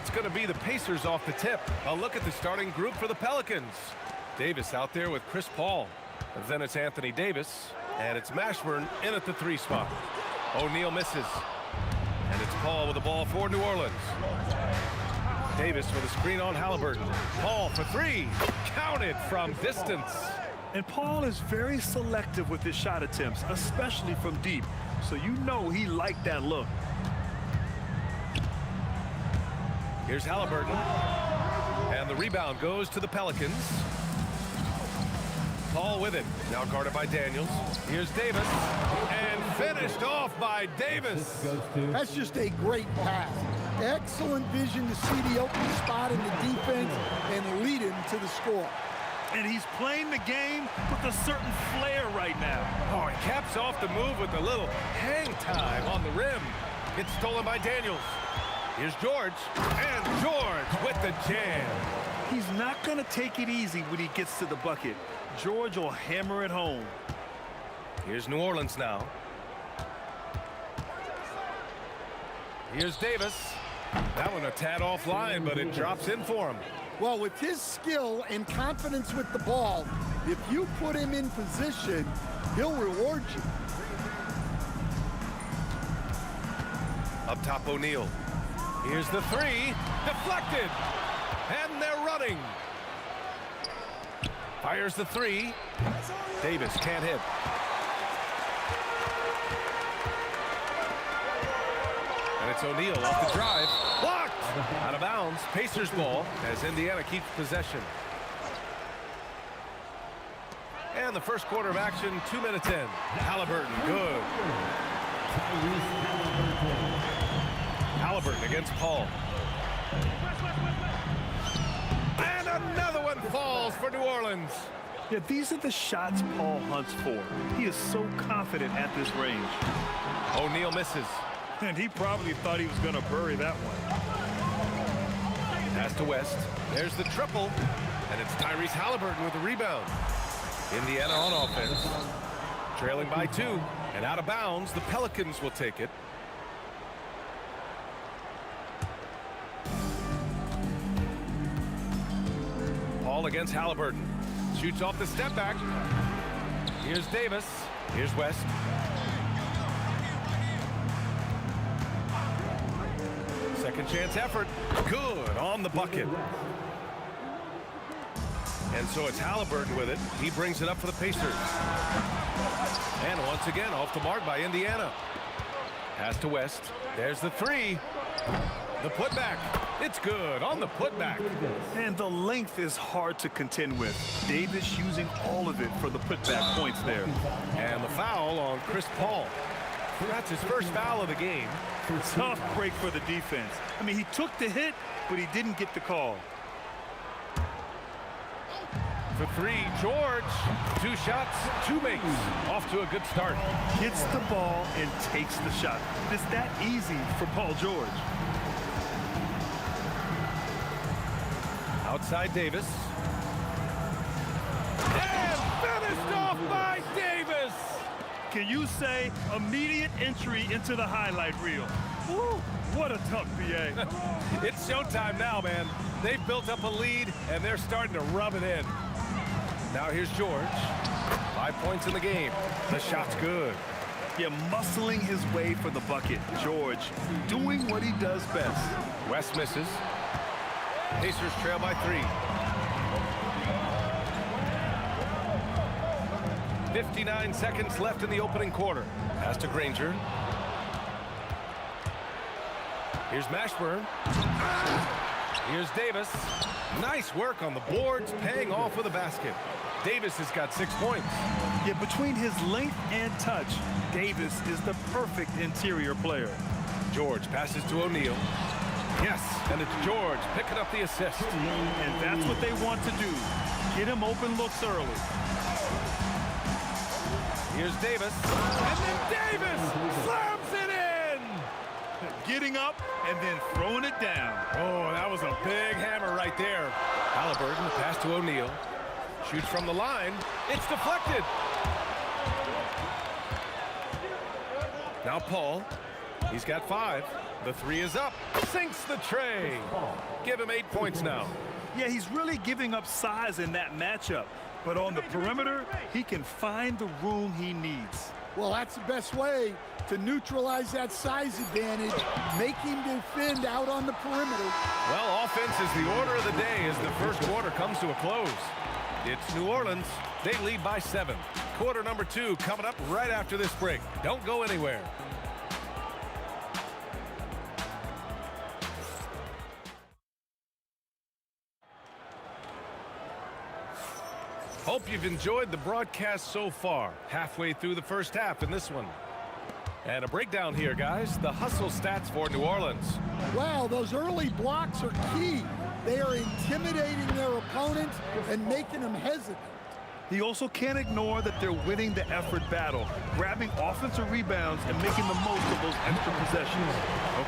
It's going to be the Pacers off the tip. A look at the starting group for the Pelicans. Davis out there with Chris Paul. And then it's Anthony Davis. And it's Mashburn in at the 3 spot. O'Neal misses. And it's Paul with the ball for New Orleans. Davis with a screen on Halliburton. Paul for three. Counted from distance. And Paul is very selective with his shot attempts, especially from deep. So you know he liked that look. Here's Halliburton. And the rebound goes to the Pelicans. Paul with it. Now guarded by Daniels. Here's Davis. And finished off by Davis. That's just a great pass. Excellent vision to see the open spot in the defense and lead him to the score. And he's playing the game with a certain flair right now. Oh, he caps off the move with a little hang time on the rim. It's stolen by Daniels. Here's George. And George with the jam. He's not going to take it easy when he gets to the bucket. George will hammer it home. Here's New Orleans now. Here's Davis. That one a tad offline, but it drops in for him. Well, with his skill and confidence with the ball, if you put him in position, he'll reward you. Up top, O'Neal. Here's the three. Deflected. And they're running. Fires the three. Davis can't hit. And it's O'Neal off the drive. Blocked! Out of bounds. Pacers ball as Indiana keeps possession. And the first quarter of action, 2 minutes in. Halliburton, good. Halliburton against Paul. And another one falls for New Orleans. Yeah, these are the shots Paul hunts for. He is so confident at this range. O'Neal misses. And he probably thought he was going to bury that one. Pass to West. There's the triple. And it's Tyrese Halliburton with the rebound. Indiana on offense. Trailing by 2. And out of bounds, the Pelicans will take it. Paul against Halliburton. Shoots off the step back. Here's Davis. Here's West. Second chance effort. Good on the bucket. And so it's Halliburton with it. He brings it up for the Pacers. And once again, off the mark by Indiana. Pass to West. There's the three. The putback. It's good on the putback. And the length is hard to contend with. Davis using all of it for the putback points there. And the foul on Chris Paul. That's his first foul of the game. Tough break for the defense. I mean, he took the hit, but he didn't get the call. For three, George. 2 shots, 2 makes. Off to a good start. Hits the ball and takes the shot. It's that easy for Paul George. Outside Davis. And finished off by Davis. Can you say immediate entry into the highlight reel? Woo, what a tough BA. It's showtime now, man. They've built up a lead, and they're starting to rub it in. Now here's George. 5 points in the game. The shot's good. Yeah, muscling his way for the bucket. George doing what he does best. West misses. Pacers trail by 3. 59 seconds left in the opening quarter. Pass to Granger. Here's Mashburn. Here's Davis. Nice work on the boards, paying off with a basket. Davis has got 6 points. Yeah, between his length and touch, Davis is the perfect interior player. George passes to O'Neal. Yes, and it's George picking up the assist. And that's what they want to do. Get him open looks early. Here's Davis. And then Davis slams it in! Getting up and then throwing it down. Oh, that was a big hammer right there. Halliburton, pass to O'Neal. Shoots from the line. It's deflected. Now Paul. He's got 5. The 3 is up. Sinks the tray. Give him 8 points now. Yeah, he's really giving up size in that matchup. But on the perimeter, he can find the room he needs. Well, that's the best way to neutralize that size advantage. Make him defend out on the perimeter. Well, offense is the order of the day as the first quarter comes to a close. It's New Orleans. They lead by 7. Quarter number 2 coming up right after this break. Don't go anywhere. Hope you've enjoyed the broadcast so far. Halfway through the first half in this one. And a breakdown here, guys. The hustle stats for New Orleans. Wow, those early blocks are key. They are intimidating their opponents and making them hesitant. He also can't ignore that they're winning the effort battle, grabbing offensive rebounds and making the most of those extra possessions.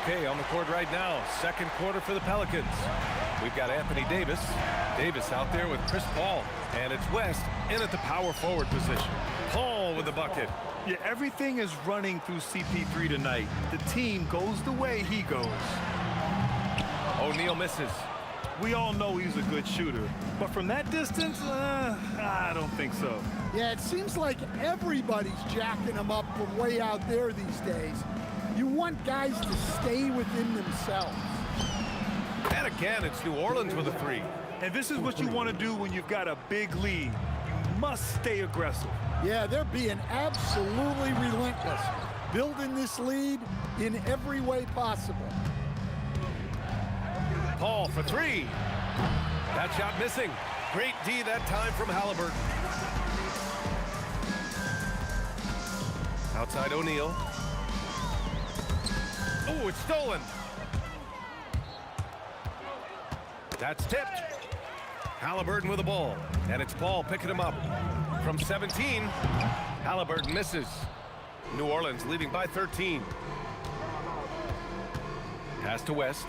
Okay, on the court right now, second quarter for the Pelicans. We've got Anthony Davis. Davis out there with Chris Paul. And it's West in at the power forward position. Paul with the bucket. Yeah, everything is running through CP3 tonight. The team goes the way he goes. O'Neal misses. We all know he's a good shooter, but from that distance, I don't think so. Yeah, it seems like everybody's jacking them up from way out there these days. You want guys to stay within themselves. And again, it's New Orleans with a 3. And this is what you want to do when you've got a big lead. You must stay aggressive. Yeah, they're being absolutely relentless, building this lead in every way possible. Paul for 3. That shot missing. Great D that time from Halliburton. Outside O'Neal. Oh, it's stolen. That's tipped. Halliburton with the ball. And it's Paul picking him up. From 17, Halliburton misses. New Orleans leading by 13. Pass to West.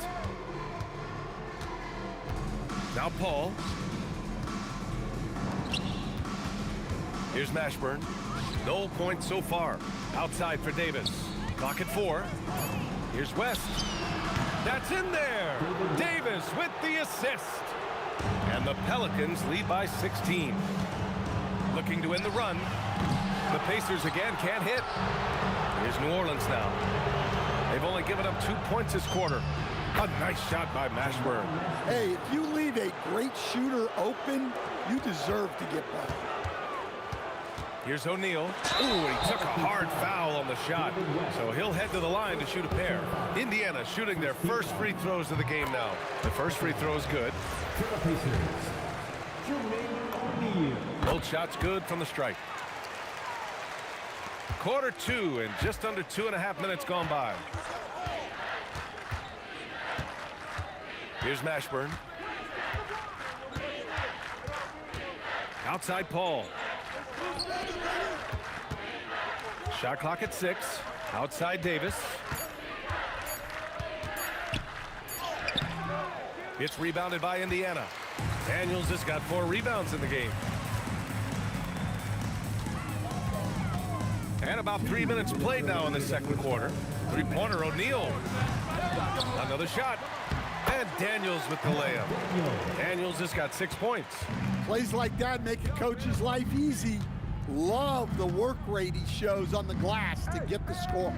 Now Paul. Here's Mashburn. No points so far. Outside for Davis. Clock at 4. Here's West. That's in there. Davis with the assist. And the Pelicans lead by 16. Looking to end the run. The Pacers again can't hit. Here's New Orleans now. They've only given up 2 points this quarter. A nice shot by Mashburn. Hey, if you leave a great shooter open, you deserve to get better. Here's O'Neal. Ooh, he took a hard foul on the shot. So he'll head to the line to shoot a pair. Indiana shooting their first free throws of the game now. The first free throw is good. Both shots good from the stripe. Quarter 2 and just under 2.5 minutes gone by. Here's Mashburn. Outside Paul. Shot clock at 6. Outside Davis. It's rebounded by Indiana. Daniels has got 4 rebounds in the game. And about 3 minutes played now in the second quarter. Three-pointer O'Neal. Another shot. And Daniels with the layup. Daniels has got 6 points. Plays like that make a coach's life easy. Love the work rate he shows on the glass to get the score.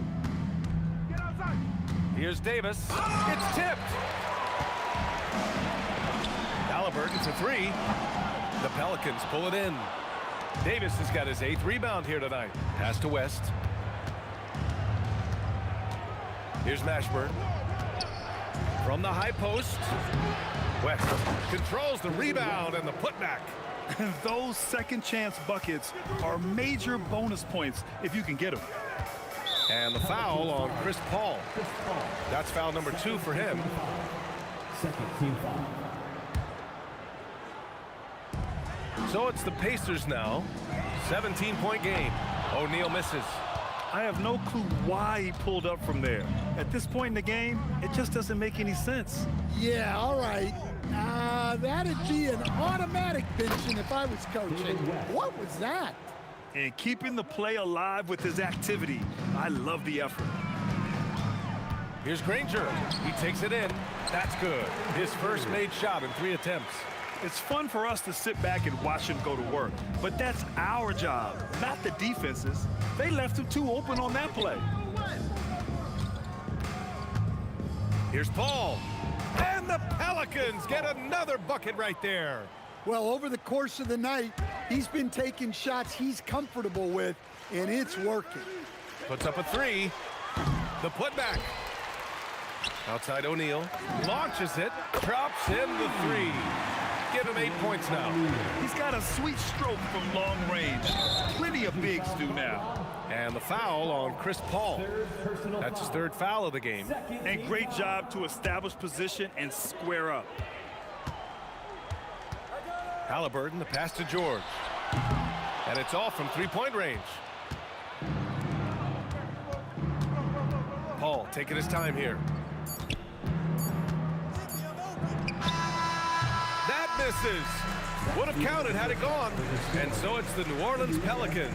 Here's Davis. It's tipped. Halliburton for 3. The Pelicans pull it in. Davis has got his 8th rebound here tonight. Pass to West. Here's Mashburn. From the high post. West controls the rebound and the putback. Those second chance buckets are major bonus points if you can get them. And the foul on Chris Paul. That's foul number 2 for him. Second team foul. So it's the Pacers now. 17-point game. O'Neal misses. I have no clue why he pulled up from there. At this point in the game, it just doesn't make any sense. Yeah, all right. That'd be an automatic benching if I was coaching. What was that? And keeping the play alive with his activity. I love the effort. Here's Granger. He takes it in. That's good. His first made shot in 3 attempts. It's fun for us to sit back and watch him go to work, but that's our job, not the defense's. They left him too open on that play. Here's Paul. And the Pelicans get another bucket right there. Well, over the course of the night, he's been taking shots he's comfortable with, and it's working. Puts up a three. The putback. Outside O'Neal. Launches it. Drops in the three. Give him 8 points now. He's got a sweet stroke from long range. Plenty of bigs do now. And the foul on Chris Paul. That's his third foul of the game. And great job to establish position and square up. Halliburton, the pass to George. And it's off from three-point range. Paul taking his time here. That misses. Would have counted had it gone. And so it's the New Orleans Pelicans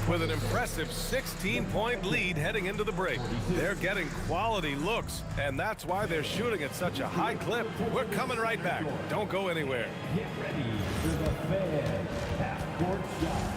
with an impressive 16-point lead heading into the break. They're getting quality looks, and that's why they're shooting at such a high clip. We're coming right back. Don't go anywhere. Get ready for the Fed half-court shot.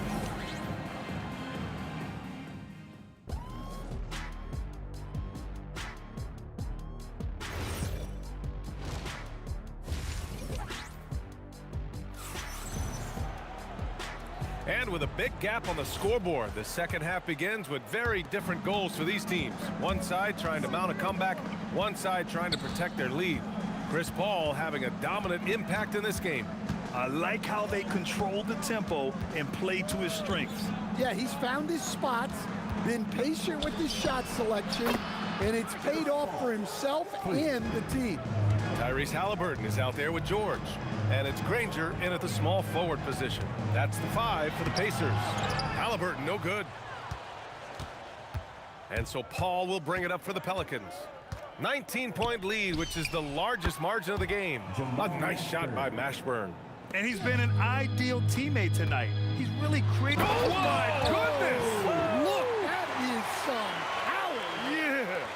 And with a big gap on the scoreboard, the second half begins with very different goals for these teams. One side trying to mount a comeback, one side trying to protect their lead. Chris Paul having a dominant impact in this game. I like how they control the tempo and play to his strengths. Yeah, he's found his spots, been patient with his shot selection, and it's paid off for himself and the team. Tyrese Halliburton is out there with George. And it's Granger in at the small forward position. That's the 5 for the Pacers. Halliburton, no good. And so Paul will bring it up for the Pelicans. 19-point lead, which is the largest margin of the game. A nice shot by Mashburn. And he's been an ideal teammate tonight. He's really created. Oh, my goodness! Look, that is some power. Yeah.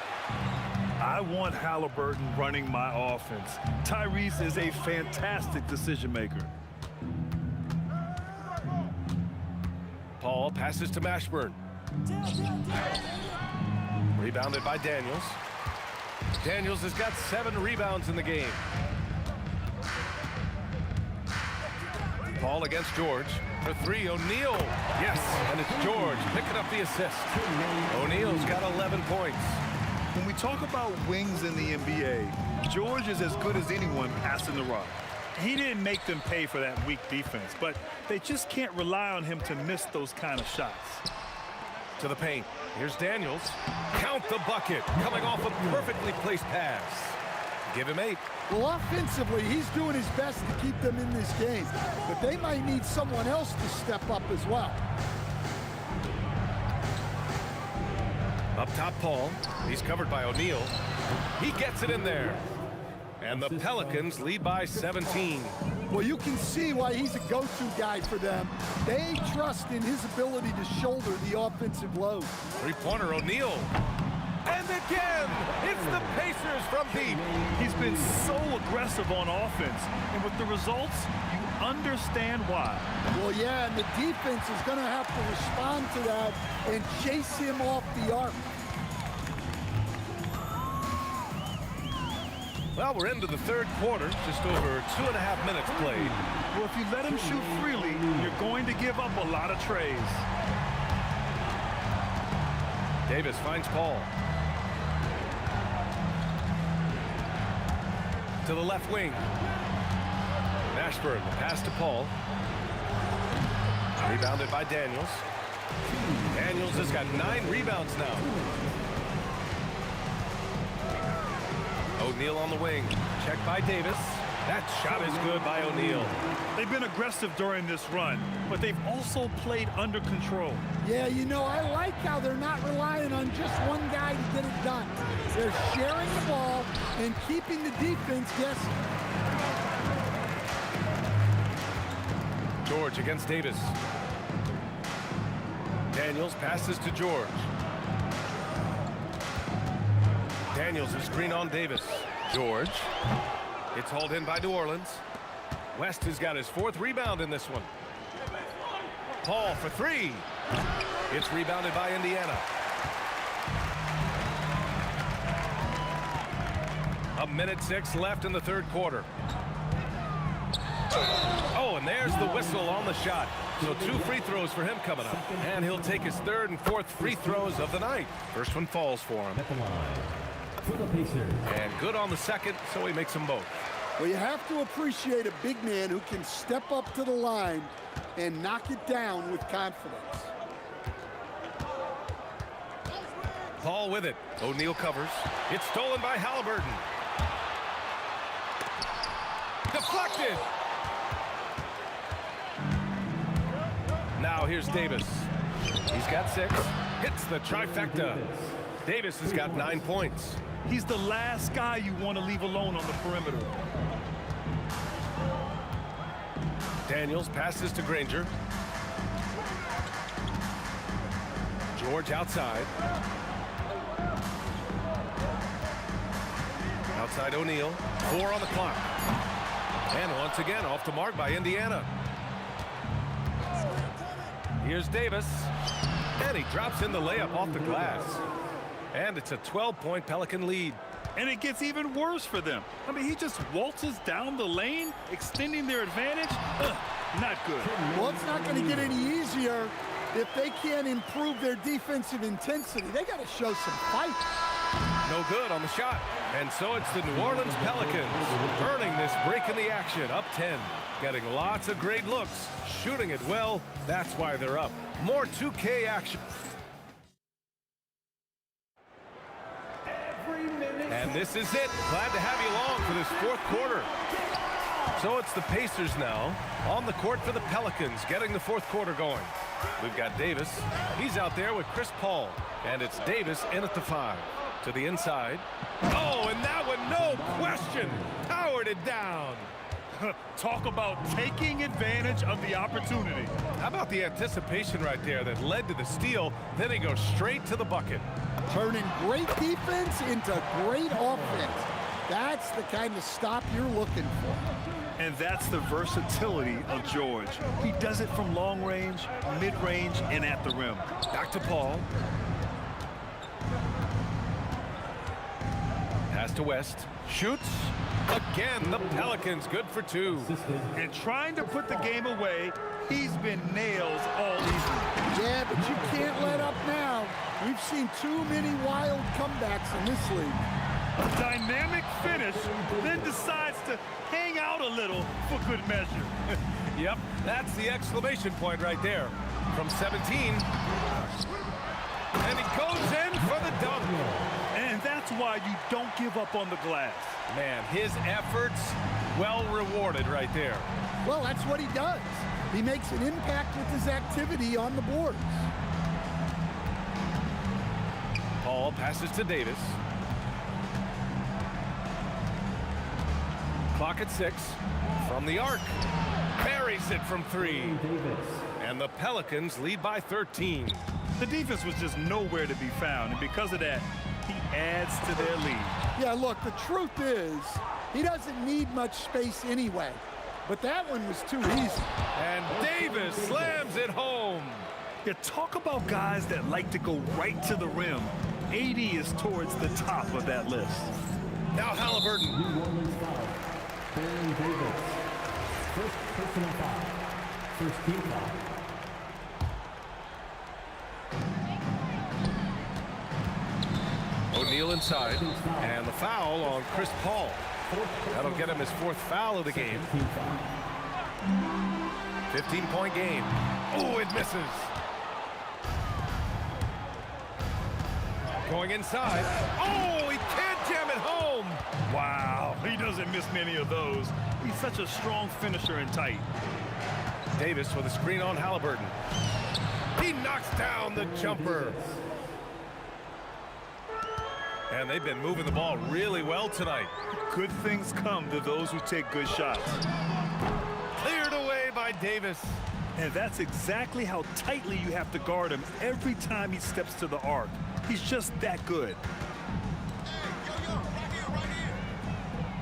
I want Halliburton running my offense. Tyrese is a fantastic decision maker. Paul passes to Mashburn. Rebounded by Daniels. Daniels has got 7 rebounds in the game. Paul against George. For 3, O'Neal. Yes, and it's George picking up the assist. O'Neal's got 11 points. When we talk about wings in the NBA, George is as good as anyone passing the rock. He didn't make them pay for that weak defense, but they just can't rely on him to miss those kind of shots. To the paint. Here's Daniels. Count the bucket. Coming off a perfectly placed pass. Give him 8. Well, offensively, he's doing his best to keep them in this game, but they might need someone else to step up as well. Up top, Paul. He's covered by O'Neal. He gets it in there. And the Pelicans lead by 17. Well, you can see why he's a go-to guy for them. They trust in his ability to shoulder the offensive load. Three-pointer, O'Neal. And again, it's the Pacers from deep. He's been so aggressive on offense, and with the results, you understand why. Well, yeah, and the defense is going to have to respond to that and chase him off the arc. Well, we're into the third quarter, just over 2.5 minutes played. Well, if you let him shoot freely, you're going to give up a lot of trays. Davis finds Paul. To the left wing. Mashburn, the pass to Paul. Rebounded by Daniels. Daniels has got 9 rebounds now. O'Neal on the wing. Checked by Davis. That shot is good by O'Neal. They've been aggressive during this run, but they've also played under control. Yeah, you know, I like how they're not relying on just one guy to get it done. They're sharing the ball and keeping the defense guessing. George against Davis. Daniels passes to George. Daniels is screen on Davis. George. It's hauled in by New Orleans. West has got his 4th rebound in this one. Paul for 3. It's rebounded by Indiana. A minute 6 left in the 3rd quarter. Oh, and there's the whistle on the shot. So 2 free throws for him coming up. And he'll take his 3rd and 4th free throws of the night. First one falls for him. At the line for the Pacers. And good on the 2nd, so he makes them both. Well, you have to appreciate a big man who can step up to the line and knock it down with confidence. Paul with it. O'Neal covers. It's stolen by Halliburton. Deflected. Now here's Davis. He's got 6. Hits the trifecta. Davis has got 9 points. He's the last guy you want to leave alone on the perimeter. Daniels passes to Granger. George outside. Outside O'Neal. 4 on the clock. And once again off the mark by Indiana. Here's Davis. And he drops in the layup off the glass. And it's a 12-point Pelican lead. And it gets even worse for them. I mean, he just waltzes down the lane, extending their advantage. Not good. Well, it's not going to get any easier if they can't improve their defensive intensity. They got to show some fight. No good on the shot. And so it's the New Orleans Pelicans earning this break in the action, up 10. Getting lots of great looks, shooting it well. That's why they're up. More 2K action. And this is it. Glad to have you along for this 4th quarter. So it's the Pacers now on the court for the Pelicans, getting the 4th quarter going. We've got Davis. He's out there with Chris Paul. And it's Davis in at the 5. To the inside. Oh, and that one, no question, powered it down. Talk about taking advantage of the opportunity. How about the anticipation right there that led to the steal? Then he goes straight to the bucket. Turning great defense into great offense. That's the kind of stop you're looking for. And that's the versatility of George. He does it from long range, mid-range, and at the rim. Back to Paul. Pass to West. Shoots. Again, the Pelicans good for 2. And trying to put the game away, he's been nails all evening. Yeah, but you can't let up now. We've seen too many wild comebacks in this league. A dynamic finish, then decides to hang out a little for good measure. Yep, that's the exclamation point right there. From 17. And he goes in for the dunk. And that's why you don't give up on the glass. Man, his efforts well rewarded right there. Well, that's what he does. He makes an impact with his activity on the boards. Paul passes to Davis. Clock at 6. From the arc. Buries it from 3. And the Pelicans lead by 13. The defense was just nowhere to be found, and because of that, he adds to their lead. Yeah, look, the truth is, he doesn't need much space anyway. But that one was too easy. And Davis slams it home. Yeah, talk about guys that like to go right to the rim. 80 is towards the top of that list. Now Halliburton. First personal foul. First team foul. O'Neal inside, and the foul on Chris Paul. That'll get him his 4th foul of the game. 15-point game. Oh, it misses. Going inside. Oh, he can't jam it home. Wow, he doesn't miss many of those. He's such a strong finisher and tight. Davis with a screen on Halliburton. He knocks down the jumper. And they've been moving the ball really well tonight. Good things come to those who take good shots. Cleared away by Davis. And that's exactly how tightly you have to guard him every time he steps to the arc. He's just that good.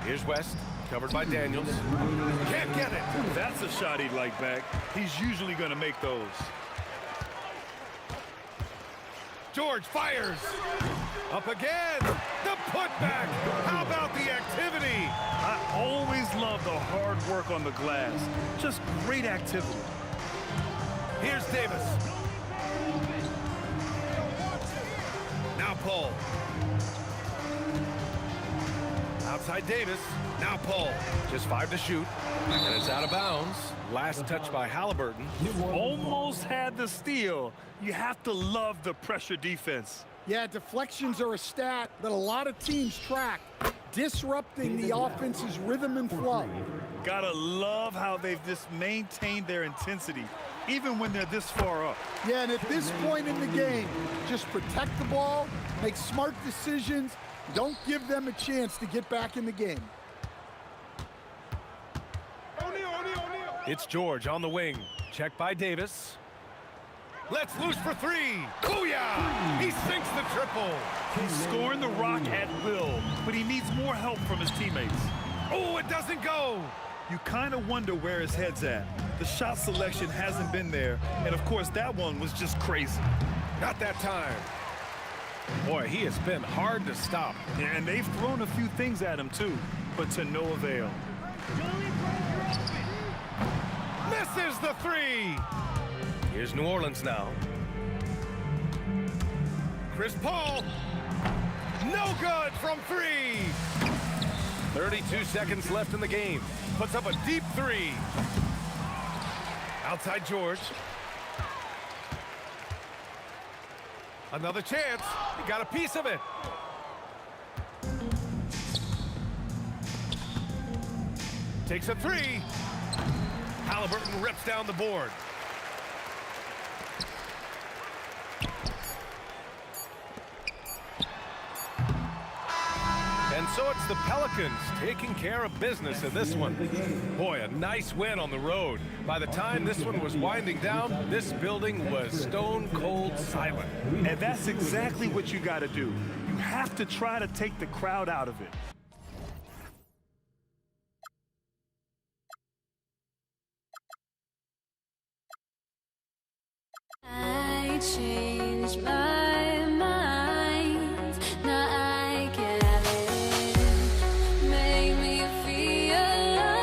Here's West. Covered by Daniels. Can't get it. That's a shot he'd like back. He's usually going to make those. George fires. Up again. The putback. How about the activity? I always love the hard work on the glass. Just great activity. Here's Davis. Now Paul. Outside Davis. Now Paul. Just 5 to shoot. And it's out of bounds. Last touch by Halliburton. Almost had the steal. You have to love the pressure defense. Yeah, deflections are a stat that a lot of teams track, disrupting the offense's rhythm and flow. Gotta love how they've just maintained their intensity, even when they're this far up. Yeah, and at this point in the game, just protect the ball, make smart decisions, don't give them a chance to get back in the game. It's George on the wing. Checked by Davis. Let's loose for 3. Booyah! He sinks the triple. He's scoring the rock at will, but he needs more help from his teammates. Oh, it doesn't go. You kind of wonder where his head's at. The shot selection hasn't been there, and of course that one was just crazy. Not that time. Boy, he has been hard to stop. And they've thrown a few things at him too, but to no avail. Misses the 3. Here's New Orleans now. Chris Paul. No good from 3. 32 seconds left in the game. Puts up a deep 3. Outside George. Another chance. He got a piece of it. Takes a 3. Halliburton rips down the board. And so it's the Pelicans taking care of business in this one. Boy, a nice win on the road. By the time this one was winding down, this building was stone cold silent. And that's exactly what you got to do. You have to try to take the crowd out of it. I changed my mind. Now I can have it. Make me feel alive.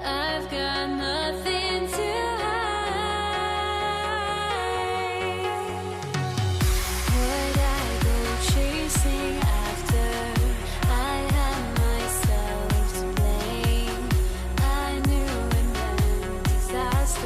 I've got nothing to hide. Would I go chasing after? I have myself to blame. I knew it meant disaster.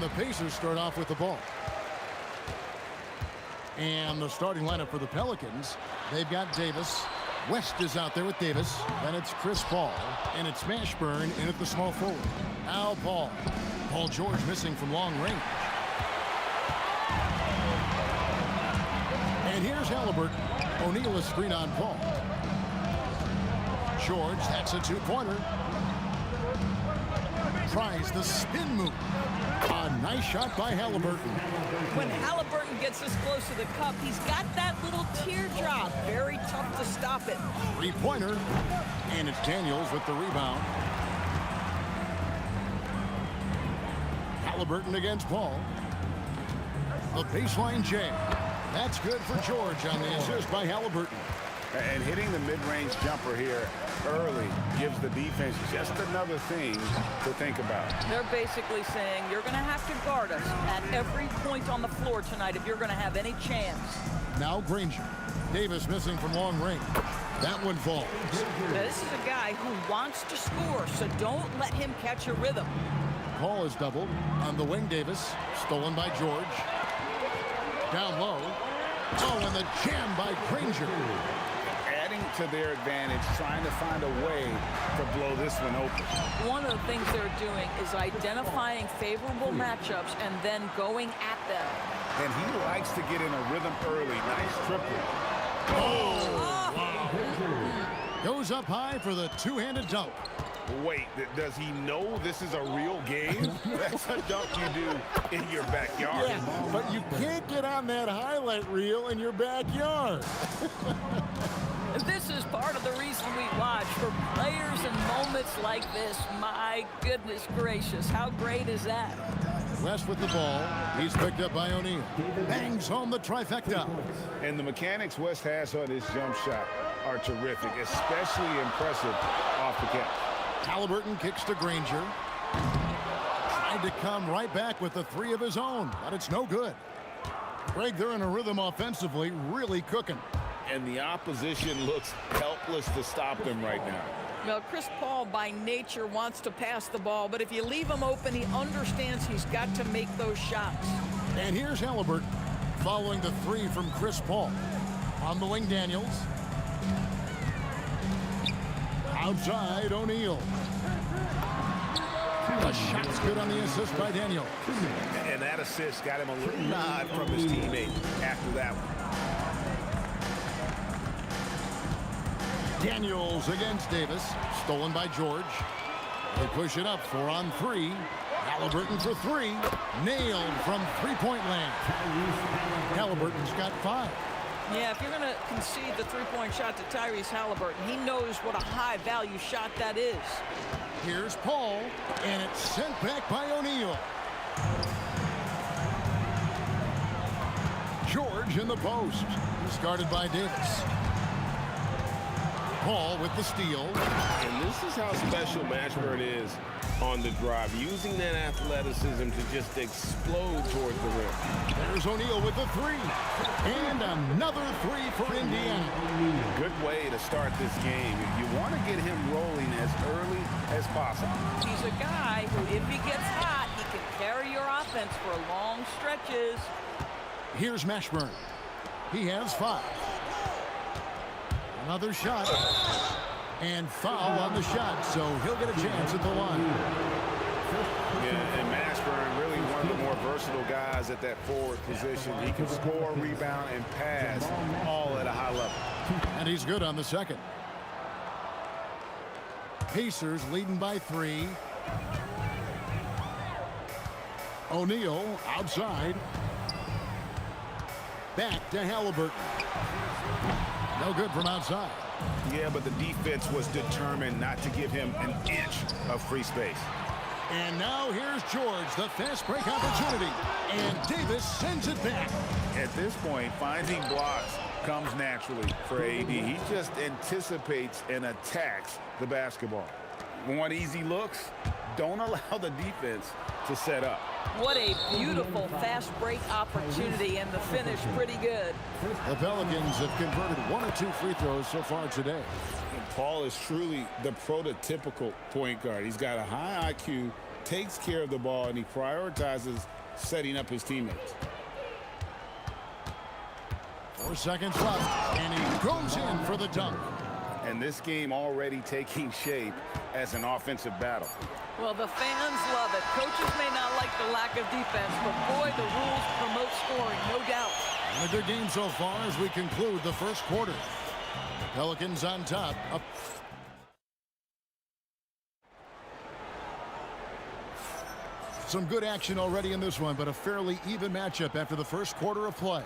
And the Pacers start off with the ball. And the starting lineup for the Pelicans, they've got Davis. West is out there with Davis. Then it's Chris Paul. And it's Mashburn in at the small forward. Now Paul. Paul George missing from long range. And here's Halliburton. O'Neal is screen on Paul. George, that's a two-pointer. Tries the spin move. A nice shot by Halliburton. When Halliburton gets this close to the cup, he's got that little teardrop. Very tough to stop it. Three-pointer. And it's Daniels with the rebound. Halliburton against Paul. A baseline jam. That's good for George on the assist by Halliburton. And hitting the mid-range jumper here early gives the defense just another thing to think about. They're basically saying you're going to have to guard us at every point on the floor tonight if you're going to have any chance. Now Granger. Davis missing from long range. That one falls. Now, this is a guy who wants to score, so don't let him catch a rhythm. Paul is doubled on the wing. Davis stolen by George. Down low. Oh, and the jam by Granger. Adding to their advantage, trying to find a way to blow this one open. One of the things they're doing is identifying favorable matchups and then going at them. And he likes to get in a rhythm early. Nice triple. Goes up high for the two-handed dunk. Wait, does he know this is a real game? That's a dunk you do in your backyard. Yeah, but you can't get on that highlight reel in your backyard. This is part of the reason we watch, for players and moments like this. My goodness gracious, how great is that? West with the ball. He's picked up by O'Neal. Bangs home the trifecta. And the mechanics West has on his jump shot are terrific, especially impressive off the catch. Halliburton kicks to Granger. Tried to come right back with the three of his own, but it's no good. Greg, they're in a rhythm offensively, really cooking. And the opposition looks helpless to stop them right now. Well, Chris Paul by nature wants to pass the ball, but if you leave him open, he understands he's got to make those shots. And here's Halliburton following the three from Chris Paul. On the wing, Daniels. Outside, O'Neal. The shot's good on the assist by Daniel. And that assist got him a little nod from his teammate after that one. Daniels against Davis. Stolen by George. They push it up 4 on 3. Halliburton for 3. Nailed from three-point land. Halliburton's got 5. Yeah, if you're going to concede the three-point shot to Tyrese Halliburton, he knows what a high-value shot that is. Here's Paul, and it's sent back by O'Neal. George in the post. Discarded by Davis. Paul with the steal. And this is how special Mashburn is on the drive, using that athleticism to just explode towards the rim. There's O'Neal with the 3. And another 3 for Indiana. Good way to start this game. You want to get him rolling as early as possible. He's a guy who, if he gets hot, he can carry your offense for long stretches. Here's Mashburn. He has 5. Another shot. And foul on the shot, so he'll get a chance at the line. Yeah, and Mashburn really one of the more versatile guys at that forward position. He can score, rebound, and pass all at a high level. And he's good on the second. Pacers leading by 3. O'Neal outside. Back to Halliburton. No good from outside. Yeah, but the defense was determined not to give him an inch of free space. And now here's George, the fast break opportunity. And Davis sends it back. At this point, finding blocks comes naturally for AD. He just anticipates and attacks the basketball. Want easy looks? Don't allow the defense to set up. What a beautiful fast break opportunity, and the finish pretty good. The Pelicans have converted 1 or 2 free throws so far today. And Paul is truly the prototypical point guard. He's got a high IQ, takes care of the ball, and he prioritizes setting up his teammates. 4 seconds left, and he goes in for the dunk. And this game already taking shape as an offensive battle. Well, the fans love it. Coaches may not like the lack of defense, but boy, the rules promote scoring, no doubt. And a good game so far as we conclude the first quarter. Pelicans on top. Up. Some good action already in this one, but a fairly even matchup after the first quarter of play.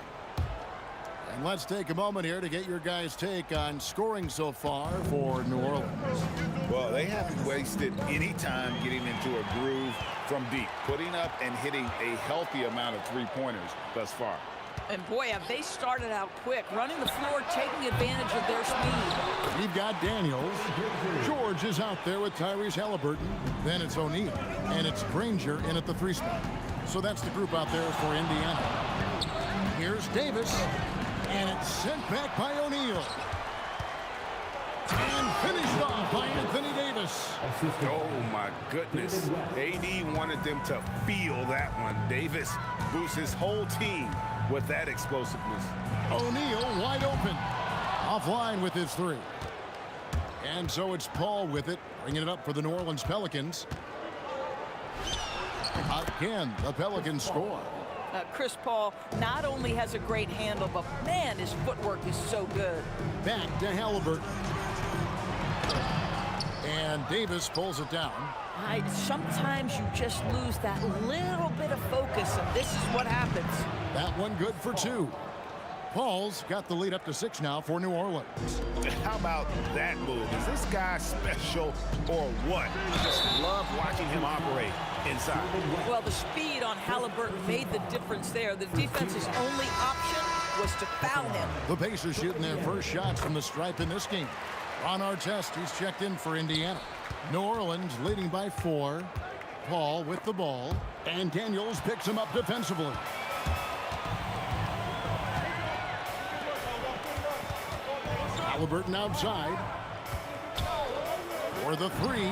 And let's take a moment here to get your guys' take on scoring so far for New Orleans. Well, they haven't wasted any time getting into a groove from deep, putting up and hitting a healthy amount of three-pointers thus far. And boy, have they started out quick, running the floor, taking advantage of their speed. We've got Daniels. George is out there with Tyrese Halliburton. Then it's O'Neal. And it's Granger in at the 3 spot. So that's the group out there for Indiana. Here's Davis. And it's sent back by O'Neal. And finished off by Anthony Davis. Oh, my goodness. AD wanted them to feel that one. Davis boosts his whole team with that explosiveness. O'Neal wide open. Offline with his 3. And so it's Paul with it, bringing it up for the New Orleans Pelicans. Again, the Pelicans score. Chris Paul not only has a great handle, but man, his footwork is so good. Back to Halliburton. And Davis pulls it down. Sometimes you just lose that little bit of focus, and this is what happens. That one good for 2. Paul's got the lead up to 6 now for New Orleans. How about that move? Is this guy special or what? Just love watching him operate inside. Well, the speed on Halliburton made the difference there. The defense's only option was to foul him. The Pacers shooting their first shots from the stripe in this game. Ron Artest, he's checked in for Indiana. New Orleans leading by 4. Paul with the ball. And Daniels picks him up defensively. Halliburton outside. For the 3.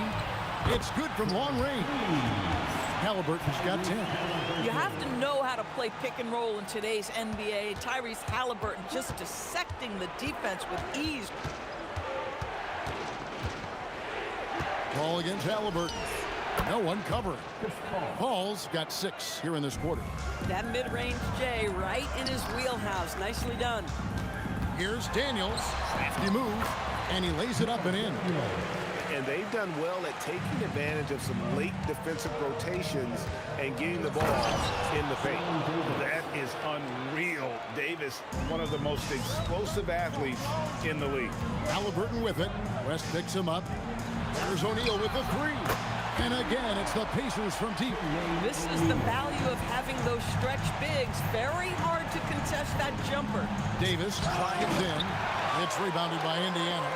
It's good from long range. Halliburton's got 10. You have to know how to play pick and roll in today's NBA. Tyrese Halliburton just dissecting the defense with ease. Ball against Halliburton. No one covering. Paul's got 6 here in this quarter. That mid-range J right in his wheelhouse. Nicely done. Here's Daniels. Crafty move. And he lays it up and in. And they've done well at taking advantage of some late defensive rotations and getting the ball in the paint. That is unreal. Davis, one of the most explosive athletes in the league. Halliburton with it. West picks him up. There's O'Neal with the 3. And again, it's the Pacers from deep. This is the value of having those stretch bigs. Very hard to contest that jumper. Davis drives in. It's rebounded by Indiana.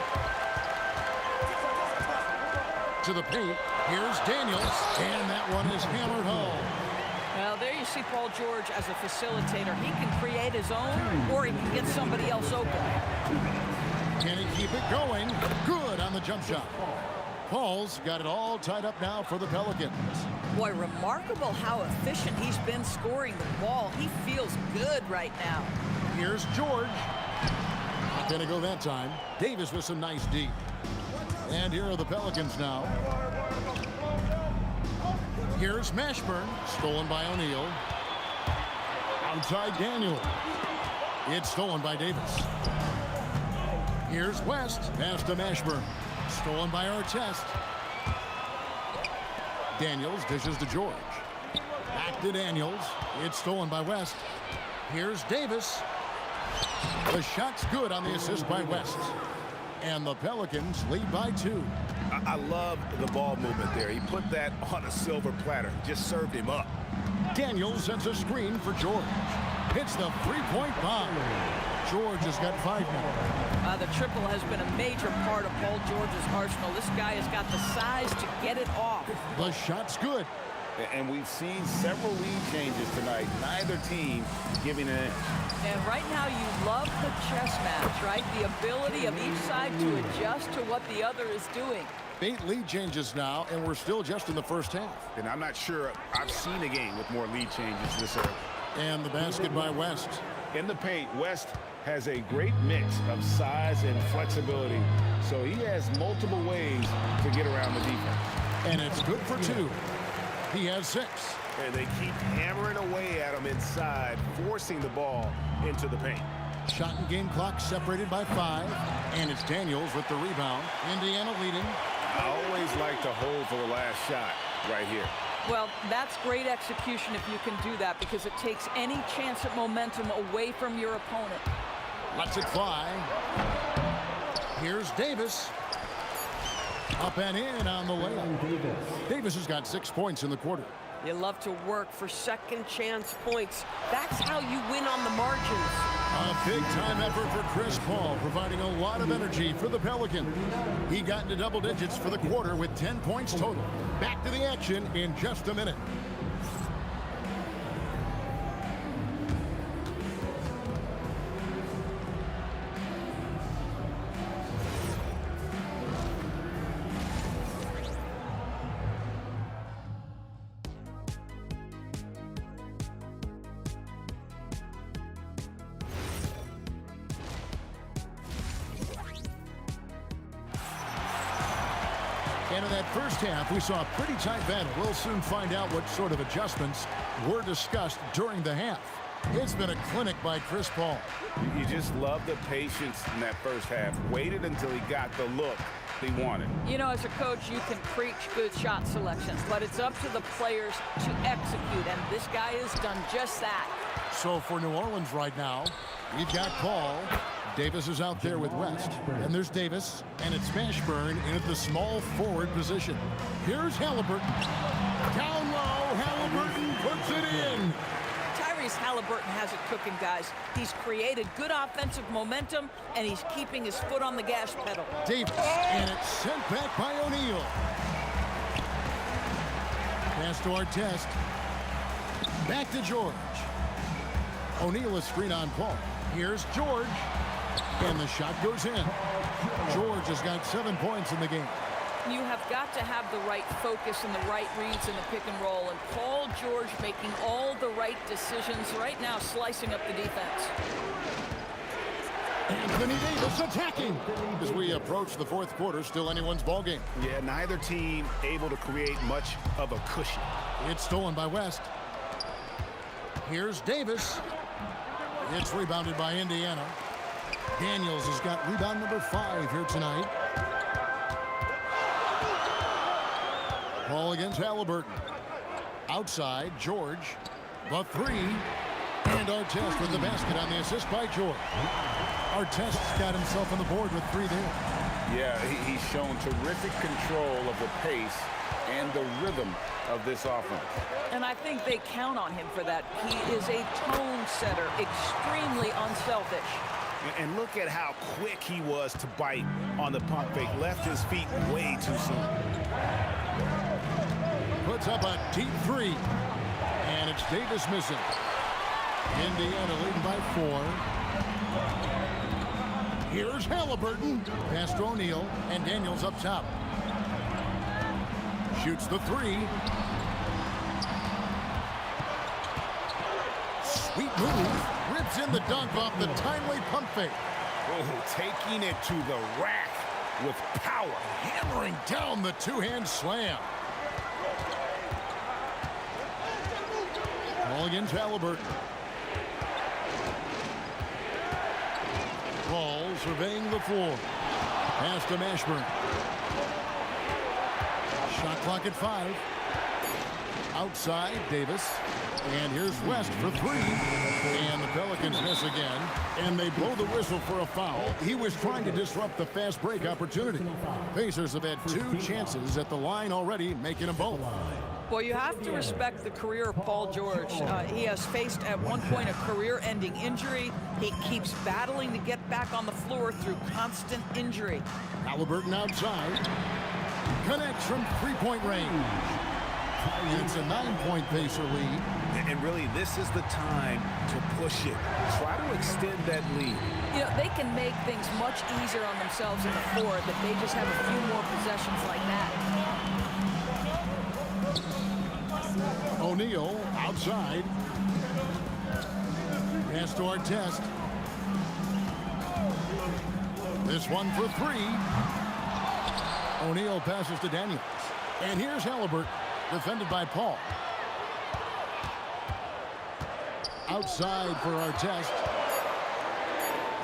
To the paint. Here's Daniels. And that one is hammered home. Well, there you see Paul George as a facilitator. He can create his own, or he can get somebody else open. Can he keep it going? Good on the jump shot. Paul's got it all tied up now for the Pelicans. Boy, remarkable how efficient he's been scoring the ball. He feels good right now. Here's George. Not going to go that time. Davis with some nice D. And here are the Pelicans now. Here's Mashburn. Stolen by O'Neal. Outside Daniel. It's stolen by Davis. Here's West. Pass to Mashburn. Stolen by Artest. Daniels dishes to George. Back to Daniels. It's stolen by West. Here's Davis. The shot's good on the assist by West. And the Pelicans lead by 2. I love the ball movement there. He put that on a silver platter. Just served him up. Daniels sets a screen for George. Hits the 3-point bomb. George has got 5 now. The triple has been a major part of Paul George's arsenal. This guy has got the size to get it off. The shot's good. And we've seen several lead changes tonight. Neither team giving an inch. And right now you love the chess match, right? The ability of each side to adjust to what the other is doing. 8 lead changes now, and we're still just in the first half. And I'm not sure I've seen a game with more lead changes this early. And the basket by West. In the paint, West has a great mix of size and flexibility, so he has multiple ways to get around the defense. And it's good for 2. He has 6. And they keep hammering away at him inside, forcing the ball into the paint. Shot and game clock separated by 5. And it's Daniels with the rebound. Indiana leading. I always like to hold for the last shot right here. Well, that's great execution if you can do that, because it takes any chance at momentum away from your opponent. Lets it fly. Here's Davis. Up and in on the layup. Davis has got 6 points in the quarter. You love to work for second chance points. That's how you win on the margins. A big-time effort for Chris Paul, providing a lot of energy for the Pelicans. He got into double digits for the quarter with 10 points total. Back to the action in just a minute. And in that first half, we saw a pretty tight battle. We'll soon find out what sort of adjustments were discussed during the half. It's been a clinic by Chris Paul. You just love the patience in that first half. Waited until he got the look he wanted. You know, as a coach, you can preach good shot selections, but it's up to the players to execute, and this guy has done just that. So for New Orleans right now, we've got Paul. Davis is out there with West. And there's Davis, and it's Mashburn in at the small forward position. Here's Halliburton. Down low, Halliburton puts it in. Tyrese Halliburton has it cooking, guys. He's created good offensive momentum, and he's keeping his foot on the gas pedal. Davis, and it's sent back by O'Neal. Pass to Artest. Back to George. O'Neal is screen on Paul. Here's George. And the shot goes in. George has got 7 points in the game. You have got to have the right focus and the right reads in the pick and roll. And Paul George making all the right decisions right now, slicing up the defense. Anthony Davis attacking. As we approach the fourth quarter, still anyone's ball game. Yeah, neither team able to create much of a cushion. It's stolen by West. Here's Davis. It's rebounded by Indiana. Daniels has got rebound number 5 here tonight. Ball against Halliburton. Outside, George. The 3. And Artest with the basket on the assist by George. Artest's got himself on the board with 3 there. Yeah, he's shown terrific control of the pace and the rhythm of this offense. And I think they count on him for that. He is a tone setter, extremely unselfish. And look at how quick he was to bite on the pump fake. Left his feet way too soon. Puts up a deep 3. And it's Davis missing. Indiana leading by 4. Here's Halliburton. Pass to O'Neal. And Daniels up top. Shoots the 3. Sweet move. Rips in the dunk off the timely pump fake. Oh, taking it to the rack with power. Hammering down the two-hand slam. Ball against Halliburton. Paul surveying the floor. Pass to Mashburn. Shot clock at 5. Outside, Davis. And here's West for 3. And the Pelicans miss again. And they blow the whistle for a foul. He was trying to disrupt the fast break opportunity. Pacers have had 2 chances at the line already, making them both. Well, you have to respect the career of Paul George. He has faced at one point a career-ending injury. He keeps battling to get back on the floor through constant injury. Halliburton outside. Connects from 3-point range. And it's a 9-point Pacer lead. And really, this is the time to push it. Try to extend that lead. You know, they can make things much easier on themselves in the fourth if they just have a few more possessions like that. O'Neal outside. Pass to Artest. This one for three. O'Neal passes to Daniels. And here's Halliburton, defended by Paul. Outside for Artest.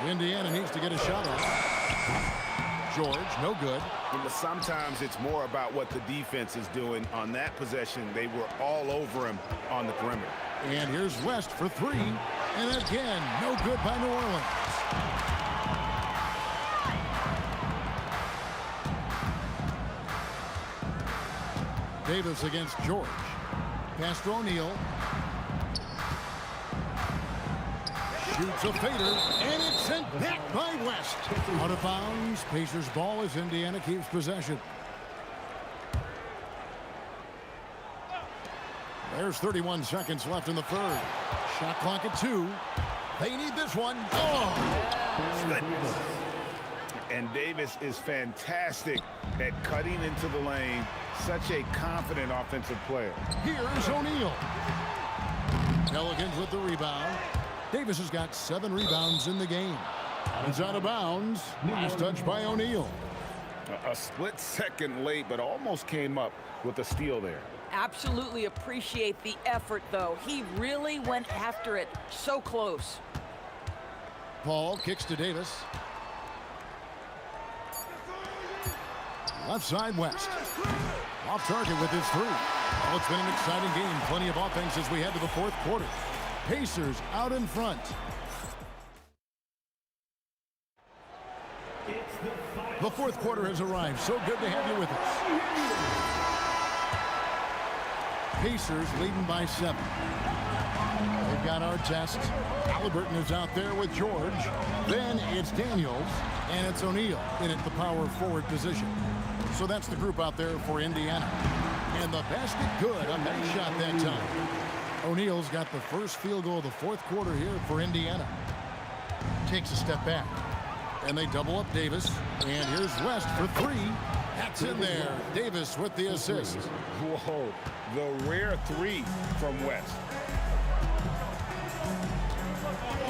Indiana needs to get a shot off. George, no good. But sometimes it's more about what the defense is doing. On that possession, they were all over him on the perimeter. And here's West for three. And again, no good by New Orleans. Davis against George. Pass to O'Neal. Shoots a fader, and it's sent back by West. Out of bounds. Pacers ball as Indiana keeps possession. There's 31 seconds left in the third. Shot clock at 2. They need this one. Oh! Goodness. And Davis is fantastic at cutting into the lane. Such a confident offensive player. Here's O'Neal. Pelicans with the rebound. Davis has got 7 rebounds in the game. He's out of bounds. Last touch by O'Neal. A split second late, but almost came up with a steal there. Absolutely appreciate the effort, though. He really went after it. So close. Paul kicks to Davis. Left side, West. Off target with his 3. Well, it's been an exciting game. Plenty of offense as we head to the fourth quarter. Pacers out in front. The fourth quarter has arrived. So good to have you with us. Pacers leading by 7. They've got Artest. Halliburton is out there with George. Then it's Daniels. And it's O'Neal in at the power forward position. So that's the group out there for Indiana. And the basket good. A nice shot that time. O'Neal's got the first field goal of the fourth quarter here for Indiana. Takes a step back. And they double up Davis. And here's West for 3. That's in there. Davis with the assist. Whoa, the rare 3 from West.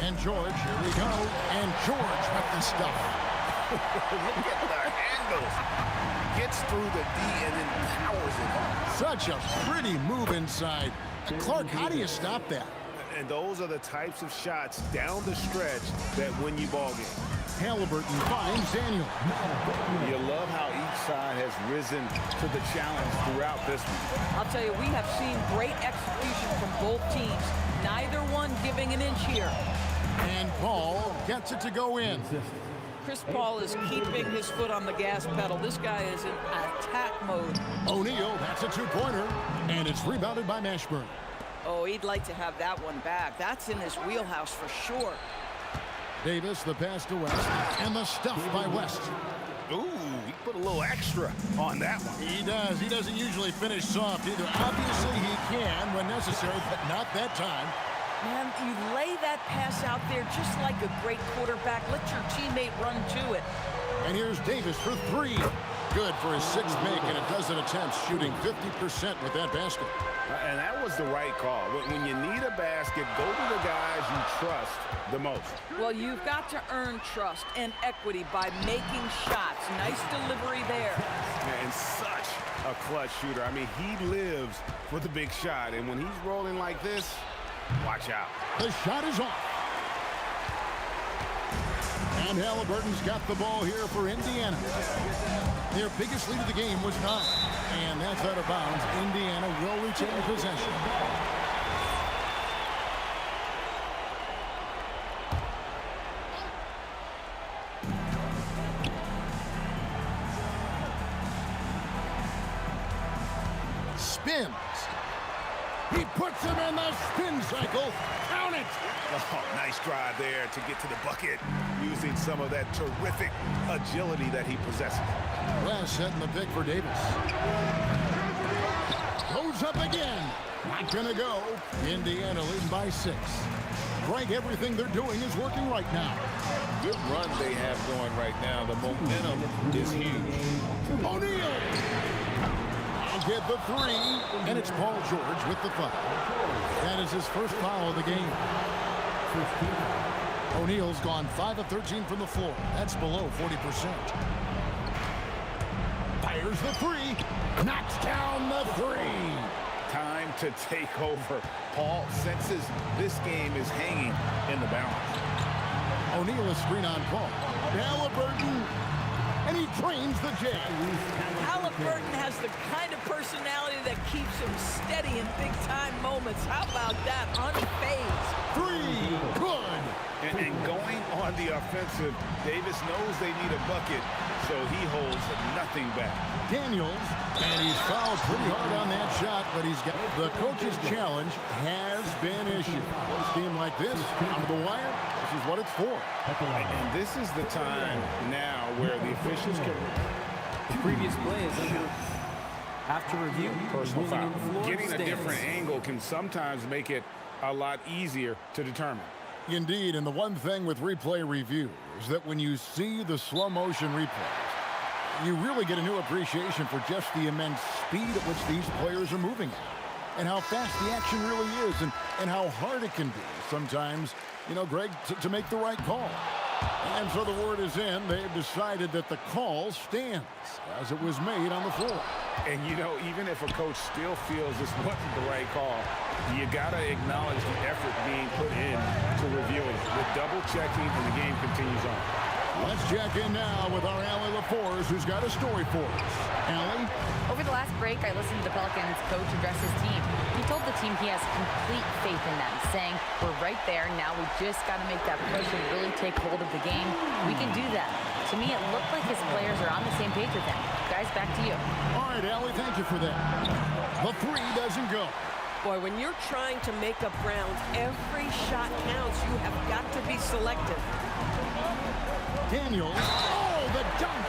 And George, here we go. And George with the stuff. Look at the handles. Gets through the D and then powers it. Such a pretty move inside. Clark, how do you stop that? And those are the types of shots down the stretch that win you ball games. Halliburton finds Daniel. You love how each side has risen to the challenge throughout this one. I'll tell you, we have seen great execution from both teams. Neither one giving an inch here. And Paul gets it to go in. Chris Paul is keeping his foot on the gas pedal. This guy is in attack mode. O'Neal, that's a 2-pointer. And it's rebounded by Mashburn. Oh, he'd like to have that one back. That's in his wheelhouse for sure. Davis, the pass to West. And the stuff by West. Ooh, he put a little extra on that one. He does. He doesn't usually finish soft either. Obviously, he can when necessary, but not that time. Man, you lay that pass out there just like a great quarterback. Let your teammate run to it. And here's Davis for 3. Good for his 6th make and a dozen attempts, shooting 50% with that basket. And that was the right call. When you need a basket, go to the guys you trust the most. Well, you've got to earn trust and equity by making shots. Nice delivery there. And such a clutch shooter. I mean, he lives for the big shot. And when he's rolling like this, watch out. The shot is off. And Halliburton's got the ball here for Indiana. Their biggest lead of the game was 9. And that's out of bounds. Indiana will retain possession. Spins. He puts him in the spin cycle. Count it. Oh, nice drive there to get to the bucket using some of that terrific agility that he possesses. West setting the pick for Davis. Goes up again. Not going to go. Indiana leading by 6. Greg, everything they're doing is working right now. Good run they have going right now. The momentum is huge. O'Neal. I'll get the 3. And it's Paul George with the foul. That is his first foul of the game. O'Neal's gone 5 of 13 from the floor. That's below 40%. Fires the 3. Knocks down the 3. Time to take over. Paul senses this game is hanging in the balance. O'Neal is screen on Paul. Halliburton. And he trains the Jazz. Halliburton has the kind of personality that keeps him steady in big-time moments. How about that? Unfazed. 3. Good. And going on the offensive, Davis knows they need a bucket, so he holds nothing back. Daniels, and he's fouled pretty hard on that shot, but he's got the coach's challenge has been issued. A scheme like this, on the wire, this is what it's for. And this is the time now where the officials can... The previous play is under after review. Personal foul. Getting a different angle can sometimes make it a lot easier to determine. Indeed, and the one thing with replay review is that when you see the slow motion replays, you really get a new appreciation for just the immense speed at which these players are moving at, and how fast the action really is, and how hard it can be sometimes, you know, Greg, to make the right call. And so the word is in. They've decided that the call stands as it was made on the floor. And, you know, even if a coach still feels this wasn't the right call, you got to acknowledge the effort being put in to reviewing it. With double-checking, and the game continues on. Let's check in now with our Allie LaForce, who's got a story for us. Allie? Over the last break, I listened to the Pelicans coach address his team. He told the team he has complete faith in them, saying, we're right there, now we just got to make that push and really take hold of the game. We can do that. To me, it looked like his players are on the same page with him. Guys, back to you. All right, Allie, thank you for that. The 3 doesn't go. Boy, when you're trying to make up ground, every shot counts. You have got to be selective. Daniels. Oh, the dunk.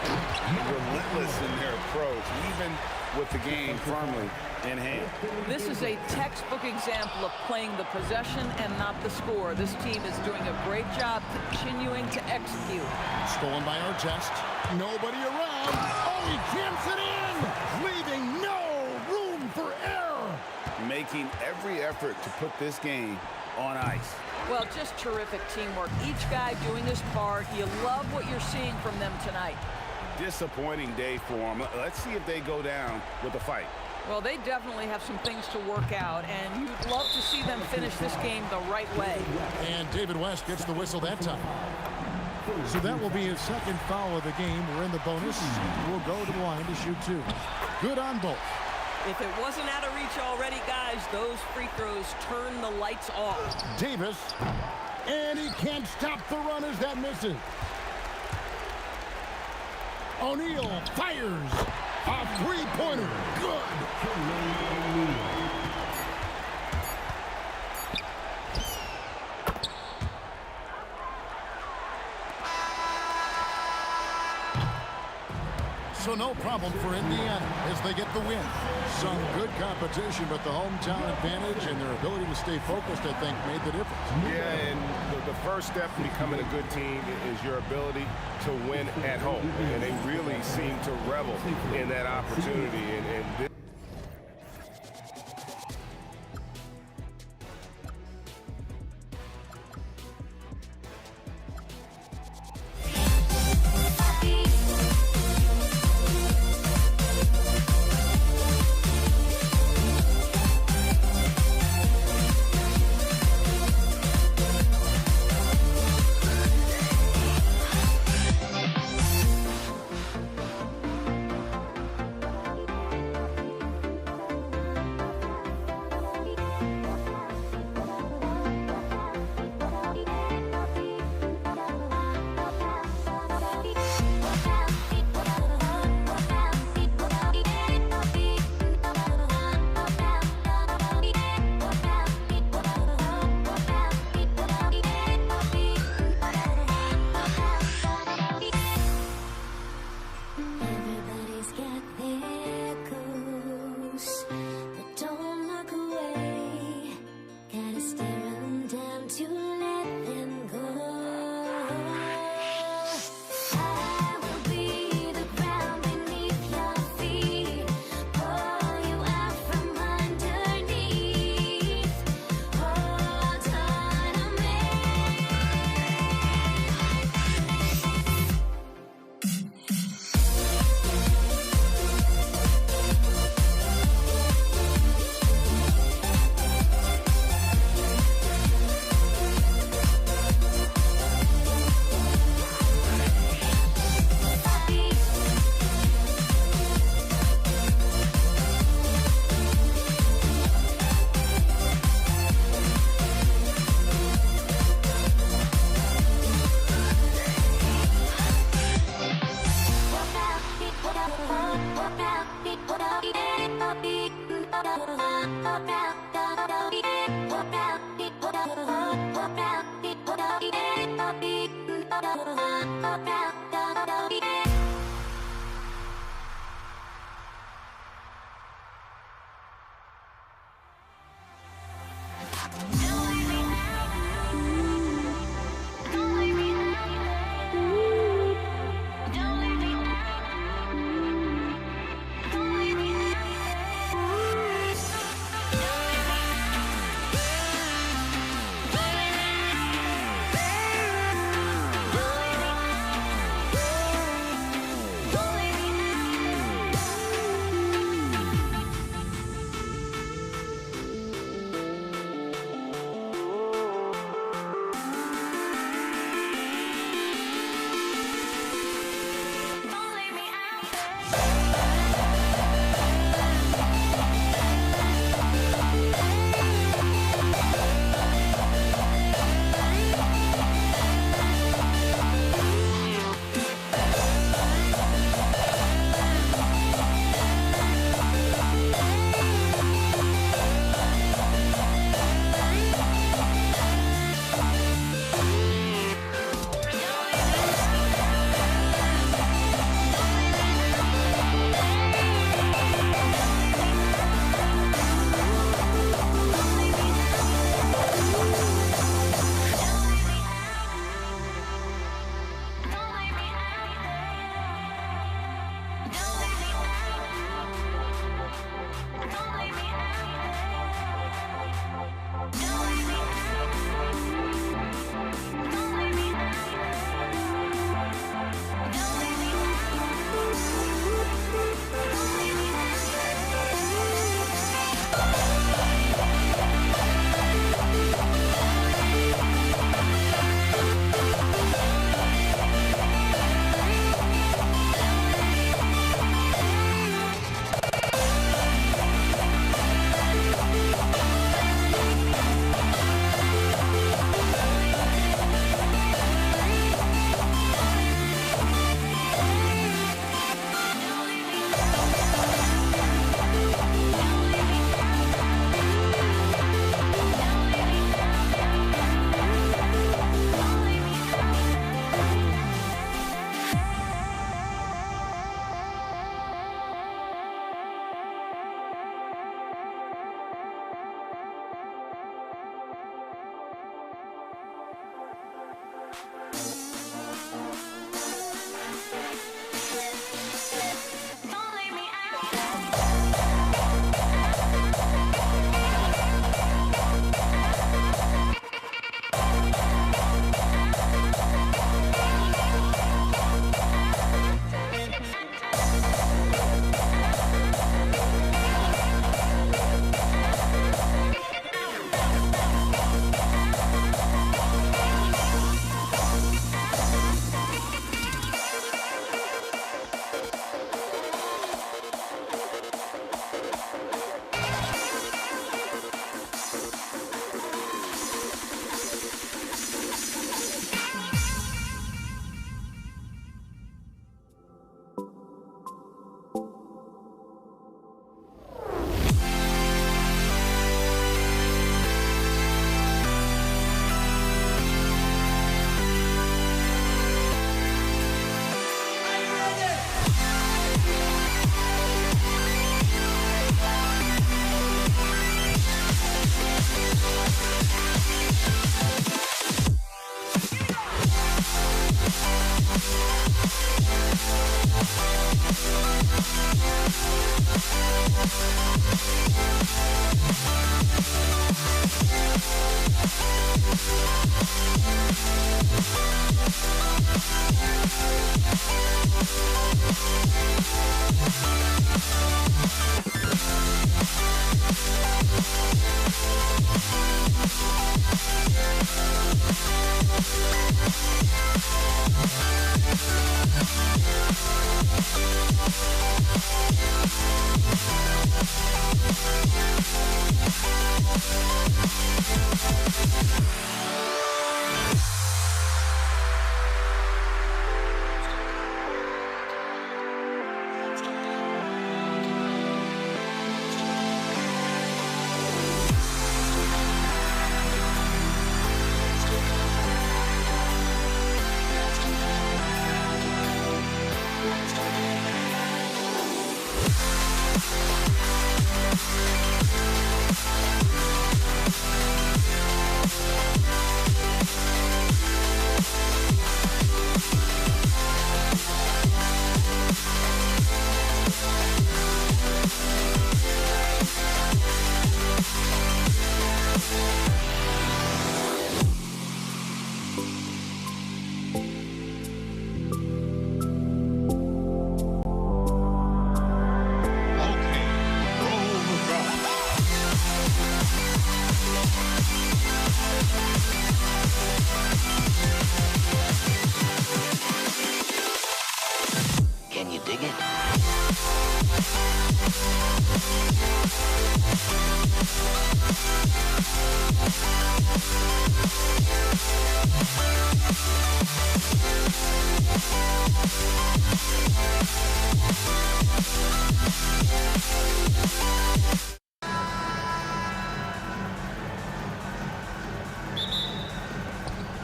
Relentless in their approach, even with the game firmly in hand. This is a textbook example of playing the possession and not the score. This team is doing a great job continuing to execute. Stolen by Artest. Nobody around. Oh, he jams it in, leaving no room for error. Making every effort to put this game on ice. Well, just terrific teamwork. Each guy doing his part. You love what you're seeing from them tonight. Disappointing day for them. Let's see if they go down with a fight. Well, they definitely have some things to work out, and you'd love to see them finish this game the right way. And David West gets the whistle that time. So that will be his second foul of the game. We're in the bonus. We'll go to the line to shoot 2. Good on both. If it wasn't out of reach already, guys, those free throws turn the lights off. Davis, and he can't stop the run as that misses. O'Neal fires a three-pointer. Good. So no problem for Indiana as they get the win. Some good competition, but the hometown advantage and their ability to stay focused, I think, made the difference. Yeah, and the first step in becoming a good team is your ability to win at home. And they really seem to revel in that opportunity. And this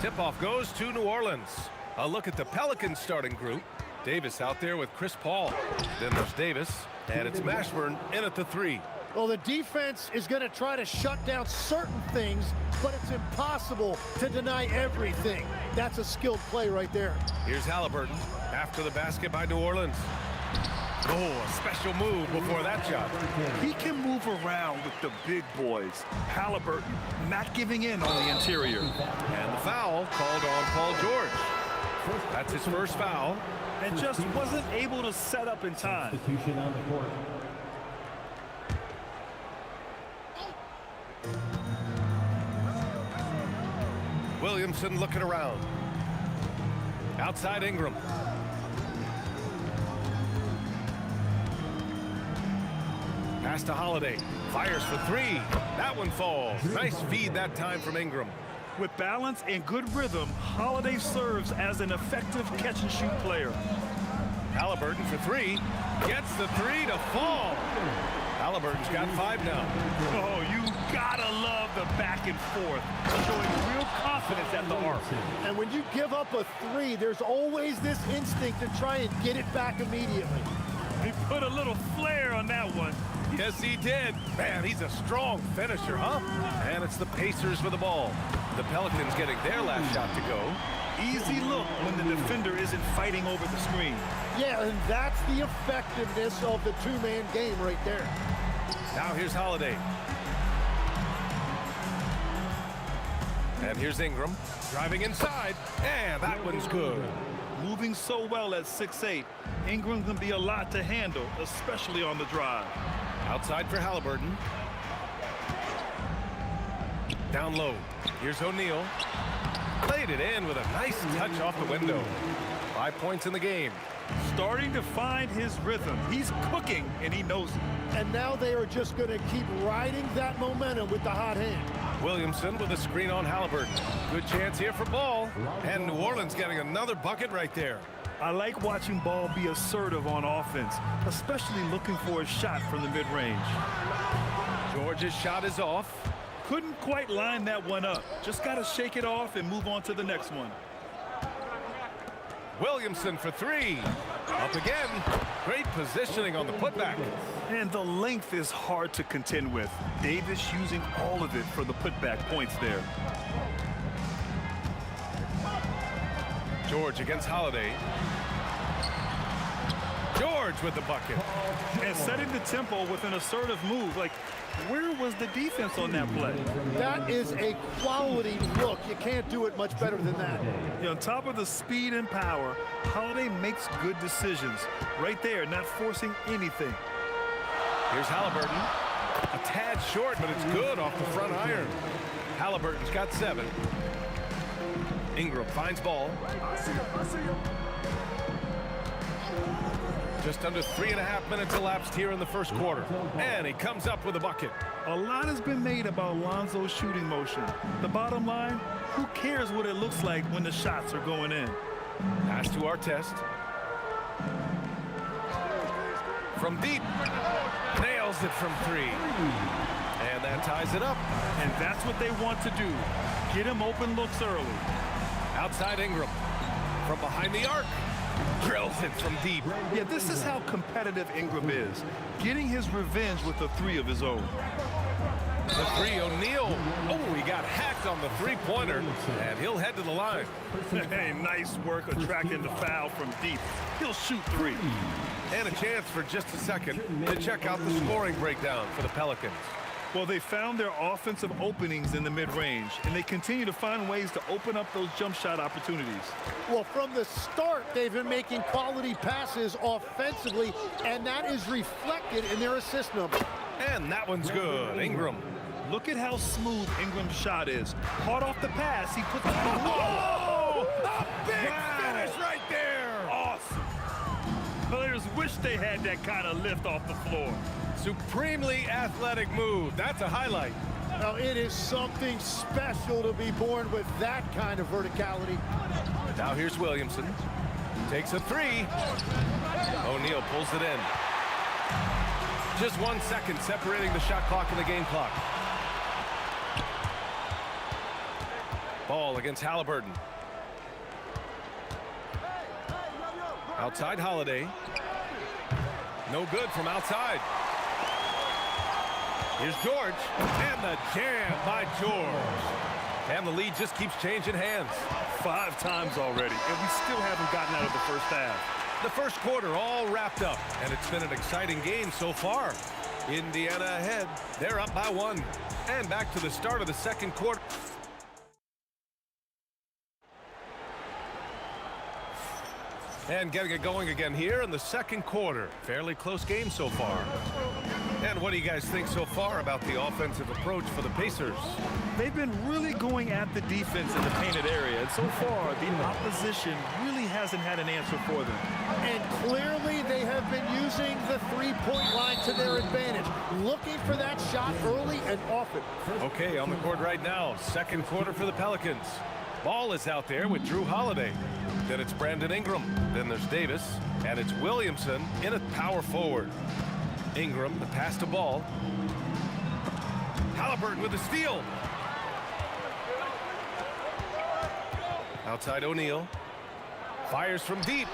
Tip-off goes to New Orleans. A look at the Pelicans starting group. Davis out there with Chris Paul. Then there's Davis, and it's Mashburn in at the 3. Well, the defense is going to try to shut down certain things, but it's impossible to deny everything. That's a skilled play right there. Here's Halliburton after the basket by New Orleans. Oh, a special move before that shot. He can move around with the big boys. Halliburton not giving in on the interior. And the foul called on Paul George. That's his first foul. And just wasn't able to set up in time. Substitution on the court. Williamson looking around. Outside Ingram. Pass to Holiday. Fires for 3. That one falls. Nice feed that time from Ingram. With balance and good rhythm, Holiday serves as an effective catch-and-shoot player. Halliburton for 3. Gets the 3 to fall. Halliburton's got 5 now. Oh, you gotta love the back and forth, showing real confidence at the arc. And when you give up a 3, there's always this instinct to try and get it back immediately. He put a little flair on that one. Yes, he did. Man, he's a strong finisher, huh? And it's the Pacers with the ball. The Pelicans getting their last shot to go. Easy look when the defender isn't fighting over the screen. Yeah, and that's the effectiveness of the two-man game right there. Now here's Holiday. And here's Ingram driving inside, and that one's good. Moving so well at 6'8", Ingram can be a lot to handle, especially on the drive. Outside for Halliburton. Down low. Here's O'Neal. Played it in with a nice touch off the window. 5 points in the game. Starting to find his rhythm. He's cooking, and he knows it. And now they are just going to keep riding that momentum with the hot hand. Williamson with a screen on Halliburton. Good chance here for Ball. And New Orleans getting another bucket right there. I like watching Ball be assertive on offense, especially looking for a shot from the mid-range. George's shot is off. Couldn't quite line that one up. Just got to shake it off and move on to the next one. Williamson for 3. Up again. Great positioning on the putback. And the length is hard to contend with. Davis using all of it for the putback points there. George against Holiday. George with the bucket. And setting the tempo with an assertive move. Like, where was the defense on that play? That is a quality look. You can't do it much better than that. On top of the speed and power, Holiday makes good decisions. Right there, not forcing anything. Here's Halliburton. A tad short, but it's good off the front iron. Halliburton's got 7. Ingram finds Ball. Just under 3.5 minutes elapsed here in the first quarter. And he comes up with a bucket. A lot has been made about Lonzo's shooting motion. The bottom line, who cares what it looks like when the shots are going in? Pass to Artest. From deep. Nails it from 3. And that ties it up. And that's what they want to do. Get him open looks early. Outside Ingram. From behind the arc. Drills it from deep. Yeah, this is how competitive Ingram is. Getting his revenge with a 3 of his own. The 3, O'Neal. Oh, he got hacked on the 3-pointer, and he'll head to the line. Hey, nice work attracting the foul from deep. He'll shoot 3. And a chance for just a second to check out the scoring breakdown for the Pelicans. Well, they found their offensive openings in the mid-range, and they continue to find ways to open up those jump shot opportunities. Well, from the start, they've been making quality passes offensively, and that is reflected in their assist number. And that one's good. Ingram. Look at how smooth Ingram's shot is. Hard off the pass, he puts it on. Oh! A big finish right there! Awesome. Players wish they had that kind of lift off the floor. Supremely athletic move. That's a highlight. Now, it is something special to be born with that kind of verticality. Now here's Williamson. Takes a 3. O'Neal pulls it in. Just 1 second separating the shot clock and the game clock. Ball against Halliburton. Outside Holiday. No good from outside. Here's George. And the jam by George. And the lead just keeps changing hands. 5 times already, and we still haven't gotten out of the first half. The first quarter all wrapped up, and it's been an exciting game so far. Indiana ahead. They're up by 1. And back to the start of the second quarter. And getting it going again here in the second quarter. Fairly close game so far. And what do you guys think so far about the offensive approach for the Pacers? They've been really going at the defense in the painted area, and so far the opposition really hasn't had an answer for them. And clearly they have been using the three-point line to their advantage, looking for that shot early and often. Okay, on the court right now, second quarter for the Pelicans. Ball is out there with Drew Holiday. Then it's Brandon Ingram. Then there's Davis. And it's Williamson in at power forward. Ingram, the pass to Ball. Halliburton with the steal. Outside O'Neal. Fires from deep.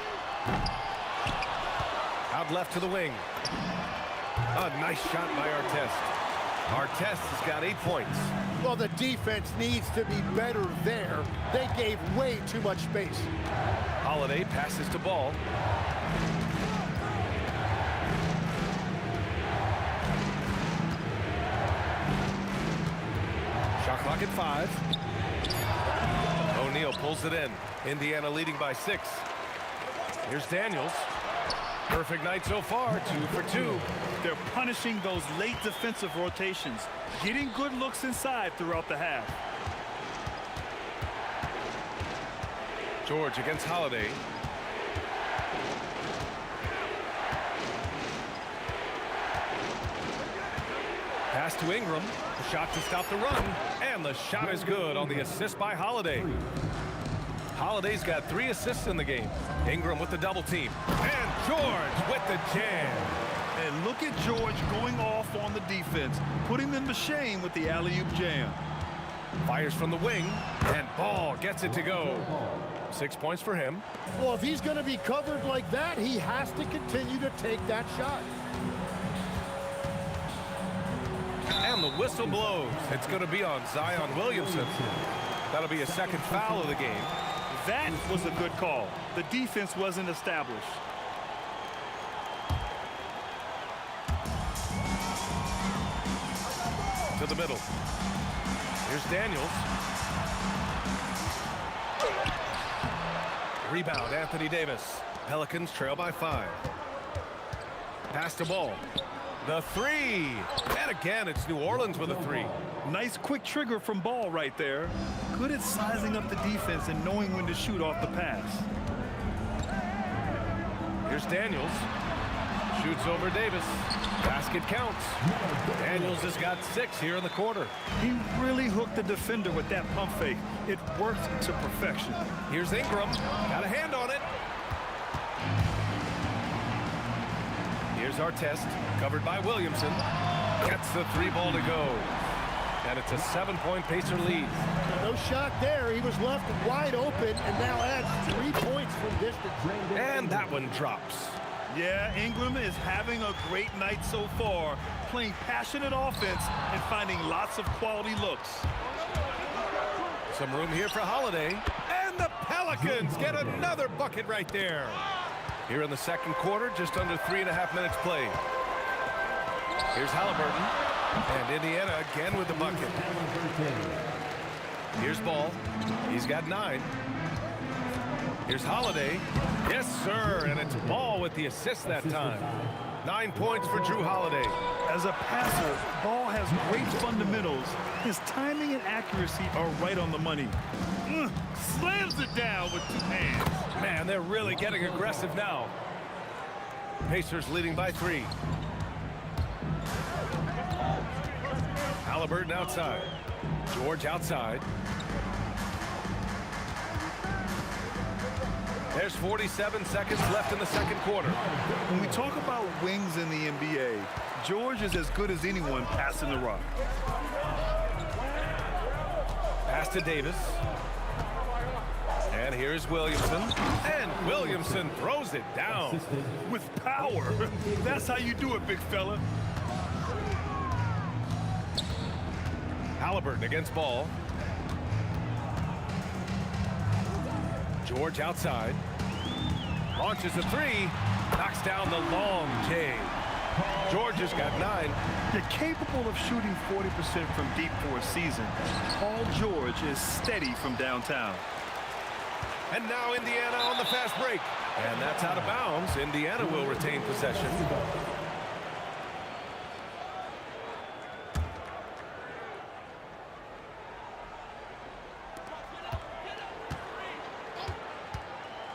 Out left to the wing. A nice shot by Artest. Artest has got 8 points. Well, the defense needs to be better there. They gave way too much space. Holiday passes to Ball. Shot clock at 5. O'Neal pulls it in. Indiana leading by 6. Here's Daniels. Perfect night so far, 2 for 2. They're punishing those late defensive rotations, getting good looks inside throughout the half. George against Holiday. Pass to Ingram. The shot to stop the run. And the shot is good on the assist by Holiday. Holiday's got 3 assists in the game. Ingram with the double team. And George with the jam. And look at George going off on the defense, putting them to shame with the alley-oop jam. Fires from the wing. And Ball gets it to go. 6 points for him. Well, if he's going to be covered like that, he has to continue to take that shot. And the whistle blows. It's going to be on Zion Williamson. That'll be a second foul of the game. That was a good call. The defense wasn't established. To the middle. Here's Daniels. Rebound, Anthony Davis. Pelicans trail by 5. Pass to Ball. The 3. And again, it's New Orleans with a 3. Nice quick trigger from Ball right there. Good at sizing up the defense and knowing when to shoot off the pass. Here's Daniels. Shoots over Davis. Basket counts. Daniels has got 6 here in the quarter. He really hooked the defender with that pump fake. It worked to perfection. Here's Ingram. Got a hand on it. Here's Artest, covered by Williamson. Gets the 3 ball to go. And it's a 7-point Pacer lead. No shot there. He was left wide open and now adds 3 points from distance. And that one drops. Yeah, Ingram is having a great night so far, playing passionate offense and finding lots of quality looks. Some room here for Holiday. And the Pelicans get another bucket right there. Here in the second quarter, just under 3.5 minutes played. Here's Halliburton. And Indiana again with the bucket. Here's Ball. He's got 9. Here's Holiday. Yes, sir. And it's Ball with the assist that time. 9 points for Drew Holiday. As a passer, Ball has great fundamentals. His timing and accuracy are right on the money. Slams it down with 2 hands. Man, they're really getting aggressive now. Pacers leading by 3. Halliburton outside. George outside. There's 47 seconds left in the second quarter. When we talk about wings in the NBA, George is as good as anyone passing the rock. Pass Pass to Davis. And here's Williamson. And Williamson throws it down. With power. That's how you do it, big fella. Halliburton against ball. George outside. Launches a three. Knocks down the long J. George has got 9. You're capable of shooting 40% from deep for a season. Paul George is steady from downtown. And now Indiana on the fast break. And that's out of bounds. Indiana will retain possession.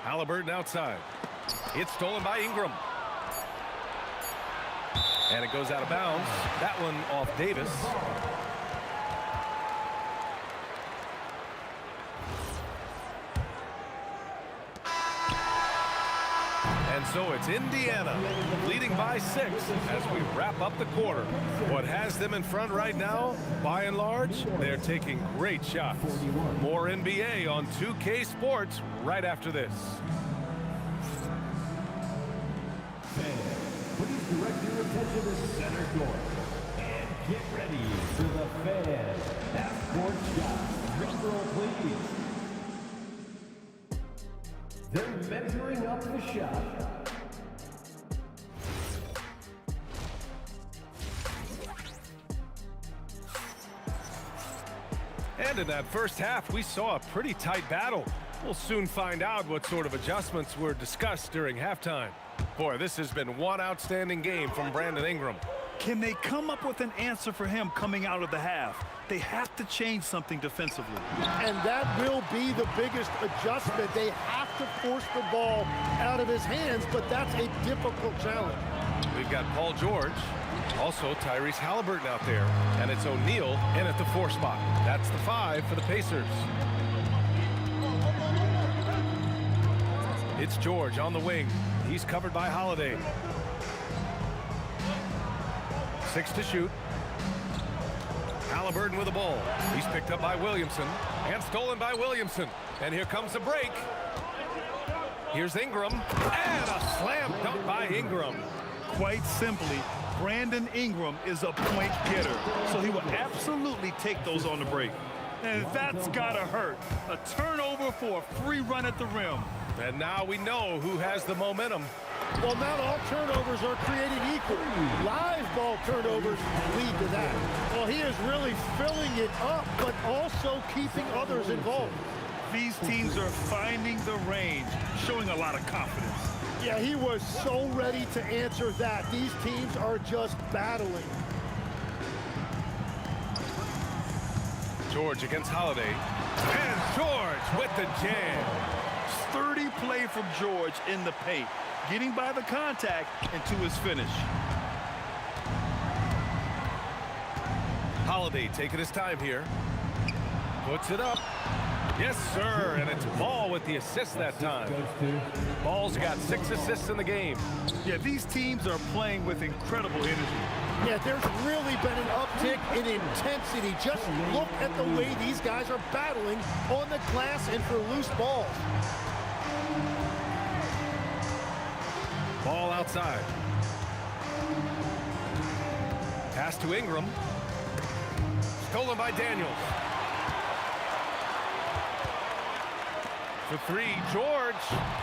Halliburton outside. It's stolen by Ingram. And it goes out of bounds. That one off Davis. And so it's Indiana leading by 6 as we wrap up the quarter. What has them in front right now, by and large, they're taking great shots. More NBA on 2K Sports right after this. Please direct your attention to center court. And get ready for the Fan half-court shot. Drum roll, please. They're measuring up the shot. And in that first half, we saw a pretty tight battle. We'll soon find out what sort of adjustments were discussed during halftime. Boy, this has been one outstanding game from Brandon Ingram. Can they come up with an answer for him coming out of the half? They have to change something defensively. And that will be the biggest adjustment. They have to force the ball out of his hands, but that's a difficult challenge. We've got Paul George, also Tyrese Halliburton out there, and it's O'Neal in at the 4 spot. That's the 5 for the Pacers. It's George on the wing. He's covered by Holiday. 6 to shoot. Halliburton with the ball. He's picked up by Williamson and stolen by Williamson. And here comes the break. Here's Ingram and a slam dunk by Ingram. Quite simply, Brandon Ingram is a point getter, so he will absolutely take those on the break. And that's gotta hurt. A turnover for a free run at the rim. And now we know who has the momentum. Well, not all turnovers are created equal. Live ball turnovers lead to that. Well, he is really filling it up, but also keeping others involved. These teams are finding the range, showing a lot of confidence. Yeah, he was so ready to answer that. These teams are just battling. George against Holiday. And George with the jam. Sturdy play from George in the paint, getting by the contact and to his finish. Holiday taking his time here. Puts it up. Yes, sir, and it's Ball with the assist that time. Ball's got 6 assists in the game. Yeah, these teams are playing with incredible energy. Yeah, there's really been an uptick in intensity. Just look at the way these guys are battling on the glass and for loose balls. Ball outside. Pass to Ingram. Stolen by Daniels. For 3, George.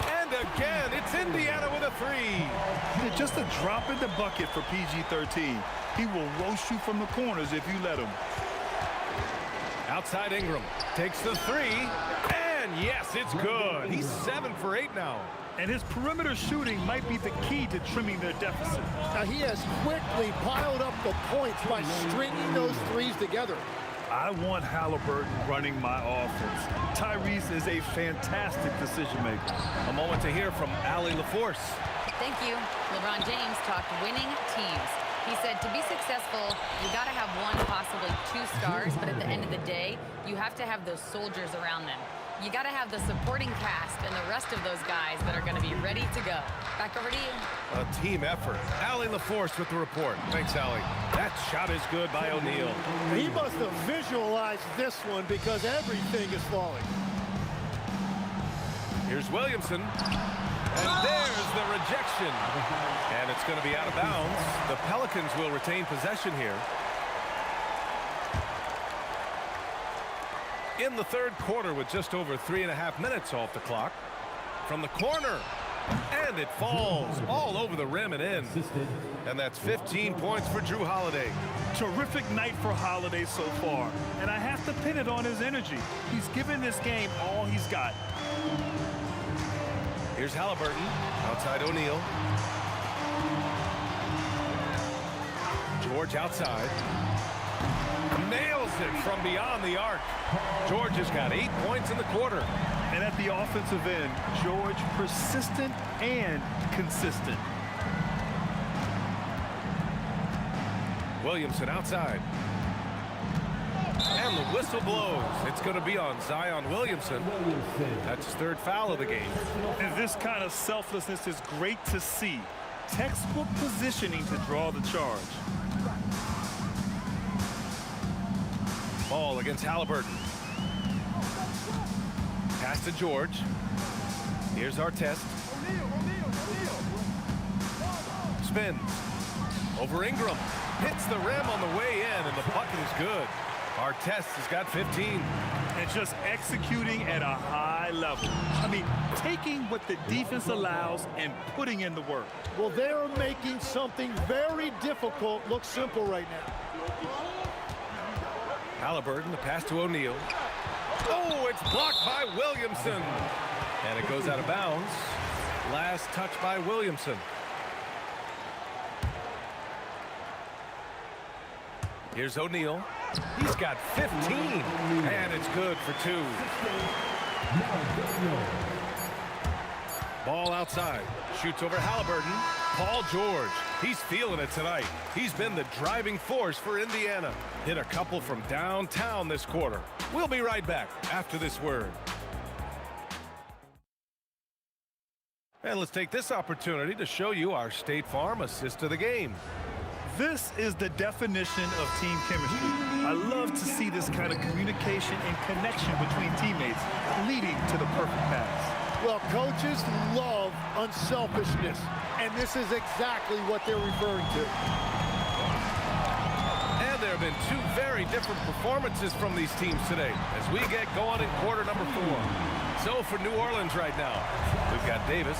And again, it's Indiana with a 3. Yeah, just a drop in the bucket for PG-13. He will roast you from the corners if you let him. Outside Ingram. Takes the 3. And yes, it's good. He's 7 for 8 now. And his perimeter shooting might be the key to trimming their deficit. Now, he has quickly piled up the points by stringing those threes together. I want Halliburton running my offense. Tyrese is a fantastic decision maker. A moment to hear from Allie LaForce. Thank you. LeBron James talked winning teams. He said to be successful, you got to have 1, possibly 2 stars, but at the end of the day, you have to have those soldiers around them. You got to have the supporting cast and the rest of those guys that are going to be ready to go. Back over to you. A team effort. Allie LaForce with the report. Thanks, Allie. That shot is good by O'Neal. He must have visualized this one because everything is falling. Here's Williamson. And there's the rejection. And it's going to be out of bounds. The Pelicans will retain possession here. In the third quarter with just over 3.5 minutes off the clock. From the corner. And it falls all over the rim and in. And that's 15 points for Drew Holiday. Terrific night for Holiday so far. And I have to pin it on his energy. He's given this game all he's got. Here's Halliburton. Outside O'Neal. George outside. Nails it from beyond the arc. George has got 8 points in the quarter. And at the offensive end, George persistent and consistent. Williamson outside. And the whistle blows. It's going to be on Zion Williamson. That's his third foul of the game. And this kind of selflessness is great to see. Textbook positioning to draw the charge. Ball against Halliburton. Pass to George. Here's Artest. Spins. Over Ingram. Hits the rim on the way in, and the bucket is good. Artest has got 15. And just executing at a high level. I mean, taking what the defense allows and putting in the work. Well, they're making something very difficult look simple right now. Halliburton, the pass to O'Neal. Oh, it's blocked by Williamson. And it goes out of bounds. Last touch by Williamson. Here's O'Neal. He's got 15. And it's good for 2. Ball outside. Shoots over Halliburton. Paul George. He's feeling it tonight. He's been the driving force for Indiana. Hit a couple from downtown this quarter. We'll be right back after this word. And let's take this opportunity to show you our State Farm assist of the game. This is the definition of team chemistry. I love to see this kind of communication and connection between teammates leading to the perfect pass. Well, coaches love unselfishness, and this is exactly what they're referring to. And there have been 2 very different performances from these teams today as we get going in quarter number 4. So for New Orleans right now, we've got Davis,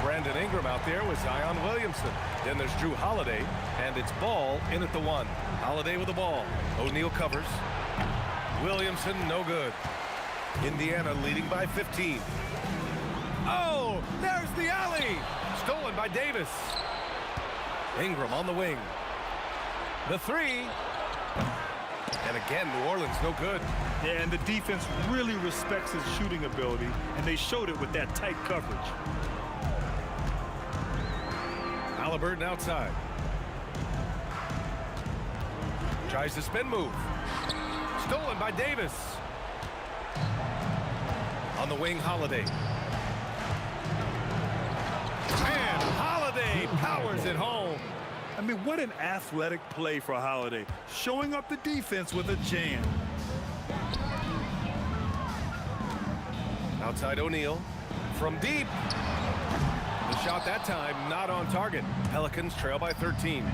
Brandon Ingram out there with Zion Williamson. Then there's Drew Holiday, and it's Ball in at the 1. Holiday with the ball. O'Neal covers. Williamson, no good. Indiana leading by 15. Oh, there's the alley. Stolen by Davis. Ingram on the wing. The 3. And again, New Orleans no good. Yeah, and the defense really respects his shooting ability, and they showed it with that tight coverage. Halliburton outside. Tries the spin move. Stolen by Davis. On the wing, Holiday. And Holiday powers it home. I mean, what an athletic play for Holiday, showing up the defense with a jam. Outside O'Neal. From deep. The shot that time not on target. Pelicans trail by 13.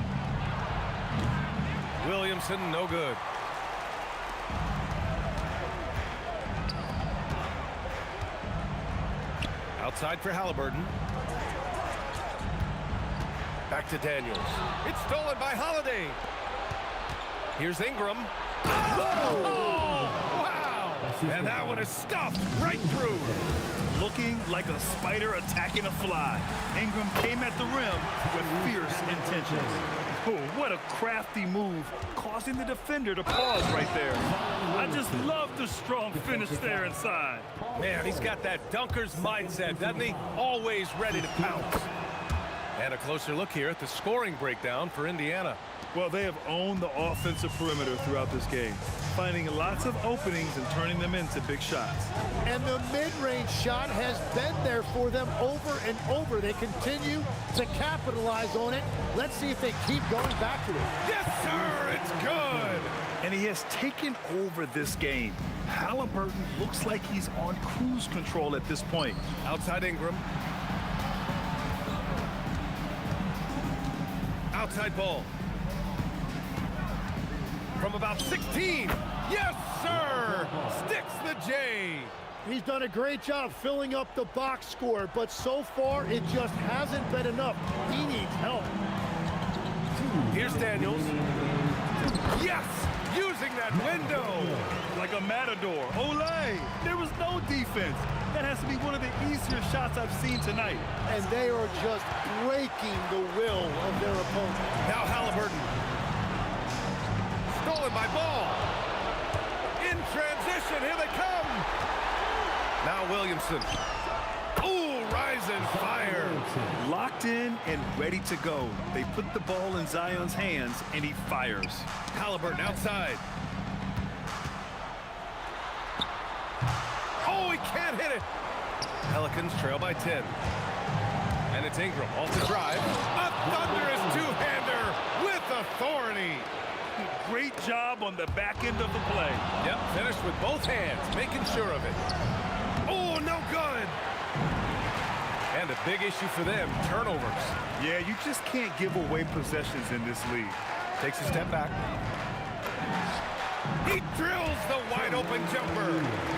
Williamson, no good. Outside for Halliburton. Back to Daniels. It's stolen by Holiday. Here's Ingram. Oh, wow! And that one is stuffed right through. Looking like a spider attacking a fly. Ingram came at the rim with fierce intentions. Oh, what a crafty move, causing the defender to pause right there. I just love the strong finish there inside. Man, he's got that dunker's mindset, doesn't he? Always ready to pounce. And a closer look here at the scoring breakdown for Indiana. Well, they have owned the offensive perimeter throughout this game, finding lots of openings and turning them into big shots. And the mid-range shot has been there for them over and over. They continue to capitalize on it. Let's see if they keep going back to it. Yes, sir, it's good. And he has taken over this game. Halliburton looks like he's on cruise control at this point. Outside Ingram. Outside ball. From about 16. Yes, sir. Sticks the J. He's done a great job filling up the box score, but so far it just hasn't been enough. He needs help. Here's Daniels. Yes, using that window. Like a matador. Olay! There was no defense. That has to be one of the easier shots I've seen tonight. And they are just breaking the will of their opponent. Now Halliburton. Stolen by Ball. In transition, here they come. Now Williamson. Ooh, rise and fire. Locked in and ready to go. They put the ball in Zion's hands, and he fires. Halliburton outside. Oh, he can't hit it. Pelicans trail by 10. And it's Ingram off the drive. A thunderous two-hander with authority. Great job on the back end of the play. Yep, finished with both hands, making sure of it. Oh, no good. And a big issue for them, turnovers. Yeah, you just can't give away possessions in this league. Takes a step back. He drills the wide-open jumper.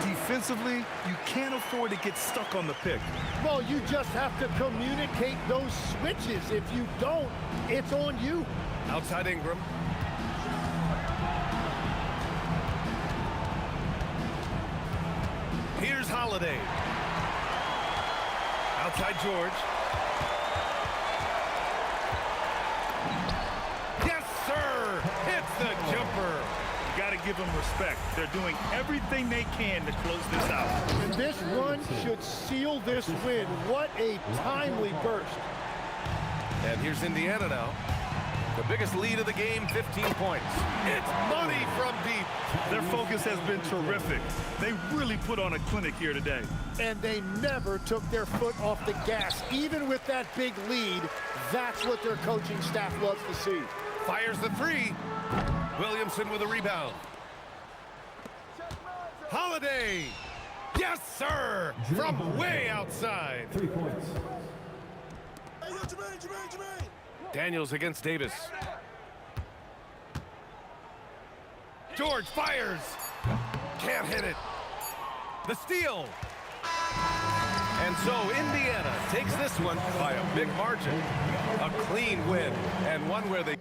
Defensively, you can't afford to get stuck on the pick. Well, you just have to communicate those switches. If you don't, it's on you. Outside Ingram. Here's Holiday. Outside George. Yes, sir. Hits the jumper. You got to give them respect. They're doing everything they can to close this out. And this run should seal this win. What a timely burst. And here's Indiana now. The biggest lead of the game, 15 points. It's money from deep. Their focus has been terrific. They really put on a clinic here today. And they never took their foot off the gas. Even with that big lead, that's what their coaching staff loves to see. Fires the three. Williamson with a rebound. Holiday. Yes, sir. From way outside. 3 points. Daniels against Davis. George fires. Can't hit it. The steal. And so Indiana takes this one by a big margin. A clean win, and one where they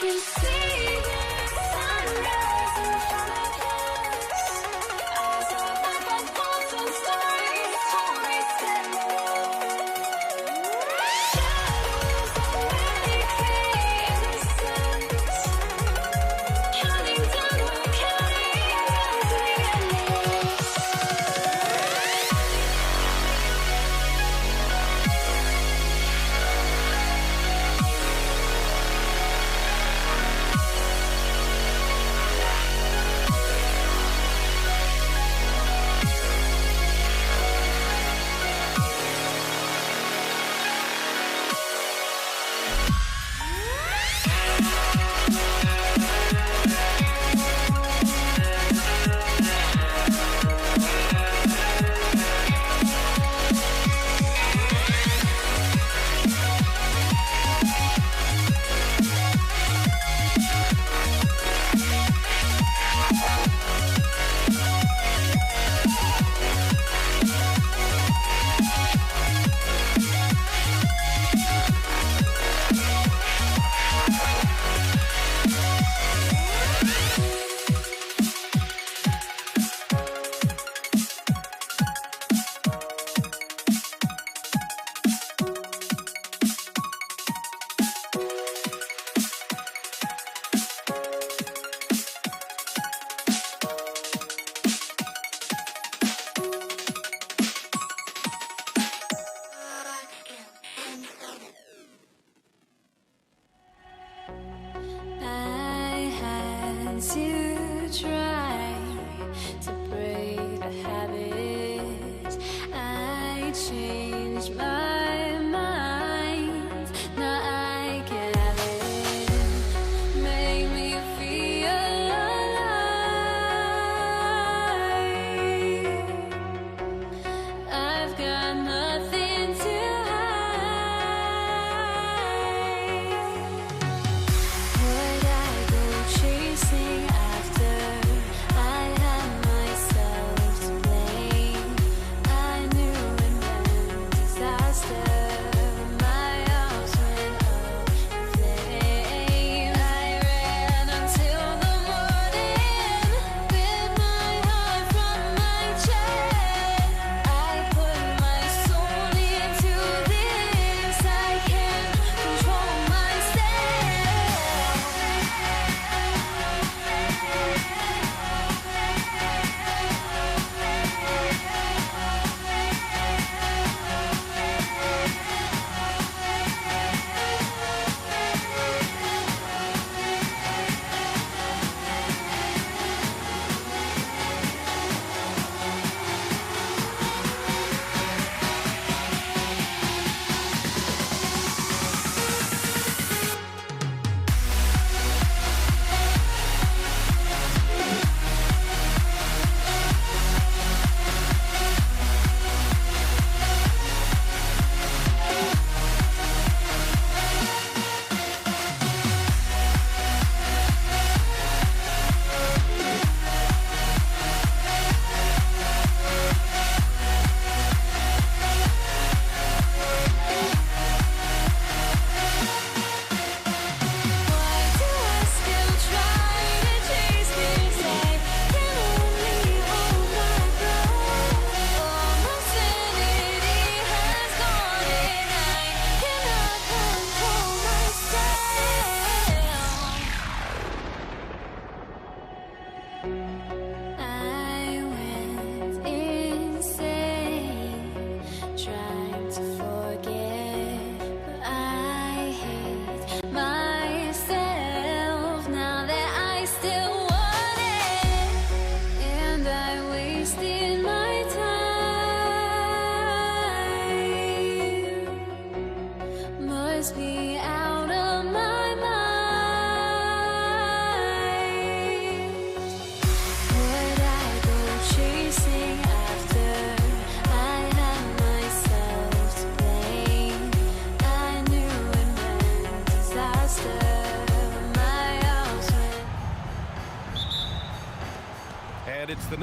You see the sunrise in front of us. Eyes are like a thousand stories told me stand alone. Shadows of many innocence. Counting down, we're counting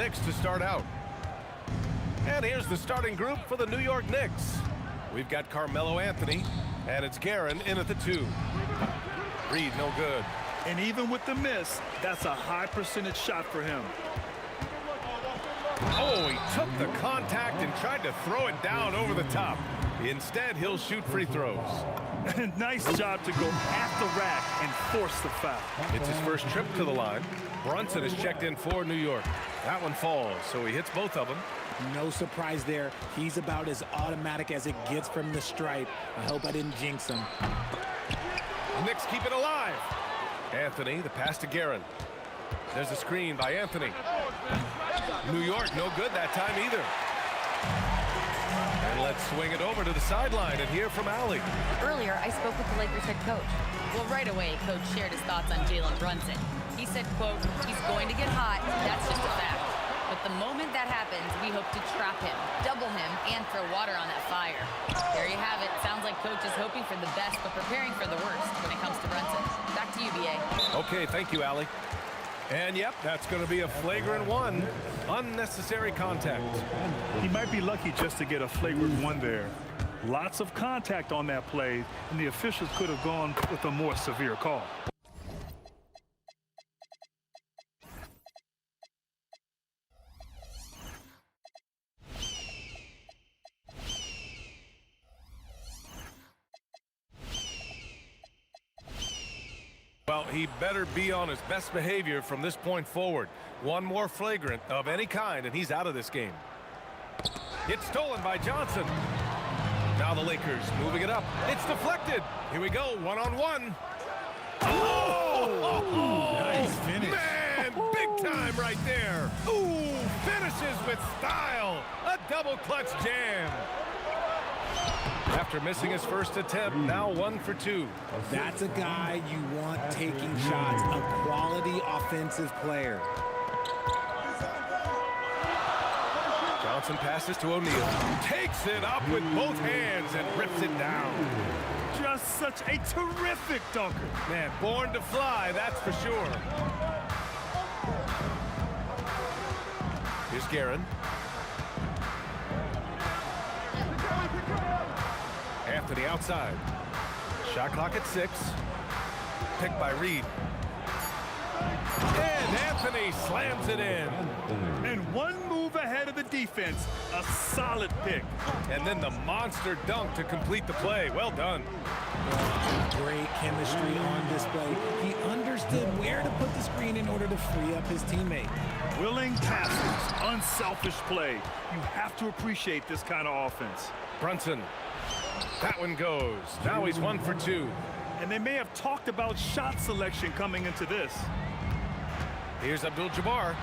Knicks to start out. And here's the starting group for the New York Knicks. We've got Carmelo Anthony, and it's Guerin in at the 2. Reed, no good. And even with the miss, that's a high percentage shot for him. Oh, he took the contact and tried to throw it down over the top. Instead, he'll shoot free throws. Nice job to go at the rack and force the foul. It's his first trip to the line. Brunson is checked in for New York. That one falls, so he hits both of them. No surprise there. He's about as automatic as it gets from the stripe. I hope I didn't jinx him. The Knicks keep it alive. Anthony, the pass to Guerin. There's a screen by Anthony. New York, no good that time either. And let's swing it over to the sideline and hear from Allie. Earlier, I spoke with the Lakers head coach. Well, right away, coach shared his thoughts on Jalen Brunson. He said, quote, he's going to get hot. That's just a fact. But the moment that happens, we hope to trap him, double him, and throw water on that fire. There you have it. Sounds like coach is hoping for the best, but preparing for the worst when it comes to Brunson. Back to you, B.A. Okay, thank you, Allie. And yep, that's going to be a flagrant 1. Unnecessary contact. He might be lucky just to get a flagrant 1 there. Lots of contact on that play, and the officials could have gone with a more severe call. Well, he better be on his best behavior from this point forward. One more flagrant of any kind, and he's out of this game. It's stolen by Johnson. Now the Lakers moving it up. It's deflected. Here we go, one-on-one. Oh! Nice finish. Man, big time right there. Ooh, finishes with style. A double clutch jam. After missing his first attempt, now 1 for 2. That's a guy you want taking shots, a quality offensive player. Johnson passes to O'Neal. Takes it up with both hands and rips it down. Just such a terrific dunker. Man, born to fly, that's for sure. Here's Guerin. Anthony outside. Shot clock at 6. Picked by Reed. And Anthony slams it in. And one move ahead of the defense. A solid pick. And then the monster dunk to complete the play. Well done. Great chemistry on display. He understood where to put the screen in order to free up his teammate. Willing passes, unselfish play. You have to appreciate this kind of offense. Brunson. That one goes. Now he's 1 for 2. And they may have talked about shot selection coming into this. Here's Abdul-Jabbar.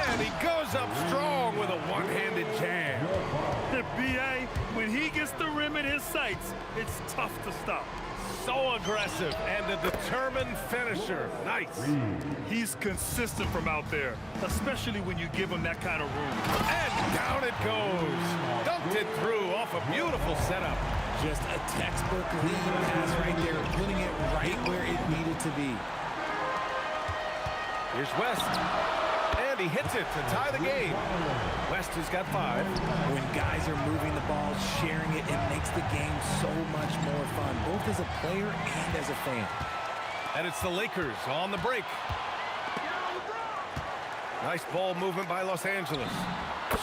And he goes up strong with a one-handed jam. B.A., when he gets the rim in his sights, it's tough to stop. So aggressive and a determined finisher. Nice. He's consistent from out there, especially when you give him that kind of room. And down it goes. Dunked it through off a beautiful setup. Just a textbook lead pass right there, putting it right where it needed to be. Here's West. And he hits it to tie the game. West has got 5. When guys are moving the ball, sharing it, it makes the game so much more fun, both as a player and as a fan. And it's the Lakers on the break. Nice ball movement by Los Angeles.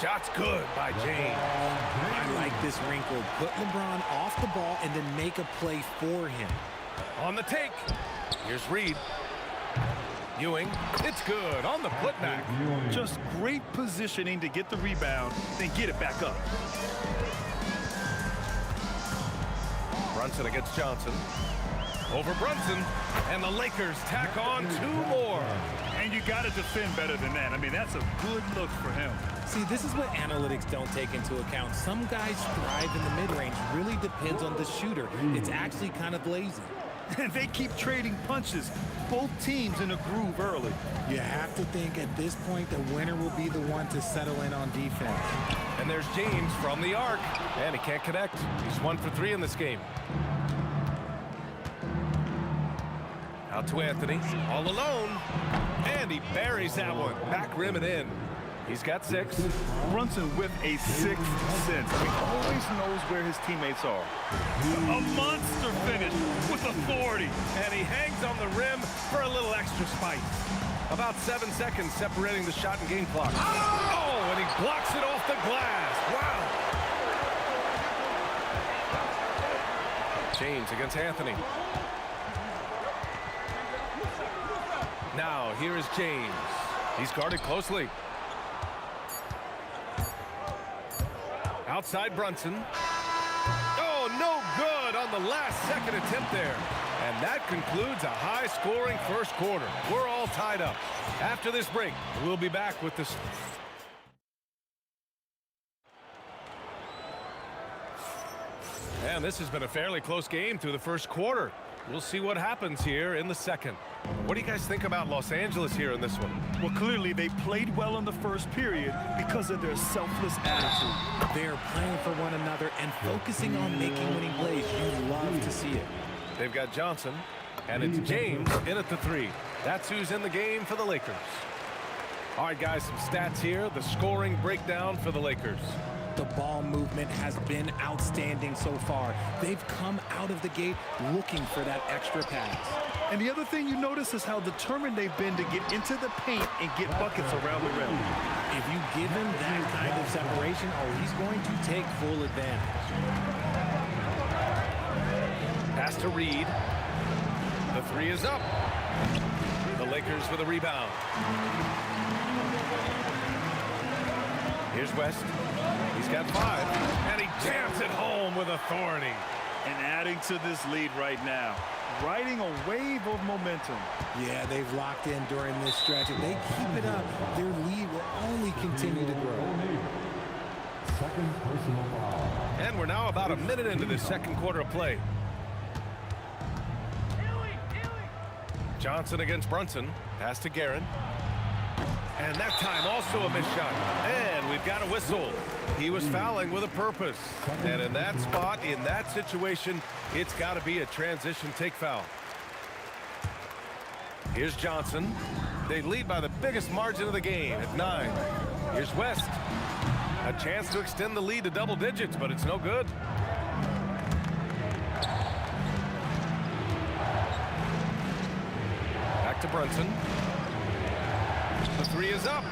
Shot's good by James. I like this wrinkle. Put LeBron off the ball and then make a play for him. On the take. Here's Reed. Ewing. It's good on the putback. Just great positioning to get the rebound, then get it back up. Brunson against Johnson. Over Brunson. And the Lakers tack on 2 more. And you got to defend better than that. I mean, that's a good look for him. See, this is what analytics don't take into account. Some guys thrive in the mid-range. Really depends on the shooter. It's actually kind of lazy. And they keep trading punches. Both teams in a groove early. You have to think at this point the winner will be the one to settle in on defense. And there's James from the arc. And he can't connect. He's 1 for 3 in this game. Out to Anthony. All alone. And he buries that one. Back rim and in. He's got 6. Brunson with a sixth sense. He always knows where his teammates are. A monster finish with authority. And he hangs on the rim for a little extra spice. About 7 seconds separating the shot and game clock. Oh, and he blocks it off the glass. Wow. James against Anthony. Now, here is James. He's guarded closely. Outside Brunson. Oh, no good on the last-second attempt there. And that concludes a high-scoring first quarter. We're all tied up. After this break, we'll be back with this. And this has been a fairly close game through the first quarter. We'll see what happens here in the second. What do you guys think about Los Angeles here in this one? Well, clearly they played well in the first period because of their selfless attitude. They're playing for one another and focusing on making winning plays. You love to see it. They've got Johnson, and it's James in at the 3. That's who's in the game for the Lakers. All right, guys, some stats here. The scoring breakdown for the Lakers. The ball movement has been outstanding so far. They've come out of the gate looking for that extra pass. And the other thing you notice is how determined they've been to get into the paint and get buckets around the rim. If you give him that kind of separation, he's going to take full advantage. Pass to Reed. The 3 is up. The Lakers for the rebound. Here's West. He's got 5. And he jams it home with authority. And adding to this lead right now. Riding a wave of momentum. Yeah, they've locked in during this stretch. If they keep it up, their lead will only continue to grow. Second personal foul. And we're now about a minute into the second quarter of play. Johnson against Brunson. Pass to Guerin. And that time also a missed shot. And we've got a whistle. He was fouling with a purpose. And in that spot, in that situation, it's got to be a transition take foul. Here's Johnson. They lead by the biggest margin of the game at 9. Here's West. A chance to extend the lead to double digits, but it's no good. Back to Brunson. The 3 is up.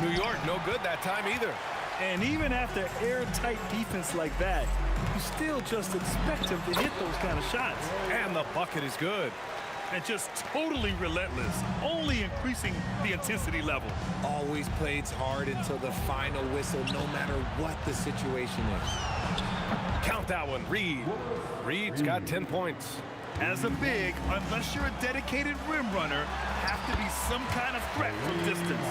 New York, no good that time either. And even after airtight defense like that, you still just expect him to hit those kind of shots. And the bucket is good. And just totally relentless, only increasing the intensity level. Always plays hard until the final whistle, no matter what the situation is. Count that one, Reed. Reed's got 10 points. As a big, unless you're a dedicated rim runner, have to be some kind of threat from distance.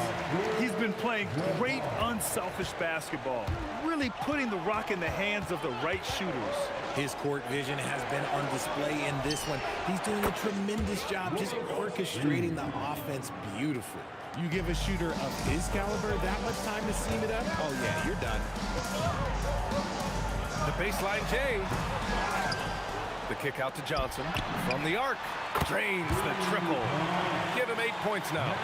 He's been playing great, unselfish basketball, really putting the rock in the hands of the right shooters. His court vision has been on display in this one. He's doing a tremendous job just orchestrating the offense beautifully. You give a shooter of his caliber that much time to seam it up, oh yeah, you're done. The baseline J. The kick out to Johnson from the arc. Drains the triple. Give him 8 points now.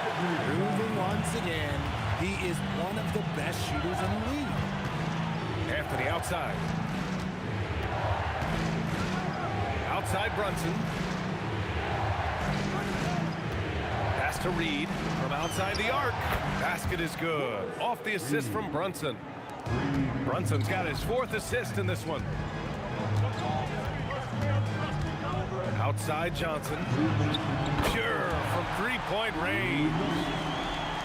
Proving once again, he is one of the best shooters in the league. Anthony outside. Outside Brunson. Pass to Reed from outside the arc. Basket is good. Off the assist from Brunson. Brunson's got his 4th assist in this one. Outside Johnson. Pure from 3-point range.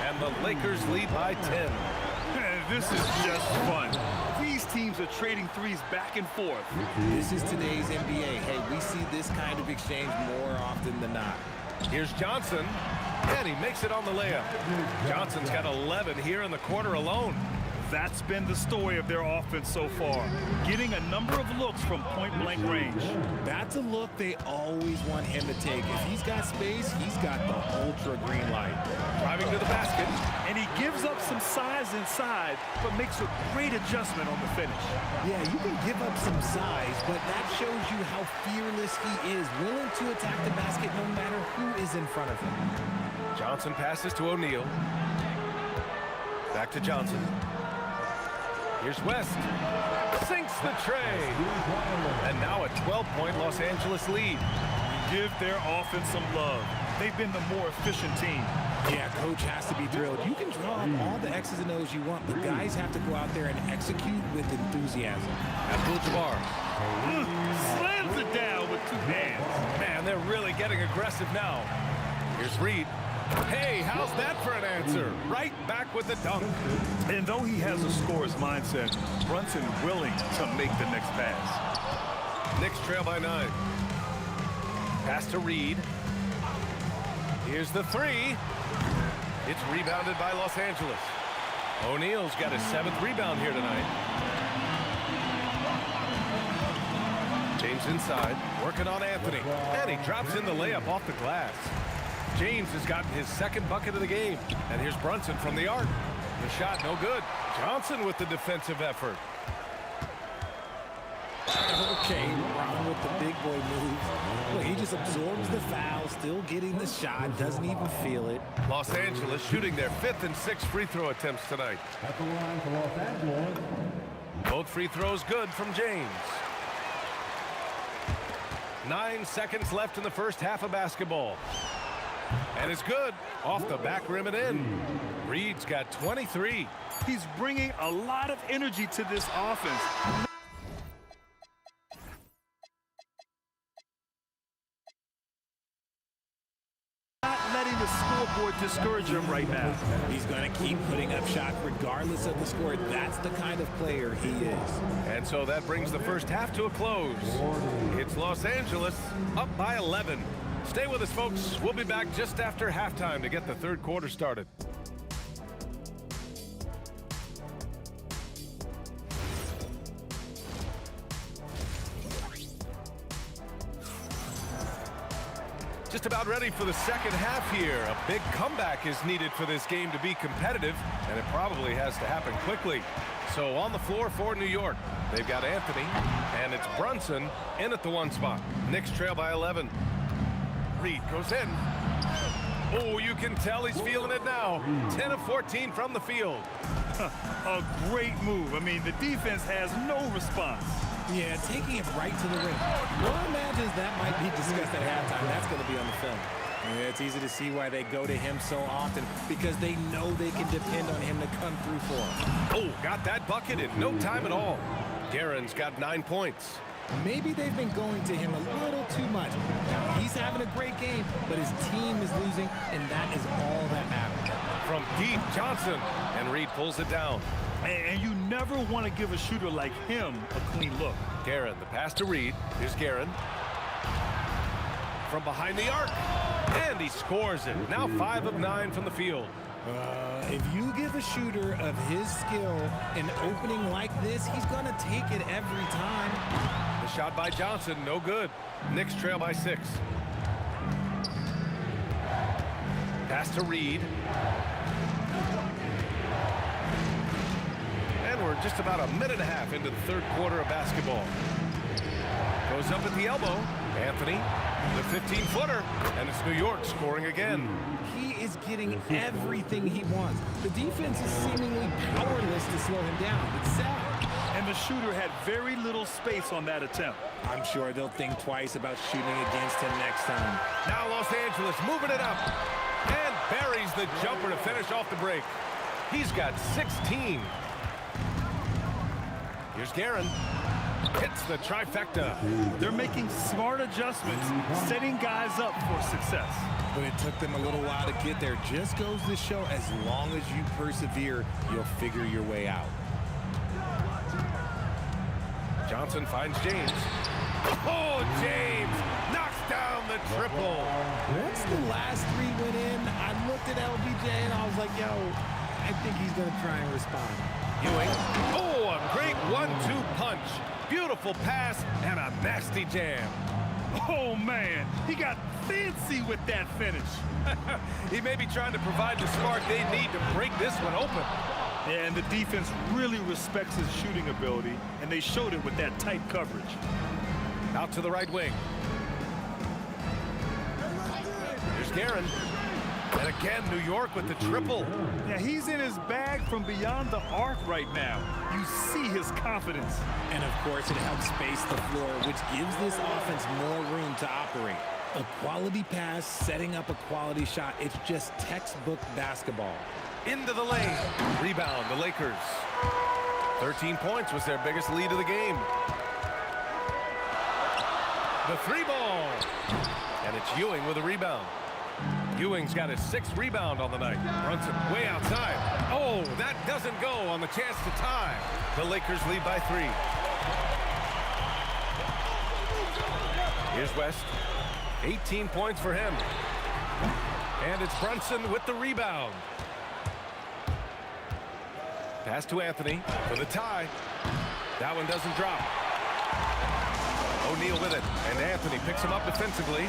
And the Lakers lead by 10. This is just fun. These teams are trading threes back and forth. This is today's NBA. Hey, we see this kind of exchange more often than not. Here's Johnson. And he makes it on the layup. Johnson's got 11 here in the quarter alone. That's been the story of their offense so far, getting a number of looks from point-blank range. That's a look they always want him to take. If he's got space, he's got the ultra green light. Driving to the basket. And he gives up some size inside, but makes a great adjustment on the finish. Yeah, you can give up some size, but that shows you how fearless he is, willing to attack the basket no matter who is in front of him. Johnson passes to O'Neal. Back to Johnson. Here's West. Sinks the tray. And now a 12-point Los Angeles lead. Give their offense some love. They've been the more efficient team. Yeah, coach has to be thrilled. You can draw up all the X's and O's you want, but guys have to go out there and execute with enthusiasm. Abdul-Jabbar. Slams it down with 2 hands. Man, they're really getting aggressive now. Here's Reed. Hey, how's that for an answer? Right back with the dunk. And though he has a scorer's mindset, Brunson willing to make the next pass. Knicks trail by 9. Pass to Reed. Here's the 3. It's rebounded by Los Angeles. O'Neal's got his 7th rebound here tonight. James inside, working on Anthony. And he drops in the layup off the glass. James has gotten his 2nd bucket of the game. And here's Brunson from the arc. The shot no good. Johnson with the defensive effort. Okay, Ron with the big boy moves. Look, he just absorbs the foul, still getting the shot, doesn't even feel it. Los Angeles shooting their 5th and 6th free throw attempts tonight. At the line for Los Angeles. Both free throws good from James. 9 seconds left in the first half of basketball. And it's good. Off the back rim and in. Reed's got 23. He's bringing a lot of energy to this offense. Not letting the scoreboard discourage him right now. He's going to keep putting up shots regardless of the score. That's the kind of player he is. And so that brings the first half to a close. It's Los Angeles up by 11. Stay with us, folks. We'll be back just after halftime to get the 3rd quarter started. Just about ready for the second half here. A big comeback is needed for this game to be competitive, and it probably has to happen quickly. So on the floor for New York, they've got Anthony, and it's Brunson in at the 1 spot. Knicks trail by 11. Reed goes in. Oh, you can tell he's feeling it now. 10 of 14 from the field. A great move. I mean, the defense has no response. Yeah, taking it right to the rim. One imagines that might be discussed at halftime. That's going to be on the film. Yeah, it's easy to see why they go to him so often, because they know they can depend on him to come through for them. Oh, got that bucket in no time at all. Guerin's got 9 points. Maybe they've been going to him a little too much. Now, he's having a great game, but his team is losing, and that is all that matters. From deep, Johnson, and Reed pulls it down. And you never want to give a shooter like him a clean look. Guerin, the pass to Reed. Here's Guerin. From behind the arc. And he scores it. Now 5 of 9 from the field. If you give a shooter of his skill an opening like this, he's going to take it every time. The shot by Johnson, no good. Knicks trail by 6. Pass to Reed. And we're just about a minute and a half into the 3rd quarter of basketball. Goes up at the elbow. Anthony, the 15-footer, and it's New York scoring again. He is getting everything he wants. The defense is seemingly powerless to slow him down. It's sad. And the shooter had very little space on that attempt. I'm sure they'll think twice about shooting against him next time. Now Los Angeles moving it up. And buries the jumper to finish off the break. He's got 16. Here's Guerin. Hits the trifecta. They're making smart adjustments, setting guys up for success. But it took them a little while to get there. Just goes to show, as long as you persevere, you'll figure your way out. Johnson finds James. Oh, James knocks down the triple. Once the last 3 went in, I looked at LBJ and I was like, yo, I think he's going to try and respond. Ewing. Oh, a great 1-2 punch. Beautiful pass and a nasty jam. Oh, man, he got fancy with that finish. He may be trying to provide the spark they need to break this one open. Yeah, and the defense really respects his shooting ability, and they showed it with that tight coverage. Out to the right wing. Here's Guerin. And again, New York with the triple. Yeah, he's in his bag from beyond the arc right now. You see his confidence. And of course, it helps space the floor, which gives this offense more room to operate. A quality pass, setting up a quality shot. It's just textbook basketball. Into the lane. Rebound, the Lakers. 13 points was their biggest lead of the game. The three ball. And it's Ewing with a rebound. Ewing's got his 6th rebound on the night. Brunson way outside. Oh, that doesn't go on the chance to tie. The Lakers lead by 3. Here's West. 18 points for him. And it's Brunson with the rebound. Pass to Anthony for the tie. That one doesn't drop. O'Neal with it, and Anthony picks him up defensively.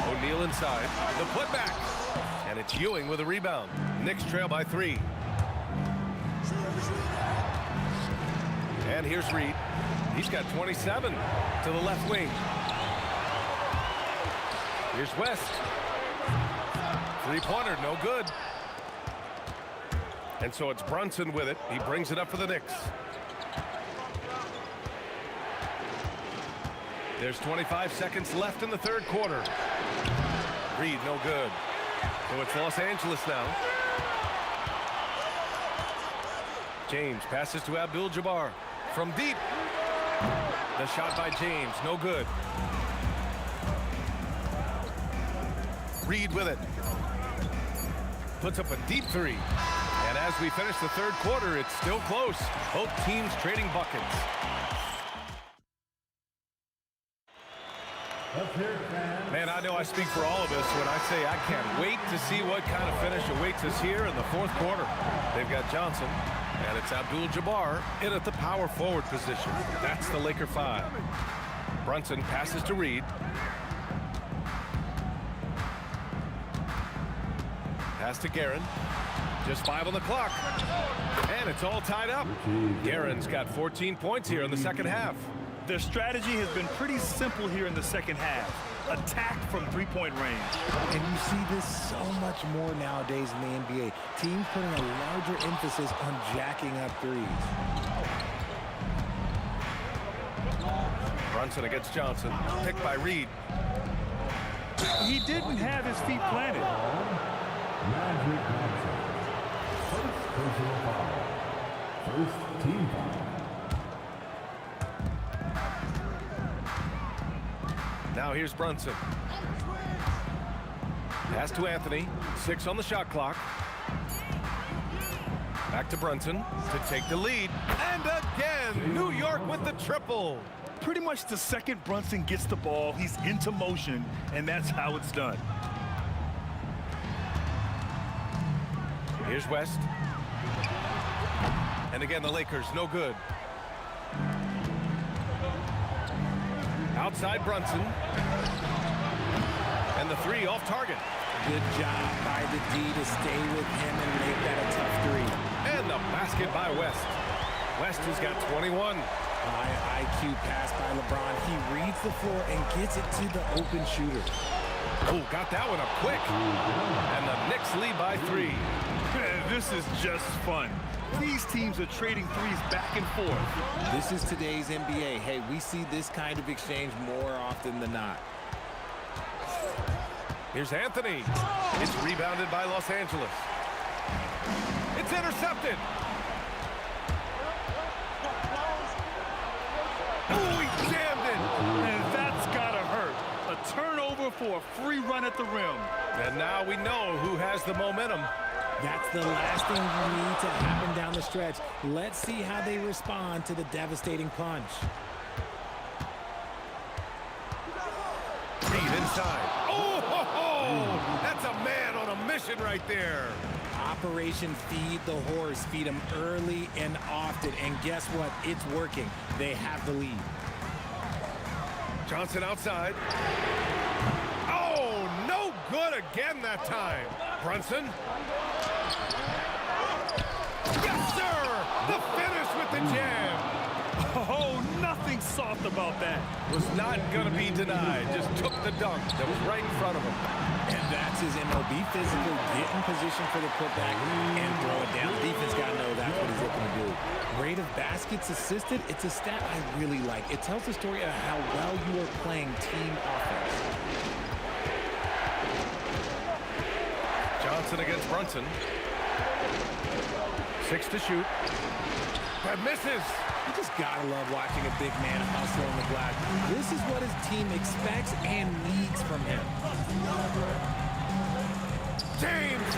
O'Neal inside, the putback, and it's Ewing with a rebound. Knicks trail by 3. And here's Reed. He's got 27 to the left wing. Here's West. Three-pointer, no good. And so it's Brunson with it. He brings it up for the Knicks. There's 25 seconds left in the 3rd quarter. Reed, no good. So it's Los Angeles now. James passes to Abdul-Jabbar from deep. The shot by James, no good. Reed with it. Puts up a deep 3. And as we finish the 3rd quarter, it's still close. Both teams trading buckets. Man, I know I speak for all of us when I say I can't wait to see what kind of finish awaits us here in the 4th quarter. They've got Johnson, and it's Abdul-Jabbar in at the power forward position. That's the Laker 5. Brunson passes to Reed. Pass to Guerin. Just 5 on the clock. And it's all tied up. Guerin's got 14 points here in the 2nd half. Their strategy has been pretty simple here in the 2nd half. Attack from 3-point range. And you see this so much more nowadays in the NBA. Teams putting a larger emphasis on jacking up threes. Brunson against Johnson. Picked by Reed. He didn't have his feet planted. Magic Johnson. First personal foul. First team foul. Now here's Brunson. Pass to Anthony. 6 on the shot clock. Back to Brunson to take the lead. And again, New York with the triple. Pretty much the second Brunson gets the ball, he's into motion, and that's how it's done. Here's West. And again, the Lakers, no good. Outside Brunson. And the 3 off target. Good job by the D to stay with him and make that a tough 3. And the basket by West. West has got 21. High IQ pass by LeBron. He reads the floor and gets it to the open shooter. Oh, got that one up quick. And the Knicks lead by 3. This is just fun. These teams are trading threes back and forth. This is today's NBA. Hey, we see this kind of exchange more often than not. Here's Anthony. It's rebounded by Los Angeles. It's intercepted. Oh, he jammed it. And that's gotta hurt. A turnover for a free run at the rim. And now we know who has the momentum. That's the last thing you need to happen down the stretch. Let's see how they respond to the devastating punch. Reed inside. Oh, that's a man on a mission right there. Operation Feed the Horse. Feed them early and often. And guess what? It's working. They have the lead. Johnson outside. Oh, no good again that time. Brunson. Yes, sir! The finish with the jam. Oh, nothing soft about that. Was not going to be denied. Just took the dunk that was right in front of him. And that's his MO. Be physical, get in position for the putback, and throw it down. The defense got to know that's what he's looking to do. Rate of baskets assisted, it's a stat I really like. It tells the story of how well you are playing team offense. Johnson against Brunson. 6 to shoot. That misses. You just gotta love watching a big man hustle on the glass. This is what his team expects and needs from him. James!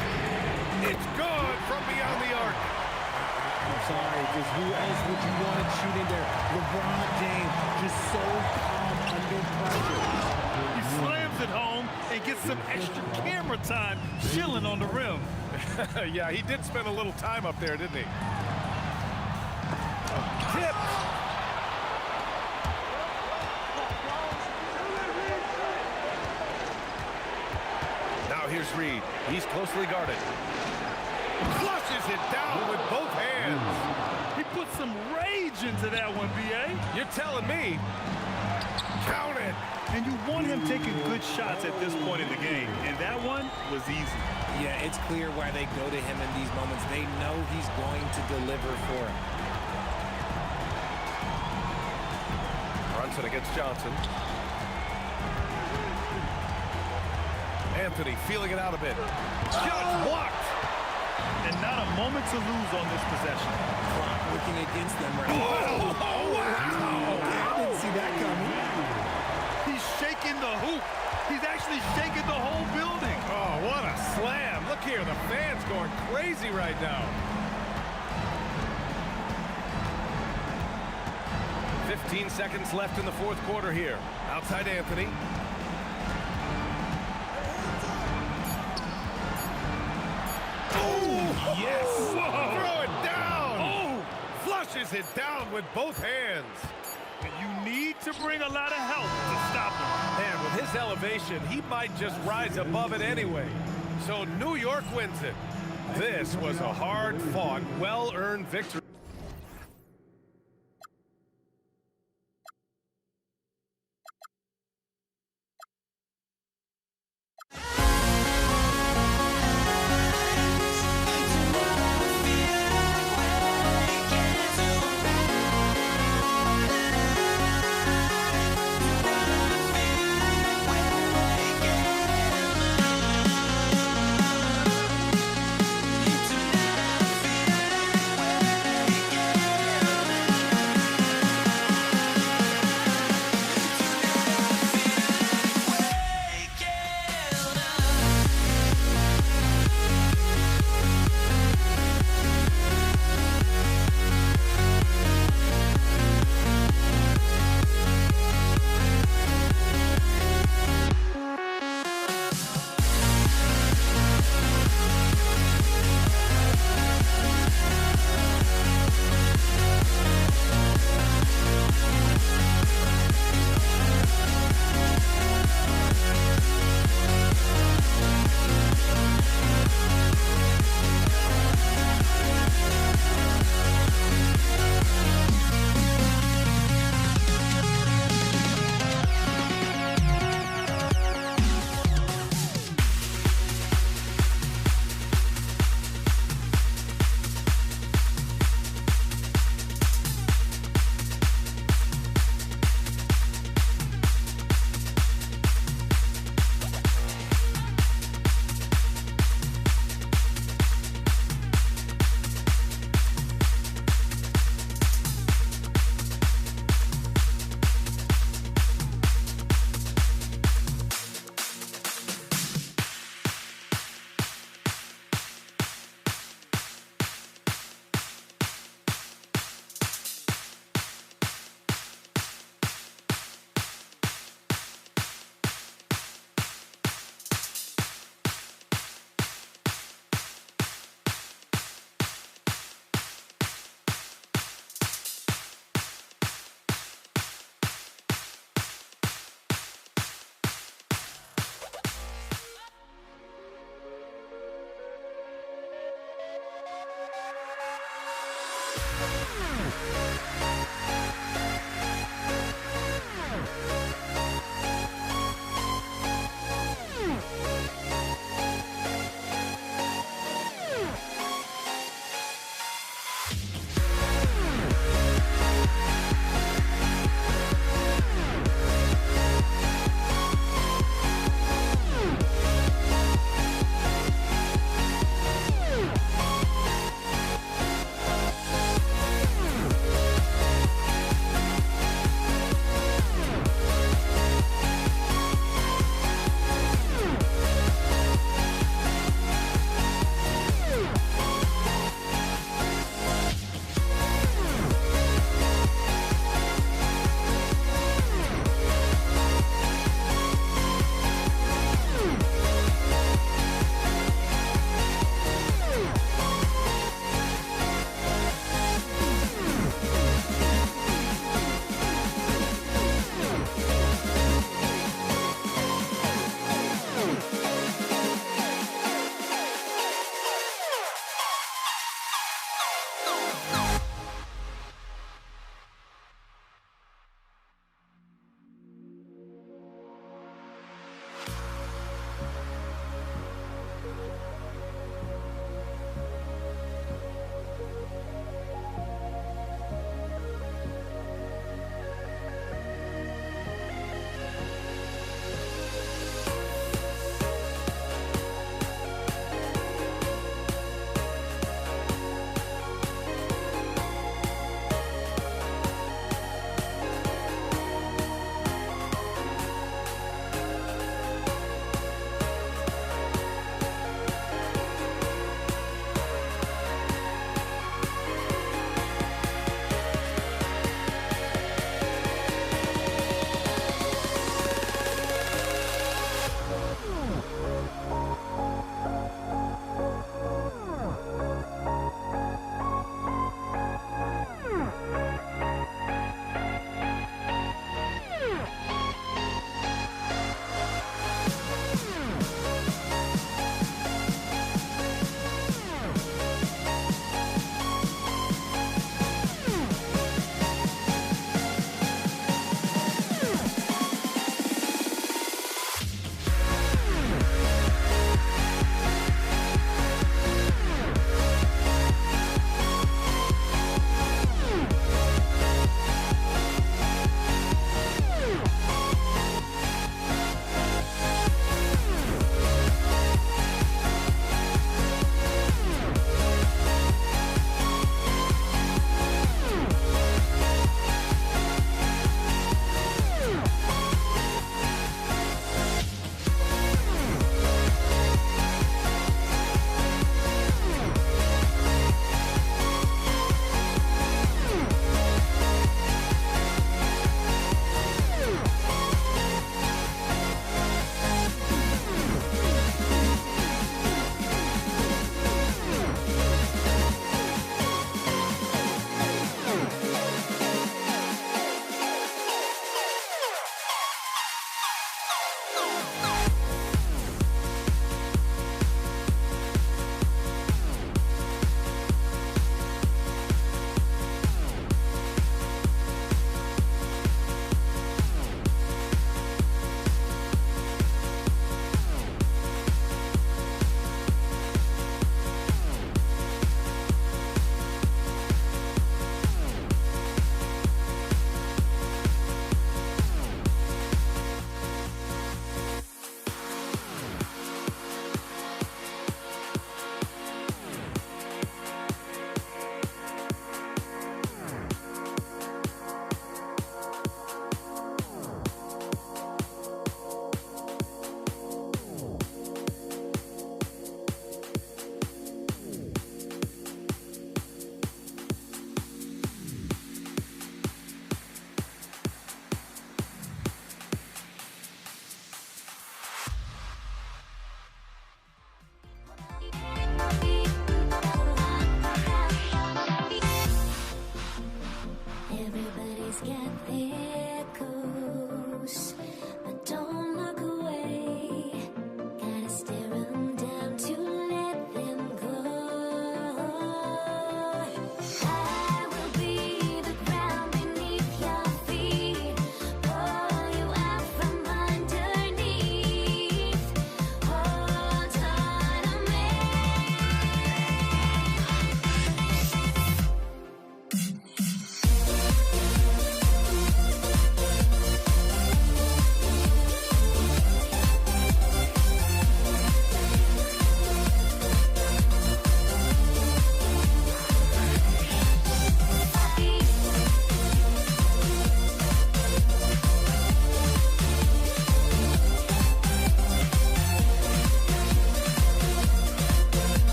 It's good from beyond the arc. I'm sorry, because who else would you want to shoot in there? LeBron James, just so calm under pressure. He slams it home and gets some extra camera time chilling on the rim. Yeah, he did spend a little time up there, didn't he? Tipped. Now here's Reed. He's closely guarded. Flushes it down with both hands. He put some rage into that one, B.A. You're telling me. Count it. And you want him taking good shots at this point in the game. And that one was easy. Yeah, it's clear why they go to him in these moments. They know he's going to deliver for him. Brunson against Johnson. Anthony feeling it out a bit. Shot blocked. And not a moment to lose on this possession. Clock working against them right now. Oh, wow. Okay, I didn't see that coming. He's shaking the hoop. He's actually shaking the whole building. Oh, what a slam. Look here, the fans going crazy right now. 15 seconds left in the fourth quarter here. Outside Anthony. Oh, yes. Whoa. Throw it down. Oh, flushes it down with both hands. And you need to bring a lot of help to stop him. And with his elevation, he might just rise above it anyway. So New York wins it. This was a hard-fought, well-earned victory.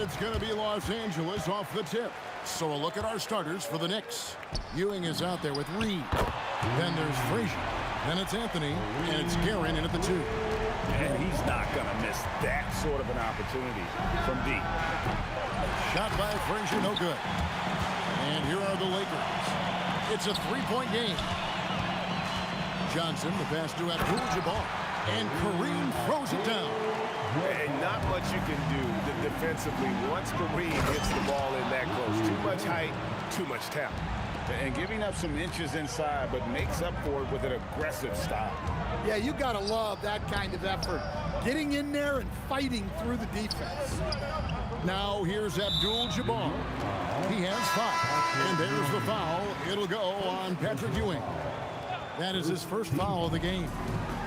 it's going to be Los Angeles off the tip. So a look at our starters for the Knicks. Ewing is out there with Reed. Then there's Frazier. Then it's Anthony, and it's Guerin in at the 2. And he's not going to miss that sort of an opportunity from deep. Shot by Frazier, no good. And here are the Lakers. It's a 3-point game. Johnson, the pass to Abdul-Jabbar. And Kareem throws it down. And not much you can do defensively once Kareem hits the ball in that close. Too much height, too much talent. And giving up some inches inside, but makes up for it with an aggressive style. Yeah, you got to love that kind of effort. Getting in there and fighting through the defense. Now here's Abdul-Jabbar. He has 5. And there's the foul. It'll go on Patrick Ewing. That is his first foul of the game.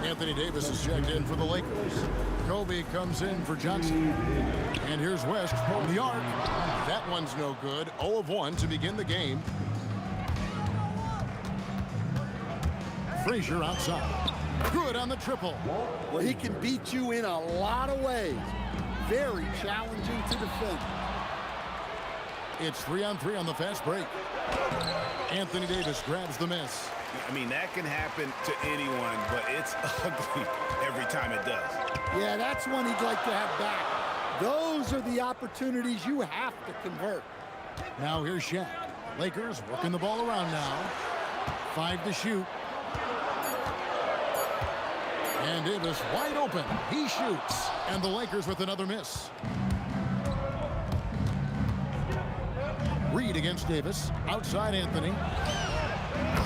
Anthony Davis is checked in for the Lakers. Kobe comes in for Johnson. And here's West from the arc. That one's no good. 0 of 1 to begin the game. Frazier outside. Good on the triple. Well, he can beat you in a lot of ways. Very challenging to defend. It's 3-on-3 on the fast break. Anthony Davis grabs the miss. I mean, that can happen to anyone, but it's ugly every time it does. Yeah, that's one he'd like to have back. Those are the opportunities you have to convert. Now here's Shaq. Lakers working the ball around now. 5 to shoot. And Davis wide open. He shoots. And the Lakers with another miss. Reed against Davis. Outside Anthony.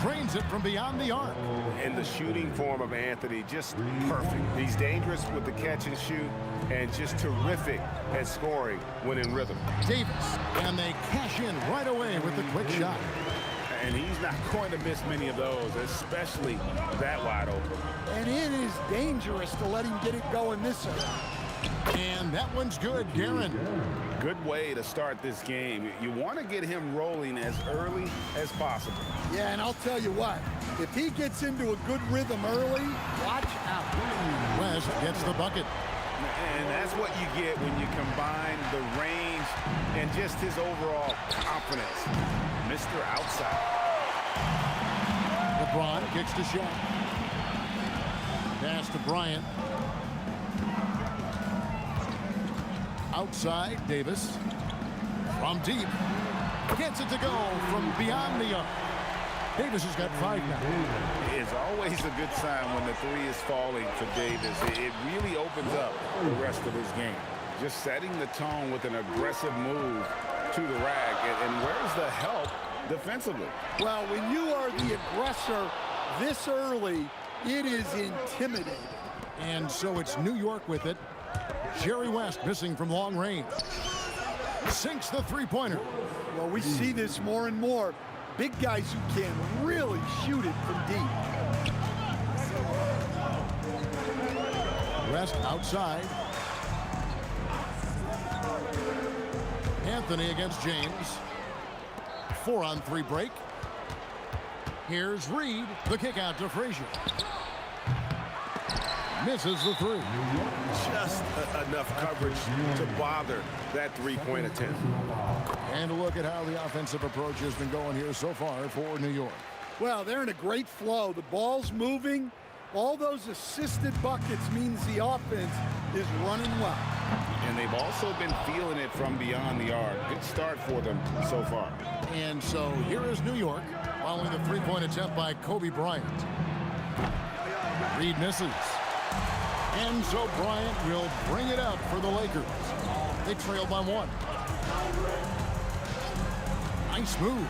Cranes it from beyond the arc. And the shooting form of Anthony, just perfect. He's dangerous with the catch and shoot and just terrific at scoring when in rhythm. Davis. And they cash in right away with the quick shot. And he's not going to miss many of those, especially that wide open. And it is dangerous to let him get it going this early. And that one's good, Guerin. Good way to start this game. You want to get him rolling as early as possible. Yeah, and I'll tell you what, if he gets into a good rhythm early, watch out. West gets the bucket. And that's what you get when you combine the range and just his overall confidence. Mr. Outside. LeBron kicks to Shaq. Pass to Bryant. Outside, Davis. From deep. Gets it to go from beyond the arc. Davis has got 5 now. It's always a good sign when the 3 is falling for Davis. It really opens up the rest of his game. Just setting the tone with an aggressive move to the rack. And where's the help defensively? Well, when you are the aggressor this early, it is intimidating. And so it's New York with it. Jerry West missing from long range. Sinks the 3-pointer. Well, we see this more and more. Big guys who can really shoot it from deep. West outside. Anthony against James. 4-on-3 break. Here's Reed. The kick out to Frazier. Misses the 3. Just enough coverage to bother that 3-point attempt. And look at how the offensive approach has been going here so far for New York. Well, they're in a great flow. The ball's moving. All those assisted buckets means the offense is running well. And they've also been feeling it from beyond the arc. Good start for them so far. And so here is New York following the 3-point attempt by Kobe Bryant. Reed misses. And so Bryant will bring it up for the Lakers. They trail by 1. Nice move.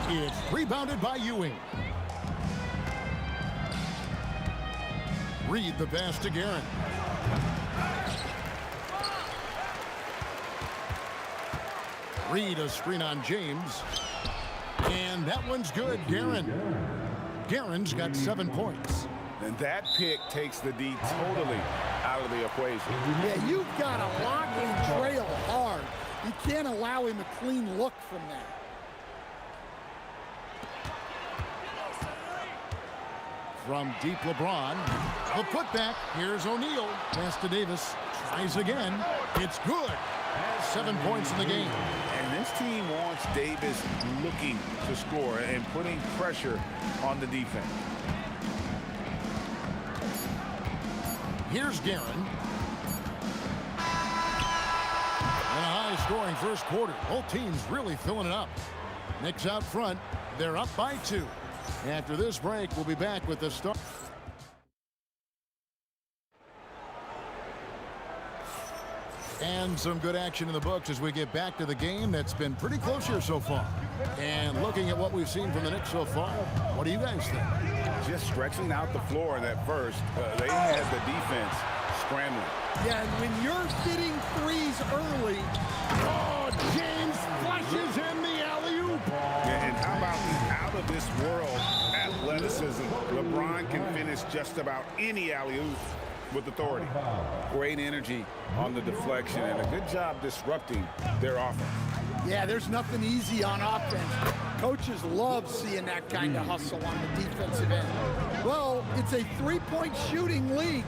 It's rebounded by Ewing. Reed the pass to Guerin. Reed a screen on James. And that one's good, Guerin. Guerin's got 7 points. And that pick takes the D totally out of the equation. Yeah, you've got to lock and trail hard. You can't allow him a clean look from that. From deep, LeBron. The putback. Here's O'Neal. Pass to Davis. Tries again. It's good. 7 points in the game. And this team wants Davis looking to score and putting pressure on the defense. Here's Guerin. And a high-scoring first quarter. Both teams really filling it up. Knicks out front. They're up by 2. After this break, we'll be back with the start. And some good action in the books as we get back to the game that's been pretty close here so far. And looking at what we've seen from the Knicks so far, what do you guys think? Just stretching out the floor in that first. They had the defense scrambling. Yeah, and when you're hitting threes early, oh, James flushes in the alley-oop. Yeah, and how about the out-of-this-world athleticism? LeBron can finish just about any alley-oop with authority. Great energy on the deflection and a good job disrupting their offense. yeah, there's nothing easy on offense. Coaches love seeing that kind of hustle on the defensive end. Well, it's a three-point shooting league.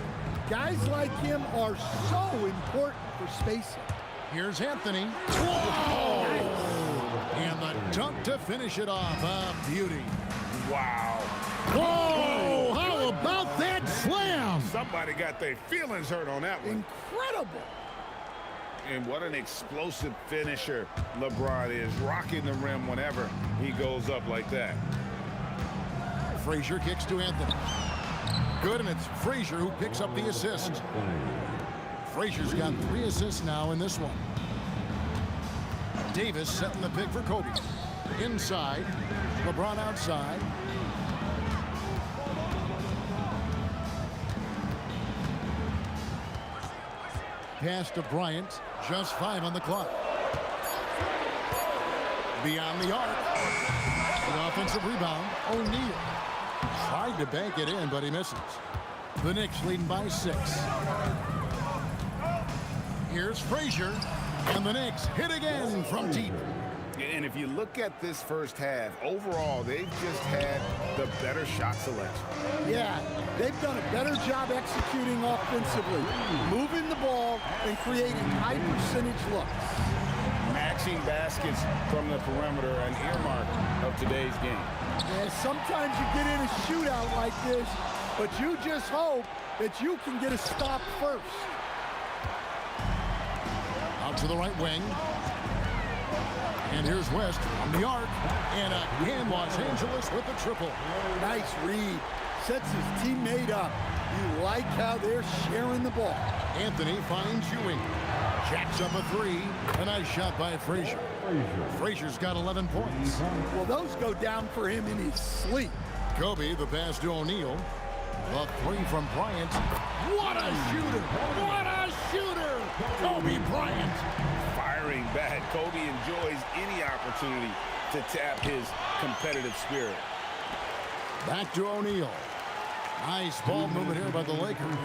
Guys like him are so important for spacing. Here's Anthony. Whoa! And the dunk to finish it off. A beauty. Wow. Whoa! How about that slam? Somebody got their feelings hurt on that one. Incredible. And what an explosive finisher LeBron is, rocking the rim whenever he goes up like that. Frazier kicks to Anthony. Good, and it's Frazier who picks up the assist. Frazier's got 3 assists now in this one. Davis setting the pick for Kobe. Inside, LeBron outside. Pass to Bryant, just 5 on the clock. Beyond the arc. An offensive rebound, O'Neal. Tried to bank it in, but he misses. The Knicks leading by 6. Here's Frazier, and the Knicks hit again from deep. And if you look at this first half, overall, they've just had the better shot selection. Yeah, they've done a better job executing offensively, moving the ball and creating high percentage looks. Matching baskets from the perimeter, an earmark of today's game. Yeah, sometimes you get in a shootout like this, but you just hope that you can get a stop first. Out to the right wing. And here's West on the arc. And again, Los Angeles with the triple. Nice read. Sets his teammate up. You like how they're sharing the ball. Anthony finds Ewing. Jacks up a 3. A nice shot by Frazier. Frazier's got 11 points. Well, those go down for him in his sleep. Kobe, the pass to O'Neal. The 3 from Bryant. What a shooter! What a shooter! Kobe Bryant. Firing back. Kobe enjoys any opportunity to tap his competitive spirit. Back to O'Neal. Nice ball movement here by the Lakers.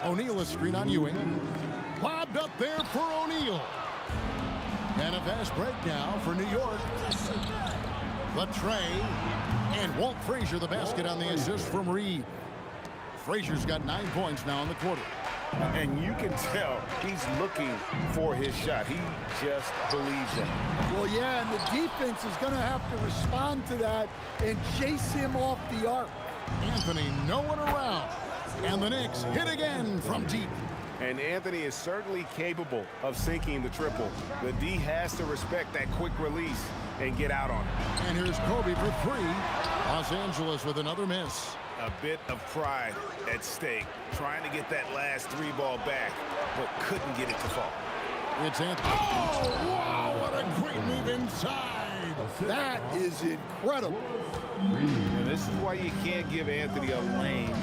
O'Neal a screen on Ewing. Lobbed up there for O'Neal. And a fast break now for New York. The tray. And Walt Frazier the basket on the assist from Reed. Frazier's got 9 points now in the quarter. And you can tell he's looking for his shot. He just believes in it. Well, yeah, and the defense is going to have to respond to that and chase him off the arc. Anthony, no one around. And the Knicks hit again from deep. And Anthony is certainly capable of sinking the triple. The D has to respect that quick release and get out on it. And here's Kobe for 3. Los Angeles with another miss. A bit of pride at stake, trying to get that last 3 ball back, but couldn't get it to fall. It's Anthony. Oh, wow, what a great move inside. That is incredible. And this is why you can't give Anthony a lane,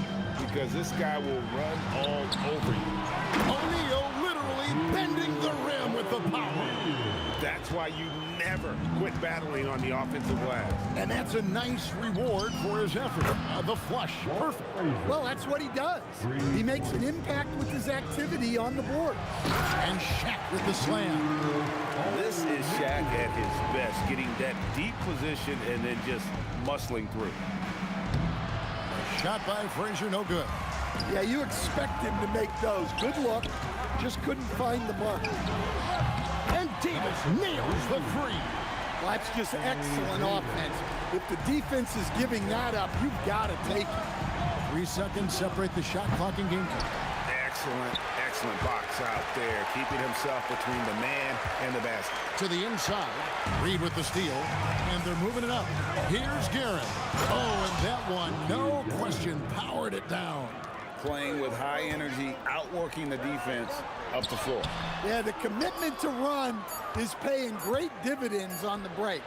because this guy will run all over you. O'Neal literally bending the rim with the power. That's why you never quit battling on the offensive glass. And that's a nice reward for his effort. The flush, perfect. Well, that's what he does. He makes an impact with his activity on the board. And Shaq with the slam. This is Shaq at his best, getting that deep position and then just muscling through. Shot by Frazier, no good. Yeah, you expect him to make those. Good look. Just couldn't find the mark. Davis nails the three. Well, that's just excellent offense. If the defense is giving that up, you've got to take it. 3 seconds separate the shot clock and game clock. Excellent box out there, keeping himself between the man and the basket. To the inside. Reed with the steal. And they're moving it up. Here's Garrett. Oh, and that one, no question, powered it down. Playing with high energy, outworking the defense up the floor. Yeah, the commitment to run is paying great dividends on the break.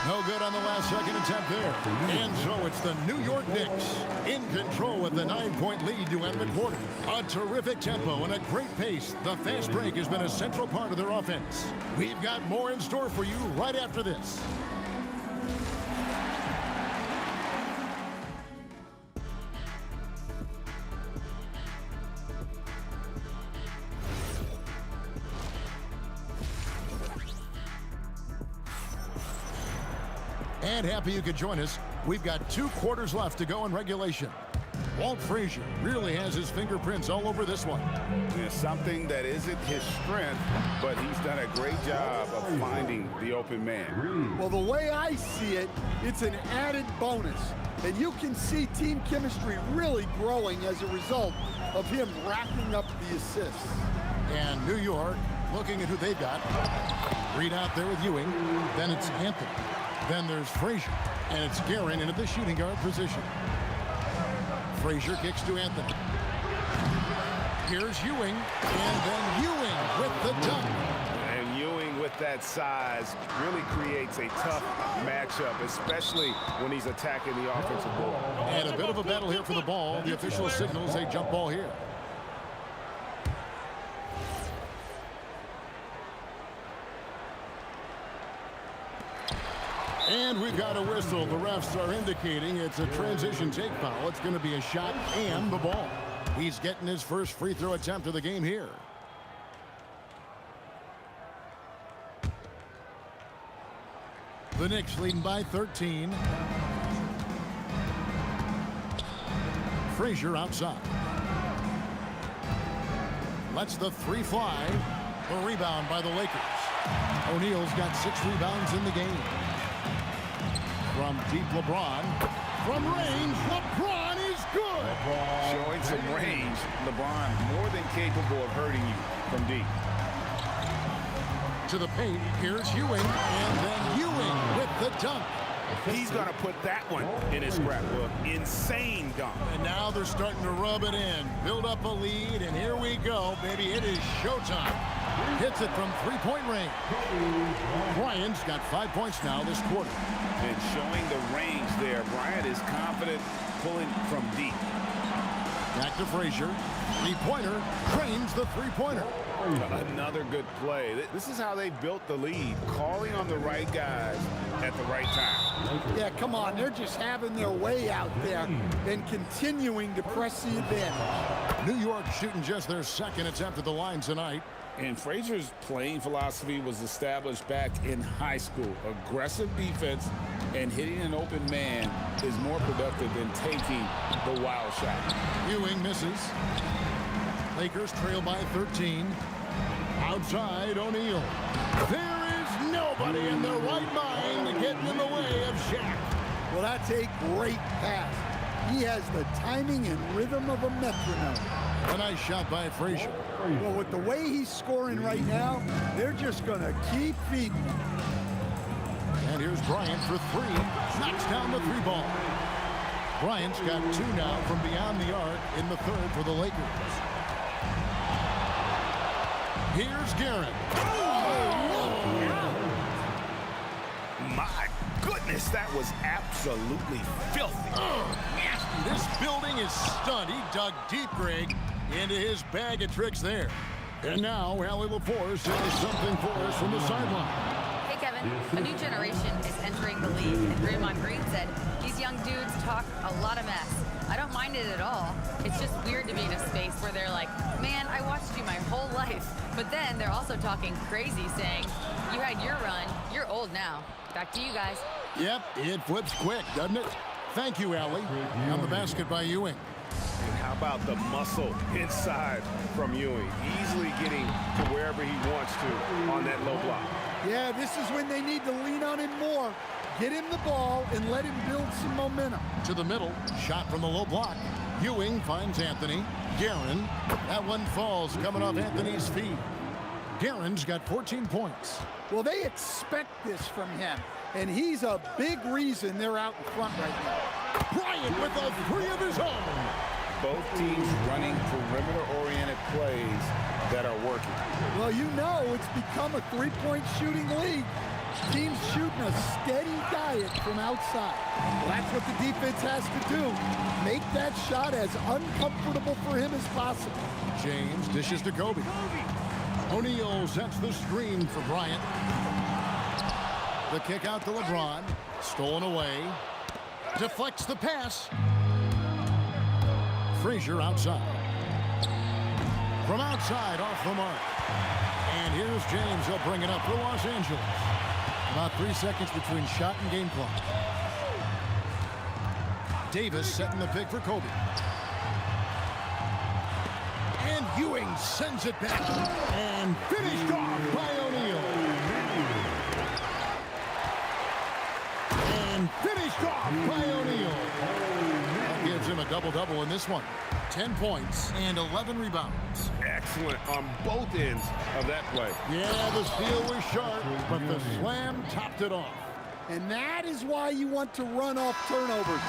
No good on the last second attempt there. And so it's the New York Knicks in control with the 9-point lead to end the quarter. A terrific tempo and a great pace. The fast break has been a central part of their offense. We've got more in store for you right after this. And happy you could join us. We've got 2 quarters left to go in regulation. Walt Frazier really has his fingerprints all over this one. It's something that isn't his strength, but he's done a great job of finding the open man. Well, the way I see it, it's an added bonus. And you can see team chemistry really growing as a result of him racking up the assists. And New York looking at who they've got. Reed out there with Ewing. Then it's Anthony. Then there's Frazier. And it's Guerin into the shooting guard position. Frazier kicks to Anthony. Here's Ewing. And then Ewing with the dunk. And Ewing with that size really creates a tough matchup, especially when he's attacking the offensive ball. And a bit of a battle here for the ball. The official signals a jump ball here. And we've got a whistle. The refs are indicating it's a transition take foul. It's going to be a shot and the ball. He's getting his first free throw attempt of the game here. The Knicks leading by 13. Frazier outside. Lets the 3 fly. The rebound by the Lakers. O'Neal's got 6 rebounds in the game. From deep, LeBron. From range, LeBron is good. Showing some range. LeBron more than capable of hurting you from deep. To the paint, here's Ewing. And then Ewing with the dunk. He's going to put that one in his scrapbook. Insane dunk. And now they're starting to rub it in. Build up a lead, and here we go, baby. It is showtime. Hits it from 3-point range. Bryant's got 5 points now this quarter. And showing the range there. Bryant is confident pulling from deep. Back to Frazier. 3-pointer. Trains the 3-pointer. Another good play. This is how they built the lead. Calling on the right guys at the right time. Yeah, come on. They're just having their way out there and continuing to press the advantage. New York shooting just their second attempt at the line tonight. And Frazier's playing philosophy was established back in high school. Aggressive defense and hitting an open man is more productive than taking the wild shot. Ewing misses. Lakers trail by 13. Outside, O'Neal. There is nobody in their right mind to get in the way of Shaq. Well, that's a great pass. He has the timing and rhythm of a metronome. A nice shot by Frazier. Well, with the way he's scoring right now, they're just going to keep feeding. And here's Bryant for 3. Knocks down the 3 ball. Bryant's got 2 now from beyond the arc in the third for the Lakers. Here's Garrett. My goodness, that was absolutely filthy. This building is stunned. He dug deep, Greg, into his bag of tricks there. And now, Allie LaForce has something for us from the sideline. Hey, Kevin. A new generation is entering the league, and Draymond Green said, these young dudes talk a lot of mess. I don't mind it at all. It's just weird to be in a space where they're like, man, I watched you my whole life. But then they're also talking crazy, saying, you had your run, you're old now. Back to you guys. Yep, it flips quick, doesn't it? Thank you, Allie. On the basket by Ewing. And how about the muscle inside from Ewing? Easily getting to wherever he wants to on that low block. Yeah, this is when they need to lean on him more. Get him the ball and let him build some momentum. To the middle, shot from the low block. Ewing finds Anthony. Guerin, that one falls coming off Anthony's feet. Guerin's got 14 points. Well, they expect this from him, and he's a big reason they're out in front right now. Bryant with a three of his own. Both teams running perimeter-oriented plays that are working. Well, you know it's become a three-point shooting league. Teams shooting a steady diet from outside. Well, that's what the defense has to do. Make that shot as uncomfortable for him as possible. James dishes to Kobe. O'Neal sets the screen for Bryant. The kick out to LeBron. Stolen away. Deflects the pass. Frazier outside. From outside, off the mark. And here's James. He'll bring it up for Los Angeles. About 3 seconds between shot and game clock. Davis setting the pick for Kobe. And Ewing sends it back. And finished off by O'Neal. And finished off by O'Neal. That gives him a double-double in this one. 10 points and 11 rebounds. Excellent on both ends of that play. Yeah, the steal was sharp, but the slam topped it off. And that is why you want to run off turnovers.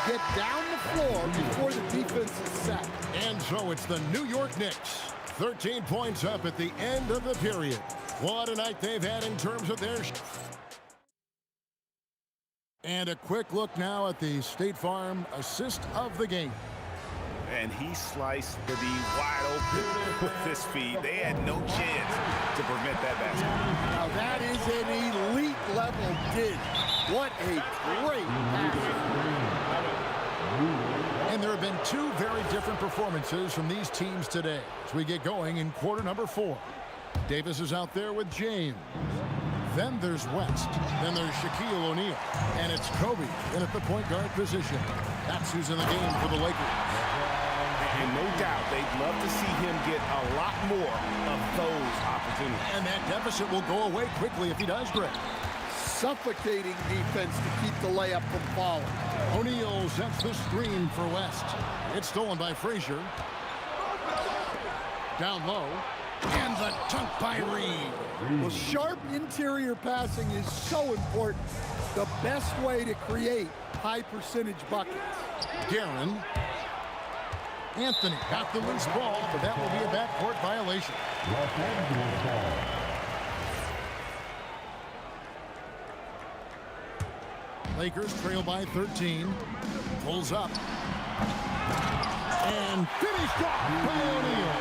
Get down the floor before the defense is set. And so it's the New York Knicks. 13 points up at the end of the period. What a night they've had in terms of their... And a quick look now at the State Farm assist of the game. And he sliced the D wide open with his feet. They had no chance to prevent that basket. Now that is an elite level dig. What a great pass. And there have been two very different performances from these teams today as we get going in quarter number 4. Davis is out there with James. Then there's West. Then there's Shaquille O'Neal. And it's Kobe in at the point guard position. That's who's in the game for the Lakers. And no doubt they'd love to see him get a lot more of those opportunities. And that deficit will go away quickly if he does, Greg. Suffocating defense to keep the layup from falling. O'Neal sets the screen for West. It's stolen by Frazier. Down low. And the dunk by Reed. Well, sharp interior passing is so important. The best way to create high percentage buckets. Guerin. Anthony got the loose ball, but that will be a backcourt violation. Lakers trail by 13. Pulls up. And finished off by O'Neal.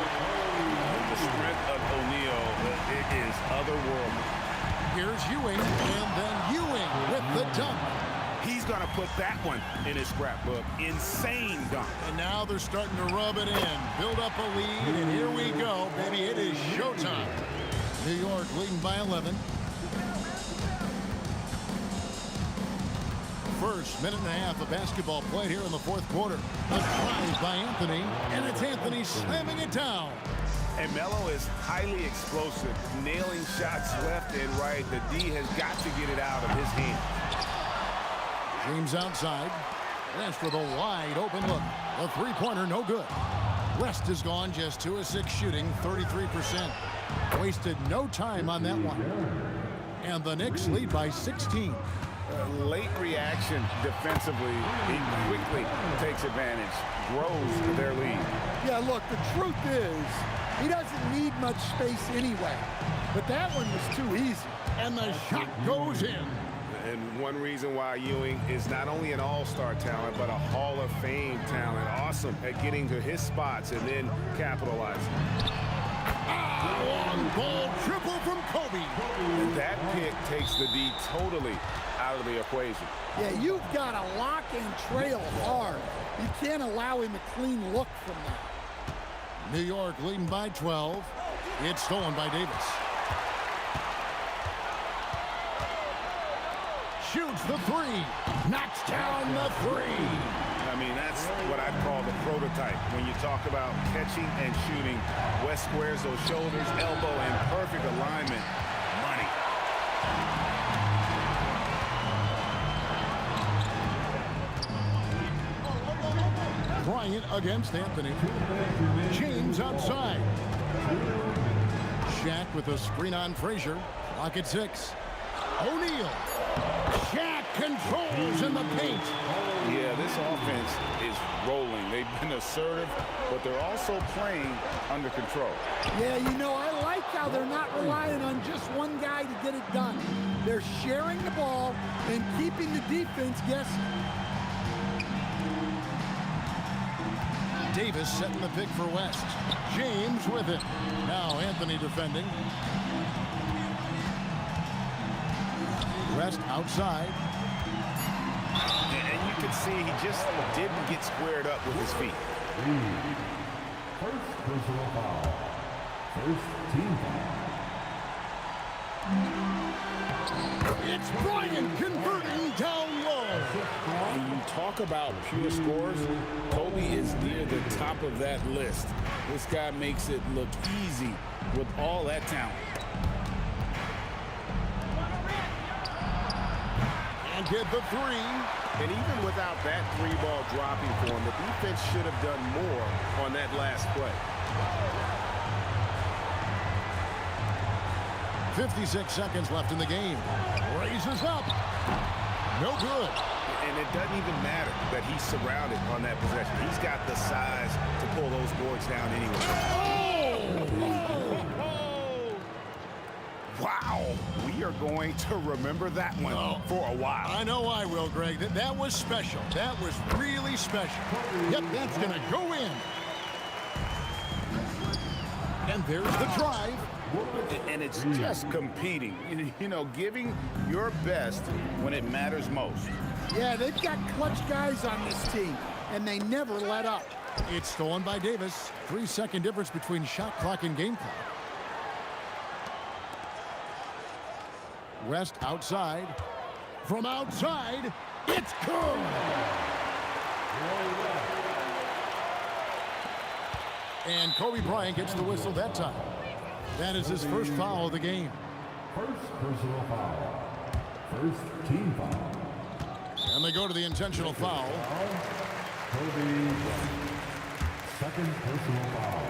The strength of O'Neal, it is otherworldly. Here's Ewing, and then Ewing with the dunk. He's going to put that one in his scrapbook. Insane dunk. And now they're starting to rub it in. Build up a lead, and here we go, baby. It is showtime. New York leading by 11. First minute and a half of basketball played here in the fourth quarter. A drive by Anthony, and it's Anthony slamming it down. And Melo is highly explosive, nailing shots left and right. The D has got to get it out of his hand. James outside. That's for the wide open look. The three-pointer no good. West has gone just 2 of 6 shooting, 33%. Wasted no time on that one. And the Knicks lead by 16. Late reaction defensively. He quickly takes advantage, grows their lead. Yeah, look, the truth is, he doesn't need much space anyway. But that one was too easy. And the shot goes in. And one reason why Ewing is not only an all-star talent, but a Hall of Fame talent. Awesome at getting to his spots and then capitalizing. Long ball triple from Kobe. And that pick takes the D totally out of the equation. Yeah, you've got to lock and trail hard. You can't allow him a clean look from that. New York leading by 12. It's stolen by Davis. Shoots the three. Knocks down the three. mean, that's what I'd call the prototype. When you talk about catching and shooting, West squares those shoulders, elbow, and perfect alignment. Money. Bryant against Anthony. James outside. Shaq with a screen on Frazier. Clock at 6. O'Neal. Shaq controls in the paint. Yeah, this offense is rolling. They've been assertive, but they're also playing under control. Yeah, you know, I like how they're not relying on just one guy to get it done. They're sharing the ball and keeping the defense guessing. Davis setting the pick for West. James with it. Now Anthony defending. West outside. And you can see he just didn't get squared up with his feet. First personal foul. First team foul. It's Bryant converting down low. When you talk about pure scores, Kobe is near the top of that list. This guy makes it look easy with all that talent. And get the 3. And even without that 3-ball dropping for him, the defense should have done more on that last play. 56 seconds left in the game. Raises up. No good. And it doesn't even matter that he's surrounded on that possession. He's got the size to pull those boards down anyway. Wow, we are going to remember that one for a while. I know I will, Greg. That was special. That was really special. Yep, that's going to go in. And there's the drive. And it's just competing, you know, giving your best when it matters most. Yeah, they've got clutch guys on this team, and they never let up. It's stolen by Davis. 3-second difference between shot clock and game clock. West outside. From outside, it's good. And Kobe Bryant gets the whistle that time. That is his first foul of the game. First personal foul. First team foul. And they go to the intentional foul. Kobe Bryant. Second personal foul.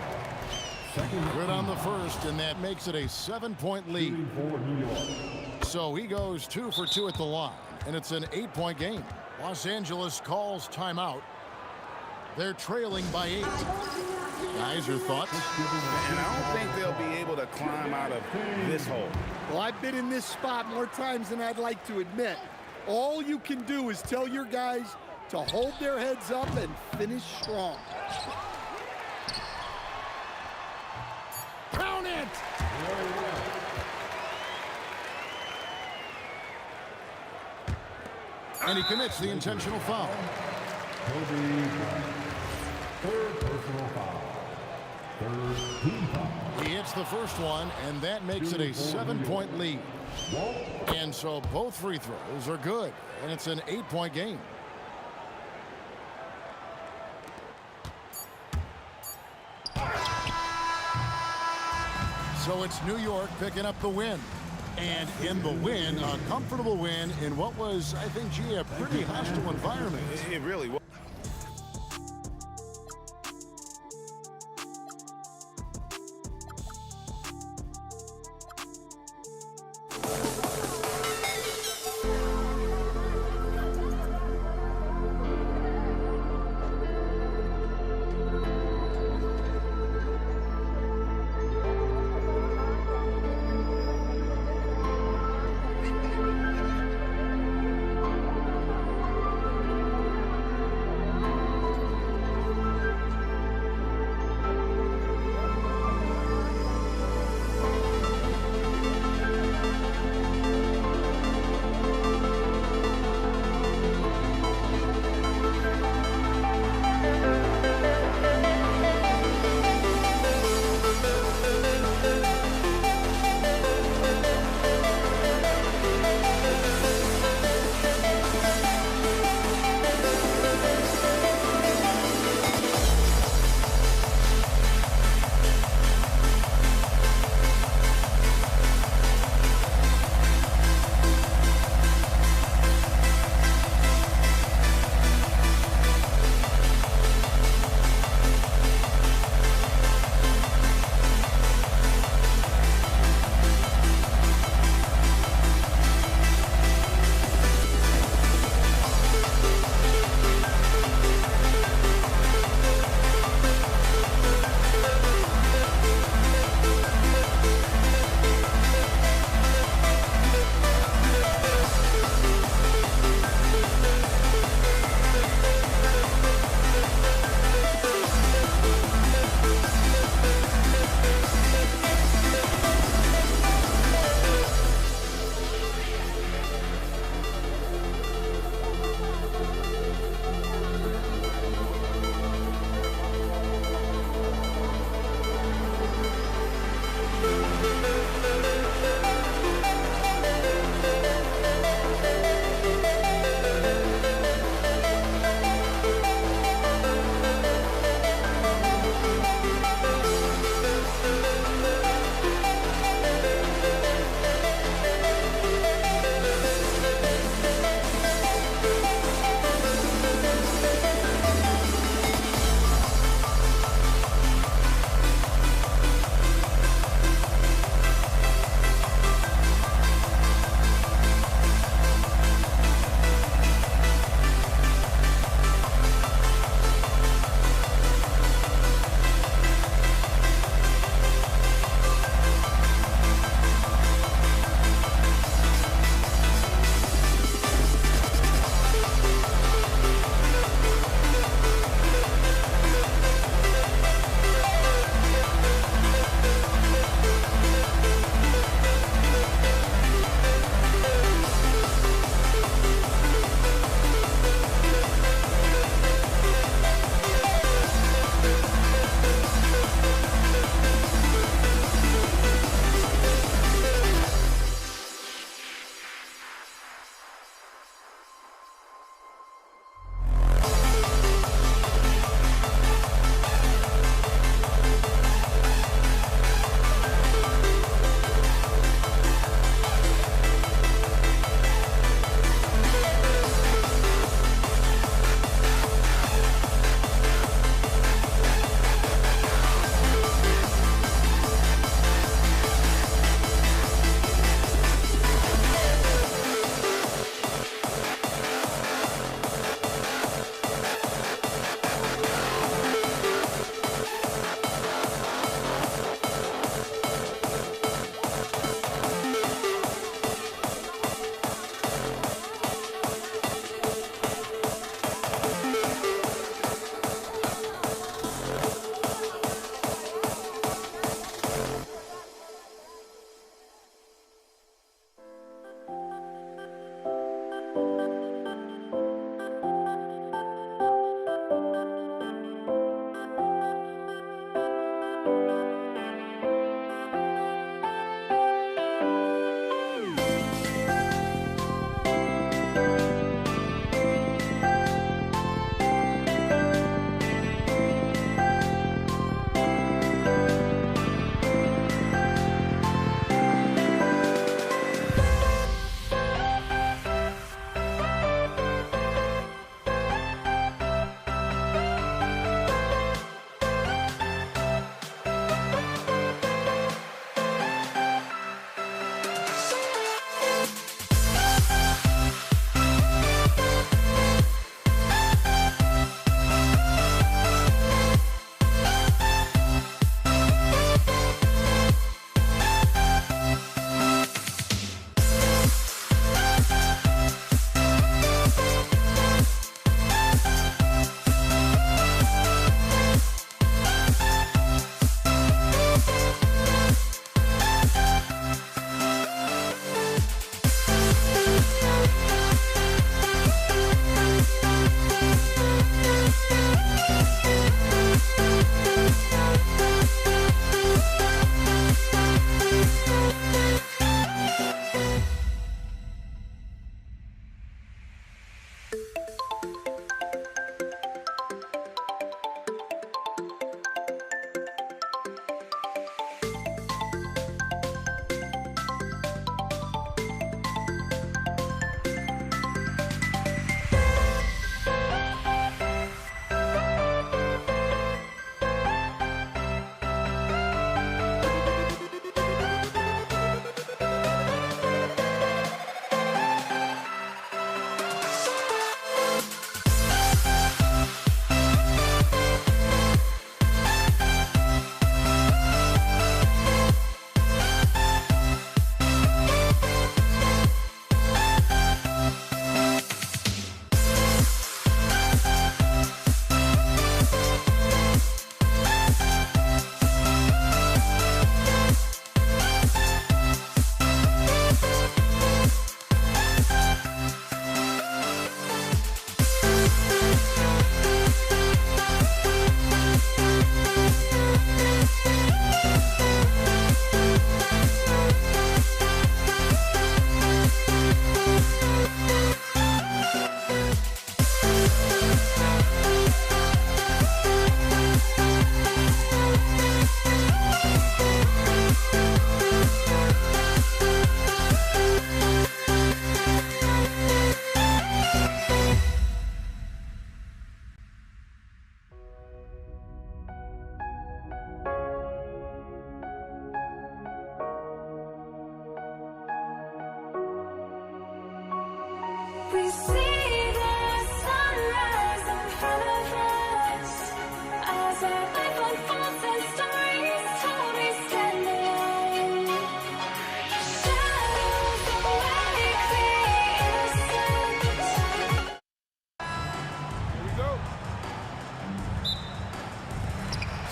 Second. Good on the first, and that makes it a 7-point lead. For New York. So he goes 2 for 2 at the line, and it's an 8-point game. Los Angeles calls timeout. They're trailing by 8. Guys, your thoughts? And I don't think they'll be able to climb out of this hole. Well, I've been in this spot more times than I'd like to admit. All you can do is tell your guys to hold their heads up and finish strong. Count it! And he commits the intentional foul. Kobe Bryant. Third personal foul. Third team foul. He hits the first one, and that makes it a 7-point lead. And so both free throws are good, and it's an 8-point game. So it's New York picking up the win. And in the win, a comfortable win in what was, I think, gee, a pretty hostile environment. It really was. we see the sunrise in front of us. As our life unfolds and stories told, we stand alone. Shadows awake the innocent. Here we go.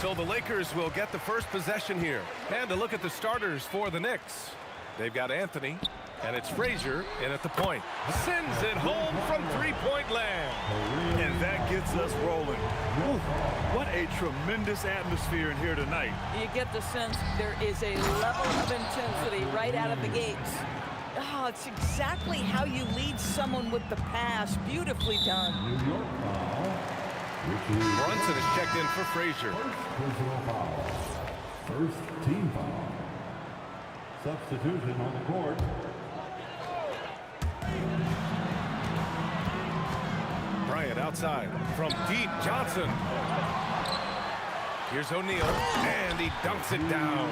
So the Lakers will get the first possession here. And to look at the starters for the Knicks. They've got Anthony, and it's Frazier in at the point. Sends it home from three-point land. And that gets us rolling. Ooh, what a tremendous atmosphere in here tonight. You get the sense there is a level of intensity right out of the gates. Oh, it's exactly how you lead someone with the pass. Beautifully done. New York foul. Brunson is checked in for Frazier. Personal foul. First team foul. Substitution on the court. Bryant outside from deep. Johnson. Here's O'Neal, and he dunks it down.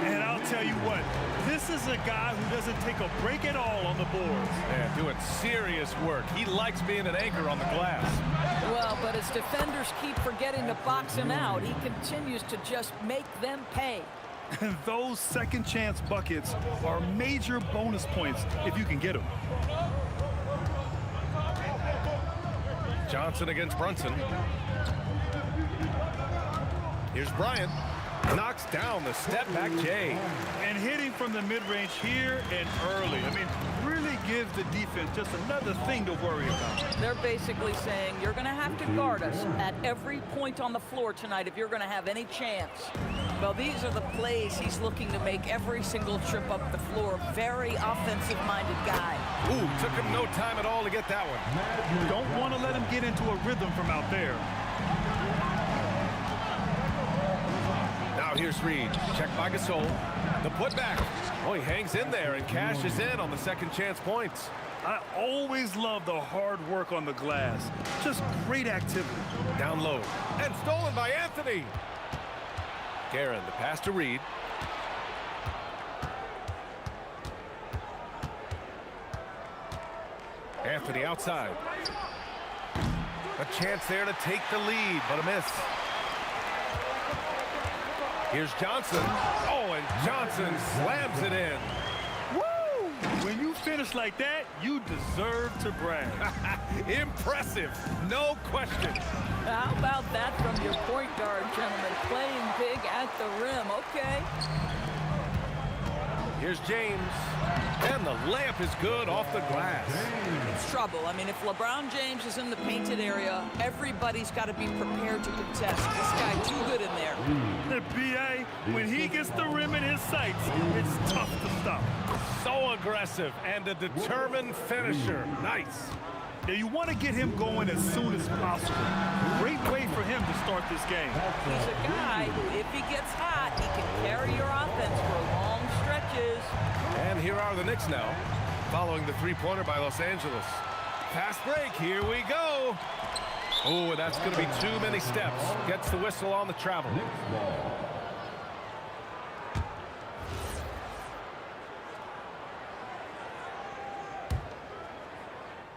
And I'll tell you what, this is a guy who doesn't take a break at all on the boards. Yeah, doing serious work. He likes being an anchor on the glass. Well, but as defenders keep forgetting to box him out, he continues to just make them pay. And those second chance buckets are major bonus points if you can get them. Johnson against Brunson. Here's Bryant. Knocks down the step-back J. And hitting from the mid-range here and early. I mean, really gives the defense just another thing to worry about. They're basically saying you're going to have to guard us at every point on the floor tonight if you're going to have any chance. Well, these are the plays he's looking to make every single trip up the floor. Very offensive-minded guy. Ooh, took him no time at all to get that one. Don't want to let him get into a rhythm from out there. Now here's Reed. Checked by Gasol. The putback. Oh, he hangs in there and cashes in on the second chance points. I always love the hard work on the glass. Just great activity. Down low. And stolen by Anthony. Guerin, the pass to Reed. Anthony outside. A chance there to take the lead, but a miss. Here's Johnson. Oh, and Johnson slams it in. Woo! When you finish like that, you deserve to brag. Impressive, no question. How about that from your point guard, gentlemen? Playing big at the rim. Okay. Here's James. And the layup is good off the glass. It's trouble. I mean, if LeBron James is in the painted area, everybody's got to be prepared to contest. This guy too good in there. The BA, when he gets the rim in his sights, it's tough to stop. So aggressive and a determined finisher. Nice. Yeah, you want to get him going as soon as possible. Great way for him to start this game. He's a guy who, if he gets hot, he can carry your offense for long stretches. And here are the Knicks now, following the three-pointer by Los Angeles. Fast break, here we go. Oh, that's going to be too many steps. Gets the whistle on the travel.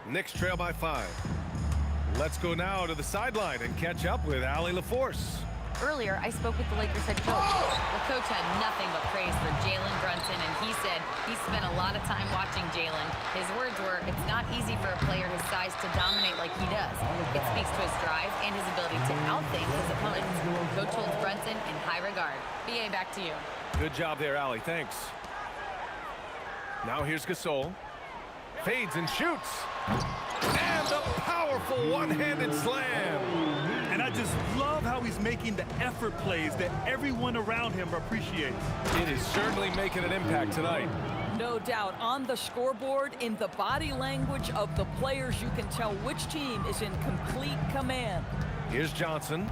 Knicks trail by 5. Let's go now to the sideline and catch up with Allie LaForce. Earlier, I spoke with the Lakers head coach. The coach had nothing but praise for Jalen Brunson, and he said he spent a lot of time watching Jalen. His words were, it's not easy for a player his size to dominate like he does. It speaks to his drive and his ability to outthink his opponents. Coach holds Brunson in high regard. BA, back to you. Good job there, Allie. Thanks. Now here's Gasol. Fades and shoots. And a powerful one-handed slam. And I just love how he's making the effort plays that everyone around him appreciates. It is certainly making an impact tonight. No doubt. On the scoreboard, in the body language of the players, you can tell which team is in complete command. Here's Johnson.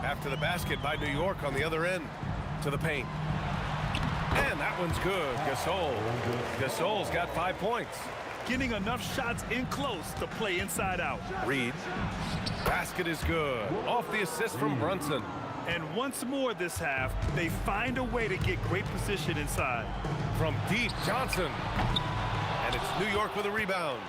After the basket by New York on the other end. To the paint. And that one's good. Gasol. Gasol's got 5 points. Getting enough shots in close to play inside out. Reed. Basket is good. Off the assist from Brunson. And once more this half, they find a way to get great position inside. From deep, Johnson. And it's New York with a rebound.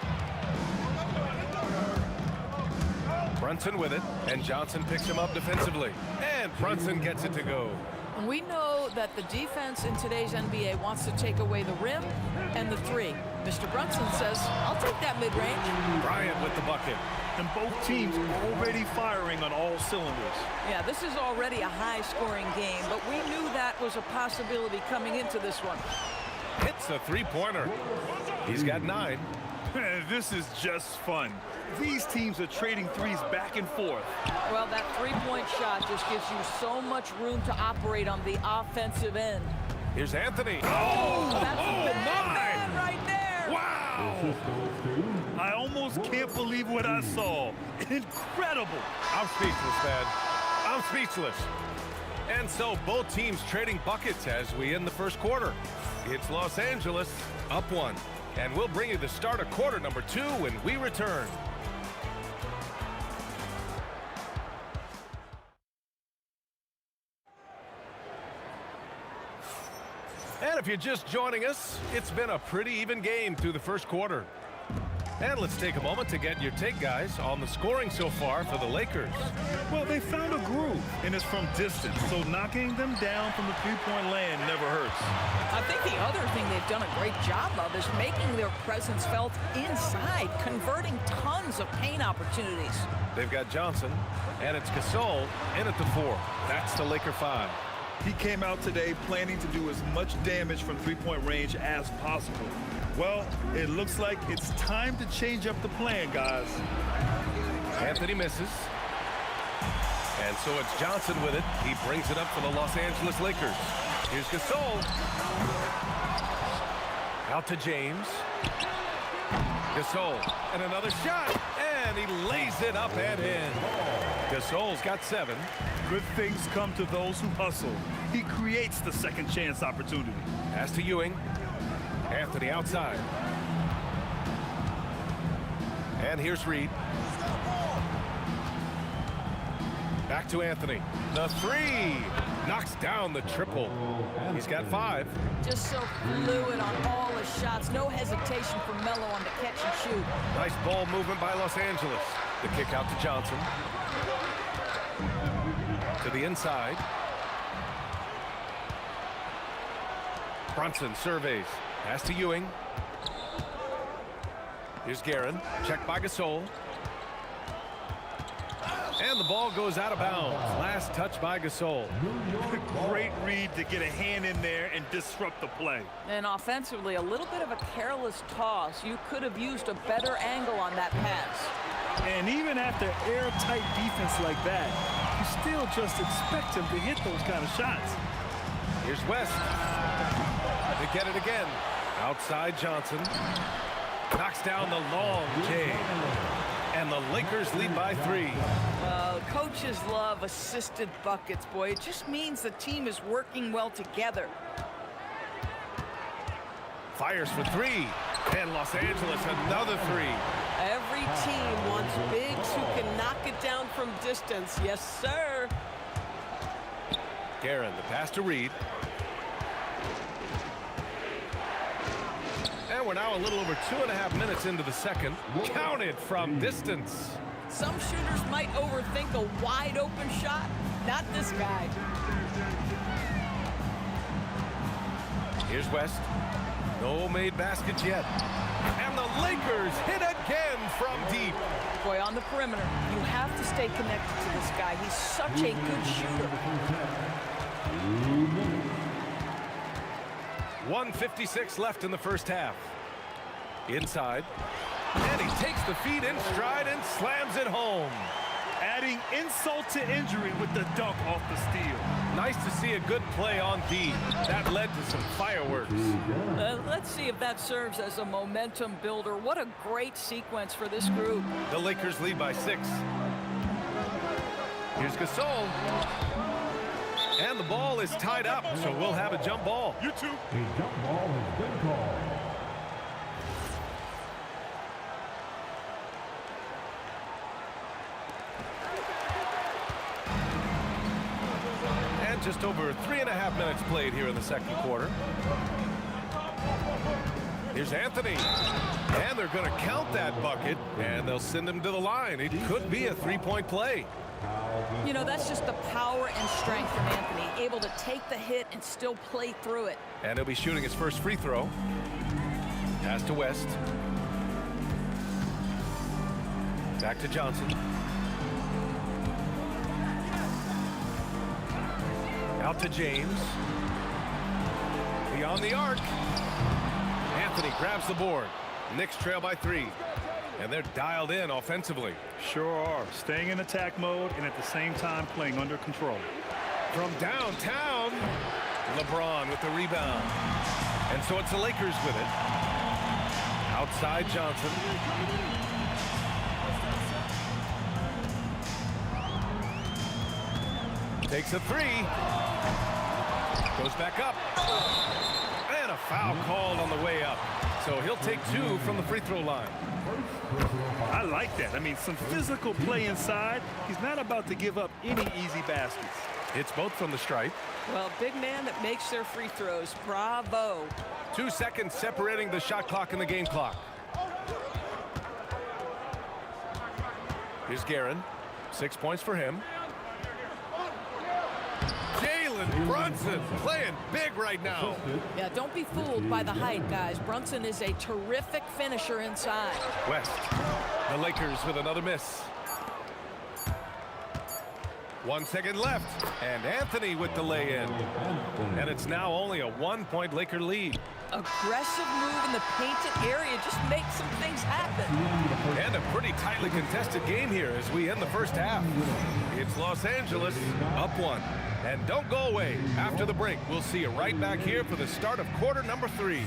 Brunson with it, and Johnson picks him up defensively. And Brunson gets it to go. And we know that the defense in today's NBA wants to take away the rim and the three. Mr. Brunson says, I'll take that mid-range. Bryant with the bucket. And both teams already firing on all cylinders. Yeah, this is already a high-scoring game, but we knew that was a possibility coming into this one. Hits a three-pointer. He's got 9. This is just fun. These teams are trading threes back and forth. Well, that three-point shot just gives you so much room to operate on the offensive end. Here's Anthony. That's a big man right there. Wow! I almost can't believe what I saw. Incredible. I'm speechless, man. I'm speechless. And so both teams trading buckets as we end the first quarter. It's Los Angeles up 1. And we'll bring you the start of quarter number 2 when we return. And if you're just joining us, it's been a pretty even game through the first quarter. And let's take a moment to get your take, guys, on the scoring so far for the Lakers. Well, they found a groove, and it's from distance, so knocking them down from the three-point land never hurts. I think the other thing they've done a great job of is making their presence felt inside, converting tons of paint opportunities. They've got Johnson, and it's Gasol in at the 4. That's the Laker 5. He came out today planning to do as much damage from three-point range as possible. Well, it looks like it's time to change up the plan, guys. Anthony misses. And so it's Johnson with it. He brings it up for the Los Angeles Lakers. Here's Gasol. Out to James. Gasol. And another shot. And he lays it up and in. Gasol's got 7. Good things come to those who hustle. He creates the second chance opportunity. Pass to Ewing. Anthony outside. And here's Reed. Back to Anthony. The 3. Knocks down the triple. He's got 5. Just so fluid on all his shots. No hesitation for Melo on the catch and shoot. Nice ball movement by Los Angeles. The kick out to Johnson. To the inside. Brunson surveys. Pass to Ewing. Here's Guerin. Checked by Gasol. And the ball goes out of bounds. Last touch by Gasol. Great read to get a hand in there and disrupt the play. And offensively, a little bit of a careless toss. You could have used a better angle on that pass. And even after airtight defense like that, you still just expect him to hit those kind of shots. Here's West. They get it again. Outside Johnson. Knocks down the long J. And the Lakers lead by 3. Coaches love assisted buckets, boy. It just means the team is working well together. Fires for 3. And Los Angeles another 3. Every team wants bigs who can knock it down from distance. Yes, sir. Guerin, the pass to Reed. And we're now a little over 2.5 minutes into the second. Counted from distance. Some shooters might overthink a wide open shot. Not this guy. Here's West. No made baskets yet. And the Lakers hit again from deep. Boy, on the perimeter, you have to stay connected to this guy. He's such a good shooter. 1:56 left in the first half. Inside. And he takes the feed in stride and slams it home. Adding insult to injury with the dunk off the steal. Nice to see a good play on D. That led to some fireworks. Let's see if that serves as a momentum builder. What a great sequence for this group. The Lakers lead by 6. Here's Gasol. And the ball is tied up, so we'll have a jump ball. You too. A jump ball has been called. And just over 3.5 minutes played here in the second quarter. Here's Here's Anthony. And they're going to count that bucket, and they'll send him to the line. It could be a three-point play. You know, that's just the power and strength from Anthony, able to take the hit and still play through it. And he'll be shooting his first free throw. Pass to West. Back to Johnson. Out to James. Beyond the arc. Anthony grabs the board. Knicks trail by 3. And they're dialed in offensively. Sure are. Staying in attack mode and at the same time playing under control. From downtown, LeBron with the rebound. And so it's the Lakers with it. Outside Johnson. Takes a 3. Goes back up. And a foul called on the way up. So he'll take 2 from the free throw line. I like that. I mean, some physical play inside. He's not about to give up any easy baskets. It's both from the stripe. Well, big man that makes their free throws. Bravo. 2 seconds separating the shot clock and the game clock. Here's Guerin. 6 points for him. Jalen Brunson playing big right now. Yeah, don't be fooled by the height, guys. Brunson is a terrific finisher inside. West. The Lakers with another miss. 1 second left. And Anthony with the lay-in. And it's now only a 1-point Laker lead. Aggressive move in the painted area. Just make some things happen. And a pretty tightly contested game here as we end the first half. It's Los Angeles up 1. And don't go away. After the break, we'll see you right back here for the start of quarter number 3.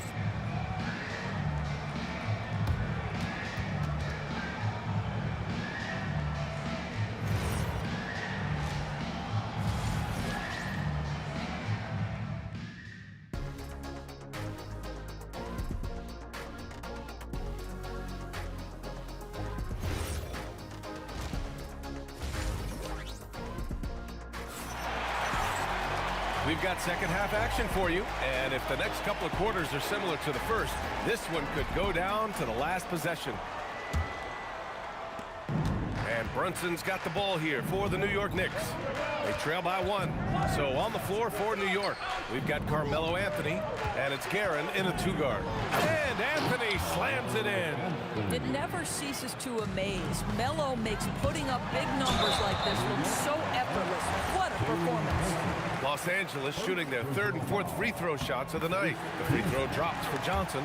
We've got second half action for you, and if the next couple of quarters are similar to the first, this one could go down to the last possession. And Brunson's got the ball here for the New York Knicks. They trail by 1. So on the floor for New York, we've got Carmelo Anthony, and it's Guerin in a 2-guard. And Anthony slams it in. It never ceases to amaze. Melo makes putting up big numbers like this look so effortless. What a performance. Los Angeles shooting their 3rd and 4th free throw shots of the night. The free throw drops for Johnson.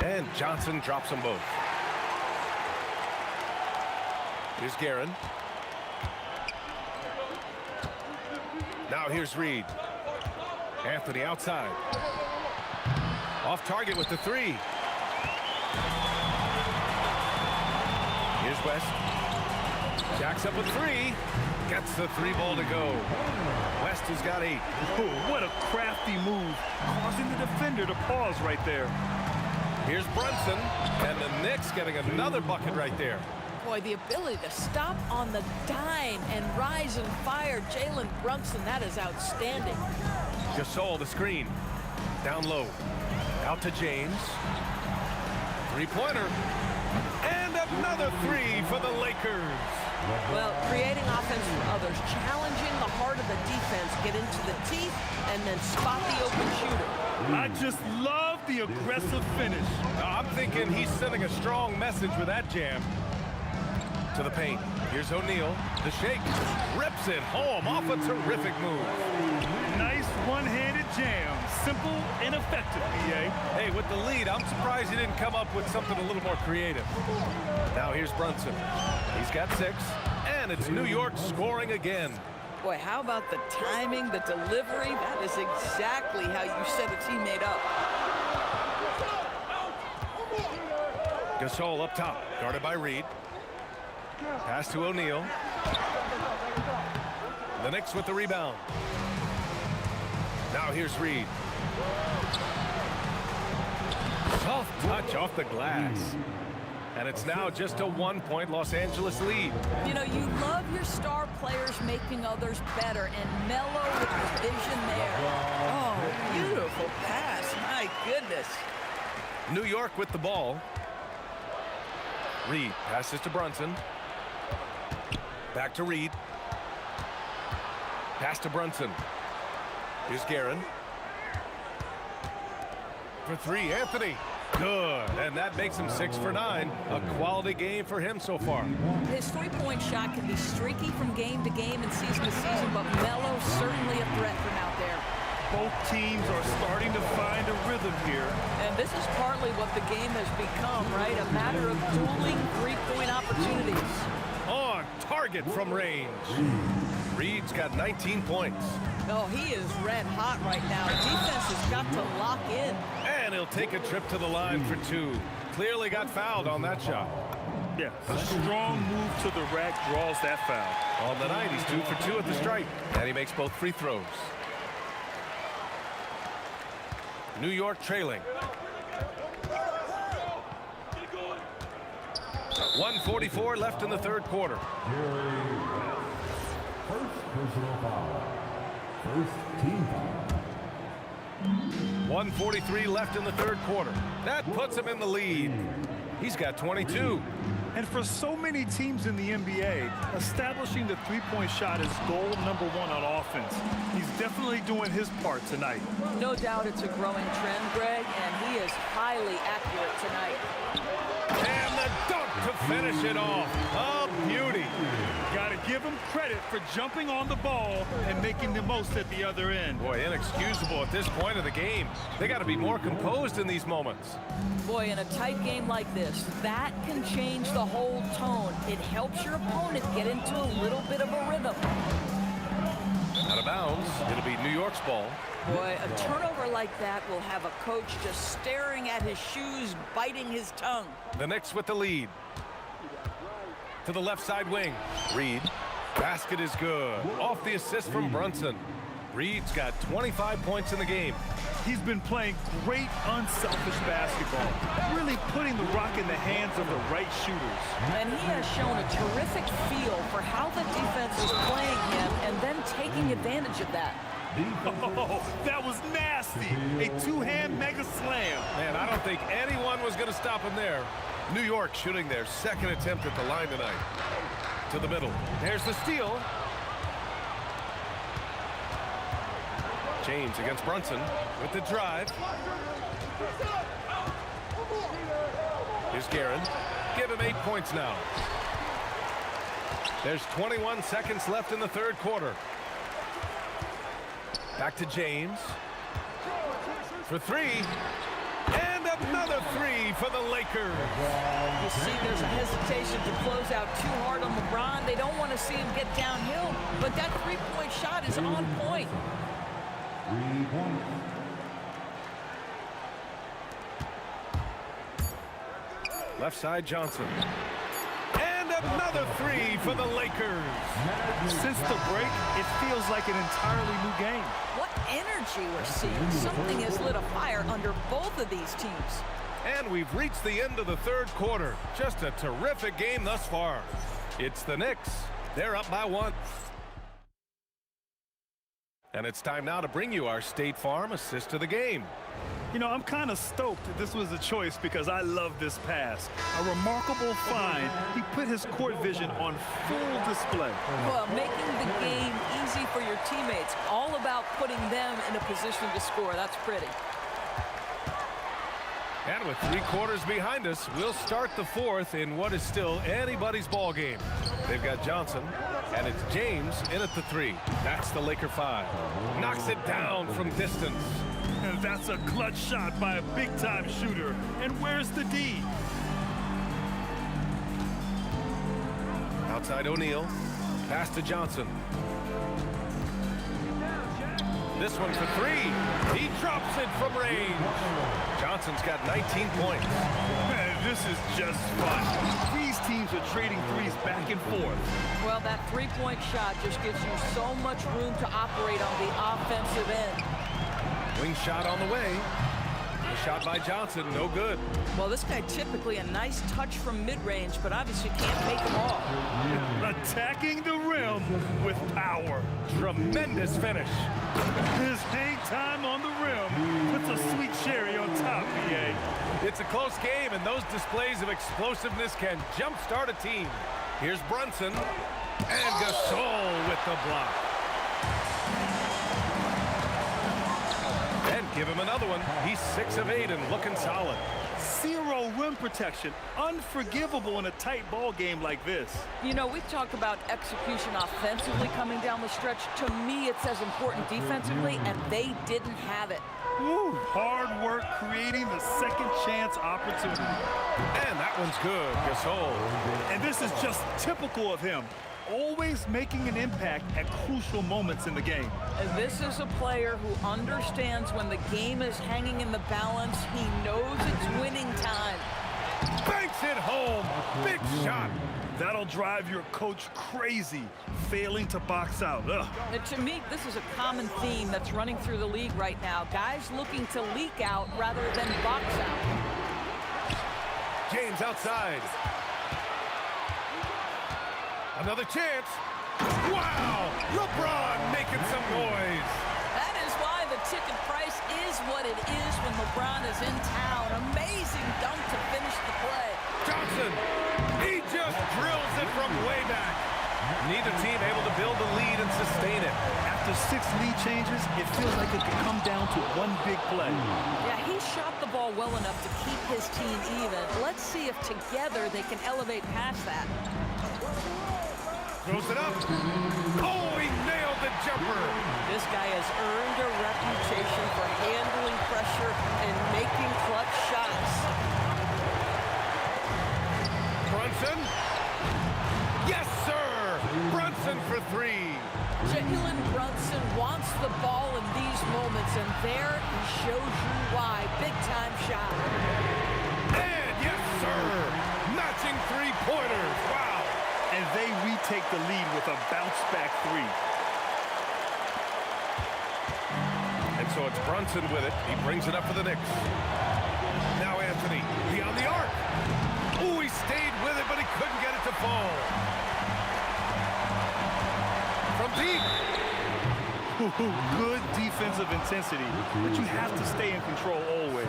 And Johnson drops them both. Here's Guerin. Now here's Reed. Anthony outside. Off target with the 3. Here's West. Jacks up with 3. Gets the 3-ball to go. West has got 8. Ooh, what a crafty move, causing the defender to pause right there. Here's Brunson, and the Knicks getting another bucket right there. Boy, the ability to stop on the dime and rise and fire. Jalen Brunson, that is outstanding. Gasol, the screen. Down low. Out to James. 3-pointer. And another 3 for the Lakers. Well, creating offense for others, challenging the heart of the defense, get into the teeth, and then spot the open shooter. I just love the aggressive finish. I'm thinking he's sending a strong message with that jam. To the paint. Here's O'Neal. The shake. Rips it home off a terrific move. Nice one-handed jam. Simple and effective, BA. Hey, with the lead, I'm surprised he didn't come up with something a little more creative. Now here's Brunson. He's got 6. And it's New York scoring again. Boy, how about the timing, the delivery? That is exactly how you set a teammate up. Gasol up top. Guarded by Reed. Pass to O'Neal. The Knicks with the rebound. Now here's Reed. Soft touch off the glass. And it's now just a 1-point Los Angeles lead. You know, you love your star players making others better, and Melo with the vision there. Oh, beautiful pass. My goodness. this. New York with the ball. Reed passes to Brunson. Back to Reed. Pass to Brunson. Here's Guerin. For three, Anthony. Good, and that makes him 6 for 9. A quality game for him so far. His three-point shot can be streaky from game to game and season to season, but Melo's certainly a threat from out there. Both teams are starting to find a rhythm here. And this is partly what the game has become, right? A matter of dueling three-point opportunities. On target from range. Reed's got 19 points. Oh, he is red hot right now. Defense has got to lock in. And he'll take a trip to the line for 2. Clearly got fouled on that shot. Yeah, a strong move to the rack draws that foul. On the night, he's 2 for 2 at the stripe. And he makes both free throws. New York trailing. 1:44 left in the third quarter. First personal foul. First team foul. 1:43 left in the third quarter. That puts him in the lead. He's got 22. And for so many teams in the NBA, establishing the three-point shot is goal number 1 on offense. He's definitely doing his part tonight. No doubt it's a growing trend, Greg, and he is highly accurate tonight. And the dunk to finish it off. A beauty. Got to give him credit for jumping on the ball and making the most at the other end. Boy, inexcusable at this point of the game. They got to be more composed in these moments. Boy, in a tight game like this, that can change the whole tone. It helps your opponent get into a little bit of a rhythm. Out of bounds. It'll be New York's ball. Boy, a turnover like that will have a coach just staring at his shoes, biting his tongue. The Knicks with the lead. To the left side wing. Reed. Basket is good. Off the assist from Brunson. Reed's got 25 points in the game. He's been playing great, unselfish basketball, really putting the rock in the hands of the right shooters. And he has shown a terrific feel for how the defense is playing him and then taking advantage of that. Oh, that was nasty. A two-hand mega slam. Man, I don't think anyone was going to stop him there. New York shooting their second attempt at the line tonight. To the middle. There's the steal. James against Brunson with the drive. Here's Guerin. Give him 8 points now. There's 21 seconds left in the third quarter. Back to James. For 3. And another 3 for the Lakers. You see there's a hesitation to close out too hard on LeBron. They don't want to see him get downhill, but that three-point shot is on point. 3 points. Left side Johnson. And another 3 for the Lakers. Since the break, it feels like an entirely new game. What energy we're seeing. Something has lit a fire under both of these teams. And we've reached the end of the third quarter. Just a terrific game thus far. It's the Knicks. They're up by 1. And it's time now to bring you our State Farm assist of the game. You know, I'm kind of stoked that this was a choice because I love this pass. A remarkable find. He put his court vision on full display. Well, making the game easy for your teammates. All about putting them in a position to score. That's pretty. And with 3 quarters behind us, we'll start the fourth in what is still anybody's ball game. They've got Johnson, and it's James in at the 3. That's the Laker 5. Knocks it down from distance. And that's a clutch shot by a big-time shooter. And where's the D? Outside O'Neal. Pass to Johnson. This one for 3. He drops it from range. Johnson's got 19 points. Man, this is just fun. These teams are trading threes back and forth. Well, that three-point shot just gives you so much room to operate on the offensive end. Wing shot on the way. The shot by Johnson, no good. Well, this guy typically a nice touch from mid-range, but obviously can't make them all. Attacking the rim with power. Tremendous finish. His hang time on the rim puts a sweet cherry on top. It's a close game, and those displays of explosiveness can jumpstart a team. Here's Brunson, and Gasol with the block. And give him another one. He's 6 of 8 and looking solid. Zero rim protection. Unforgivable in a tight ball game like this. You know, we talk about execution offensively coming down the stretch. To me, it's as important defensively, and they didn't have it. Woo, hard work creating the second chance opportunity. And that one's good, Gasol. And this is just typical of him. Always making an impact at crucial moments in the game. And this is a player who understands when the game is hanging in the balance. He knows it's winning time. Banks it home. Big shot. That'll drive your coach crazy, failing to box out. Ugh. And to me, this is a common theme that's running through the league right now. Guys looking to leak out rather than box out. James outside. Another chance. Wow! LeBron making some noise. That is why the ticket price is what it is when LeBron is in town. Amazing dunk to finish the play. Johnson, he just drills it from way back. Neither team able to build the lead and sustain it. After 6 lead changes, it feels like it could come down to one big play. Yeah, he shot the ball well enough to keep his team even. Let's see if together they can elevate past that. Throws it up. Oh, he nailed the jumper. This guy has earned a reputation for handling pressure and making clutch shots. Brunson. Yes, sir. Brunson for 3. Jalen Brunson wants the ball in these moments, and there he shows you why. Big-time shot. And yes, sir. Matching 3-pointers. Wow. And they retake the lead with a bounce-back 3. And so it's Brunson with it. He brings it up for the Knicks. Now Anthony, beyond the arc. Oh, he stayed with it, but he couldn't get it to fall. From deep. Good defensive intensity, but you have to stay in control always.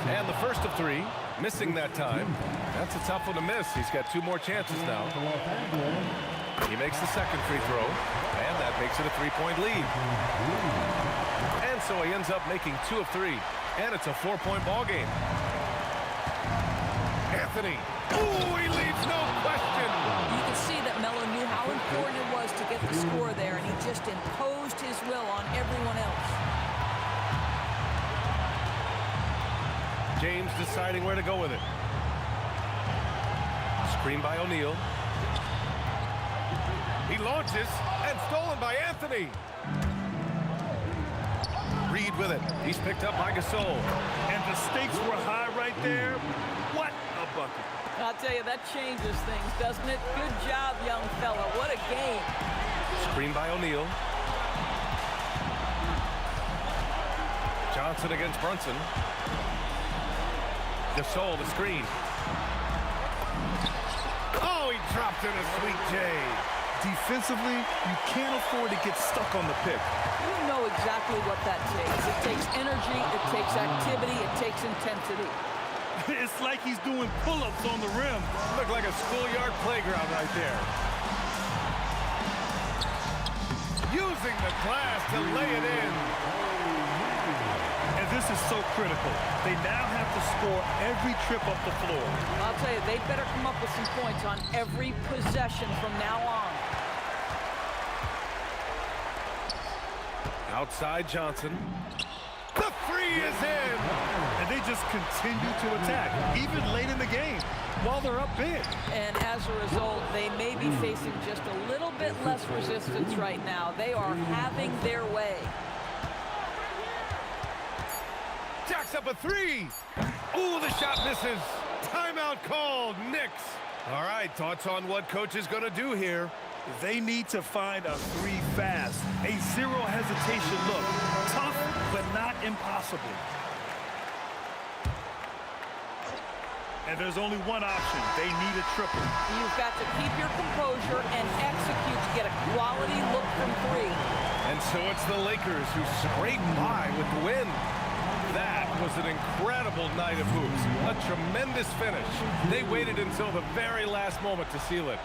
And the first of 3, missing that time. That's a tough one to miss. He's got 2 more chances now. He makes the second free throw, and that makes it a 3-point lead. And so he ends up making 2 of 3, and it's a 4-point ball game. Anthony. Oh, he leaves no question. You can see that Melo knew how important it was to get the score there, and he just imposed his will on everyone else. James deciding where to go with it. Screen by O'Neal. He launches, and stolen by Anthony. Reed with it. He's picked up by Gasol. And the stakes were high right there. What a bucket. I'll tell you, that changes things, doesn't it? Good job, young fella. What a game. Screen by O'Neal. Johnson against Brunson. Gasol, the screen. Oh, he dropped in a sweet J. Defensively, you can't afford to get stuck on the pick. You know exactly what that takes. It takes energy, it takes activity, it takes intensity. It's like he's doing pull-ups on the rim. Look like a schoolyard playground right there. Using the glass to lay it in. And this is so critical. They now have to score every trip up the floor. I'll tell you, they better come up with some points on every possession from now on. Outside Johnson. The 3 is in. And they just continue to attack, even late in the game, while they're up big. And as a result, they may be facing just a little bit less resistance right now. They are having their way. Jacks up a 3. Ooh, the shot misses. Timeout called. Knicks. All right, thoughts on what coach is going to do here? They need to find a 3 fast. A zero hesitation look. Tough, but not impossible. And there's only one option. They need a triple. You've got to keep your composure and execute to get a quality look from 3. And so it's the Lakers who scrape by with the win. That was was an incredible night of hoops. A tremendous finish. They waited until the very last moment to seal it.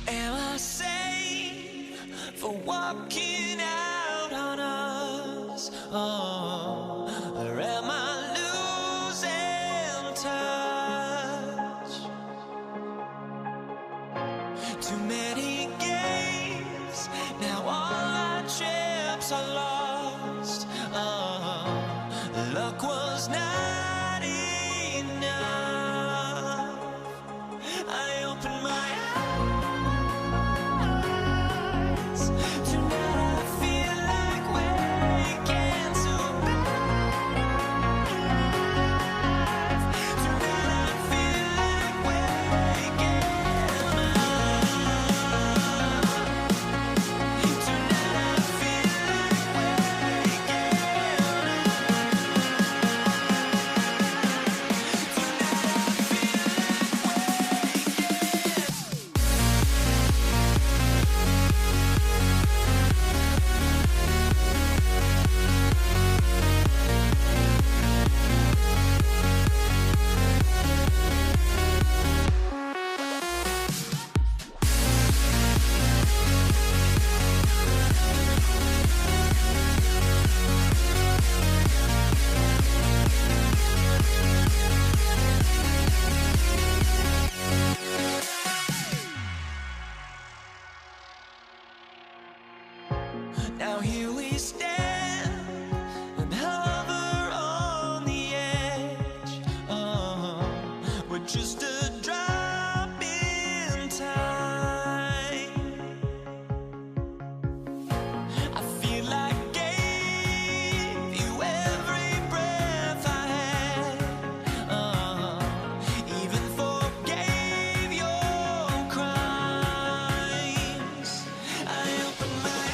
Am I safe for walking out on us? Oh, or am I losing touch? Too many games, now all our chips are lost. Oh, luck was not enough. I opened my eyes. Now here we stand and hover on the edge. We're just a drop in time. I feel like I gave you every breath I had. Even forgave your crimes. I opened my eyes.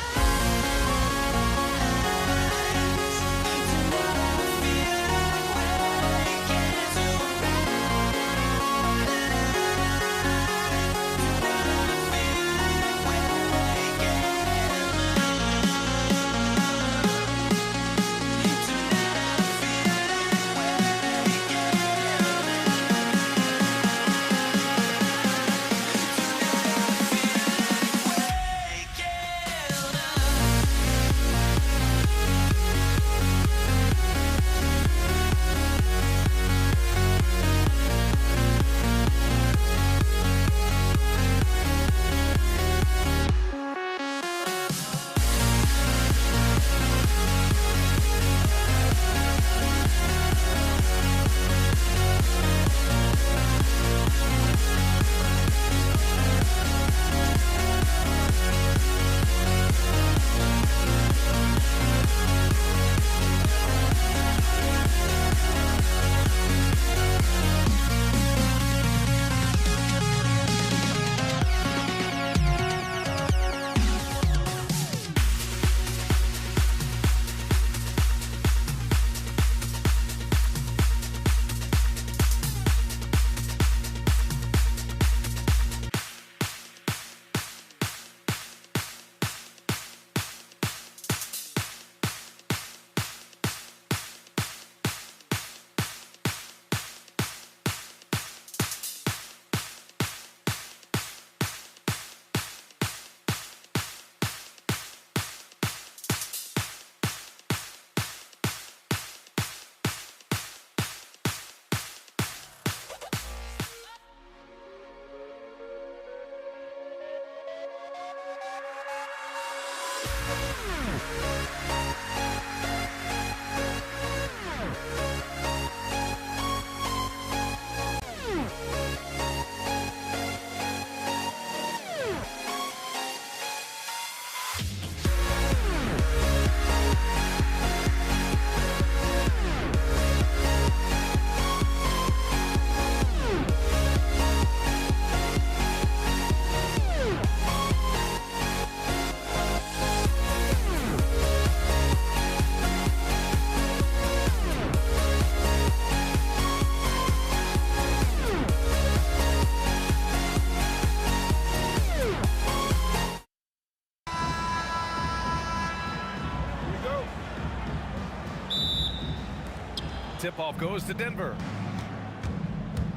tip-off goes to Denver.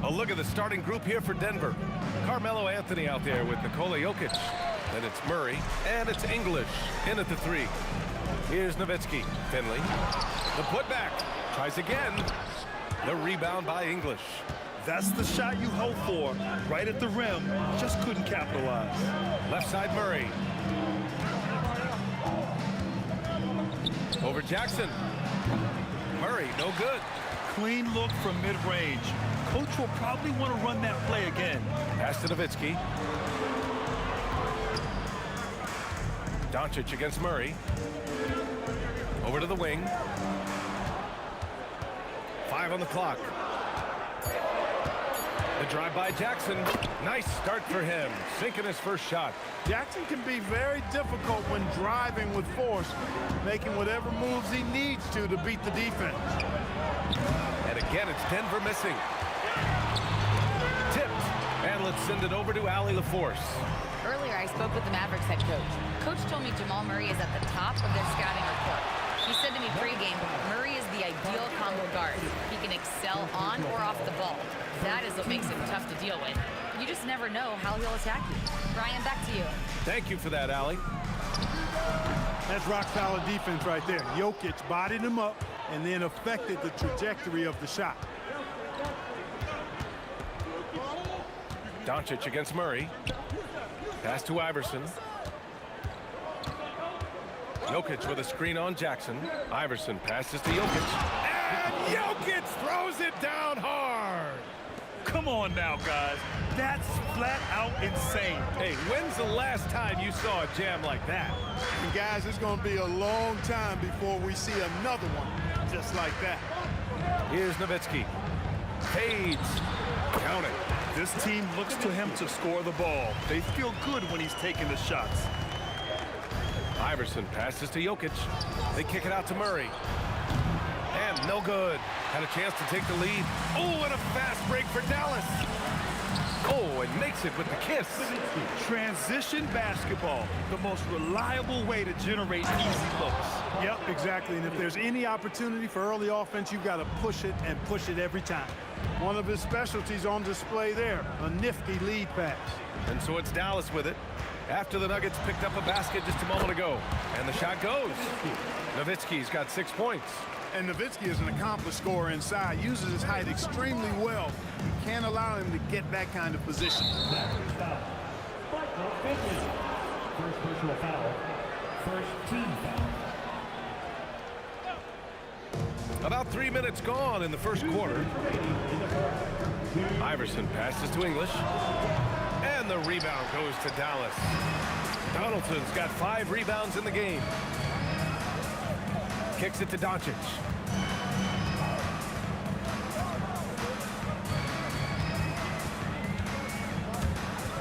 A look at the starting group here for Denver. Carmelo Anthony out there with Nikola Jokic. Then it's Murray, and it's English in at the 3. Here's Nowitzki. Finley. The putback. Tries again. The rebound by English. That's the shot you hope for. Right at the rim. Just couldn't capitalize. Left side Murray. Over Jackson. Murray, no good. Clean look from mid-range. Coach will probably want to run that play again. Pass to Nowitzki. Doncic against Murray. Over to the wing. 5 on the clock. The drive by Jackson. Nice start for him. Sinking his first shot. Jackson can be very difficult when driving with force, making whatever moves he needs to beat the defense. And again, it's Denver missing. Tipped. And let's send it over to Allie LaForce. Earlier, I spoke with the Mavericks head coach. Coach told me Jamal Murray is at the top of their scouting report. He said to me pregame, Murray is the ideal combo guard. He can excel on or off the ball. That is what makes him tough to deal with. You just never know how he'll attack you. Brian, back to you. Thank you for that, Allie. That's rock-solid defense right there. Jokic bodied him up and then affected the trajectory of the shot. Doncic against Murray. Pass to Iverson. Jokic with a screen on Jackson. Iverson passes to Jokic. And Jokic throws it down hard. Come on now, guys. That's flat out insane. Hey, when's the last time you saw a jam like that? And guys, it's going to be a long time before we see another one just like that. Here's Nowitzki. Fades. Count it. This team looks to him to score the ball. They feel good when he's taking the shots. Iverson passes to Jokic. They kick it out to Murray. And no good. Had a chance to take the lead. Oh, and a fast break for Dallas. Oh, and makes it with the kiss. Transition basketball, the most reliable way to generate easy looks. Yep, exactly. And if there's any opportunity for early offense, you've got to push it and push it every time. One of his specialties on display there, a nifty lead pass. And so it's Dallas with it. After the Nuggets picked up a basket just a moment ago. And the shot goes. Nowitzki's got 6 points. And Nowitzki is an accomplished scorer inside, uses his height extremely well. You can't allow him to get that kind of position. First personal foul. First team foul. About 3 minutes gone in the first quarter. Iverson passes to English. And the rebound goes to Dallas. Donaldson's got 5 rebounds in the game. Kicks it to Doncic.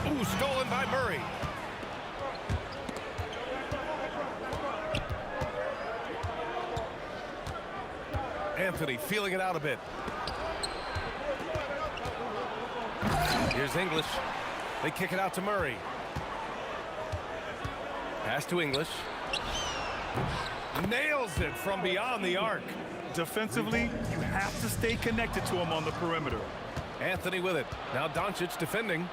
Ooh, stolen by Murray. Anthony feeling it out a bit. Here's English. They kick it out to Murray. Pass to English. Nails it from beyond the arc. Defensively, you have to stay connected to him on the perimeter. Anthony with it. Now Doncic defending.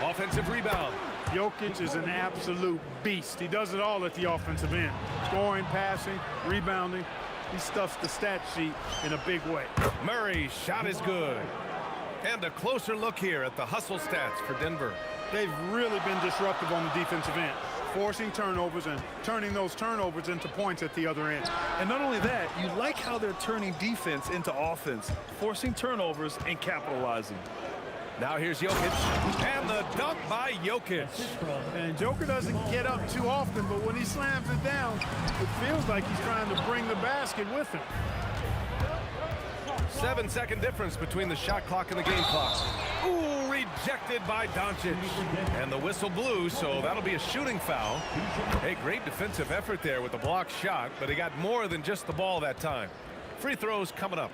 Offensive rebound. Jokic is an absolute beast. He does it all at the offensive end. Scoring, passing, rebounding. He stuffs the stat sheet in a big way. Murray's shot is good. And a closer look here at the hustle stats for Denver. They've really been disruptive on the defensive end, forcing turnovers and turning those turnovers into points at the other end. And not only that, you like how they're turning defense into offense, forcing turnovers and capitalizing. Now here's Jokic, and the dunk by Jokic. And Joker doesn't get up too often, but when he slams it down, it feels like he's trying to bring the basket with him. 7-second difference between the shot clock and the game clock. Ooh, rejected by Doncic. And the whistle blew, so that'll be a shooting foul. Hey, great defensive effort there with the blocked shot, but he got more than just the ball that time. Free throws coming up.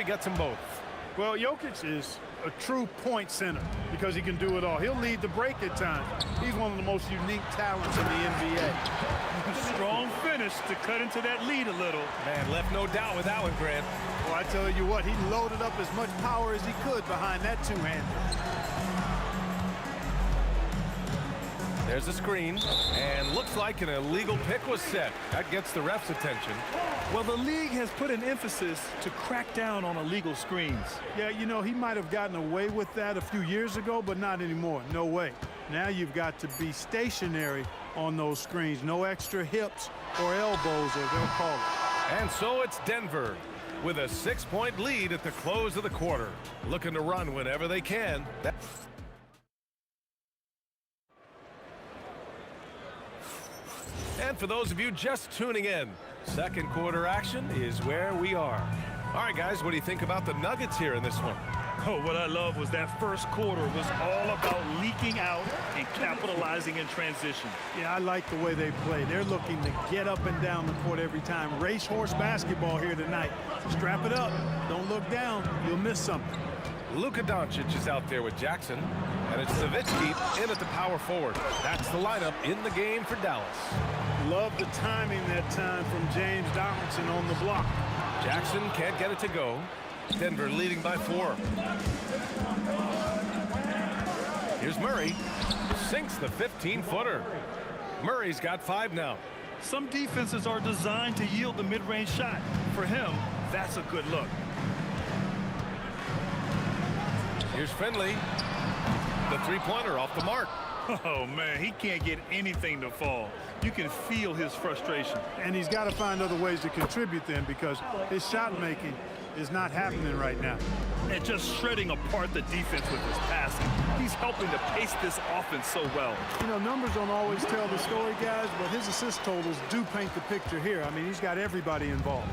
gets them both. Well, Jokic is a true point center because he can do it all. He'll lead the break at times. He's one of the most unique talents in the NBA. Strong finish to cut into that lead a little. Man, left no doubt with that one, Grant. Well, I tell you what, he loaded up as much power as he could behind that two-hander. There's a screen, and looks like an illegal pick was set. That gets the ref's attention. Well, the league has put an emphasis to crack down on illegal screens. Yeah, you know, he might have gotten away with that a few years ago, but not anymore. No way. Now you've got to be stationary on those screens. No extra hips or elbows, as they'll call it. And so it's Denver with a 6-point lead at the close of the quarter. Looking to run whenever they can. And for those of you just tuning in, second quarter action is where we are. All right, guys, what do you think about the Nuggets here in this one? Oh, what I love was that first quarter was all about leaking out and capitalizing in transition. Yeah, I like the way they play. They're looking to get up and down the court every time. Racehorse basketball here tonight. Strap it up. Don't look down. You'll miss something. Luka Doncic is out there with Jackson, and it's Nowitzki in at the power forward. That's the lineup in the game for Dallas. Love the timing that time from James Donaldson on the block. Jackson can't get it to go. Denver leading by 4. Here's Murray. Sinks the 15-footer. Murray's got 5 now. Some defenses are designed to yield the mid-range shot. For him, that's a good look. Here's Finley. The three-pointer off the mark. Oh, man, he can't get anything to fall. You can feel his frustration. And he's got to find other ways to contribute then because his shot making is not happening right now. And just shredding apart the defense with his passing. He's helping to pace this offense so well. You know, numbers don't always tell the story, guys, but his assist totals do paint the picture here. I mean, he's got everybody involved.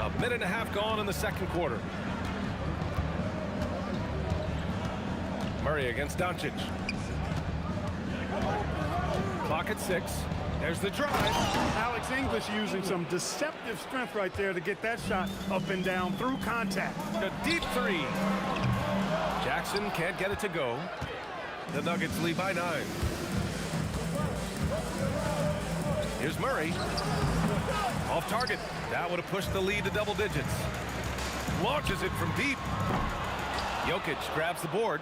A minute and a half gone in the second quarter. Murray against Doncic. Clock at 6. There's the drive. Alex English using some deceptive strength right there to get that shot up and down through contact. A deep 3. Jackson can't get it to go. The Nuggets lead by 9. Here's Murray. Off target. That would have pushed the lead to double digits. Launches it from deep. Jokic grabs the board.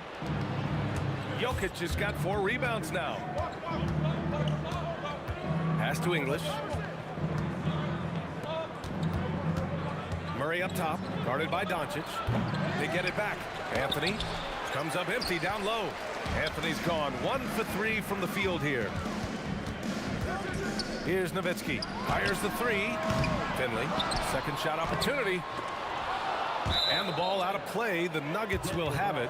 Jokic has got 4 rebounds now. Pass to English. Murray up top, guarded by Doncic. They get it back. Anthony comes up empty down low. Anthony's gone 1 for 3 from the field here. Here's Nowitzki. Fires the 3. Finley, second shot opportunity. And the ball out of play. The Nuggets will have it.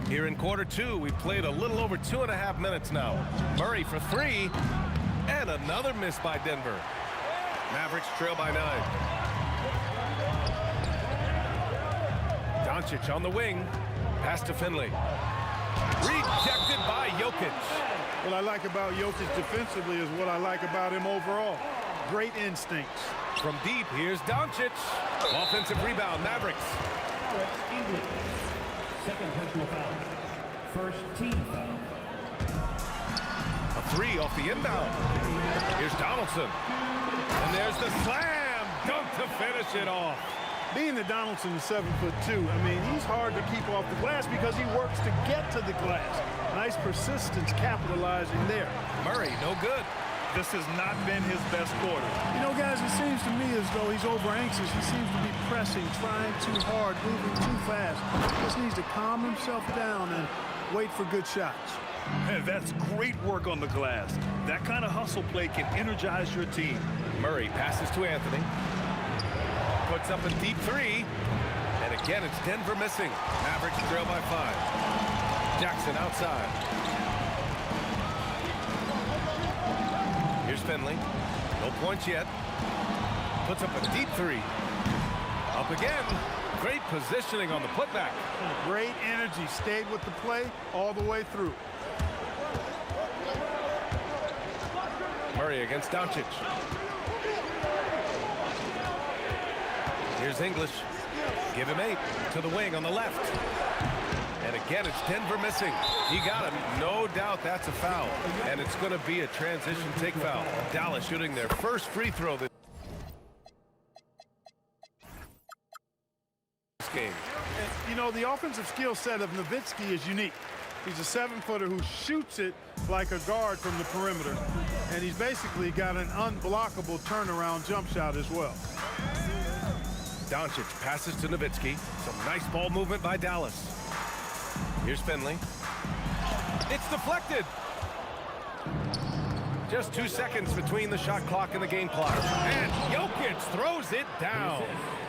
Here in quarter 2, we've played a little over 2.5 minutes now. Murray for 3. And another miss by Denver. Mavericks trail by 9. Doncic on the wing. Pass to Finley. Rejected by Jokic. What I like about Jokic defensively is what I like about him overall. Great instincts. From deep, here's Doncic. Offensive rebound, Mavericks. Second personal foul. First team foul. A 3 off the inbound. Here's Donaldson. And there's the slam dunk to finish it off. Being that Donaldson is 7'2", I mean, he's hard to keep off the glass because he works to get to the glass. Nice persistence capitalizing there. Murray, no good. This has not been his best quarter. You know, guys, it seems to me as though he's over anxious. He seems to be pressing, trying too hard, moving too fast. He just needs to calm himself down and wait for good shots. And that's great work on the glass. That kind of hustle play can energize your team. Murray passes to Anthony. Puts up a deep 3. And again, it's Denver missing. Mavericks trail by 5. Jackson outside. Here's Finley. No points yet. Puts up a deep 3. Up again. Great positioning on the putback. Great energy. Stayed with the play all the way through. Murray against Doncic. Here's English. Give him 8 to the wing on the left. And again, it's Denver missing. He got him. No doubt that's a foul. And it's going to be a transition take foul. Dallas shooting their first free throw this game. And, you know, the offensive skill set of Nowitzki is unique. He's a 7-footer who shoots it like a guard from the perimeter. And he's basically got an unblockable turnaround jump shot as well. Doncic passes to Nowitzki. Some nice ball movement by Dallas. Here's Finley. It's deflected. Just 2 seconds between the shot clock and the game clock. And Jokic throws it down.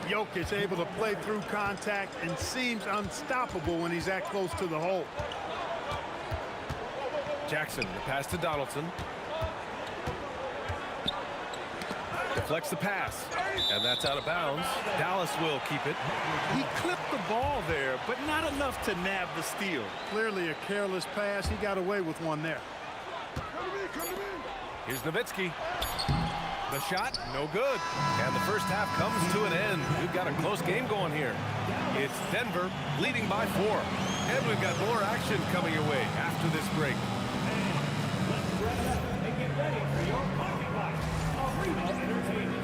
Jokic able to play through contact and seems unstoppable when he's that close to the hole. Jackson, the pass to Donaldson. Deflects the pass, and that's out of bounds. Dallas will keep it. He clipped the ball there, but not enough to nab the steal. Clearly a careless pass. He got away with one there. Here's Nowitzki. The shot, no good. And the first half comes to an end. We've got a close game going here. It's Denver leading by 4. And we've got more action coming your way after this break. Let's wrap it up and get ready for your pocket watch. Arena Entertainment.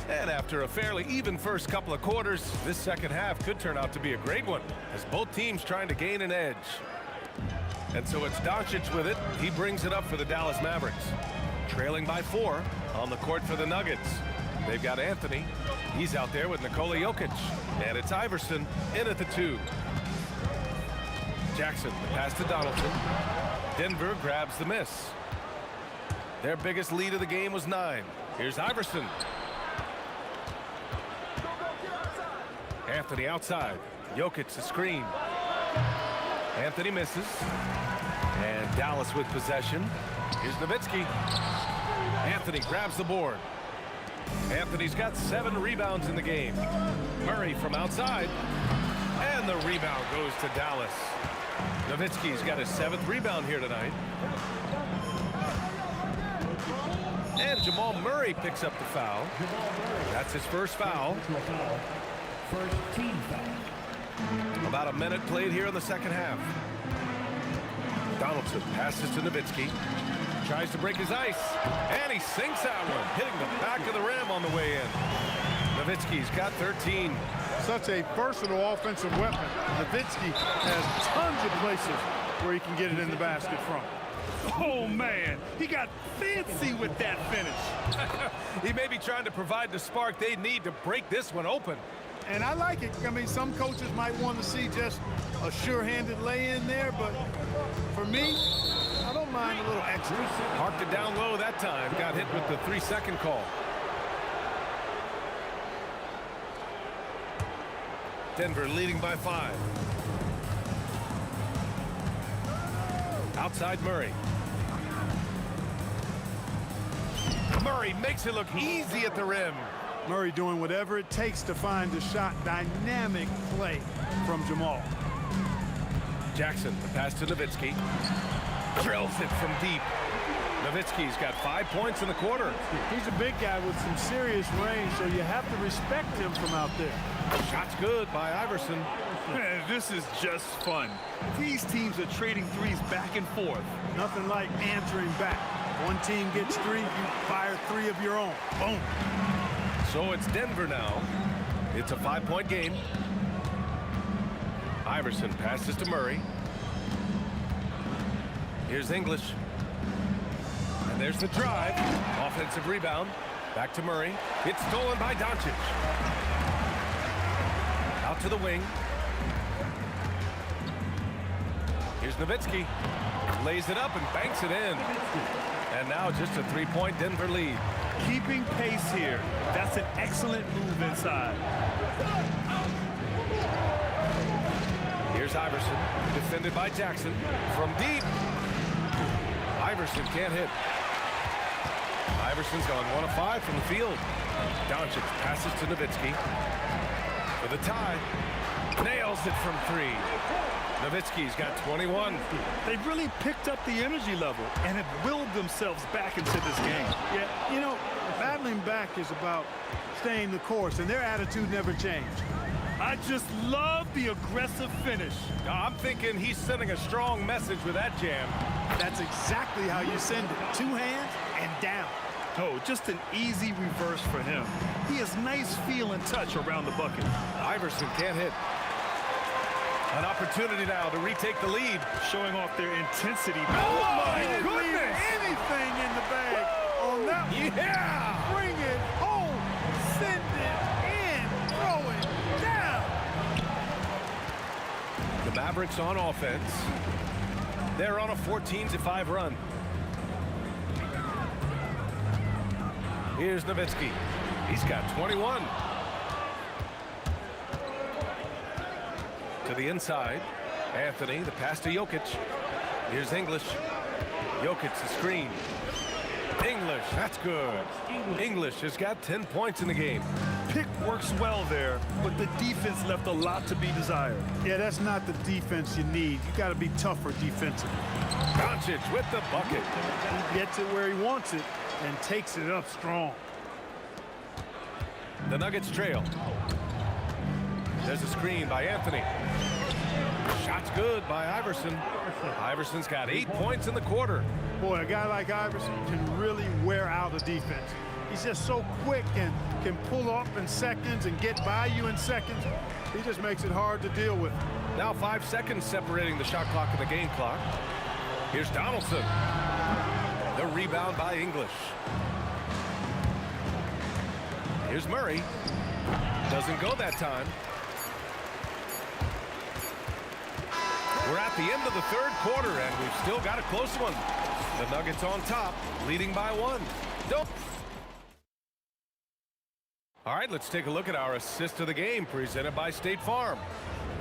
And after a fairly even first couple of quarters, this second half could turn out to be a great one, as both teams trying to gain an edge. And so it's Doncic with it. He brings it up for the Dallas Mavericks. Trailing by 4 on the court for the Nuggets. They've got Anthony. He's out there with Nikola Jokic. And it's Iverson in at the 2. Jackson, the pass to Donaldson. Denver grabs the miss. Their biggest lead of the game was 9. Here's Iverson. Anthony outside. Jokic the screen. Anthony misses. And Dallas with possession. Here's Nowitzki. Anthony grabs the board. Anthony's got 7 rebounds in the game. Murray from outside. And the rebound goes to Dallas. Nowitzki's got his 7th rebound here tonight. And Jamal Murray picks up the foul. That's his first foul. First team foul. About a minute played here in the second half. Donaldson passes to Nowitzki. Tries to break his ice. And he sinks that one, hitting the back of the rim on the way in. Nowitzki's got 13. Such a versatile offensive weapon. Nowitzki has tons of places where he can get it in the basket from. Oh, man, he got fancy with that finish. He may be trying to provide the spark they need to break this one open. And I like it. I mean, some coaches might want to see just a sure-handed lay-in there, but for me, I don't mind a little extra. Parked it down low that time. Got hit with the 3-second call. Denver leading by 5. Outside Murray. Murray makes it look easy at the rim. Murray doing whatever it takes to find the shot. Dynamic play from Jamal. Jackson, the pass to Nowitzki. Drills it from deep. Nowitzki's got 5 points in the quarter. He's a big guy with some serious range, so you have to respect him from out there. Shot's good by Iverson. Man, this is just fun. These teams are trading threes back and forth. Nothing like answering back. One team gets 3, you fire 3 of your own. Boom. So it's Denver now. It's a 5-point game. Iverson passes to Murray. Here's English. And there's the drive. Offensive rebound. Back to Murray. It's stolen by Doncic. Out to the wing. Here's Nowitzki. Lays it up and banks it in. And now just a 3-point Denver lead. Keeping pace here. That's an excellent move inside. Here's Iverson, defended by Jackson. From deep. Iverson can't hit. Iverson's gone 1 of 5 from the field. Doncic passes to Nowitzki for the tie. Nails it from 3. Nowitzki's got 21. They've really picked up the energy level and have willed themselves back into this game. Yeah, you know, battling back is about staying the course, and their attitude never changed. I just love the aggressive finish. I'm thinking he's sending a strong message with that jam. That's exactly how you send it. 2 hands and down. Oh, just an easy reverse for him. He has nice feel and touch around the bucket. Iverson can't hit. An opportunity now to retake the lead. Showing off their intensity. Oh, my Leave goodness! anything in the bag on that one. Yeah! Bring it home. Send it in. Throw it down. The Mavericks on offense. They're on a 14-5 run. Here's Nowitzki. He's got 21. To the inside. Anthony, the pass to Jokic. Here's English. Jokic, the screen. English, that's good. English has got 10 points in the game. Pick works well there, but the defense left a lot to be desired. Yeah, that's not the defense you need. You got to be tougher defensively. Doncic with the bucket. He gets it where he wants it and takes it up strong. The Nuggets trail. There's a screen by Anthony. Shot's good by Iverson. Iverson's got 8 points in the quarter. Boy, a guy like Iverson can really wear out a defense. He's just so quick and can pull up in seconds and get by you in seconds. He just makes it hard to deal with. Now 5 seconds separating the shot clock and the game clock. Here's Donaldson. The rebound by English. Here's Murray. Doesn't go that time. We're at the end of the 3rd quarter, and we've still got a close one. The Nuggets on top, leading by 1. Don't. All right, let's take a look at our assist of the game, presented by State Farm.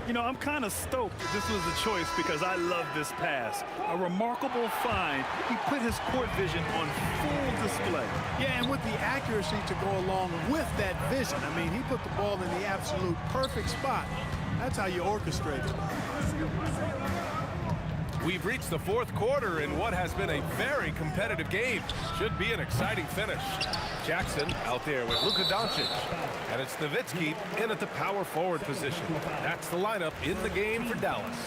You know, I'm kind of stoked that this was a choice because I love this pass. A remarkable find. He put his court vision on full display. Yeah, and with the accuracy to go along with that vision. I mean, he put the ball in the absolute perfect spot. That's how you orchestrate it. We've reached the 4th quarter in what has been a very competitive game. Should be an exciting finish. Jackson out there with Luka Doncic. And it's Nowitzki in at the power forward position. That's the lineup in the game for Dallas.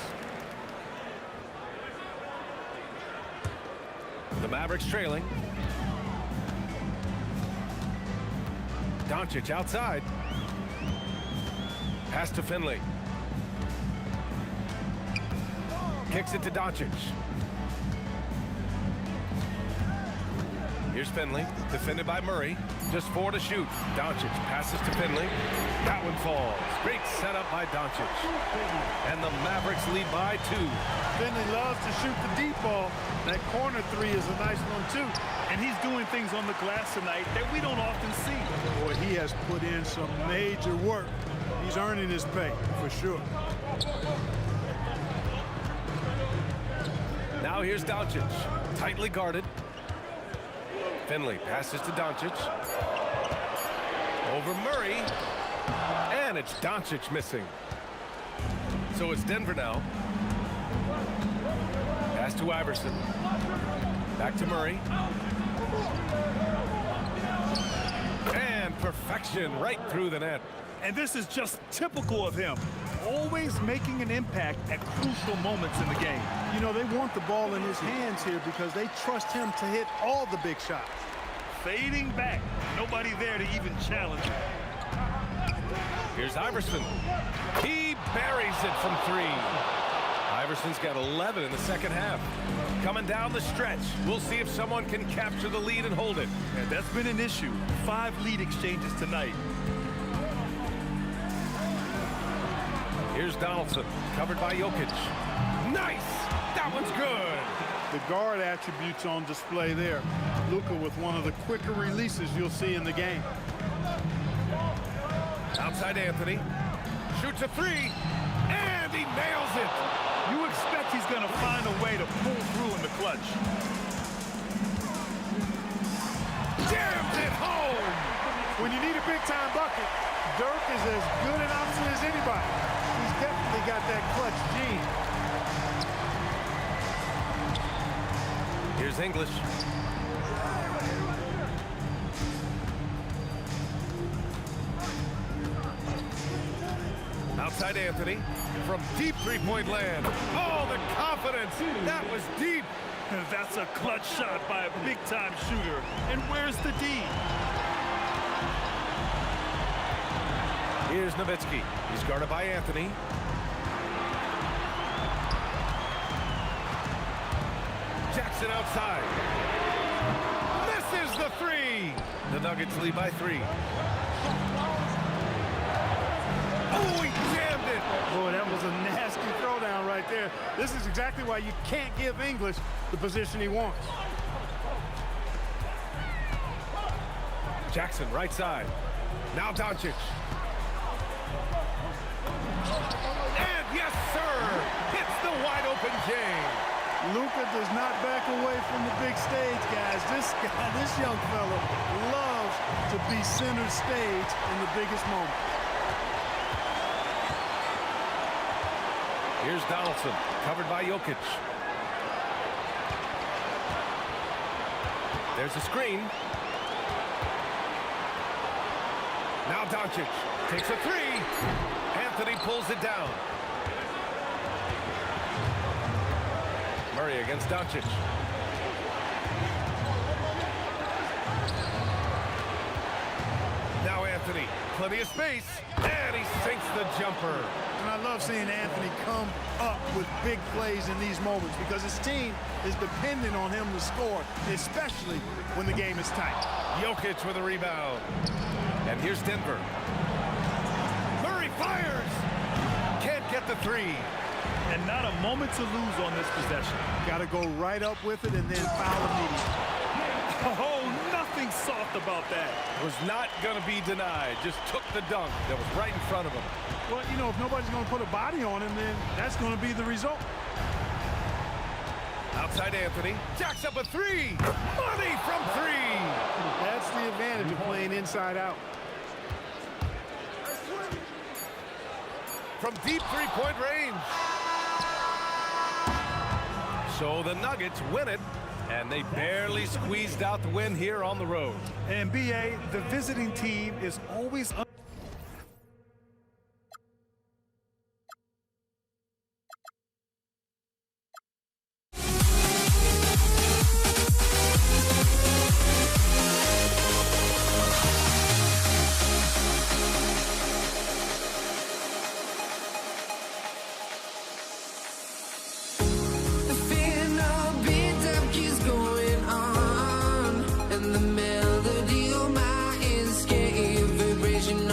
The Mavericks trailing. Doncic outside. Pass to Finley. Kicks it to Doncic. Here's Finley, defended by Murray. Just 4 to shoot. Doncic passes to Finley. That one falls. Great setup by Doncic. And the Mavericks lead by 2. Finley loves to shoot the deep ball. That corner 3 is a nice one, too. And he's doing things on the glass tonight that we don't often see. Boy, he has put in some major work. He's earning his pay, for sure. Now here's Doncic, tightly guarded. Finley passes to Doncic. Over Murray. And it's Doncic missing. So it's Denver now. Pass to Iverson. Back to Murray. And perfection right through the net. And this is just typical of him. Always making an impact at crucial moments in the game. You know, they want the ball in his hands here because they trust him to hit all the big shots. Fading back. Nobody there to even challenge him. Here's Iverson. He buries it from 3. Iverson's got 11 in the second half. Coming down the stretch. We'll see if someone can capture the lead and hold it. And that's been an issue. 5 lead exchanges tonight. Here's Donaldson, covered by Jokic. Nice! That one's good! The guard attributes on display there. Luka with one of the quicker releases you'll see in the game. Outside Anthony. Shoots a 3. And he nails it! You expect he's going to find a way to pull through in the clutch. jams it home. When you need a big-time bucket, Dirk is as good an option as anybody. He's definitely got that clutch gene. Here's English. Outside Anthony from deep three-point land. Oh, the confidence. That was deep. That's a clutch shot by a big-time shooter. And where's the D? Here's Nowitzki. He's guarded by Anthony. Jackson outside. Misses the three. The Nuggets lead by 3. Oh, he jammed it. Boy, that was a nasty throwdown right there. This is exactly why you can't give English the position he wants. Jackson right side. Now Doncic. And yes, sir. Hits the wide open James. Luka does not back away from the big stage, guys. This young fella loves to be center stage in the biggest moment. Here's Donaldson, covered by Jokic. There's a screen. Now Doncic takes a 3. Anthony pulls it down. Murray against Doncic. Now Anthony, plenty of space, and he sinks the jumper. And I love seeing Anthony come up with big plays in these moments because his team is dependent on him to score, especially when the game is tight. Jokic with a rebound. And here's Denver. Murray fires. Can't get the 3. And not a moment to lose on this possession. Got to go right up with it and then foul immediately. Oh, nothing soft about that. Was not going to be denied. Just took the dunk that was right in front of him. Well, you know, if nobody's going to put a body on him, then that's going to be the result. Outside Anthony. Jacks up a 3. Money from 3. That's the advantage of playing inside out. From deep three-point range. So the Nuggets win it, and they barely squeezed out the win here on the road. And BA, the visiting team is always The melody of my escape vibration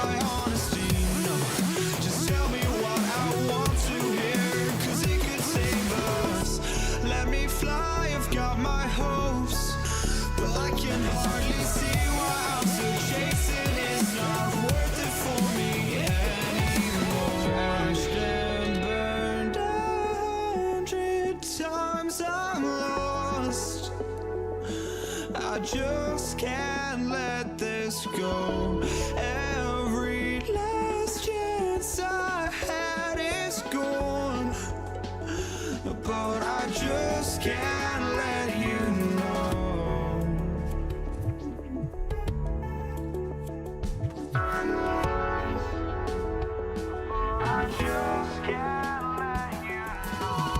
my honesty, no. Just tell me what I want to hear, 'cause it could save us. Let me fly, I've got my hopes, but I can hardly see why I'm still chasing. It's not worth it for me anymore. Crashed and burned 100 times, I'm lost. I just can't let this go. Every last chance I had is gone, but I just can't let you know. I just can't let you know.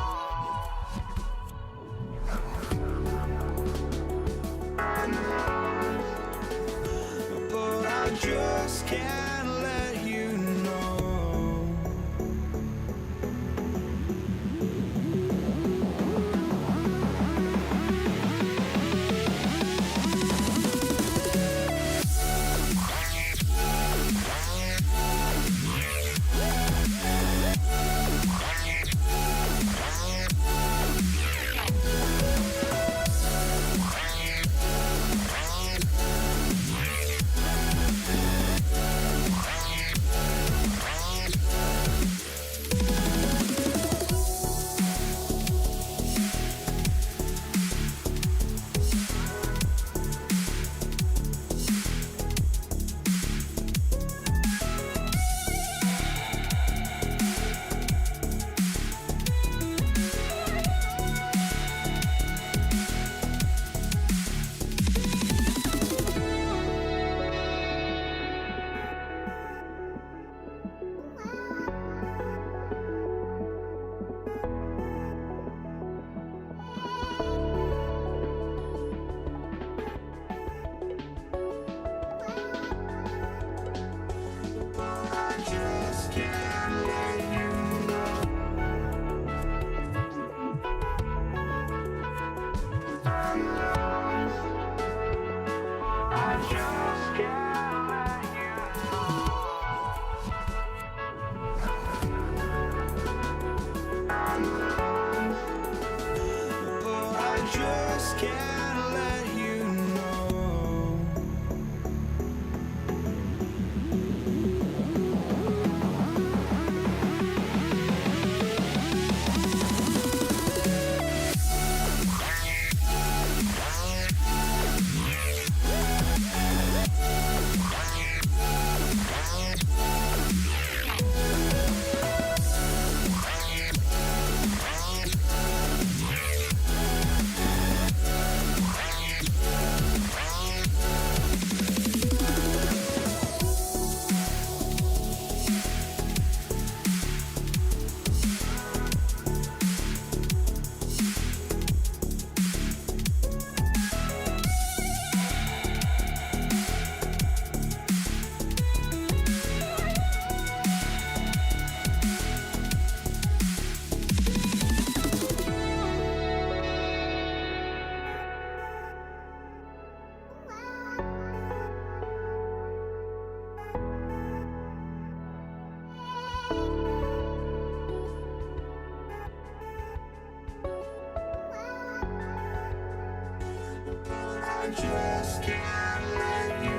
But I just can't let you know. just can't let you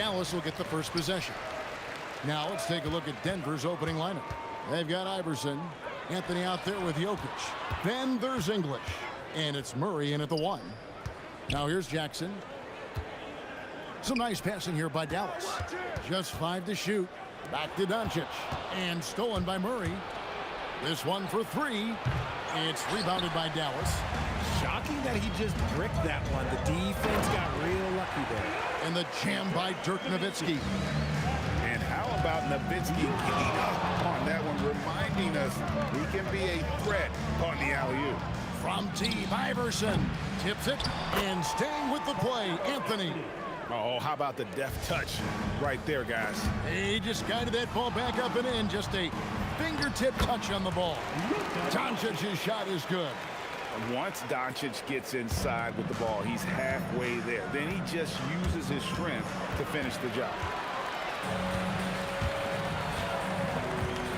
Dallas will get the first possession. Now let's take a look at Denver's opening lineup. They've got Iverson. Anthony out there with Jokic. Then there's English. And it's Murray in at the 1. Now here's Jackson. Some nice passing here by Dallas. Just 5 to shoot. Back to Doncic. And stolen by Murray. This one for 3. It's rebounded by Dallas. Shocking that he just bricked that one. The defense got real lucky there. And the jam by Dirk Nowitzki. And how about Nowitzki getting up on that one, reminding us he can be a threat on the alley-oop. From deep, Iverson tips it and staying with the play, Anthony. Oh, how about the deft touch right there, guys? He just guided that ball back up and in. Just a fingertip touch on the ball. Doncic's shot is good. Once Doncic gets inside with the ball, he's halfway there. Then he just uses his strength to finish the job.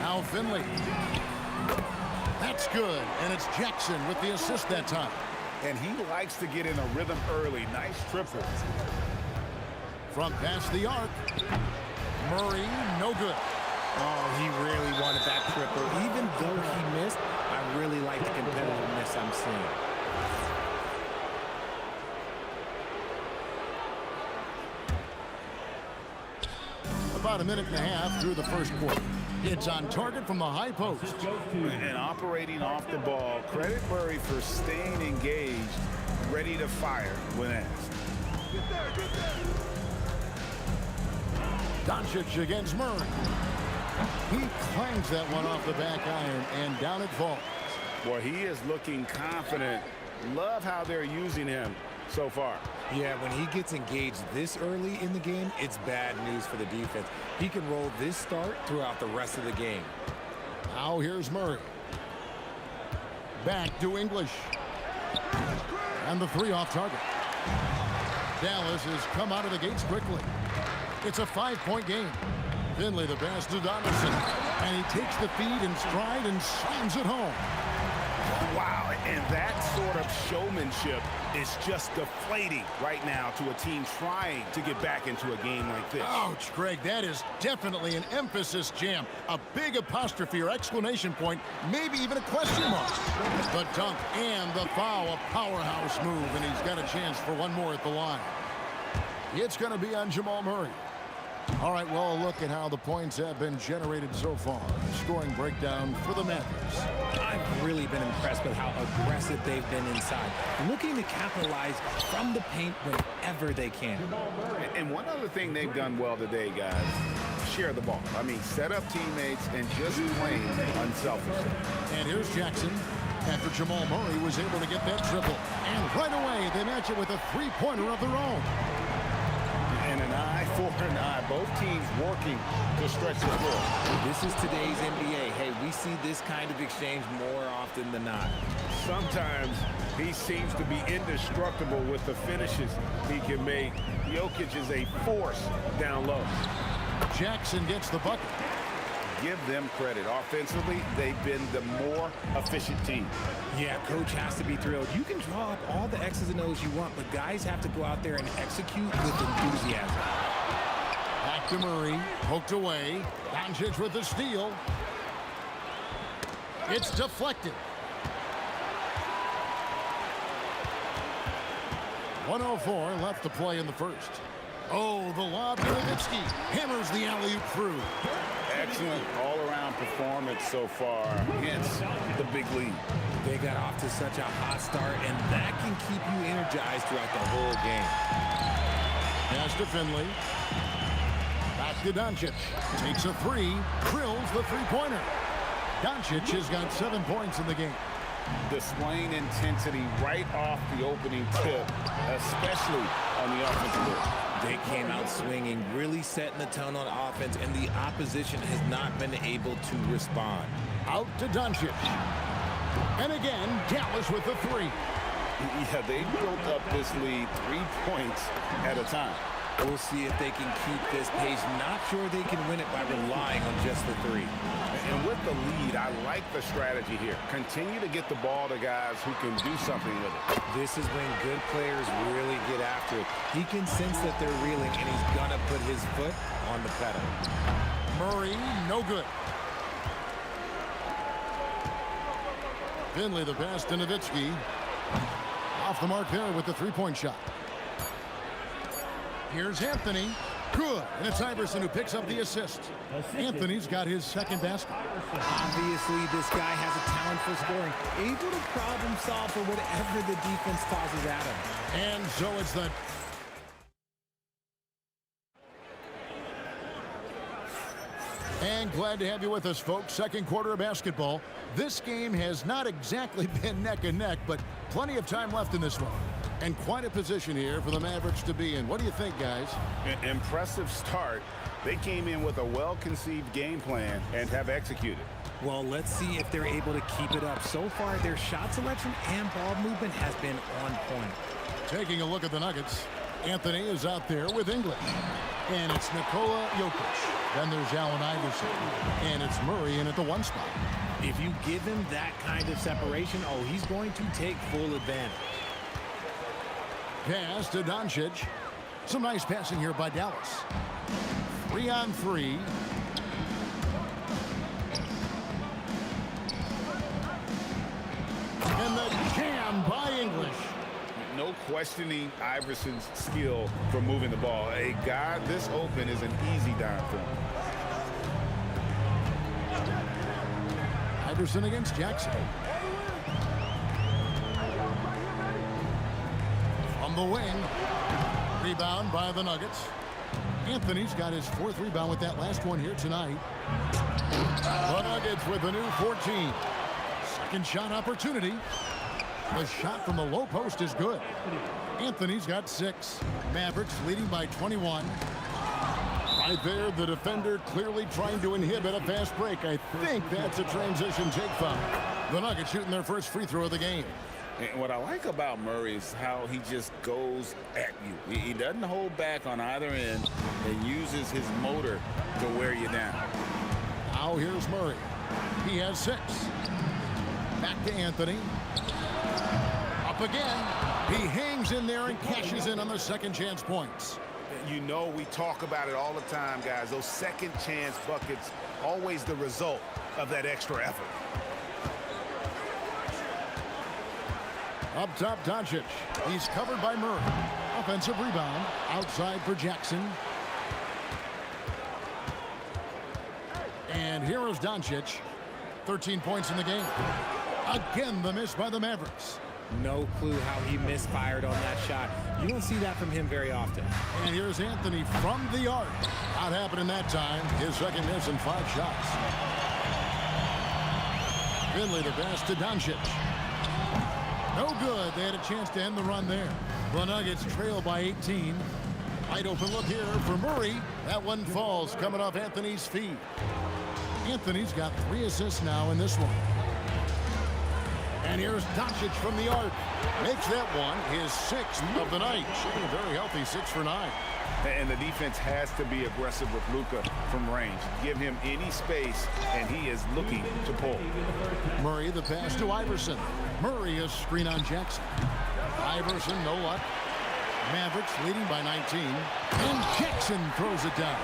Now Finley. That's good, and it's Jackson with the assist that time. And he likes to get in a rhythm early. Nice triple. From past the arc. Murray, no good. Oh, he really wanted that triple. Even though he missed, I really like the competitiveness I'm seeing. About a minute and a half through the first quarter. It's on target from the high post. And operating off the ball. Credit Murray for staying engaged, ready to fire when asked. Doncic against Murray. He clangs that one off the back iron, and down it falls. Well, he is looking confident. Love how they're using him so far. Yeah, when he gets engaged this early in the game, it's bad news for the defense. He can roll this start throughout the rest of the game. Now here's Murray. Back to English. And the 3 off target. Dallas has come out of the gates quickly. It's a 5-point game. Finley the pass to Donaldson. And he takes the feed in stride and slams it home. Wow, and that sort of showmanship is just deflating right now to a team trying to get back into a game like this. Ouch, Greg, that is definitely an emphasis jam. A big apostrophe or exclamation point, maybe even a question mark. The dunk and the foul, a powerhouse move, and he's got a chance for one more at the line. It's going to be on Jamal Murray. All right, well, a look at how the points have been generated so far. Scoring breakdown for the Mavericks. I've really been impressed with how aggressive they've been inside, looking to capitalize from the paint whenever they can. And one other thing they've done well today, guys, share the ball. I mean, set up teammates and just playing unselfishly. And here's Jackson. After Jamal Murray was able to get that triple. And right away, they match it with a three-pointer of their own. And an eye for an eye. Both teams working to stretch the floor. This is today's NBA. Hey, we see this kind of exchange more often than not. Sometimes he seems to be indestructible with the finishes he can make. Jokic is a force down low. Jackson gets the bucket. Give them credit. Offensively, they've been the more efficient team. Yeah, coach has to be thrilled. You can draw up all the X's and O's you want, but guys have to go out there and execute with enthusiasm. Back to Murray, poked away. Doncic with the steal. It's deflected. 1:04 left to play in the first. Oh, the lob to Nowitzki. Hammers the alley-oop through. Excellent all-around performance so far, hence the big lead. They got off to such a hot start, and that can keep you energized throughout the whole game. Pass to Finley. Back to Doncic. Takes a three, drills the three-pointer. Doncic has got 7 points in the game. Displaying intensity right off the opening tip, especially on the offensive end. They came out swinging, really setting the tone on offense, and the opposition has not been able to respond. Out to Doncic. And again, Dallas with the three. Yeah, they built up this lead 3 points at a time. We'll see if they can keep this pace. Not sure they can win it by relying on just the three. And with the lead, I like the strategy here. Continue to get the ball to guys who can do something with it. This is when good players really get after it. He can sense that they're reeling, and he's going to put his foot on the pedal. Murray, no good. Finley the pass to Nowitzki. Off the mark there with the three-point shot. Here's Anthony. Good. And it's Iverson who picks up the assist. Anthony's got his second basket. Obviously, this guy has a talent for scoring. Able to problem solve for whatever the defense tosses at him. And so it's the... And glad to have you with us, folks. Second quarter of basketball. This game has not exactly been neck and neck, but plenty of time left in this one. And quite a position here for the Mavericks to be in. What do you think, guys? Impressive start. They came in with a well-conceived game plan and have executed. Well, let's see if they're able to keep it up. So far, their shot selection and ball movement has been on point. Taking a look at the Nuggets, Anthony is out there with English. And it's Nikola Jokic. Then there's Allen Iverson. And it's Murray in at the one spot. If you give him that kind of separation, oh, he's going to take full advantage. Pass to Doncic. Some nice passing here by Dallas. 3-on-3. And the jam by English. No questioning Iverson's skill for moving the ball. A guy this open is an easy dime for him. Iverson against Jackson. From the wing. Rebound by the Nuggets. Anthony's got his fourth rebound with that last one here tonight. The Nuggets with a new 14. Second shot opportunity. The shot from the low post is good. Anthony's got 6. Mavericks leading by 21. Right there, the defender clearly trying to inhibit a fast break. I think that's a transition take foul. The Nuggets shooting their first free throw of the game. And what I like about Murray is how he just goes at you. He doesn't hold back on either end and uses his motor to wear you down. Now here's Murray. He has 6. Back to Anthony. Up again. He hangs in there and cashes in on the second chance points. You know, we talk about it all the time, guys. Those second chance buckets, always the result of that extra effort. Up top, Doncic. He's covered by Murray. Offensive rebound. Outside for Jackson. And here is Doncic. 13 points in the game. Again, the miss by the Mavericks. No clue how he misfired on that shot. You don't see that from him very often. And here's Anthony from the arc. Not happening that time. His second miss in 5 shots. Finley the pass to Doncic. No good. They had a chance to end the run there. The Nuggets trail by 18. Wide open look here for Murray. That one falls coming off Anthony's feet. Anthony's got 3 assists now in this one. And here's Doncic from the arc. Makes that one his 6th of the night. Shooting a very healthy 6 for 9. And the defense has to be aggressive with Luka from range. Give him any space, and he is looking to pull. Murray the pass to Iverson. Murray a screen on Jackson. Iverson, no luck. Mavericks leading by 19. And Jackson throws it down.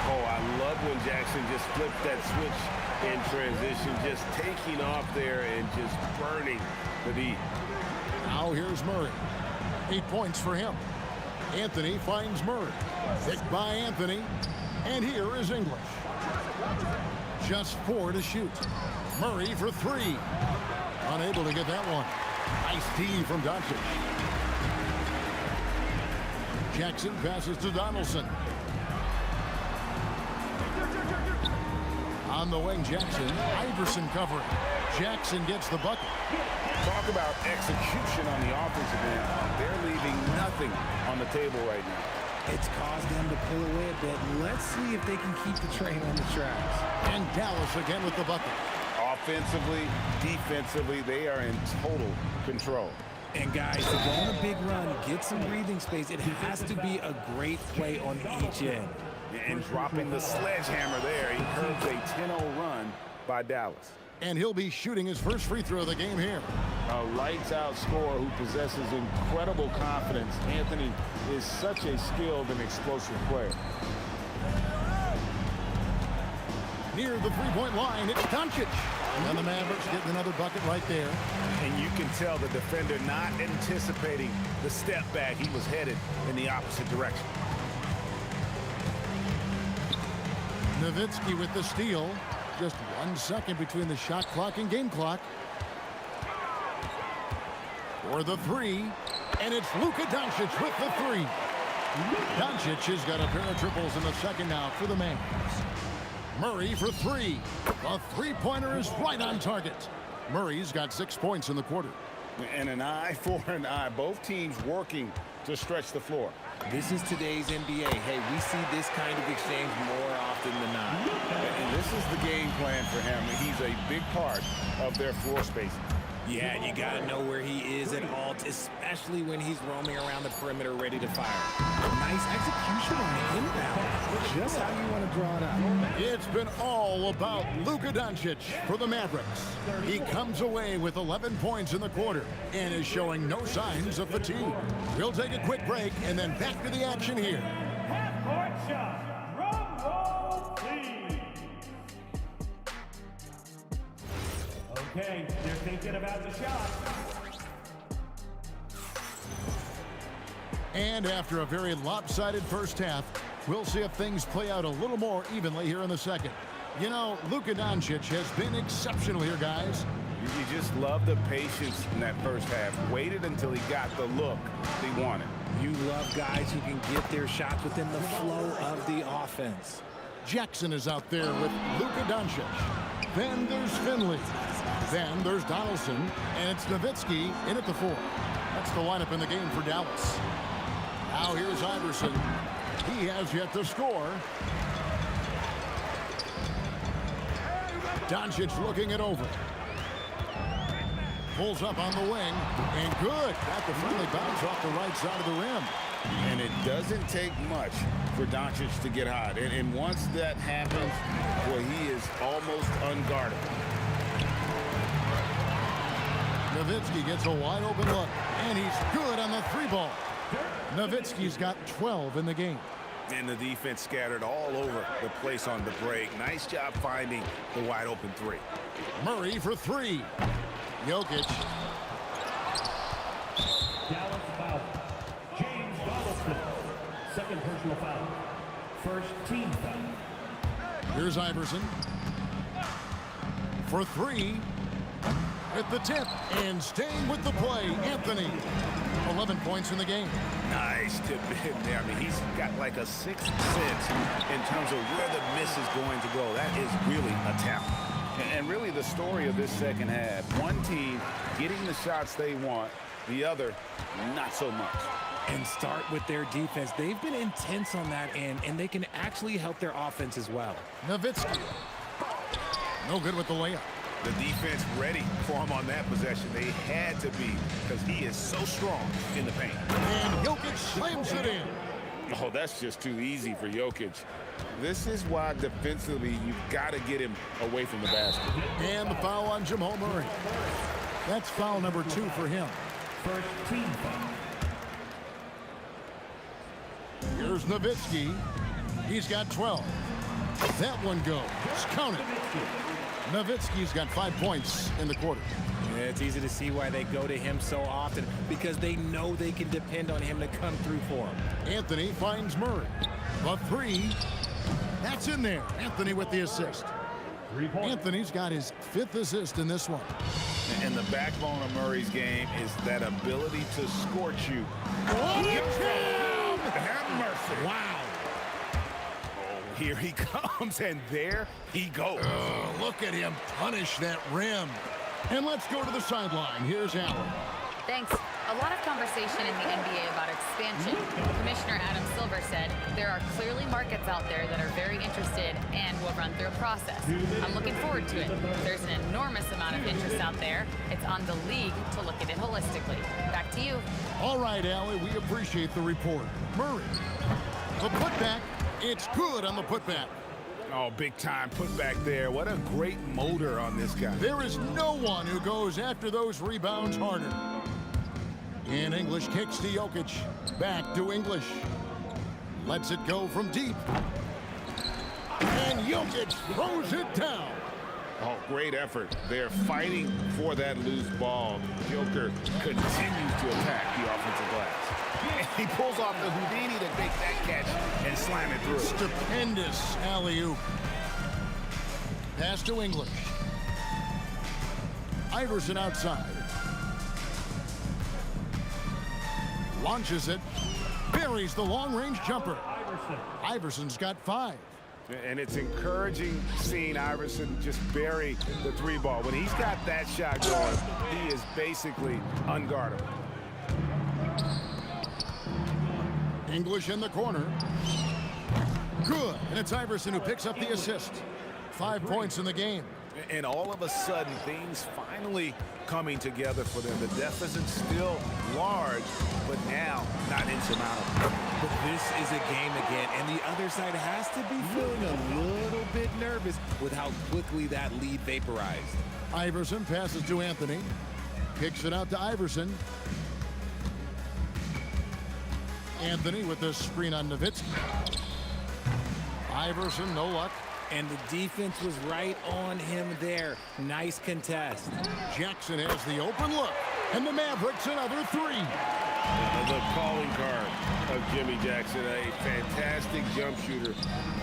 Oh, I love when Jackson just flipped that switch in transition, just taking off there and just burning the D. Now here's Murray. 8 points for him. Anthony finds Murray. Picked by Anthony. And here is English. Just 4 to shoot. Murray for 3. Unable to get that one. Nice D from Doncic. Jackson passes to Donaldson. On the wing, Jackson. Iverson covering. Jackson gets the bucket. Talk about execution on the offensive end. They're leaving nothing on the table right now. It's caused them to pull away a bit. Let's see if they can keep the train on the tracks. And Dallas again with the bucket. Offensively, defensively, they are in total control. And guys, to go on a big run, get some breathing space, it has to be a great play on each end. And dropping the sledgehammer there, he curbs a 10-0 run by Dallas. And he'll be shooting his first free throw of the game here. A lights-out scorer who possesses incredible confidence. Anthony is such a skilled and explosive player. Near the three-point line, it's Doncic. And the Mavericks getting another bucket right there. And you can tell the defender not anticipating the step back. He was headed in the opposite direction. Nowitzki with the steal. Just 1 second between the shot clock and game clock. For the three, and it's Luka Doncic with the three. Doncic has got a pair of triples in the second now for the Mavs. Murray for three. The three-pointer is right on target. Murray's got 6 points in the quarter. And an eye for an eye. Both teams working to stretch the floor. This is today's NBA. Hey, we see this kind of exchange more often than not. And this is the game plan for him. He's a big part of their floor spacing. Yeah, and you got to know where he is at all, especially when he's roaming around the perimeter ready to fire. Nice execution on the inbound. Just how you want to draw it up. It's been all about Luka Doncic for the Mavericks. He comes away with 11 points in the quarter and is showing no signs of fatigue. We'll take a quick break and then back to the action here. Half-court shot. Drum roll, please. Okay, they're thinking about the shot. And after a very lopsided first half, we'll see if things play out a little more evenly here in the second. You know, Luka Doncic has been exceptional here, guys. You just love the patience in that first half. Waited until he got the look he wanted. You love guys who can get their shots within the flow of the offense. Jackson is out there with Luka Doncic. Then there's Finley. Then there's Donaldson. And it's Nowitzki in at the 4. That's the lineup in the game for Dallas. Now here's Iverson. He has yet to score. Doncic looking it over. Pulls up on the wing. And good. Got the friendly bounce off the right side of the rim. And it doesn't take much for Doncic to get hot. And once that happens, well, he is almost unguardable. Nowitzki gets a wide open look. And he's good on the three ball. Nowitzki's got 12 in the game. And the defense scattered all over the place on the break. Nice job finding the wide open three. Murray for three. Jokic. Dallas foul. James Donaldson. Second personal foul. First team foul. Here's Iverson. For three. At the tip. And staying with the play, Anthony. 11 points in the game. Nice tip in there. I mean, he's got like a sixth sense in terms of where the miss is going to go. That is really a talent. And really the story of this second half, one team getting the shots they want, the other not so much. And start with their defense. They've been intense on that end, and they can actually help their offense as well. Nowitzki. No good with the layup. The defense ready for him on that possession. They had to be because he is so strong in the paint. And Jokic slams it in. Oh, that's just too easy for Jokic. This is why defensively you've got to get him away from the basket. And the foul on Jamal Murray. That's foul number 2 for him. First team foul. Here's Nowitzki. He's got 12. That one goes. Count it. Nowitzki's got 5 points in the quarter. Yeah, it's easy to see why they go to him so often, because they know they can depend on him to come through for them. Anthony finds Murray. The three. That's in there. Anthony with the assist. Anthony's got his 5th assist in this one. And the backbone of Murray's game is that ability to scorch you. Have mercy. Wow. Here he comes, and there he goes. Look at him punish that rim. And let's go to the sideline. Here's Allen. Thanks. A lot of conversation in the NBA about expansion. Commissioner Adam Silver said there are clearly markets out there that are very interested and will run through a process. I'm looking forward to it. There's an enormous amount of interest out there. It's on the league to look at it holistically. Back to you. All right, Allie, we appreciate the report. Murray, the putback. It's good on the putback. Oh, big time putback there. What a great motor on this guy. There is no one who goes after those rebounds harder. And English kicks to Jokic. Back to English. Lets it go from deep. And Jokic throws it down. Oh, great effort. They're fighting for that loose ball. Joker continues to attack the offensive glass. And he pulls off the Houdini to make that catch and slam it through. Stupendous alley-oop. Pass to English. Iverson outside. Launches it. Buries the long-range jumper. Iverson's got 5. And it's encouraging seeing Iverson just bury the 3 ball. When he's got that shot going, he is basically unguardable. English in the corner. Good. And it's Iverson who picks up the assist. 5 points in the game. And all of a sudden, things finally coming together for them. The deficit's still large, but now not insurmountable. But this is a game again, and the other side has to be feeling a little bit nervous with how quickly that lead vaporized. Iverson passes to Anthony. Kicks it out to Iverson. Anthony with the screen on Nowitzki. Iverson, no luck. And the defense was right on him there. Nice contest. Jackson has the open look. And the Mavericks another 3. The calling card of Jimmy Jackson, a fantastic jump shooter,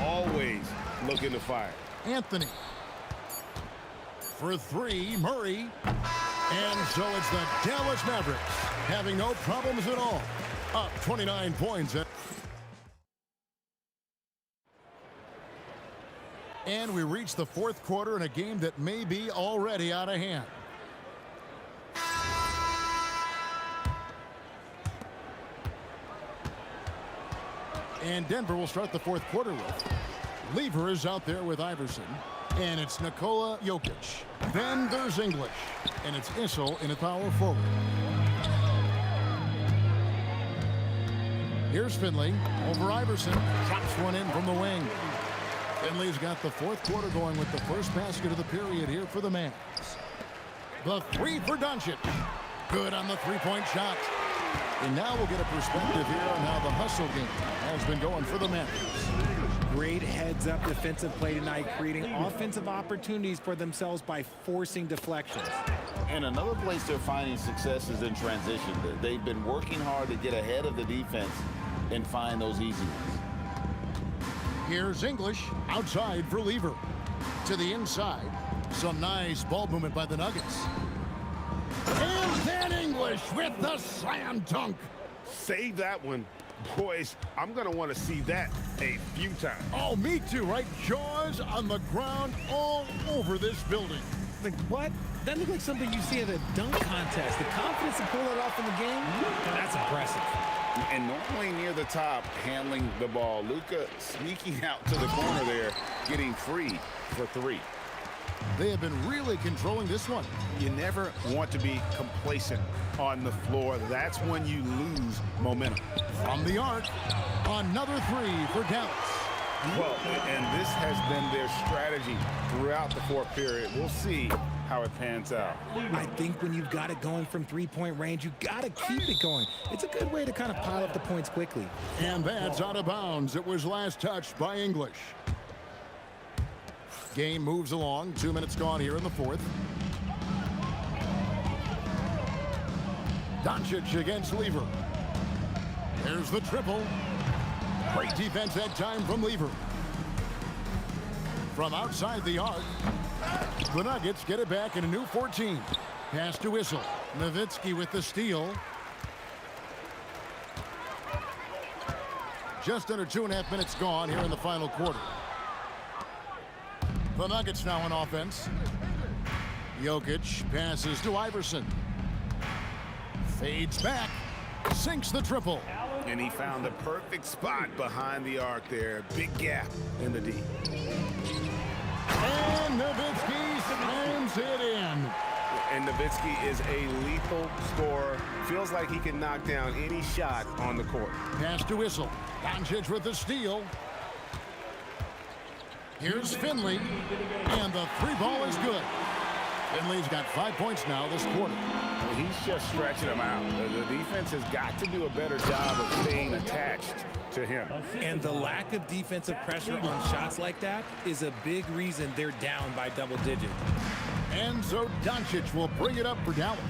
always looking to fire. Anthony. For 3, Murray. And so it's the Dallas Mavericks having no problems at all. Up 29 points. And we reach the 4th quarter in a game that may be already out of hand. And Denver will start the 4th quarter with. Lever is out there with Iverson. And it's Nikola Jokic. Then there's English. And it's Issel in a power forward. Here's Finley over Iverson. Drops one in from the wing. Finley's got the 4th quarter going with the first basket of the period here for the Mavs. The 3 for Doncic. Good on the 3-point shot. And now we'll get a perspective here on how the hustle game has been going for the Mavs. Great heads-up defensive play tonight, creating offensive opportunities for themselves by forcing deflections. And another place they're finding success is in transition. They've been working hard to get ahead of the defense and find those easy ones. Here's English outside for Lever. To the inside. Some nice ball movement by the Nuggets. And then English with the slam dunk. Save that one. Boys, I'm going to want to see that a few times. Oh, me too, right? Jaws on the ground all over this building. Like, what? That looked like something you see at a dunk contest. The confidence to pull it off in the game, that's impressive. And normally near the top, handling the ball. Luka sneaking out to the corner there, getting free for 3. They have been really controlling this one. You never want to be complacent on the floor. That's when you lose momentum. From the arc, another 3 for Dallas. Well, and this has been their strategy throughout the 4th period. We'll see how it pans out. I think when you've got it going from 3-point range, you got to keep it going. It's a good way to kind of pile up the points quickly. And that's out of bounds. It was last touched by English. Game moves along. 2 minutes gone here in the 4th. Doncic against Lever. There's the triple. Great defense that time from Lever. From outside the arc, the Nuggets get it back in a new 14. Pass to Issel. Nowitzki with the steal. Just under 2.5 minutes gone here in the final quarter. The Nuggets now on offense. Jokic passes to Iverson. Fades back. Sinks the triple. And he found the perfect spot behind the arc there. Big gap in the D. And Nowitzki slams it in. And Nowitzki is a lethal scorer. Feels like he can knock down any shot on the court. Pass to Whistle. Doncic with the steal. Here's Finley. And the three ball is good. Finley's got 5 points now this quarter. He's just stretching them out. The defense has got to do a better job of staying attached to him. And the lack of defensive pressure on shots like that is a big reason they're down by double digits. And so Doncic will bring it up for Dallas.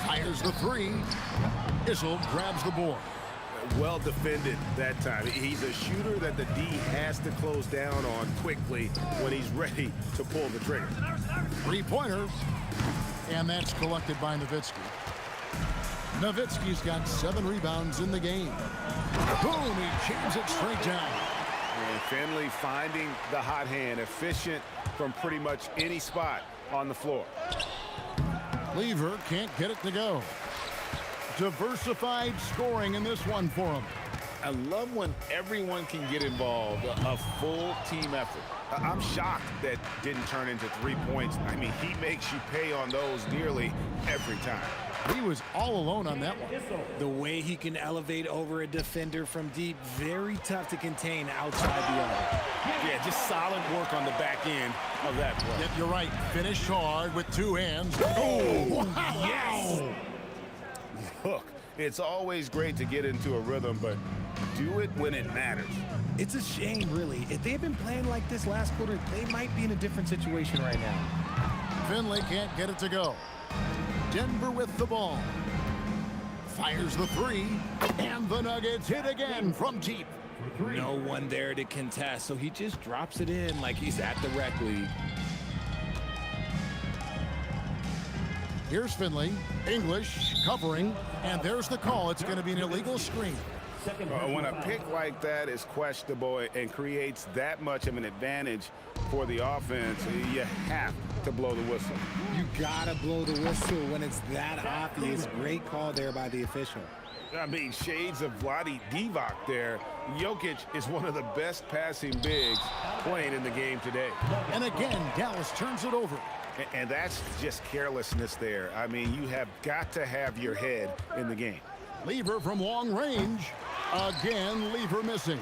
Fires the three. Issel grabs the board. Well defended that time. He's a shooter that the D has to close down on quickly when he's ready to pull the trigger. Three-pointer. And that's collected by Nowitzki. Nowitzki's got 7 rebounds in the game. Boom, he jams it straight down. And Finley finding the hot hand, efficient from pretty much any spot on the floor. Lever can't get it to go. Diversified scoring in this one for him. I love when everyone can get involved, a full team effort. I'm shocked that didn't turn into 3 points. I mean, he makes you pay on those nearly every time. He was all alone on that one. The way he can elevate over a defender from deep, very tough to contain outside the arc. Yeah, just solid work on the back end of that play. Yep, you're right. Finish hard with 2 hands. Oh, wow. Yes! Look, it's always great to get into a rhythm, but do it when it matters. It's a shame, really. If they had been playing like this last quarter, they might be in a different situation right now. Finley can't get it to go. Denver with the ball. Fires the three, and the Nuggets hit again from deep. No one there to contest, so he just drops it in like he's at the rec league. Here's Finley. English covering, and there's the call. It's going to be an illegal screen. When a pick like that is questionable and creates that much of an advantage for the offense, you have to blow the whistle. You gotta blow the whistle when it's that obvious. Great call there by the official. I mean, shades of Vlade Divac there. Jokic is one of the best passing bigs playing in the game today. And again, Dallas turns it over. And that's just carelessness there. I mean, you have got to have your head in the game. Lever from long range. Again, Lever missing.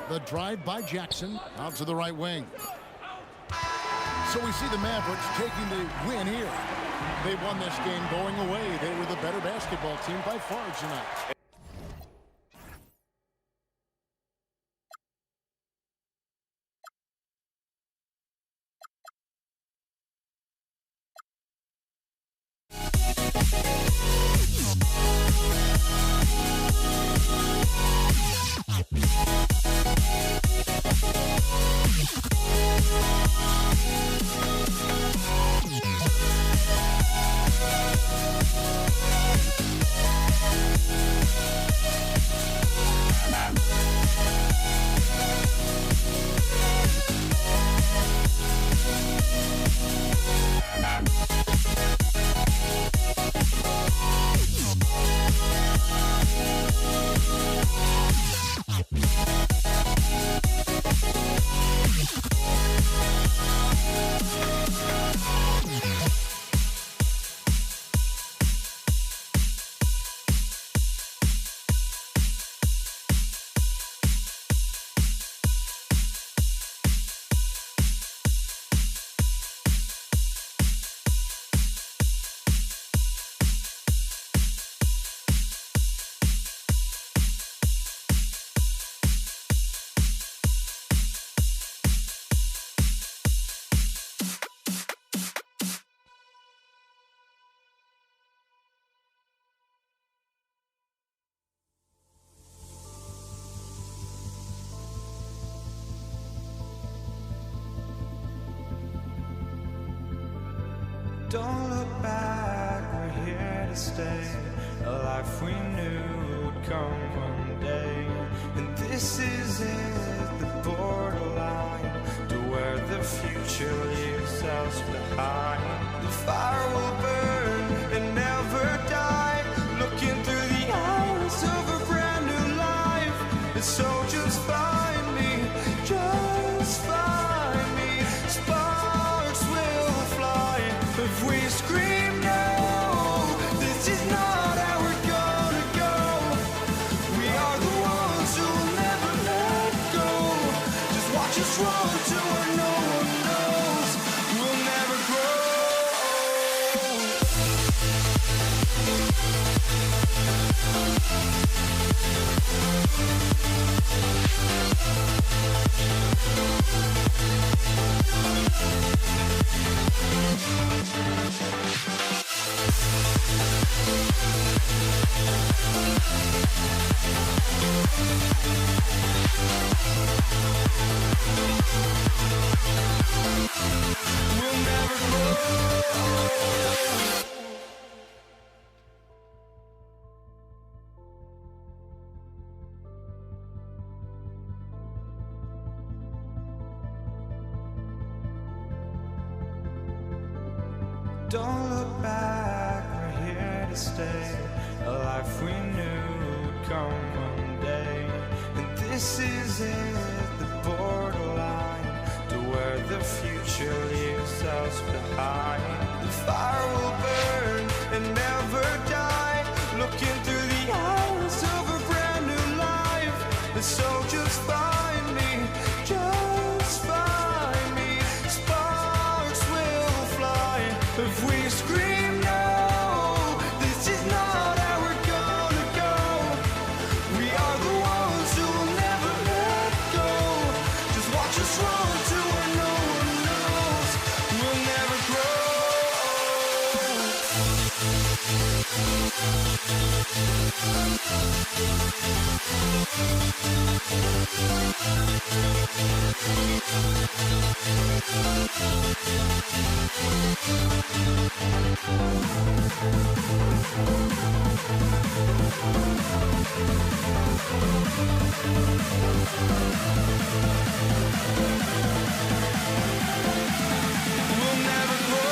The drive by Jackson out to the right wing. So we see the Mavericks taking the win here. They won this game going away. They were the better basketball team by far tonight. Don't look back, we're here to stay. A life we knew would come one day. And this is it, the borderline to where the future leaves us behind. The fire will burn. us run to where no one knows. We'll never grow. We'll never grow. Don't look back, we're here to stay. A life we knew would come one day. And this is it, the borderline to where the future leaves us behind. The fire will burn and never die, looking through the eyes of a brand new life. And so just find me, just find me. Sparks will fly if we scream no. This is not how we're gonna go. We are the ones who will never let go. Just watch us run to where no one knows. We'll never grow. We'll never grow.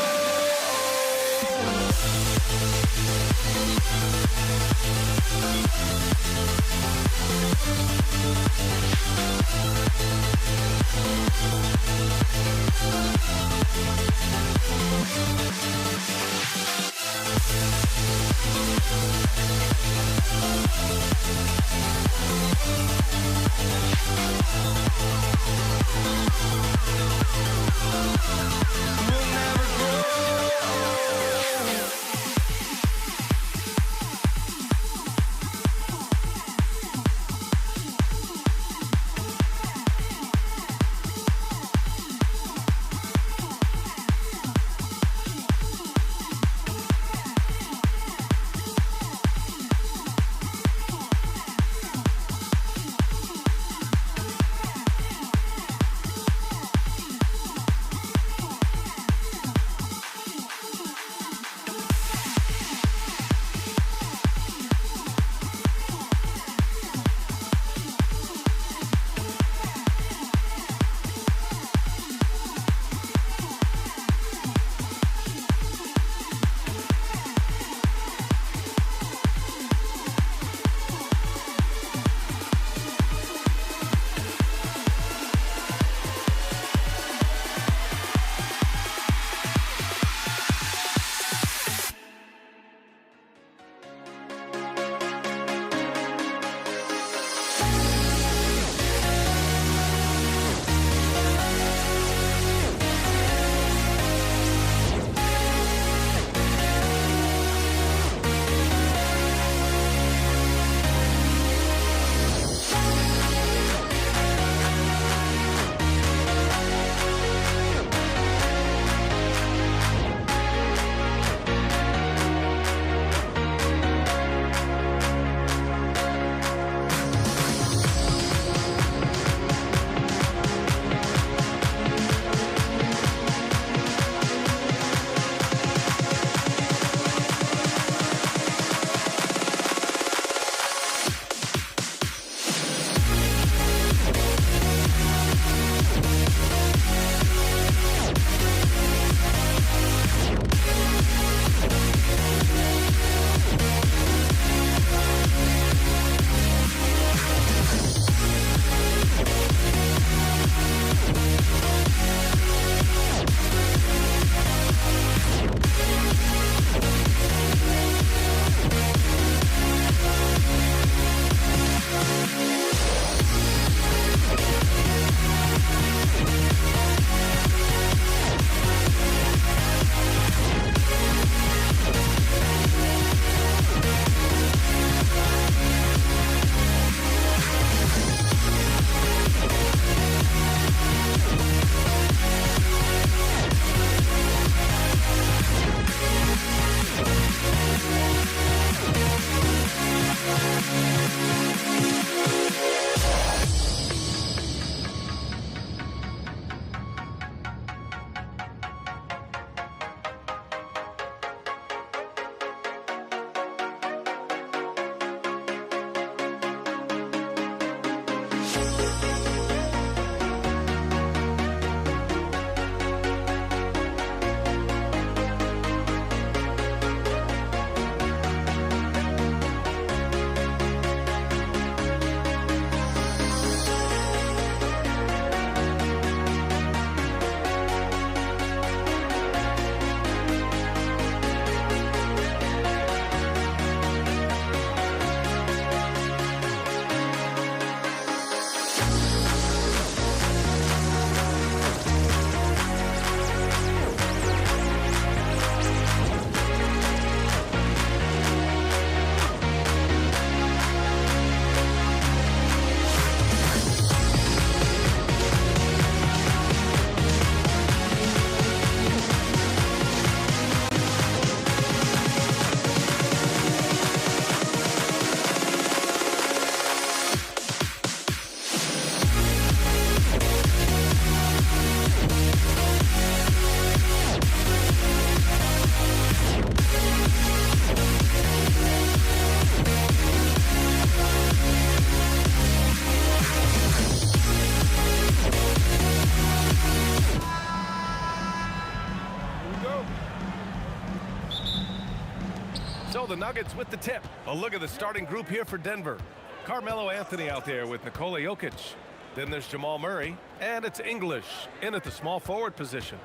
So the Nuggets with the tip. A look at the starting group here for Denver. Carmelo Anthony out there with Nikola Jokic. Then there's Jamal Murray. And it's English in at the small forward position.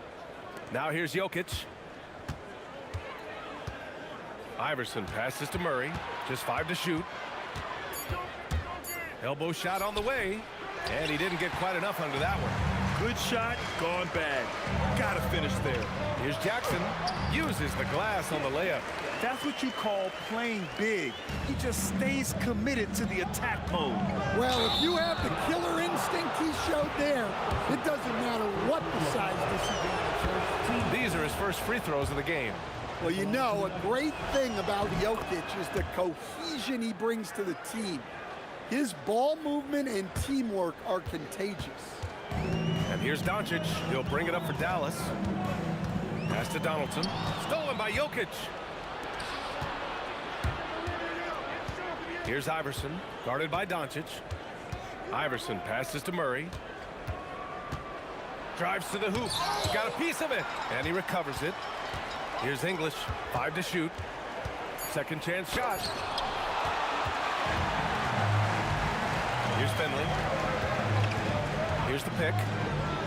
Now here's Jokic. Iverson passes to Murray. Just 5 to shoot. Elbow shot on the way. And he didn't get quite enough under that one. Good shot, gone bad. Gotta finish there. Here's Jackson. Uses the glass on the layup. That's what you call playing big. He just stays committed to the attack mode. Well, if you have the killer instinct he showed there, it doesn't matter what the size disadvantage is. These are his first free throws of the game. Well, you know, a great thing about Jokic is the cohesion he brings to the team. His ball movement and teamwork are contagious. And here's Doncic. He'll bring it up for Dallas. Pass to Donaldson. Stolen by Jokic. Here's Iverson, guarded by Doncic. Iverson passes to Murray. Drives to the hoop. Got a piece of it. And he recovers it. Here's English. 5 to shoot. Second chance shot. Here's Finley. Here's the pick.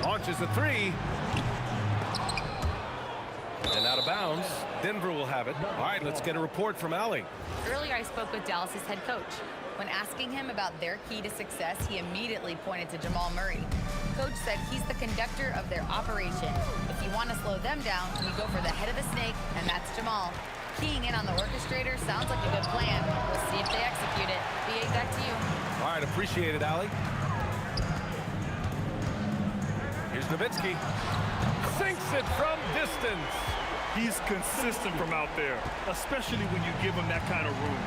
Launches a 3. And out of bounds. Denver will have it. All right, let's get a report from Allie. Earlier, I spoke with Dallas's head coach. When asking him about their key to success, he immediately pointed to Jamal Murray. Coach said he's the conductor of their operation. If you want to slow them down, you go for the head of the snake, and that's Jamal. Keying in on the orchestrator sounds like a good plan. We'll see if they execute it. B.A., back to you. All right, appreciate it, Allie. Here's Nowitzki. Sinks it from distance. He's consistent from out there, especially when you give him that kind of room.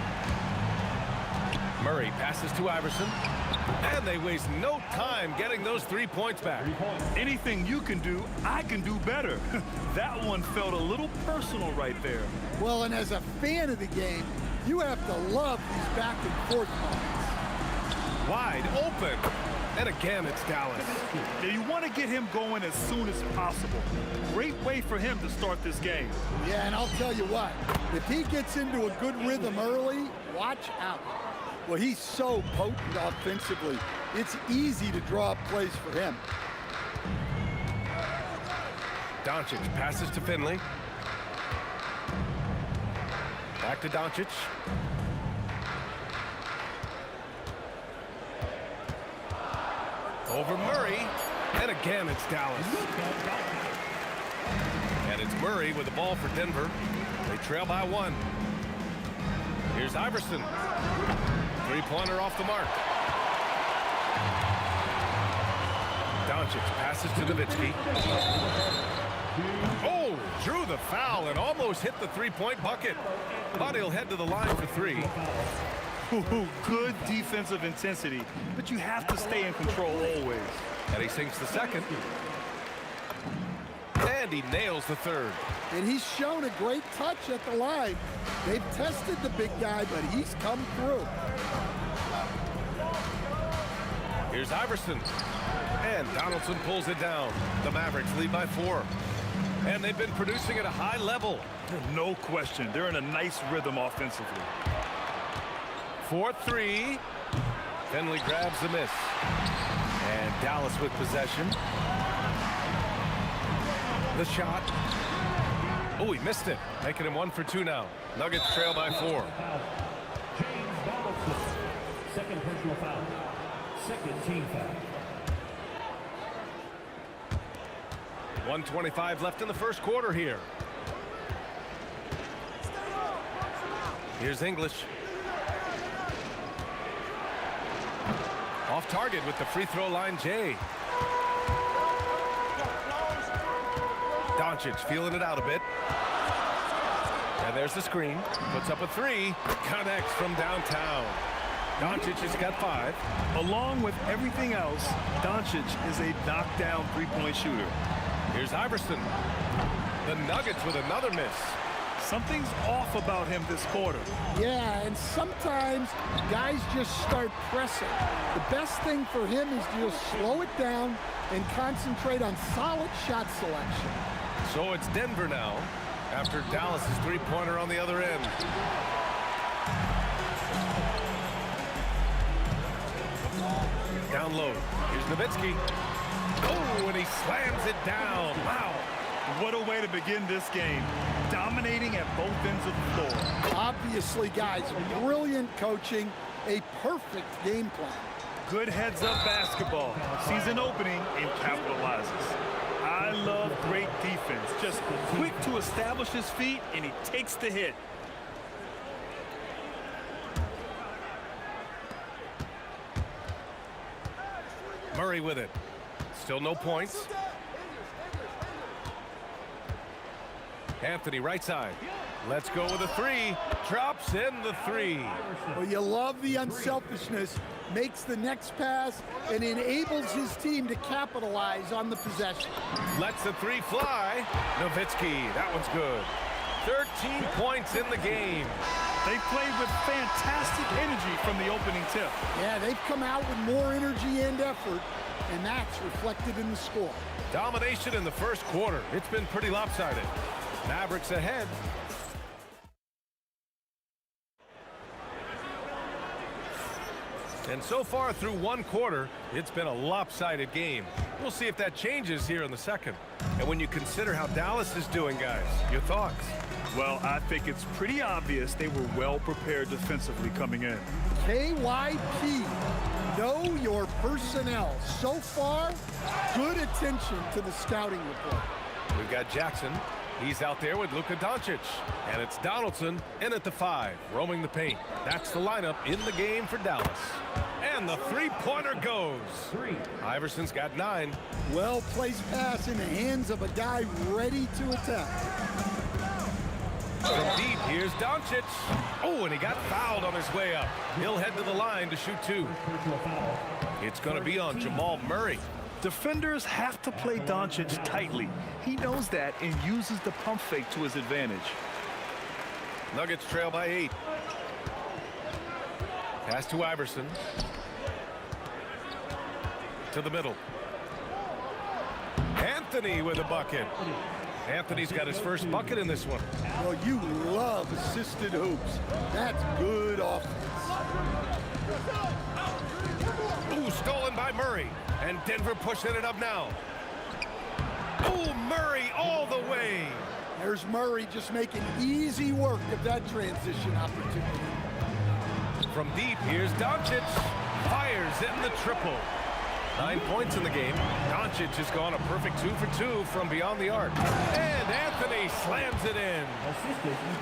Murray passes to Iverson. And they waste no time getting those 3 points back. Anything you can do, I can do better. That one felt a little personal right there. Well, and as a fan of the game, you have to love these back and forth moments. Wide open. And again, it's Dallas. Now you want to get him going as soon as possible. Great way for him to start this game. Yeah, and I'll tell you what, if he gets into a good rhythm early, watch out. Well, he's so potent offensively. It's easy to draw up plays for him. Doncic passes to Finley. Back to Doncic. Over Murray. And again, it's Dallas. And it's Murray with the ball for Denver. They trail by 1. Here's Iverson. Three-pointer off the mark. Doncic passes to Nowitzki. Oh, drew the foul and almost hit the three-point bucket. But he'll head to the line for 3. Good defensive intensity, but you have to stay in control always. And he sinks the second. And he nails the third. And he's shown a great touch at the line. They've tested the big guy, but he's come through. Here's Iverson. And Donaldson pulls it down. The Mavericks lead by 4. And they've been producing at a high level. No question. They're in a nice rhythm offensively. 4-3. Finley grabs the miss. And Dallas with possession. The shot. Oh, he missed it. Making him 1 for 2 now. Nuggets trail by 4. James Donaldson. Second personal foul. Second team foul. 1:25 left in the first quarter here. Here's English. Off target with the free throw line, Jay. Doncic feeling it out a bit. And there's the screen. Puts up a 3. Connects from downtown. Doncic has got 5. Along with everything else, Doncic is a knockdown three-point shooter. Here's Iverson. The Nuggets with another miss. Something's off about him this quarter. Yeah, and sometimes guys just start pressing. The best thing for him is to just slow it down and concentrate on solid shot selection. So it's Denver now, after Dallas' three-pointer on the other end. Down low. Here's Nowitzki. Oh, and he slams it down. Wow. What a way to begin this game. Dominating at both ends of the floor. Obviously, guys, brilliant coaching, a perfect game plan. Good heads-up basketball. Sees an opening and capitalizes. I love great defense. Just quick to establish his feet, and he takes the hit. Murray with it. Still no points. Anthony right side. Let's go with a 3. Drops in the 3. Well, you love the unselfishness. Makes the next pass and enables his team to capitalize on the possession. Lets the 3 fly. Nowitzki, that one's good. 13 points in the game. They played with fantastic energy from the opening tip. Yeah, they've come out with more energy and effort, and that's reflected in the score. Domination in the first quarter. It's been pretty lopsided. Mavericks ahead. And so far through one quarter, it's been a lopsided game. We'll see if that changes here in the second. And when you consider how Dallas is doing, guys, your thoughts? Well, I think it's pretty obvious they were well prepared defensively coming in. KYP, know your personnel. So far, good attention to the scouting report. We've got Jackson. He's out there with Luka Doncic. And it's Donaldson in at the 5, roaming the paint. That's the lineup in the game for Dallas. And the three-pointer goes. Iverson's got 9. Well-placed pass in the hands of a guy ready to attack. From deep, here's Doncic. Oh, and he got fouled on his way up. He'll head to the line to shoot 2. It's going to be on Jamal Murray. Defenders have to play Doncic tightly. He knows that and uses the pump fake to his advantage. Nuggets trail by 8. Pass to Iverson. To the middle. Anthony with a bucket. Anthony's got his first bucket in this one. Well, you love assisted hoops. That's good offense. Ooh, stolen by Murray. And Denver pushing it up now. Ooh, Murray all the way. There's Murray just making easy work of that transition opportunity. From deep, here's Doncic. Fires in the triple. 9 points in the game. Doncic has gone a perfect 2 for 2 from beyond the arc. And Anthony slams it in.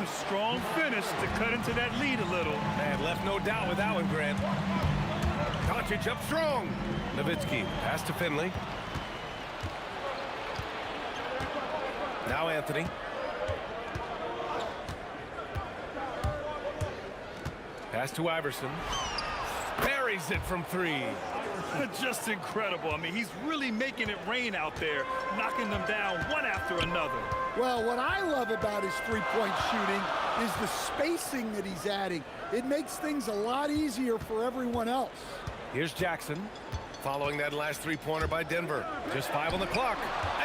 A strong finish to cut into that lead a little. Man, left no doubt with that one, Grant. Doncic up strong. Nowitzki, pass to Finley. Now Anthony. Pass to Iverson. Buries it from 3. Just incredible. I mean, he's really making it rain out there, knocking them down one after another. Well, what I love about his three-point shooting is the spacing that he's adding. It makes things a lot easier for everyone else. Here's Jackson. Following that last three-pointer by Denver. Just 5 on the clock.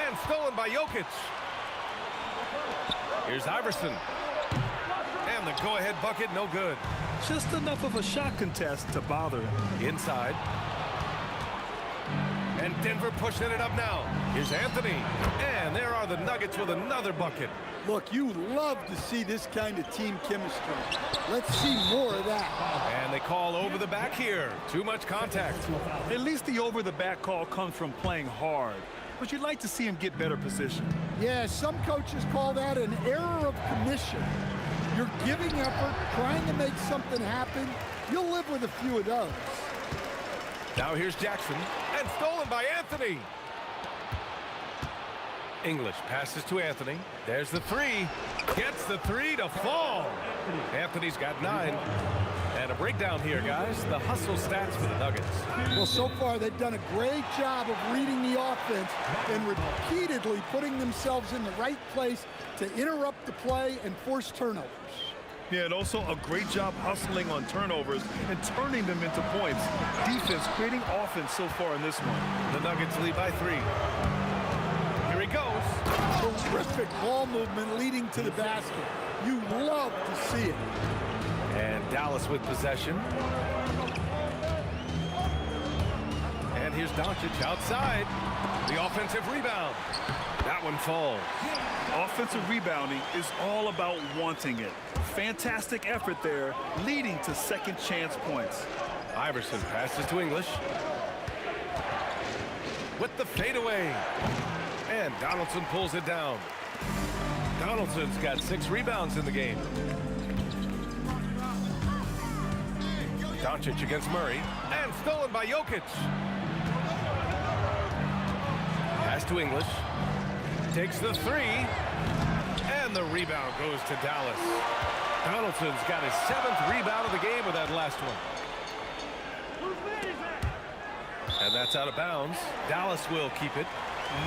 And stolen by Jokic. Here's Iverson. And the go-ahead bucket, no good. Just enough of a shot contest to bother him. Inside. And Denver pushing it up now. Here's Anthony. And there are the Nuggets with another bucket. Look, you love to see this kind of team chemistry. Let's see more of that. And they call over the back here. Too much contact. At least the over-the-back call comes from playing hard. But you'd like to see him get better position. Yeah, some coaches call that an error of commission. You're giving effort, trying to make something happen. You'll live with a few of those. Now here's Jackson. And stolen by Anthony. English passes to Anthony. There's the three. Gets the three to fall. Anthony's got 9. And a breakdown here, guys. The hustle stats for the Nuggets. Well, so far they've done a great job of reading the offense and repeatedly putting themselves in the right place to interrupt the play and force turnovers. Yeah, and also a great job hustling on turnovers and turning them into points. Defense creating offense so far in this one. The Nuggets lead by 3. Here he goes. Terrific ball movement leading to the basket. You love to see it. And Dallas with possession. And here's Doncic outside. The offensive rebound. That one falls. Offensive rebounding is all about wanting it. Fantastic effort there, leading to second chance points. Iverson passes to English. With the fadeaway. And Donaldson pulls it down. Donaldson's got 6 rebounds in the game. Doncic against Murray. And stolen by Jokic. Pass to English. Takes the 3. And the rebound goes to Dallas. Donaldson's got his 7th rebound of the game with that last one. And that's out of bounds. Dallas will keep it.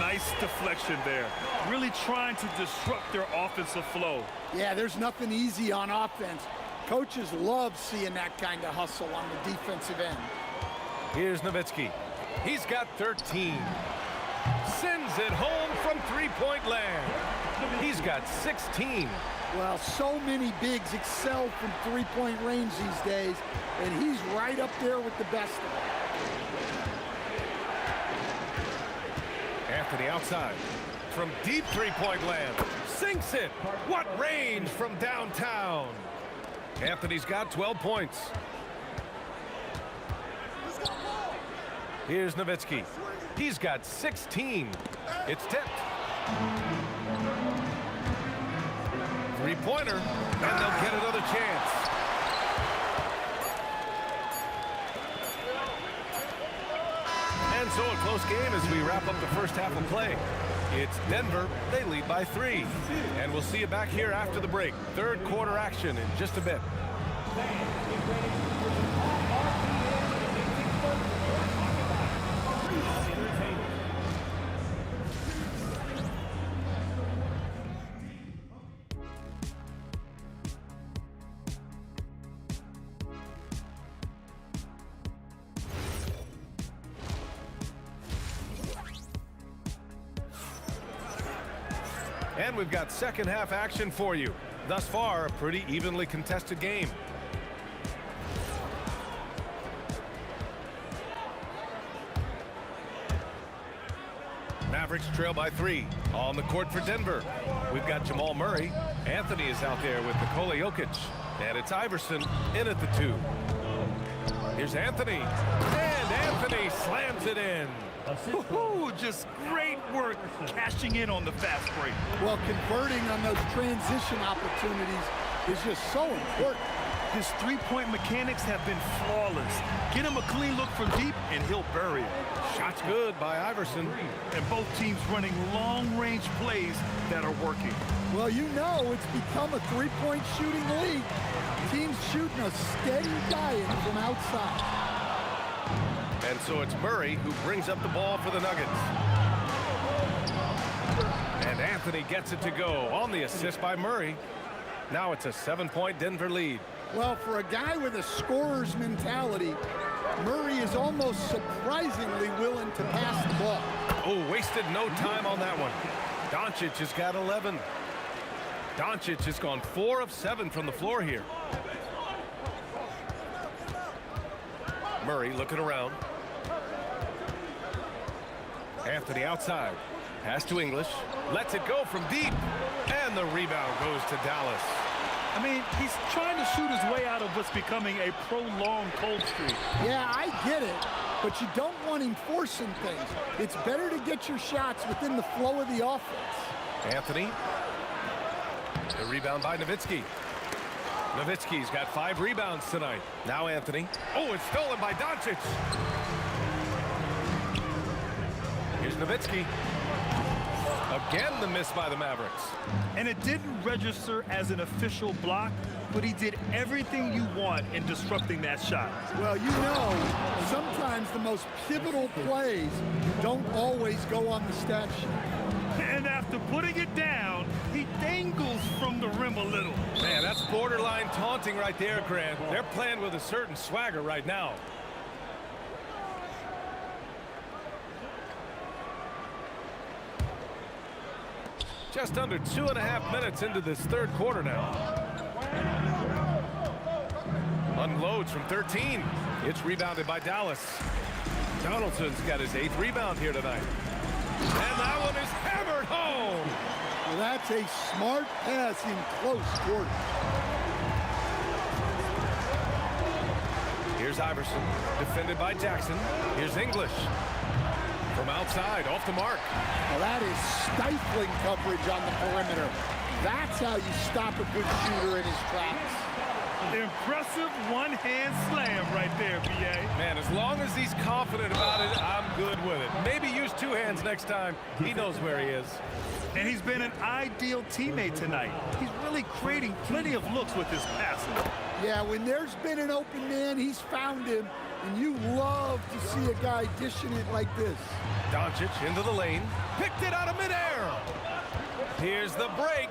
Nice deflection there. Really trying to disrupt their offensive flow. Yeah, there's nothing easy on offense. Coaches love seeing that kind of hustle on the defensive end. Here's Nowitzki. He's got 13. Sends it home from three-point land. He's got 16. Well, so many bigs excel from three-point range these days, and he's right up there with the best of them. Anthony outside. From deep three-point land. Sinks it. What range from downtown. Anthony's got 12 points. Here's Nowitzki. He's got 16. It's tipped. Three-pointer, and they'll get another chance. And so a close game as we wrap up the first half of play. It's Denver. They lead by 3. And we'll see you back here after the break. Third quarter action in just a bit. And we've got second half action for you. Thus far, a pretty evenly contested game. Mavericks trail by 3. On the court for Denver. We've got Jamal Murray. Anthony is out there with Nikola Jokic. And it's Iverson in at the 2. Here's Anthony. And Anthony slams it in. Just great work cashing in on the fast break. Well, converting on those transition opportunities is just so important. His three-point mechanics have been flawless. Get him a clean look from deep, and he'll bury it. Shots good by Iverson. And both teams running long-range plays that are working. Well, you know it's become a three-point shooting league. Teams shooting a steady diet from outside. And so it's Murray who brings up the ball for the Nuggets. And Anthony gets it to go on the assist by Murray. Now it's a 7-point Denver lead. Well, for a guy with a scorer's mentality, Murray is almost surprisingly willing to pass the ball. Oh, wasted no time on that one. Doncic has got 11. Doncic has gone 4 of 7 from the floor here. Murray looking around. Anthony outside. Pass to English. Lets it go from deep. And the rebound goes to Dallas. I mean, he's trying to shoot his way out of what's becoming a prolonged cold streak. Yeah, I get it, but you don't want him forcing things. It's better to get your shots within the flow of the offense. Anthony. The rebound by Nowitzki. Nowitzki's got 5 rebounds tonight. Now Anthony. Oh, it's stolen by Doncic. Here's Nowitzki. Again, the miss by the Mavericks. And it didn't register as an official block, but he did everything you want in disrupting that shot. Well, you know, sometimes the most pivotal plays don't always go on the stat sheet. And after putting it down, he dangles from the rim a little. Man, that's borderline taunting right there, Grant. They're playing with a certain swagger right now. Just under 2.5 minutes into this third quarter now. Unloads from 13. It's rebounded by Dallas. Donaldson's got his 8th rebound here tonight. And that one is hammered home. Well, that's a smart pass in close quarters. Here's Iverson, defended by Jackson. Here's English. From outside, off the mark. Well, that is stifling coverage on the perimeter. That's how you stop a good shooter in his tracks. Impressive one-hand slam right there, B.A. Man, as long as he's confident about it, I'm good with it. Maybe use 2 hands next time. He knows where he is. And he's been an ideal teammate tonight. He's really creating plenty of looks with his passing. Yeah, when there's been an open man, he's found him. And you love to see a guy dishing it like this. Doncic into the lane. Picked it out of midair. Here's the break.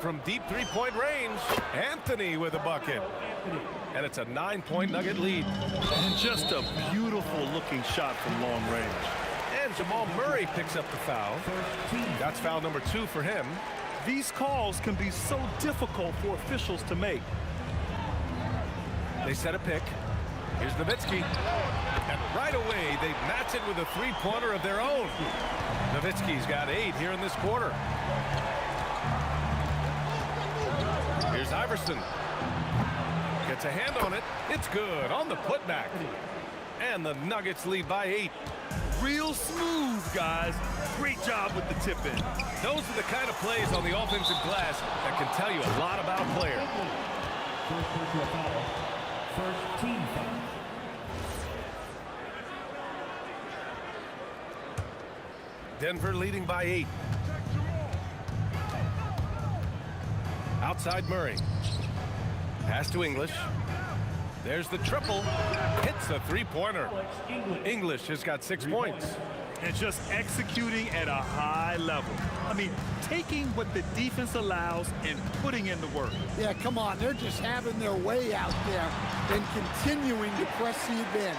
From deep 3-point range, Anthony with a bucket. And it's a 9-point Nugget lead. And just a beautiful-looking shot from long range. And Jamal Murray picks up the foul. That's foul number 2 for him. These calls can be so difficult for officials to make. They set a pick. Here's Nowitzki. And right away, they match it with a 3-pointer of their own. Nowitzki's got 8 here in this quarter. Here's Iverson. Gets a hand on it. It's good on the putback. And the Nuggets lead by 8. Real smooth, guys. Great job with the tip-in. Those are the kind of plays on the offensive glass that can tell you a lot about a player. First team foul. Denver leading by 8. Outside Murray. Pass to English. There's the triple. Hits a 3-pointer. English has got 6 points. And just executing at a high level. I mean, taking what the defense allows and putting in the work. Yeah, come on. They're just having their way out there and continuing to press the advantage.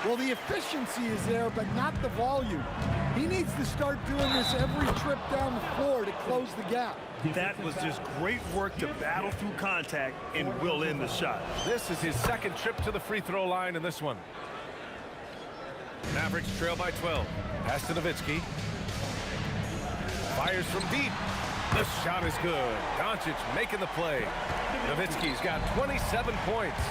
Well, the efficiency is there, but not the volume. He needs to start doing this every trip down the floor to close the gap. That was just great work to battle through contact and will end the shot. This is his 2nd trip to the free throw line in this one. Mavericks trail by 12. Pass to Nowitzki. Fires from deep. The shot is good. Doncic making the play. Nowitzki's got 27 points.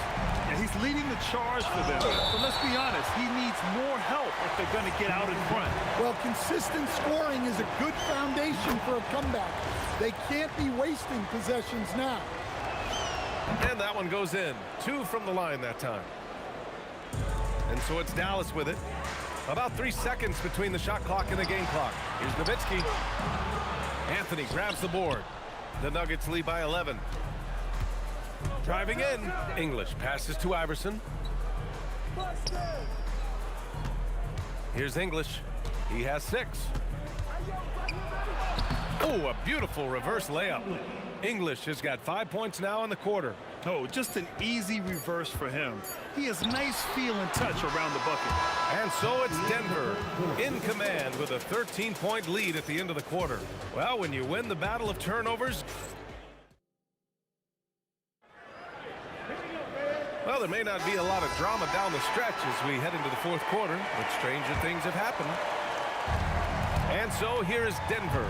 And he's leading the charge for them. But let's be honest, he needs more help if they're going to get out in front. Well, consistent scoring is a good foundation for a comeback. They can't be wasting possessions now. And that one goes in. 2 from the line that time. And so it's Dallas with it. About 3 seconds between the shot clock and the game clock. Here's Nowitzki. Anthony grabs the board. The Nuggets lead by 11. Driving in. English passes to Iverson. Here's English. He has 6. Oh, a beautiful reverse layup. English has got 5 points now in the quarter. Oh, just an easy reverse for him. He has nice feel and touch around the bucket. And so it's Denver in command with a 13-point lead at the end of the quarter. Well, when you win the battle of turnovers, well, there may not be a lot of drama down the stretch as we head into the fourth quarter, but stranger things have happened. And so here is Denver.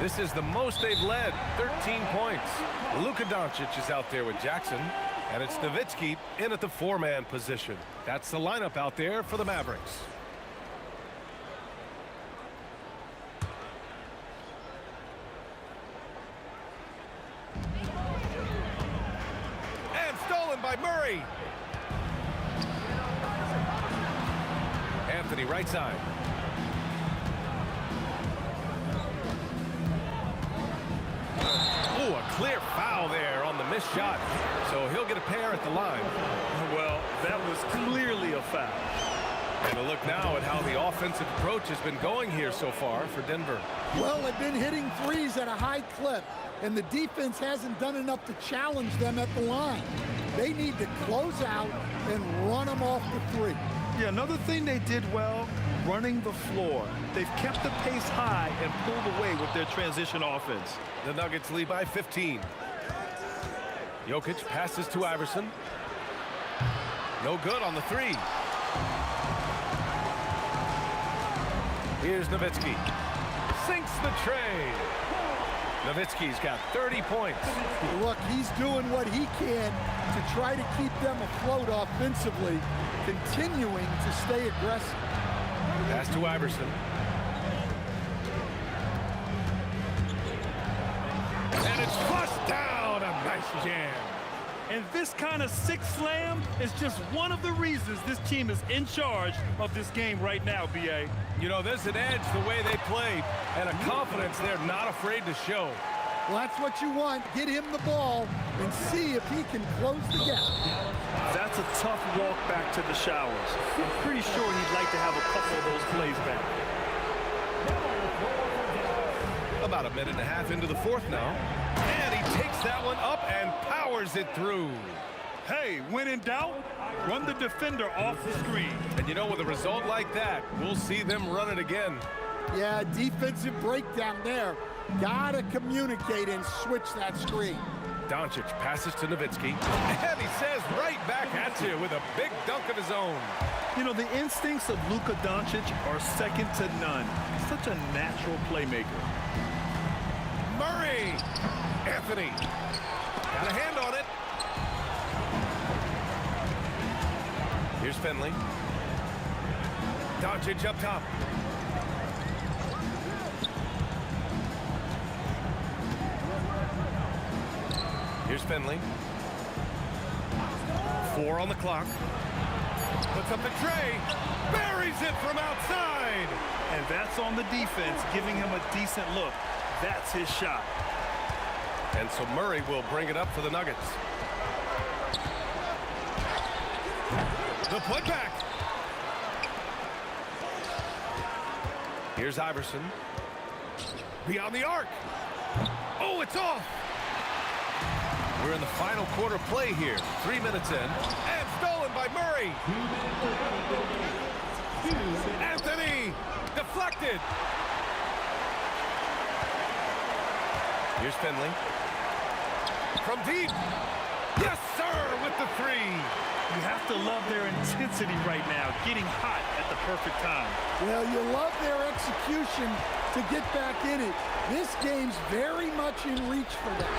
This is the most they've led, 13 points. Luka Doncic is out there with Jackson, and it's Nowitzki in at the four-man position. That's the lineup out there for the Mavericks. And stolen by Murray. Anthony right side. Oh, a clear foul there on the missed shot. So he'll get a pair at the line. Well, that was clearly a foul. And a look now at how the offensive approach has been going here so far for Denver. Well, they've been hitting threes at a high clip, and the defense hasn't done enough to challenge them at the line. They need to close out and run them off the three. Yeah, another thing they did well, running the floor. They've kept the pace high and pulled away with their transition offense. The Nuggets lead by 15. Jokic passes to Iverson. No good on the three. Here's Nowitzki. Sinks the tray. Nowitzki's got 30 points. Look, he's doing what he can to try to keep them afloat offensively, continuing to stay aggressive. Pass to Iverson. And it's flushed down. A nice jam. And this kind of six slam is just one of the reasons this team is in charge of this game right now, B.A. You know, there's an edge the way they play and a confidence they're not afraid to show. Well, that's what you want. Get him the ball and see if he can close the gap. That's a tough walk back to the showers. I'm pretty sure he'd like to have a couple of those plays back. About a minute and a half into the fourth now. And he takes that one up and powers it through. Hey, when in doubt, run the defender off the screen. And you know, with a result like that, we'll see them run it again. Yeah, defensive breakdown there. Gotta communicate and switch that screen. Doncic passes to Nowitzki. And he says right back at you with a big dunk of his own. You know, the instincts of Luka Doncic are second to none. He's such a natural playmaker. Murray. Anthony. Got a hand on it. Here's Finley. Doncic up top. Here's Finley. 4 on the clock. Puts up the tray. Buries it from outside. And that's on the defense, giving him a decent look. That's his shot. And so Murray will bring it up for the Nuggets. The putback. Here's Iverson. Beyond the arc. Oh, it's off. We're in the final quarter play here. 3 minutes in. And stolen by Murray. Anthony. Deflected. Here's Finley. From deep. Yes, sir, with the three. You have to love their intensity right now, getting hot at the perfect time. Well, you love their execution to get back in it. This game's very much in reach for them.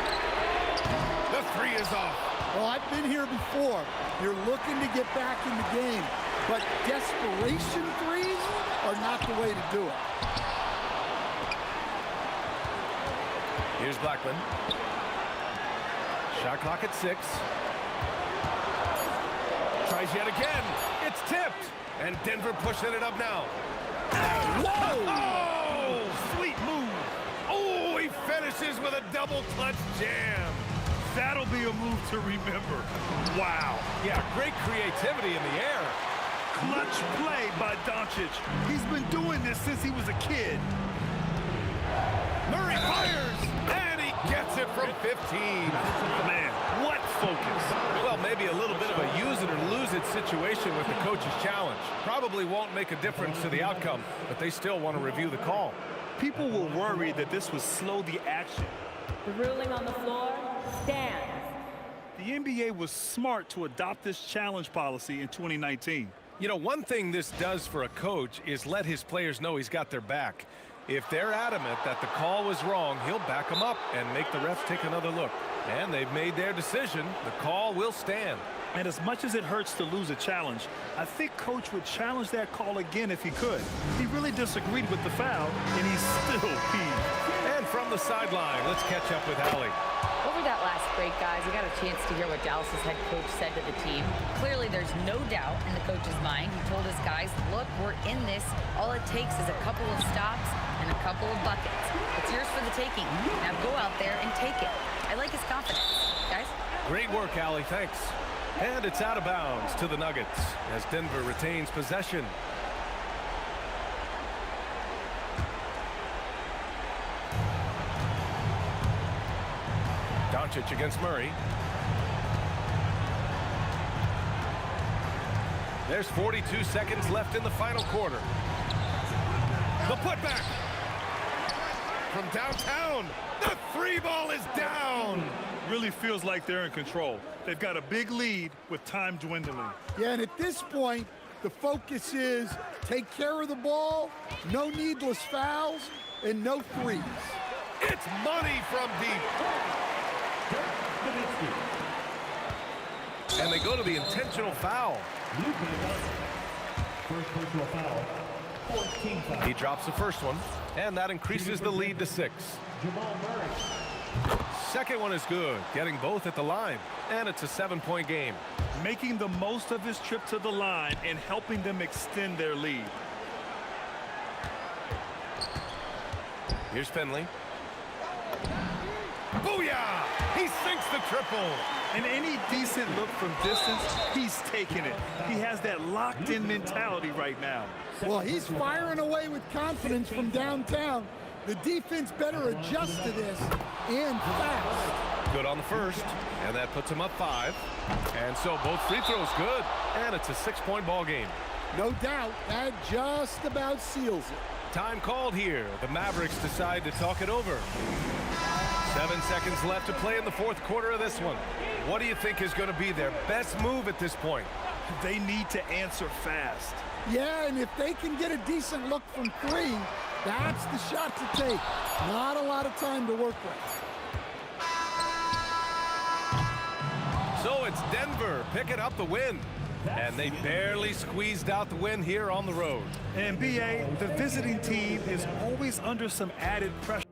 The three is off. Well, I've been here before. You're looking to get back in the game, but desperation threes are not the way to do it. Here's Blackman. Shot clock at 6. Tries yet again. It's tipped. And Denver pushing it up now. Whoa! Oh, sweet move. Oh, he finishes with a double clutch jam. That'll be a move to remember. Wow. Yeah, great creativity in the air. Clutch play by Doncic. He's been doing this since he was a kid. Murray fires, and he gets it it from 15. Man, what focus. Well, maybe a little bit of a use it or lose it situation with the coach's challenge. Probably won't make a difference to the outcome, but they still want to review the call. People were worried that this would slow the action. The ruling on the floor stands. The NBA was smart to adopt this challenge policy in 2019. You know, one thing this does for a coach is let his players know he's got their back. If they're adamant that the call was wrong, he'll back them up and make the refs take another look. And they've made their decision. The call will stand. And as much as it hurts to lose a challenge, I think Coach would challenge that call again if he could. He really disagreed with the foul, and he's still peeved. And from the sideline, let's catch up with Allie. Over that last break, guys, I got a chance to hear what Dallas's head coach said to the team. Clearly, there's no doubt in the coach's mind. He told his guys, look, we're in this. All it takes is a couple of stops and a couple of buckets. It's yours for the taking. Now go out there and take it. I like his confidence. Guys? Great work, Allie. Thanks. And it's out of bounds to the Nuggets as Denver retains possession. Doncic against Murray. There's 42 seconds left in the final quarter. The putback from downtown. The free ball is down. Really feels like they're in control. They've got a big lead with time dwindling. Yeah, and at this point, the focus is take care of the ball, no needless fouls, and no threes. It's money from deep. And they go to the intentional foul. First personal foul. 14 foul. He drops the first one, and that increases the lead to 6. Jamal Murray. Second one is good, getting both at the line, and it's a 7-point game. Making the most of his trip to the line and helping them extend their lead. Here's Finley. Booyah! He sinks the triple. And any decent look from distance, he's taking it. He has that locked-in mentality right now. Well, he's firing away with confidence from downtown. The defense better adjust to this, and fast. Good on the first, and that puts him up 5. And so both free throws good, and it's a 6-point ball game. No doubt, that just about seals it. Time called here. The Mavericks decide to talk it over. 7 seconds left to play in the fourth quarter of this one. What do you think is going to be their best move at this point? They need to answer fast. Yeah, and if they can get a decent look from 3, that's the shot to take. Not a lot of time to work with. So it's Denver picking up the win. And they barely squeezed out the win here on the road. And BA, the visiting team is always under some added pressure.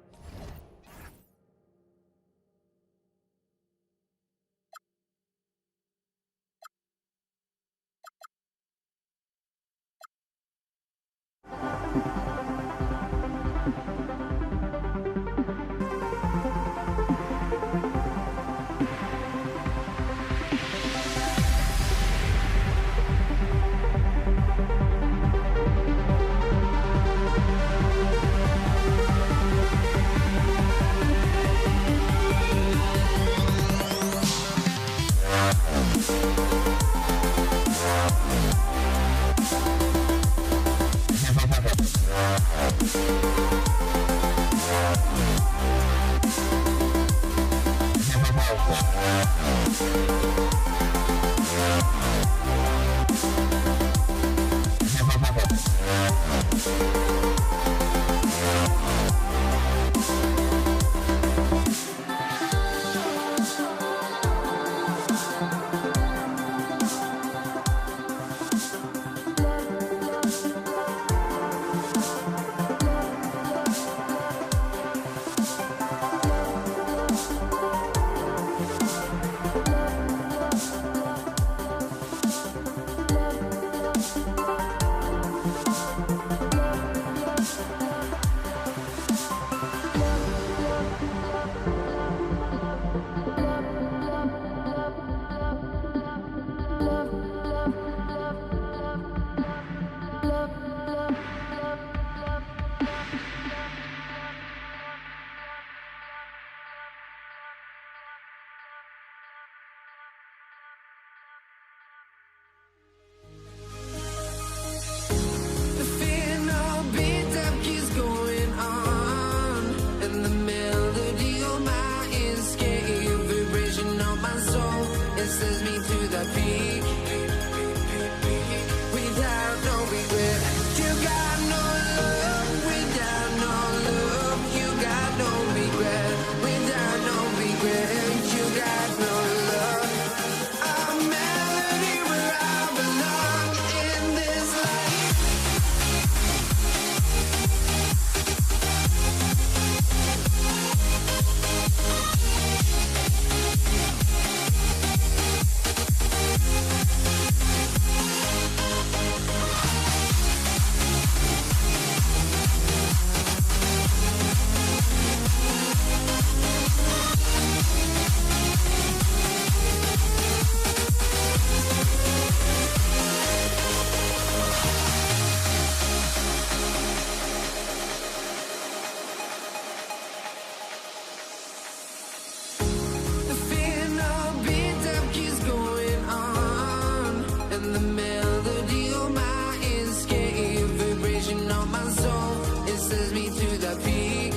pushes me to the peak.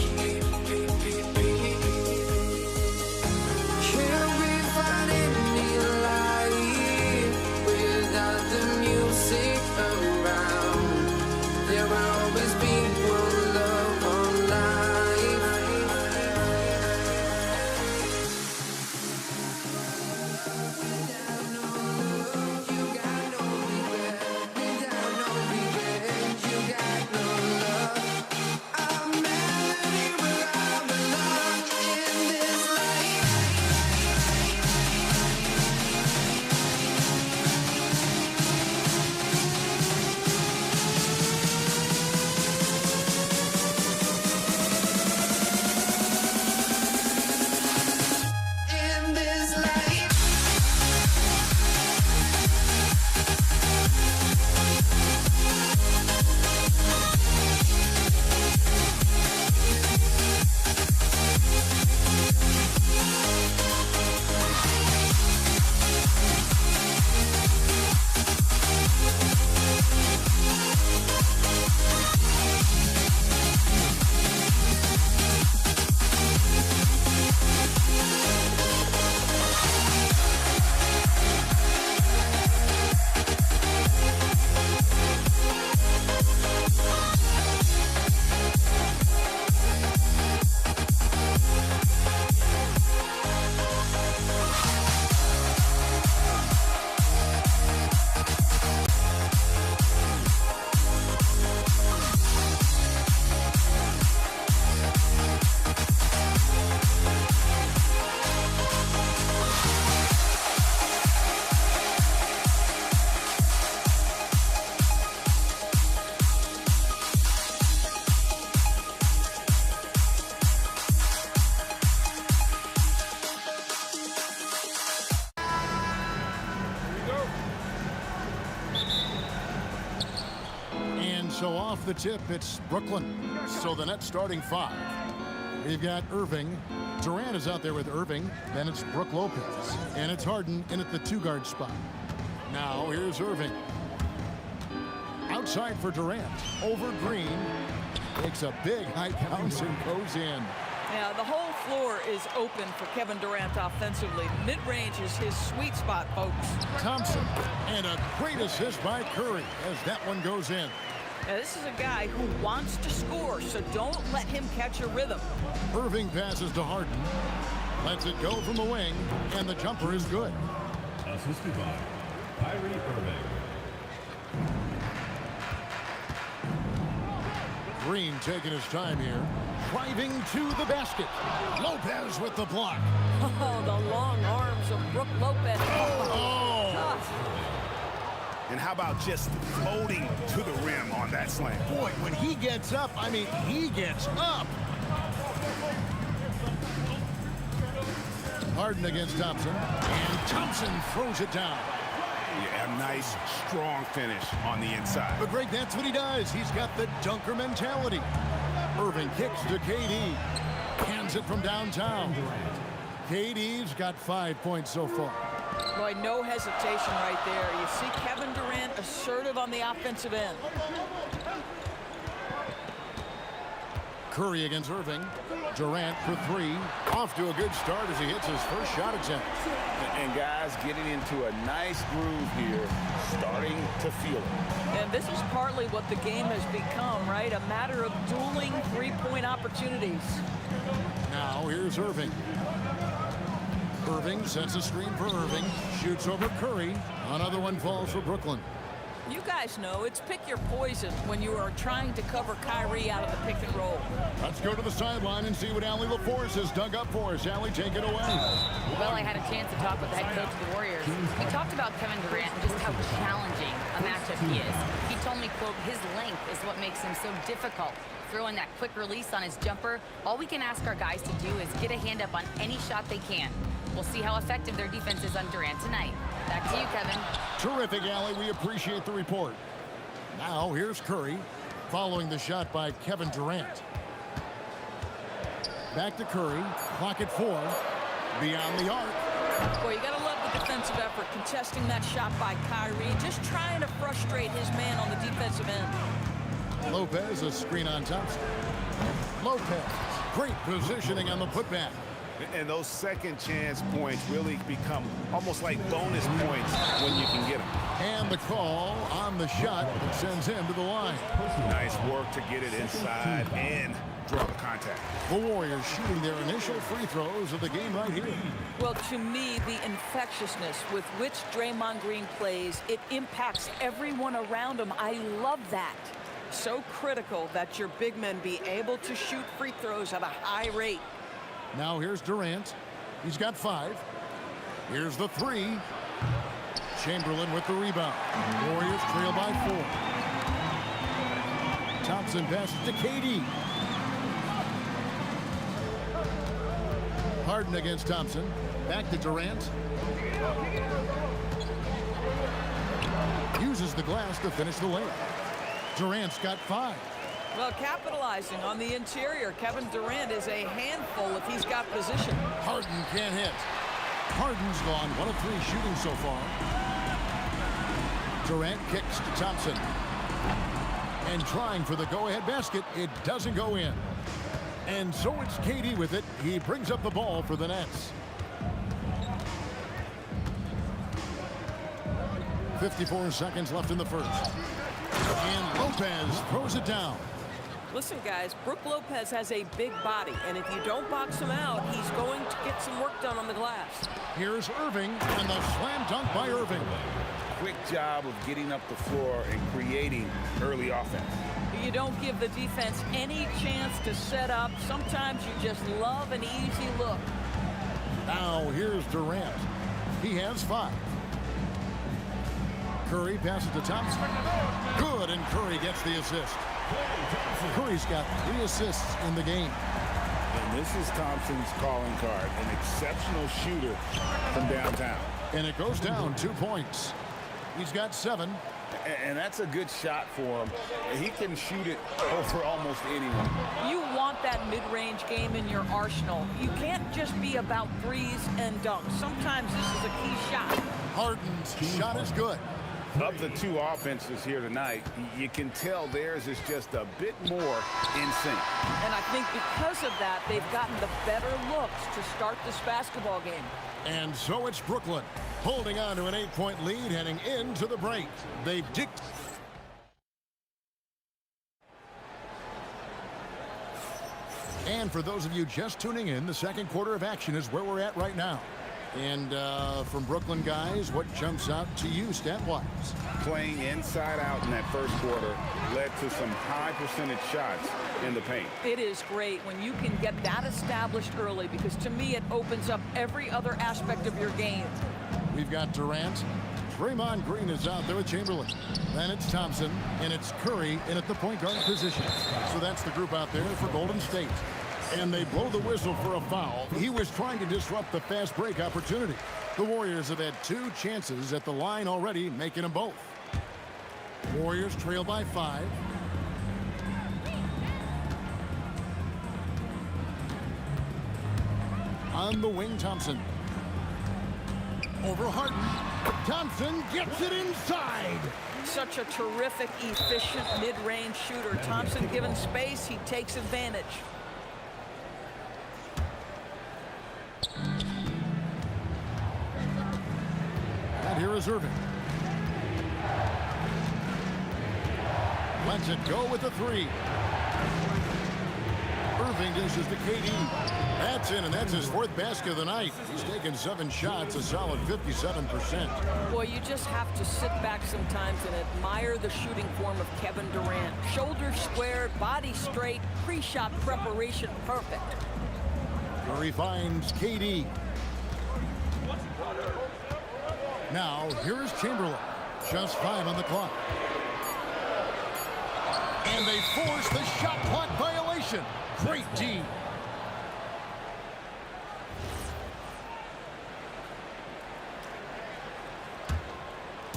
Can't we find any light without the music around? There will always be one love, one life. Without no love, you got no regret. Without no regret, you got no love. I'm melody without the love in this life. In this life. And so off the tip, it's Brooklyn. So the net starting five. We've got Irving. Durant is out there with Irving. Then it's Brook Lopez. And it's Harden in at the two-guard spot. Now here's Irving. Outside for Durant. Over Green. Takes a big high bounce and goes in. Yeah, the whole floor is open for Kevin Durant offensively. Mid-range is his sweet spot, folks. Thompson. And a great assist by Curry as that one goes in. Now, this is a guy who wants to score, so don't let him catch a rhythm. Irving passes to Harden. Lets it go from the wing, and the jumper is good. Assisted by Kyrie Irving. Green taking his time here. Driving to the basket. Lopez with the block. Oh, the long arms of Brook Lopez. Oh! Tough. And how about just floating to the rim on that slam? Boy, when he gets up, I mean, he gets up. Harden against Thompson. And Thompson throws it down. Yeah, a nice, strong finish on the inside. But Greg, that's what he does. He's got the dunker mentality. Irving kicks to KD. Hands it from downtown. KD's got 5 points so far. Boy, no hesitation right there. You see Kevin Durant assertive on the offensive end. Curry against Irving. Durant for three. Off to a good start as he hits his first shot attempt. And guys getting into a nice groove here, starting to feel it. And this is partly what the game has become, right? A matter of dueling three-point opportunities. Now here's Irving. Irving sets a screen for Irving. Shoots over Curry. Another one falls for Brooklyn. You guys know it's pick your poison when you are trying to cover Kyrie out of the pick and roll. Let's go to the sideline and see what Allie LaForce has dug up for us. Allie, take it away. Well, I had a chance to talk with the head coach of the Warriors. We talked about Kevin Durant and just how challenging a matchup he is. He told me, quote, his length is what makes him so difficult. Throwing that quick release on his jumper, all we can ask our guys to do is get a hand up on any shot they can. We'll see how effective their defense is on Durant tonight. Back to you, Kevin. Terrific, Allie. We appreciate the report. Now, here's Curry, following the shot by Kevin Durant. Back to Curry. Clock at 4. Beyond the arc. Boy, you got to love the defensive effort, contesting that shot by Kyrie, just trying to frustrate his man on the defensive end. Lopez, a screen on Thompson. Lopez, great positioning on the putback. And those second chance points really become almost like bonus points when you can get them. And the call on the shot that sends him to the line. Nice work to get it inside and draw the contact. The Warriors shooting their initial free throws of the game right here. Well, to me, the infectiousness with which Draymond Green plays, it impacts everyone around him. I love that. So critical that your big men be able to shoot free throws at a high rate. Now here's Durant. He's got 5. Here's the 3. Chamberlain with the rebound. Warriors trail by 4. Thompson passes to KD. Harden against Thompson. Back to Durant. Uses the glass to finish the layup. Durant's got 5. Well, capitalizing on the interior, Kevin Durant is a handful if he's got position. Harden can't hit. Harden's gone 1 of 3 shooting so far. Durant kicks to Thompson. And trying for the go-ahead basket, it doesn't go in. And so it's KD with it. He brings up the ball for the Nets. 54 seconds left in the first. And Lopez throws it down. Listen, guys, Brook Lopez has a big body, and if you don't box him out, he's going to get some work done on the glass. Here's Irving, and the slam dunk by Irving. Quick job of getting up the floor and creating early offense. You don't give the defense any chance to set up. Sometimes you just love an easy look. Now here's Durant. He has 5. Curry passes to Thompson. Good, and Curry gets the assist. Curry's got 3 assists in the game. And this is Thompson's calling card, an exceptional shooter from downtown. And it goes down 2 points. He's got 7. And that's a good shot for him. He can shoot it over almost anyone. You want that mid-range game in your arsenal. You can't just be about threes and dunks. Sometimes this is a key shot. Harden's shot is good. Of the 2 offenses here tonight, you can tell theirs is just a bit more in sync. And I think because of that, they've gotten the better looks to start this basketball game. And so it's Brooklyn holding on to an 8-point lead heading into the break. They've dicked. And for those of you just tuning in, the second quarter of action is where we're at right now. And from Brooklyn, guys, what jumps out to you stat-wise? Playing inside out in that first quarter led to some high percentage shots in the paint. It is great when you can get that established early, because to me it opens up every other aspect of your game. We've got Durant. Draymond Green is out there with Chamberlain. Then it's Thompson, and it's Curry in at the point guard position. So that's the group out there for Golden State. And they blow the whistle for a foul. He was trying to disrupt the fast break opportunity. The Warriors have had 2 chances at the line already, making them both. Warriors trail by 5. On the wing, Thompson. Over Harden. Thompson gets it inside. Such a terrific, efficient mid-range shooter. Thompson given space, he takes advantage. And here is Irving. Lets it go with the 3. Irving dishes to KD. That's in, and that's his 4th basket of the night. He's taken 7 shots, a solid 57%. Boy, you just have to sit back sometimes and admire the shooting form of Kevin Durant. Shoulders squared, body straight, pre-shot preparation perfect. Curry finds KD. Now, here is Chamberlain. Just 5 on the clock. And they force the shot clock violation. Great D.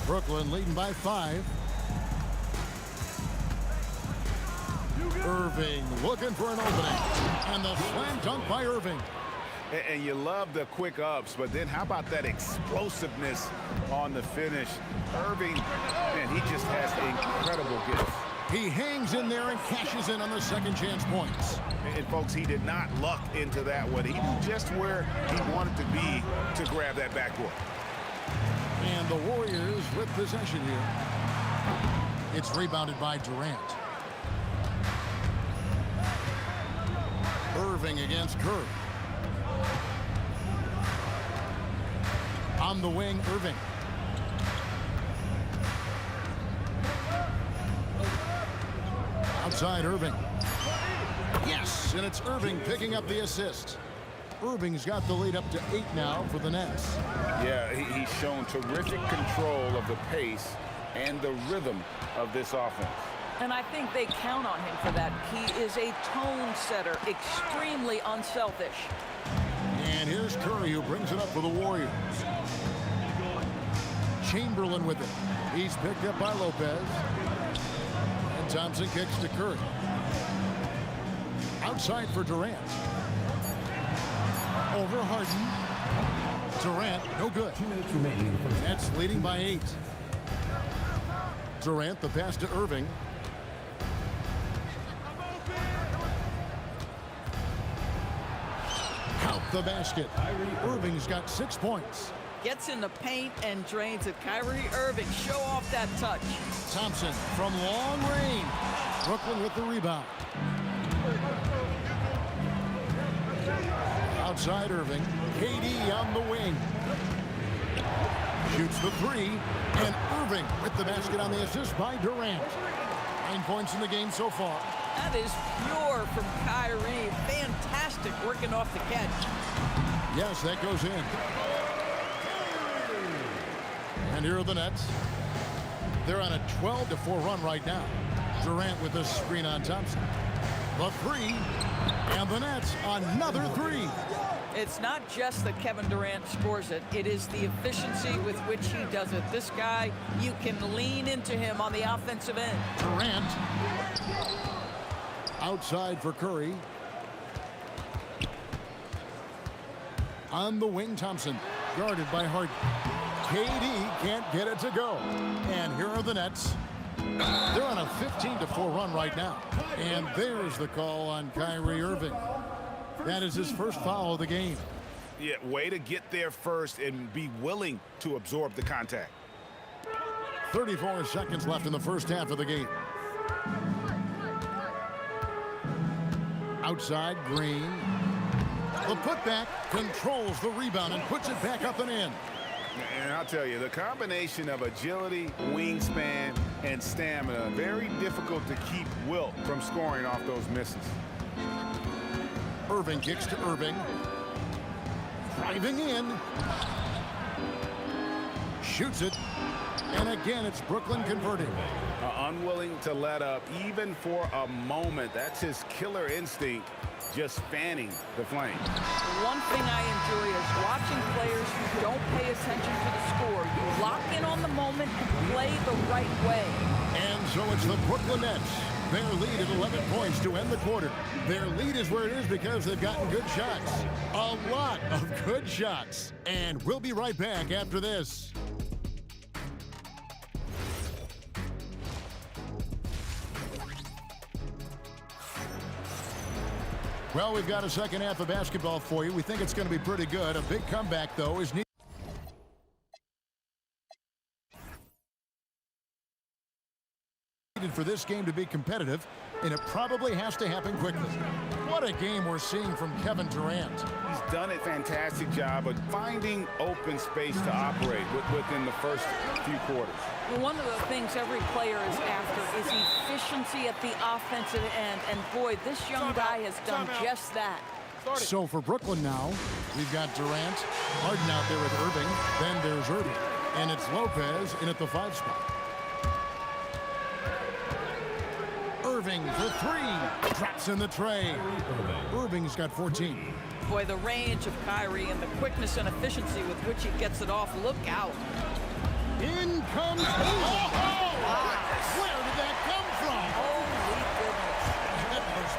Brooklyn leading by 5. Irving looking for an opening. And the slam dunk by Irving. And you love the quick ups, but then how about that explosiveness on the finish? Irving, man, he just has incredible gifts. He hangs in there and cashes in on the second chance points. And folks, he did not luck into that one. He knew just where he wanted to be to grab that backboard. And the Warriors with possession here. It's rebounded by Durant. Irving against Curry. On the wing, Irving. Outside Irving. Yes, and it's Irving picking up the assist. Irving's got the lead up to 8 now for the Nets. Yeah, he's shown terrific control of the pace and the rhythm of this offense. And I think they count on him for that. He is a tone setter, extremely unselfish. And here's Curry who brings it up for the Warriors. Chamberlain with it. He's picked up by Lopez. And Thompson kicks to Curry. Outside for Durant. Over Harden. Durant, no good. 2 minutes remaining. Nets leading by 8. Durant, the pass to Irving. Count the basket. Irving's got 6 points. Gets in the paint and drains it. Kyrie Irving, show off that touch. Thompson from long range. Brooklyn with the rebound. Outside Irving. KD on the wing. Shoots the 3. And Irving with the basket on the assist by Durant. 9 points in the game so far. That is pure from Kyrie. Fantastic working off the catch. Yes, that goes in. And here are the Nets. They're on a 12-4 run right now. Durant with a screen on Thompson. The 3. And the Nets, another 3. It's not just that Kevin Durant scores it. It is the efficiency with which he does it. This guy, you can lean into him on the offensive end. Durant. Outside for Curry. On the wing, Thompson. Guarded by Harden. KD can't get it to go. And here are the Nets. They're on a 15-4 run right now. And there's the call on Kyrie Irving. That is his first foul of the game. Yeah, way to get there first and be willing to absorb the contact. 34 seconds left in the first half of the game. Outside, Green. The putback controls the rebound and puts it back up and in. And I'll tell you, the combination of agility, wingspan, and stamina, very difficult to keep Wilt from scoring off those misses. Irving kicks to Irving. Driving in. Shoots it. And again, it's Brooklyn converting. Unwilling to let up even for a moment. That's his killer instinct, just fanning the flame. One thing I enjoy is watching players who don't pay attention to the score. You lock in on the moment and play the right way. And so it's the Brooklyn Nets. Their lead at 11 points to end the quarter. Their lead is where it is because they've gotten good shots. A lot of good shots. And we'll be right back after this. Well, we've got a second half of basketball for you. We think it's going to be pretty good. A big comeback, though, is needed for this game to be competitive, and it probably has to happen quickly. What a game we're seeing from Kevin Durant. He's done a fantastic job of finding open space to operate within the first few quarters. Well, one of the things every player is after is efficiency at the offensive end. And boy, this young guy has done just that. So for Brooklyn now, we've got Durant, Harden out there with Irving. Then there's Irving. And it's Lopez in at the 5 spot. Irving for 3. Drops in the tray. Irving's got 14. Boy, the range of Kyrie and the quickness and efficiency with which he gets it off. Look out. In comes Where did that come from? Holy goodness. That was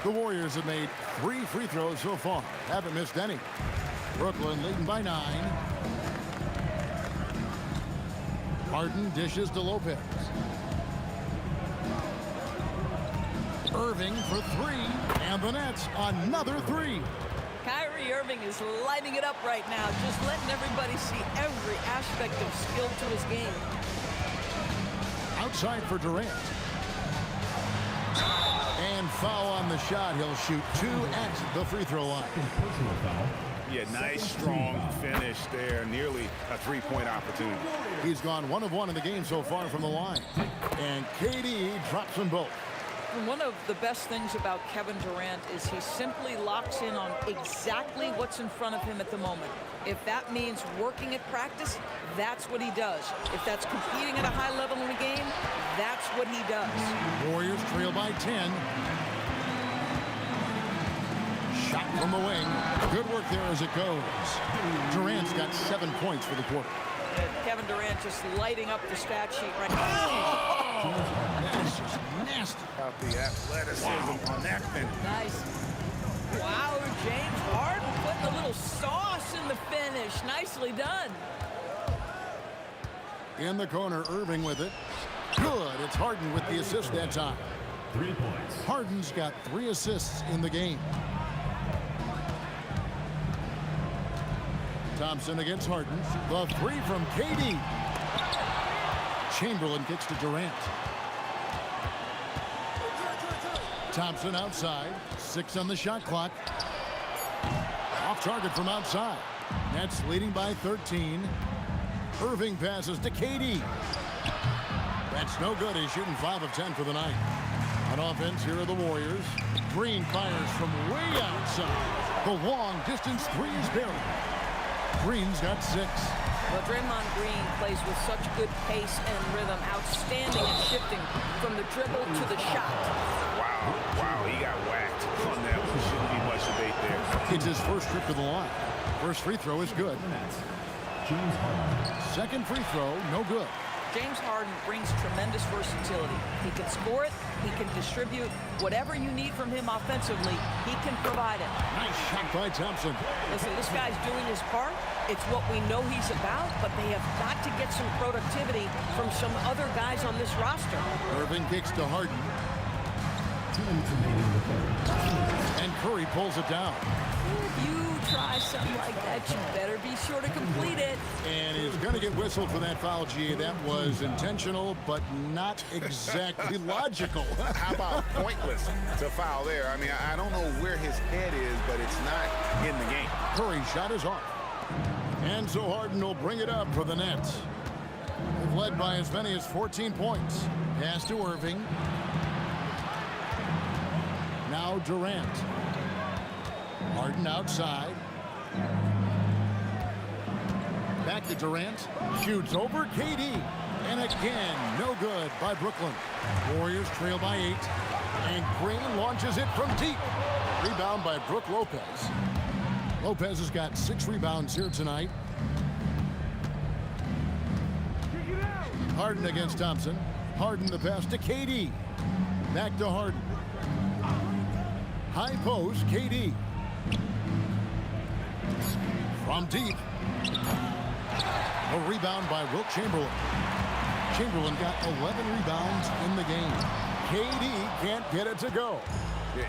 beautiful. The Warriors have made 3 free throws so far. Haven't missed any. Brooklyn leading by 9. Harden dishes to Lopez. Irving for three, and the Nets another three. Kyrie Irving is lighting it up right now, just letting everybody see every aspect of skill to his game. Outside for Durant. And foul on the shot. He'll shoot two at the free throw line. Yeah, nice, strong finish there. Nearly a three-point opportunity. He's gone 1 of 1 in the game so far from the line. And KD drops them both. And one of the best things about Kevin Durant is he simply locks in on exactly what's in front of him at the moment. If that means working at practice, that's what he does. If that's competing at a high level in the game, that's what he does. Warriors trail by 10. Shot from the wing. Good work there as it goes. Durant's got 7 points for the quarter. Kevin Durant just lighting up the stat sheet right now. That's just nasty. About the athleticism on that finish. Nice. Wow, James Harden putting a little sauce in the finish. Nicely done. In the corner, Irving with it. Good. It's Harden with the assist that time. 3 points. Harden's got 3 assists in the game. Thompson against Harden. The three from KD. Chamberlain kicks to Durant. Thompson outside. 6 on the shot clock. Off target from outside. Nets leading by 13. Irving passes to KD. That's no good. He's shooting 5 of 10 for the night. On offense, here are the Warriors. Green fires from way outside. The long distance three is buried. Green's got 6. Well, Draymond Green plays with such good pace and rhythm. Outstanding at shifting from the dribble to the shot. Wow, he got whacked on that one. Shouldn't be much debate there. It's his first trip to the line. First free throw is good. Second free throw, no good. James Harden brings tremendous versatility. He can score it, he can distribute. Whatever you need from him offensively, he can provide it. Nice shot by Thompson. Listen, this guy's doing his part. It's what we know he's about, but they have got to get some productivity from some other guys on this roster. Irving kicks to Harden. And Curry pulls it down. If you try something like that, you better be sure to complete it. And he's going to get whistled for that foul, G. That was intentional, but not exactly logical. How about pointless to foul there? I mean, I don't know where his head is, but it's not in the game. Curry's shot is off. And so Harden will bring it up for the Nets. They've led by as many as 14 points. Pass to Irving. Now Durant. Harden outside. Back to Durant. Shoots over KD. And again, no good by Brooklyn. Warriors trail by 8. And Green launches it from deep. Rebound by Brook Lopez. Lopez has got 6 rebounds here tonight. Harden against Thompson. Harden the pass to KD. Back to Harden. High post, KD. From deep. A rebound by Wilt Chamberlain. Chamberlain got 11 rebounds in the game. KD can't get it to go.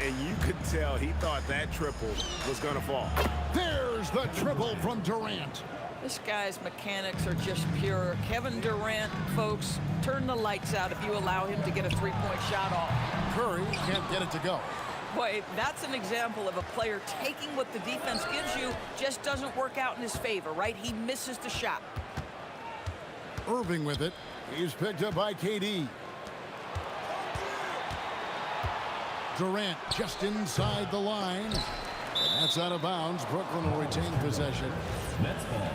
And you could tell he thought that triple was going to fall. There's the triple from Durant. This guy's mechanics are just pure. Kevin Durant, folks, turn the lights out if you allow him to get a three-point shot off. Curry can't get it to go. Boy, that's an example of a player taking what the defense gives you, just doesn't work out in his favor, right? He misses the shot. Irving with it. He's picked up by KD. Durant just inside the line. That's out of bounds. Brooklyn will retain possession. Nets ball.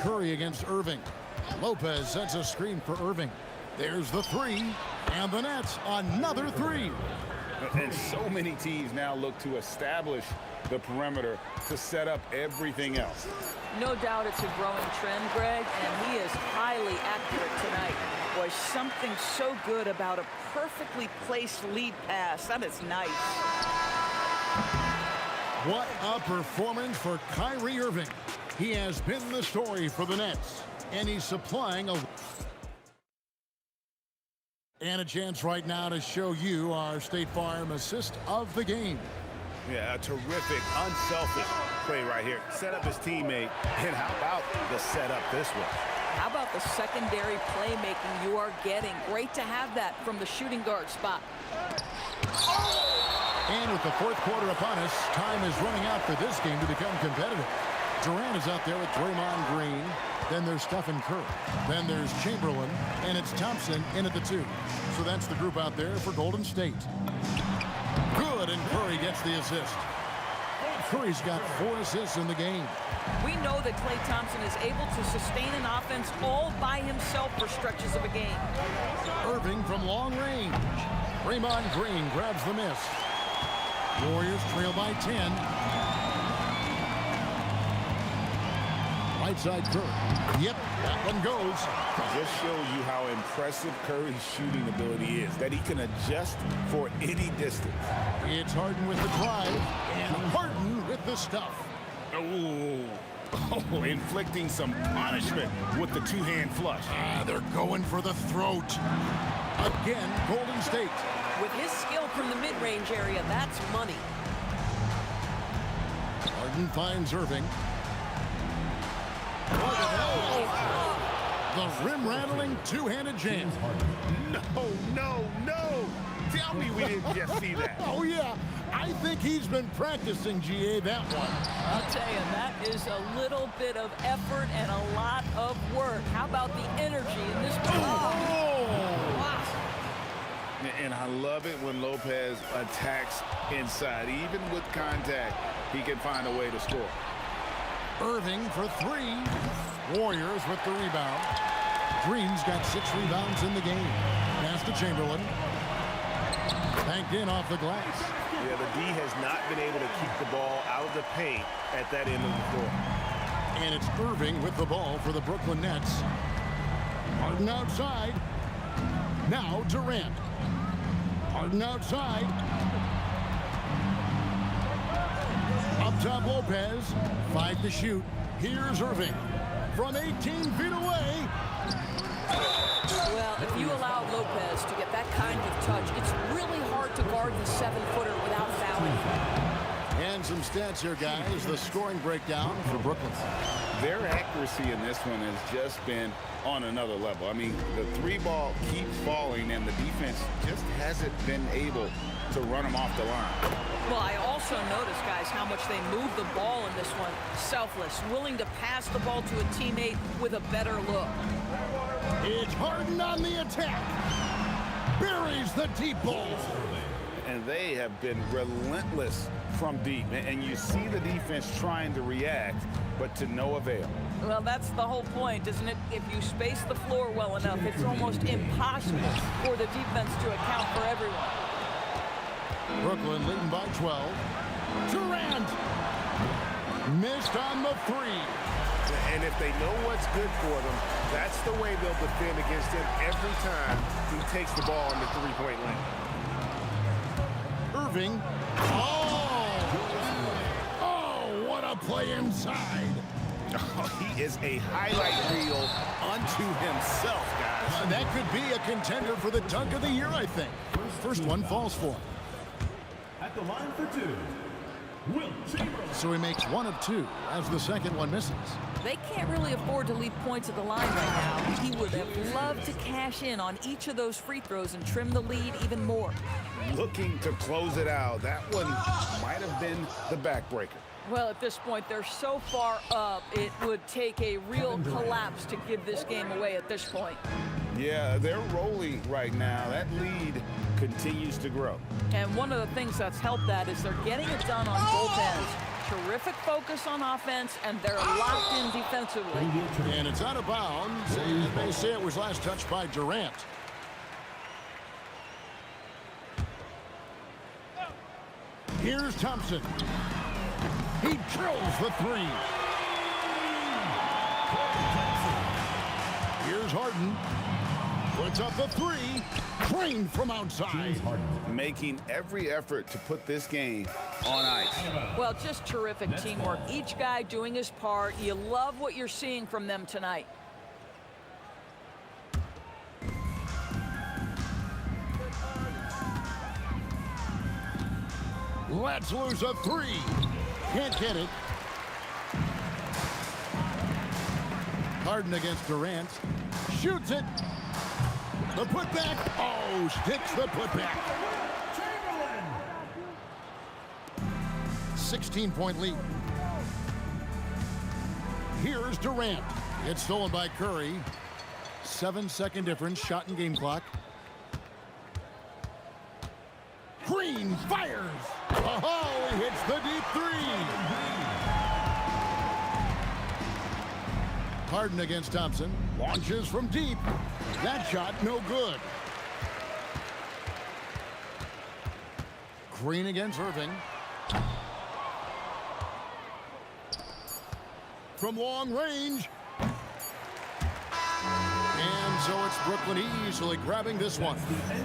Curry against Irving. Lopez sets a screen for Irving. There's the three, and the Nets another three. And so many teams now look to establish the perimeter to set up everything else. No doubt it's a growing trend, Greg, and he is highly accurate tonight. Boy, something so good about a perfectly placed lead pass. That is nice. What a performance for Kyrie Irving. He has been the story for the Nets, and he's supplying a chance right now to show you our State Farm assist of the game. Yeah, a terrific, unselfish play right here. Set up his teammate, and how about the setup this way? How about the secondary playmaking you are getting? Great to have that from the shooting guard spot. And with the fourth quarter upon us, time is running out for this game to become competitive. Durant is out there with Draymond Green. Then there's Stephen Curry. Then there's Chamberlain. And it's Thompson in at the 2. So that's the group out there for Golden State. Good, and Curry gets the assist. Curry's got 4 assists in the game. We know that Klay Thompson is able to sustain an offense all by himself for stretches of a game. Irving from long range. Draymond Green grabs the miss. Warriors trail by 10. Right side Curry. Yep, that one goes. Just shows you how impressive Curry's shooting ability is, that he can adjust for any distance. It's Harden with the drive, and Harden with the stuff. Oh, inflicting some punishment with the two-hand flush. They're going for the throat. Again, Golden State. With his skill from the mid-range area, that's money. Harden finds Irving. The rim-rattling two-handed jam. No. Tell me we didn't just see that. Oh, yeah. I think he's been practicing, GA, that one. I'll tell you, that is a little bit of effort and a lot of work. How about the energy in this play? Wow. And I love it when Lopez attacks inside. Even with contact, he can find a way to score. Irving for 3. Warriors with the rebound. Green's got 6 rebounds in the game. Pass to Chamberlain. Banked in off the glass. Yeah, the D has not been able to keep the ball out of the paint at that end of the floor. And it's Irving with the ball for the Brooklyn Nets. Harden outside. Now Durant. Harden outside. Up top Lopez. 5 to shoot. Here's Irving. From 18 feet away. Well, if you allow Lopez to get that kind of touch, it's really hard to guard the 7-footer without fouling. And some stats here, guys. The scoring breakdown for Brooklyn. Their accuracy in this one has just been on another level. I mean, the 3-ball keeps falling, and the defense just hasn't been able to run them off the line. Well, I also noticed, guys, how much they move the ball in this one. Selfless, willing to pass the ball to a teammate with a better look. It's Harden on the attack. Buries the deep ball. And they have been relentless from deep. And you see the defense trying to react, but to no avail. Well, that's the whole point, isn't it? If you space the floor well enough, it's almost impossible for the defense to account for everyone. Brooklyn leading by 12. Durant missed on the 3. And if they know what's good for them, that's the way they'll defend against him every time he takes the ball in the three-point lane. Irving. Oh, what a play inside. Oh, he is a highlight reel unto himself, guys. That could be a contender for the dunk of the year, I think. First one falls for him. At the line for 2, Will Chamberlain. So he makes 1 of 2 as the second one misses. They can't really afford to leave points at the line right now. He would have loved to cash in on each of those free throws and trim the lead even more. Looking to close it out. That one might have been the backbreaker. Well, at this point, they're so far up, it would take a real collapse to give this game away at this point. Yeah, they're rolling right now. That lead continues to grow. And one of the things that's helped that is they're getting it done on both ends. Terrific focus on offense, and they're locked in defensively. And it's out of bounds, and they say it was last touched by Durant. Here's Thompson. He drills the 3. Here's Harden. Puts up the three. Green from outside. Making every effort to put this game on ice. Well, just terrific teamwork. Each guy doing his part. You love what you're seeing from them tonight. Let's lose a three. Can't get it. Harden against Durant. Shoots it. The putback. Oh, sticks the putback. 16-point lead. Here's Durant. It's stolen by Curry. 7-second difference. Shot and game clock. Green fires. Oh, he hits the deep three. Harden against Thompson. Launches from deep. That shot no good. Green against Irving. From long range. And so it's Brooklyn easily grabbing this one.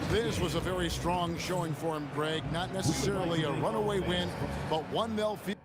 This was a very strong showing for him, Greg. Not necessarily a runaway win, but one they'll feel.